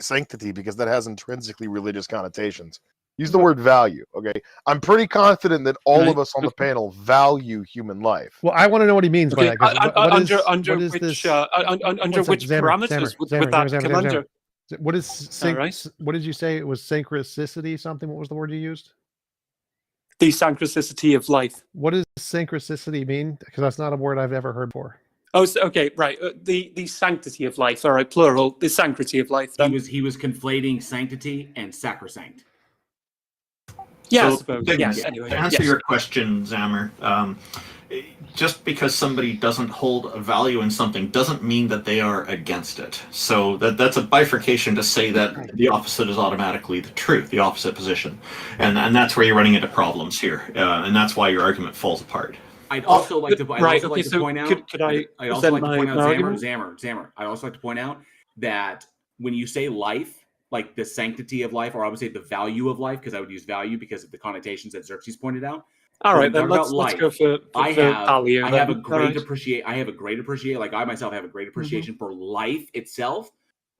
because that has intrinsically religious connotations. Use the word value, okay? I'm pretty confident that all of us on the panel value human life. Well, I want to know what he means by that. 'Cause Under which parameters would that come under? What is what did you say? It was synchronicity something? What was the word you used? The synchronicity of life. What does synchronicity mean? Because that's not a word I've ever heard before. Oh, so, okay, right. The sanctity of life. All right, plural. The sanctity of life. Then. He was conflating sanctity and sacrosanct. Yeah, So, I suppose. to Yes. Anyway, answer yes. your question, Zammer, just because somebody doesn't hold a value in something doesn't mean that they are against it. So that's a bifurcation to say that the opposite is automatically the truth, the opposite position. And that's where you're running into problems here. And that's why your argument falls apart. I'd also like to point out. Could I I'd also like to point out, argument? Zammer. I'd also like to point out that when you say life, like the sanctity of life, or I would say the value of life, because I would use value because of the connotations that Xerxes pointed out. All right, then let's go for I value. have a great appreciation. Like I myself have a great appreciation for life itself,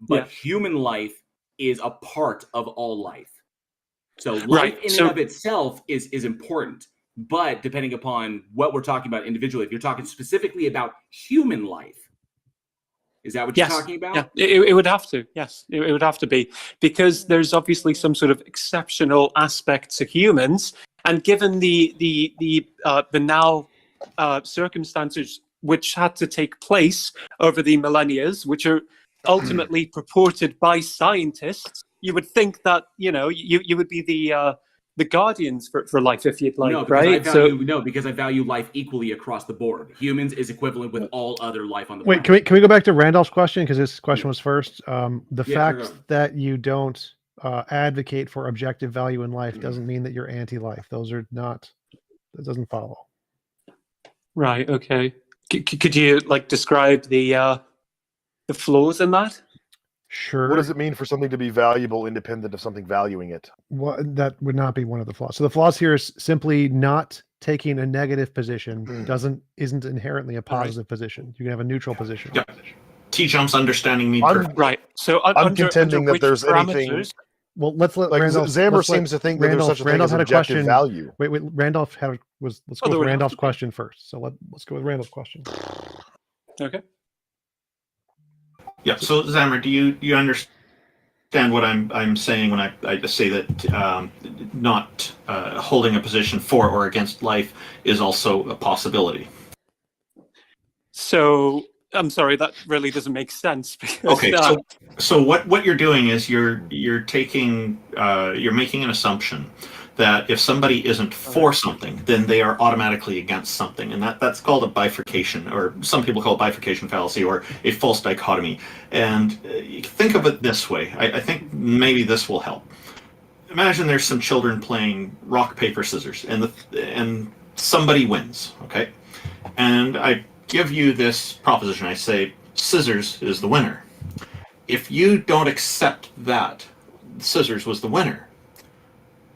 but human life is a part of all life. So life in and of itself is important. But depending upon what we're talking about individually, if you're talking specifically about human life, is that what you're talking about? Yeah, it would have to. Yes, it would have to be, because there's obviously some sort of exceptional aspect to humans, and given the now circumstances which had to take place over the millennia, which are ultimately purported by scientists, you would think that you would be the guardians for life, if you'd like, right? Because I value life equally across the board. Humans is equivalent with all other life on the planet. Wait, can we go back to Randolph's question, because this question was first? The fact that you don't advocate for objective value in life doesn't mean that you're anti-life. Those are not. That doesn't follow. Right. Okay. Could you describe the flaws in that? Sure. What does it mean for something to be valuable independent of something valuing it? Well, that would not be one of the flaws. So the flaws here is simply not taking a negative position isn't inherently a positive position. You can have a neutral position. Yeah. TJump's understanding me right. So I'm contending that there's anything. Well, let's let Randolph. Zammer seems to think that there's such a thing as objective value. Wait. Randolph let's go with Randolph's question first. So let's go with Randolph's question. Okay. Yeah. So Zammer, do you understand what I'm saying when I say that not holding a position for or against life is also a possibility? So I'm sorry, that really doesn't make sense. Because, okay. So what you're doing is you're making an assumption that if somebody isn't for something, then they are automatically against something, and that's called a bifurcation, or some people call it bifurcation fallacy, or a false dichotomy. And you can think of it this way. I think maybe this will help. Imagine there's some children playing rock, paper, scissors, and somebody wins. Okay, and I give you this proposition. I say scissors is the winner. If you don't accept that scissors was the winner,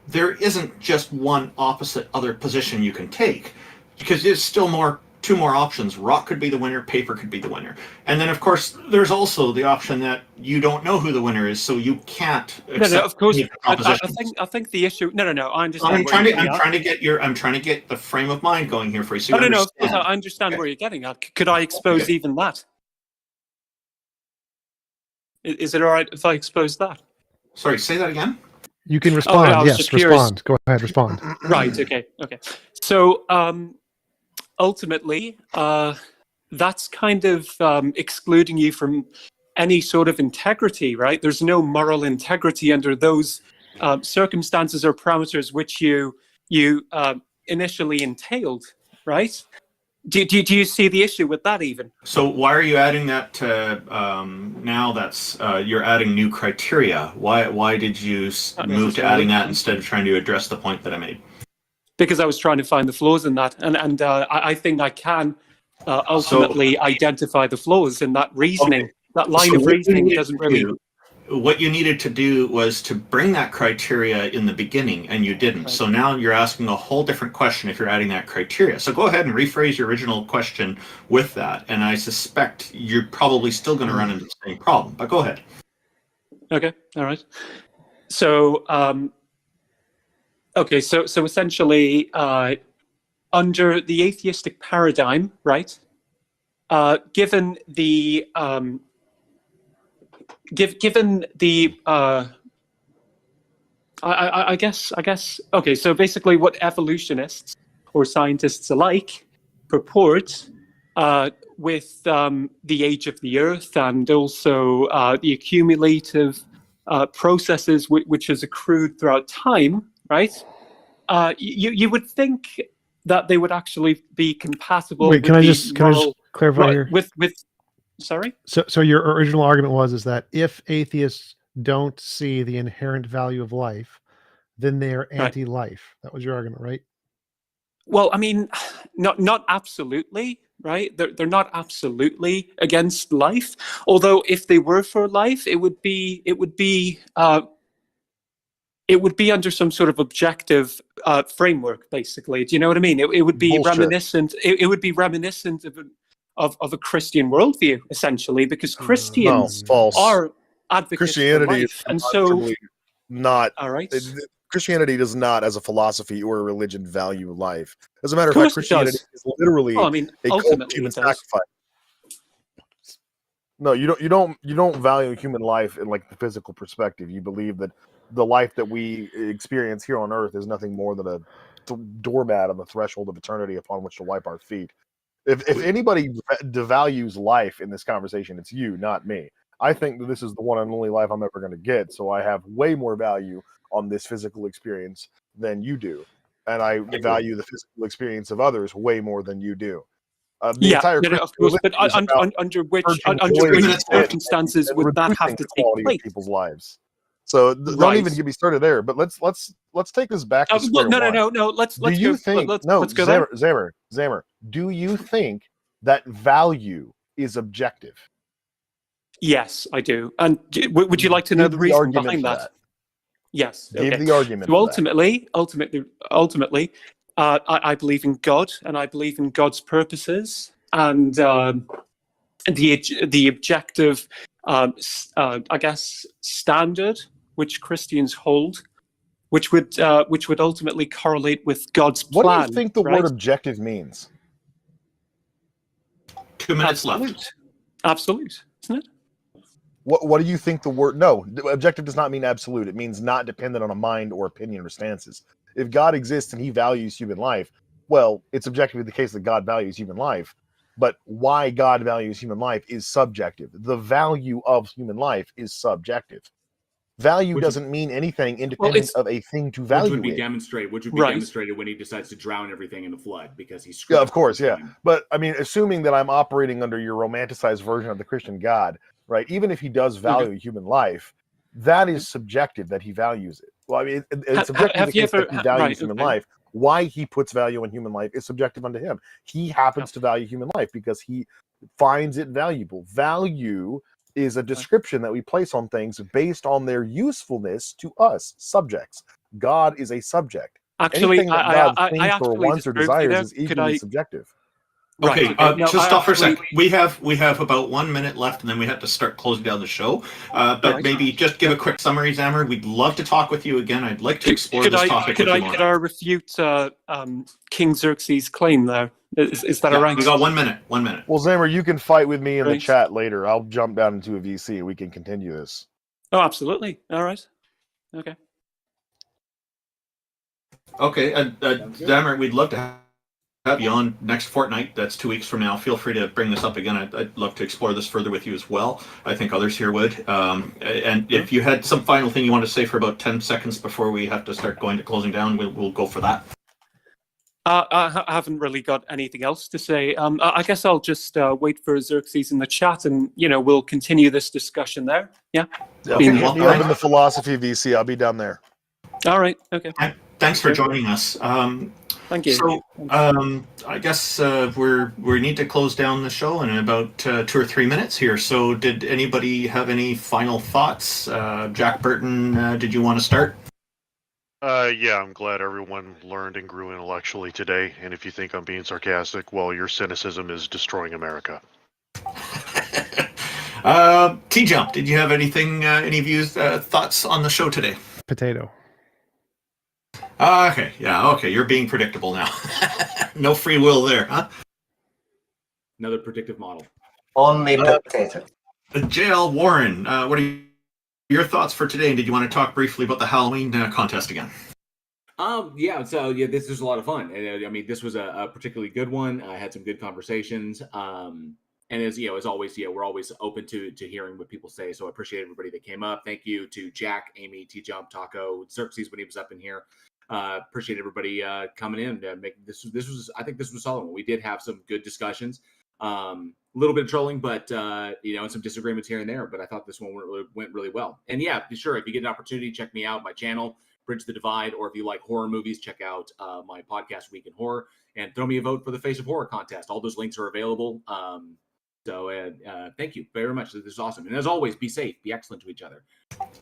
there isn't just one opposite other position you can take, because there's still two more options. Rock could be the winner, paper could be the winner. And then of course there's also the option that you don't know who the winner is, so you can't accept. No, of course. I think the issue. No. I understand. I'm trying to get the frame of mind going here for you. So no. Of course, I understand where you're getting at. Could I expose even that? Is it all right if I expose that? Sorry, say that again. You can respond. Yes, respond. Go ahead, respond. Right. Okay. So ultimately, that's kind of excluding you from any sort of integrity, right? There's no moral integrity under those circumstances or parameters which you initially entailed, right? Do you see the issue with that even? So why are you adding that to now that's you're adding new criteria? Why did you move to adding that instead of trying to address the point that I made? Because I was trying to find the flaws in that, and I think I can ultimately identify the flaws in that reasoning. Okay. That line of reasoning doesn't really. what you needed to do was to bring that criteria in the beginning, and you didn't. So now you're asking a whole different question if you're adding that criteria. So go ahead and rephrase your original question with that, and I suspect you're probably still going to run into the same problem. But go ahead. Okay. All right. So, okay. So essentially, under the atheistic paradigm, right? Given the given the I guess okay. So basically, what evolutionists or scientists alike purport with the age of the Earth and also the accumulative processes which has accrued throughout time, right? You would think that they would actually be compatible. Wait, can I just clarify here? With sorry. So your original argument is that if atheists don't see the inherent value of life, then they are anti-life. That was your argument, right? Well, I mean, not absolutely, right? They're not absolutely against life. Although, if they were for life, it would be under some sort of objective framework, basically. Do you know what I mean? It would be reminiscent. It would be reminiscent of a Christian worldview, essentially, because Christians are advocates Christianity for life, and so not all right. Christianity does not, as a philosophy or a religion, value life. As a matter of fact, Christianity is literally a cult of human sacrifice. No, you don't value human life in like the physical perspective. You believe that the life that we experience here on Earth is nothing more than a doormat on the threshold of eternity upon which to wipe our feet. If anybody devalues life in this conversation, it's you, not me. I think that this is the one and only life I'm ever going to get, so I have way more value on this physical experience than you do, and I value the physical experience of others way more than you do. Yeah, of course, but under which circumstances would that have to take place? People's lives. So don't even get me started there. But let's take this back to square one. No. Let's go there. Zammer, do you think that value is objective? Yes, I do. And would you like to know the reason behind that? Yes. Give the argument. So ultimately, I believe in God, and I believe in God's purposes, and the objective, I guess, standard which Christians hold, which would ultimately correlate with God's plan. What do you think the word objective means? 2 minutes left. Absolute, isn't it? What do you think the word? No, objective does not mean absolute. It means not dependent on a mind or opinion or stances. If God exists and he values human life, well, it's objectively the case that God values human life. But why God values human life is subjective. The value of human life is subjective. Value doesn't mean anything independent of a thing to value. Which would be demonstrated when he decides to drown everything in the flood because he's screwed. Yeah, of course, yeah. But I mean, assuming that I'm operating under your romanticized version of the Christian God, right? Even if he does value human life, that is subjective that he values it. Well, I mean, it's subjective that he values human life. Why he puts value in human life is subjective unto him. He happens to value human life because he finds it valuable. Value is a description that we place on things based on their usefulness to us, subjects. God is a subject. Actually, anything that God thinks or wants or desires is equally subjective. Okay, just stop for a second. We have about 1 minute left, and then we have to start closing down the show. But maybe just give a quick summary, Zammer. We'd love to talk with you again. I'd like to explore this topic with you more. Could I refute King Xerxes' claim there? Is that all right? We got 1 minute. 1 minute. Well, Zammer, you can fight with me in the chat later. I'll jump down into a VC and we can continue this. Oh, absolutely. All right. Okay. Okay, Zammer, we'd love to have you on next fortnight. That's 2 weeks from now. Feel free to bring this up again. I'd love to explore this further with you as well. I think others here would. And if you had some final thing you want to say for about 10 seconds before we have to start going to closing down, we'll go for that. I haven't really got anything else to say. I guess I'll just wait for Xerxes in the chat, and we'll continue this discussion there. Yeah. Up in the philosophy VC. I'll be down there. All right. Okay. Thank thanks for joining us. Thank you. So, I guess we need to close down the show in about 2 or 3 minutes here. So, did anybody have any final thoughts? Jack Burton, did you want to start? Yeah, I'm glad everyone learned and grew intellectually today. And if you think I'm being sarcastic, well, your cynicism is destroying America. TJump, did you have anything, any views, thoughts on the show today? Potato. Okay, yeah, okay, you're being predictable now. No free will there, huh? Another predictive model. Only potato. JL Warren, what are your thoughts for today? And did you want to talk briefly about the Halloween contest again? Yeah, so yeah, this was a lot of fun. And, I mean, this was a particularly good one. I had some good conversations. And as always, we're always open to hearing what people say. So I appreciate everybody that came up. Thank you to Jack, Amy, TJump, Taco, Xerxes when he was up in here. Appreciate everybody coming in. I think this was a solid one. We did have some good discussions. A little bit of trolling, but and some disagreements here and there. But I thought this one went really well. And yeah, be sure if you get an opportunity, check me out, my channel, Bridge the Divide, or if you like horror movies, check out my podcast, Week in Horror, and throw me a vote for the Face of Horror contest. All those links are available. So thank you very much. This is awesome. And as always, be safe, be excellent to each other.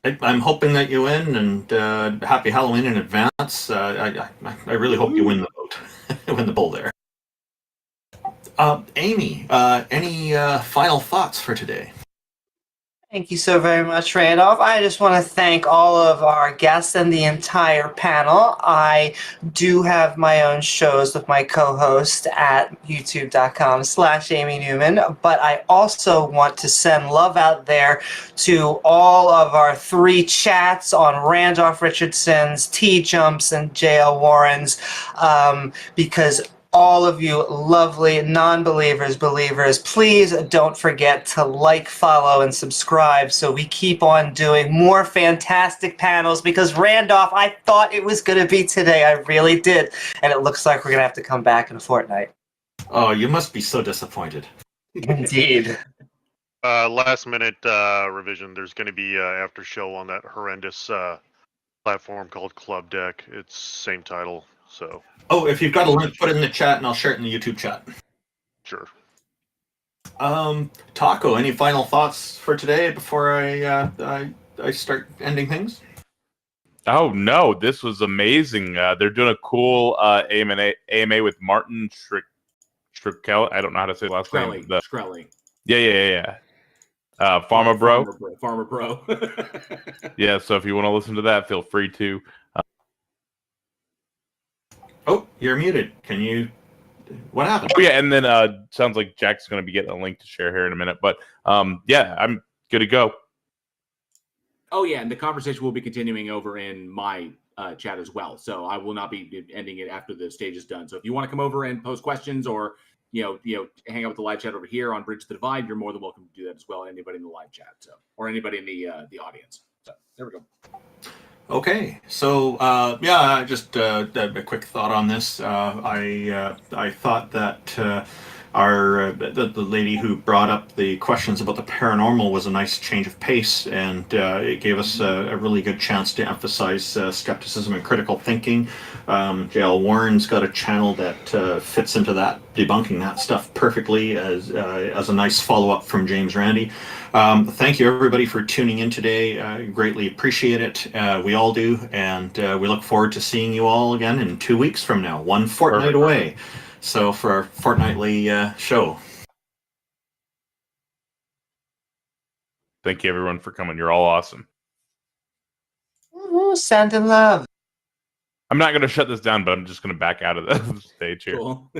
I'm hoping that you win, and happy Halloween in advance. I really hope you win the vote, win the poll there. Amy, any final thoughts for today? Thank you so very much, Randolph. I just want to thank all of our guests and the entire panel. I do have my own shows with my co-host at youtube.com/Amy Newman, but I also want to send love out there to all of our 3 chats on Randolph Richardson's, TJump's, and JL Warren's, because all of you lovely non-believers, believers, please don't forget to like, follow, and subscribe so we keep on doing more fantastic panels, because Randolph, I thought it was going to be today. I really did. And it looks like we're going to have to come back in a fortnight. Oh, you must be so disappointed. Indeed. Last minute revision. There's going to be after show on that horrendous platform called Club Deck. It's same title. So. Oh, if you've got a link, put it in the chat, and I'll share it in the YouTube chat. Sure. Taco, any final thoughts for today before I start ending things? Oh no, this was amazing. They're doing a cool AMA with Martin Shkreli. I don't know how to say the last name. Shkreli. Yeah. Pharma Bro. Pharma Bro. Yeah, so if you want to listen to that, feel free to. Oh, you're muted. Can you? What happened? Oh yeah, and then sounds like Jack's going to be getting a link to share here in a minute. But yeah, I'm good to go. Oh yeah, and the conversation will be continuing over in my chat as well. So I will not be ending it after the stage is done. So if you want to come over and post questions, or hang out with the live chat over here on Bridge the Divide, you're more than welcome to do that as well. Anybody in the live chat, or anybody in the audience. So there we go. Okay, so just a quick thought on this. I thought that the lady who brought up the questions about the paranormal was a nice change of pace, and it gave us a really good chance to emphasize skepticism and critical thinking. JL Warren's got a channel that fits into that, debunking that stuff perfectly as a nice follow-up from James Randi. Thank you everybody for tuning in today. Greatly appreciate it. We all do, and we look forward to seeing you all again in 2 weeks from now, one fortnight away. So for our fortnightly show. Thank you everyone for coming. You're all awesome. Ooh, sending love. I'm not going to shut this down, but I'm just going to back out of the stage here. Cool.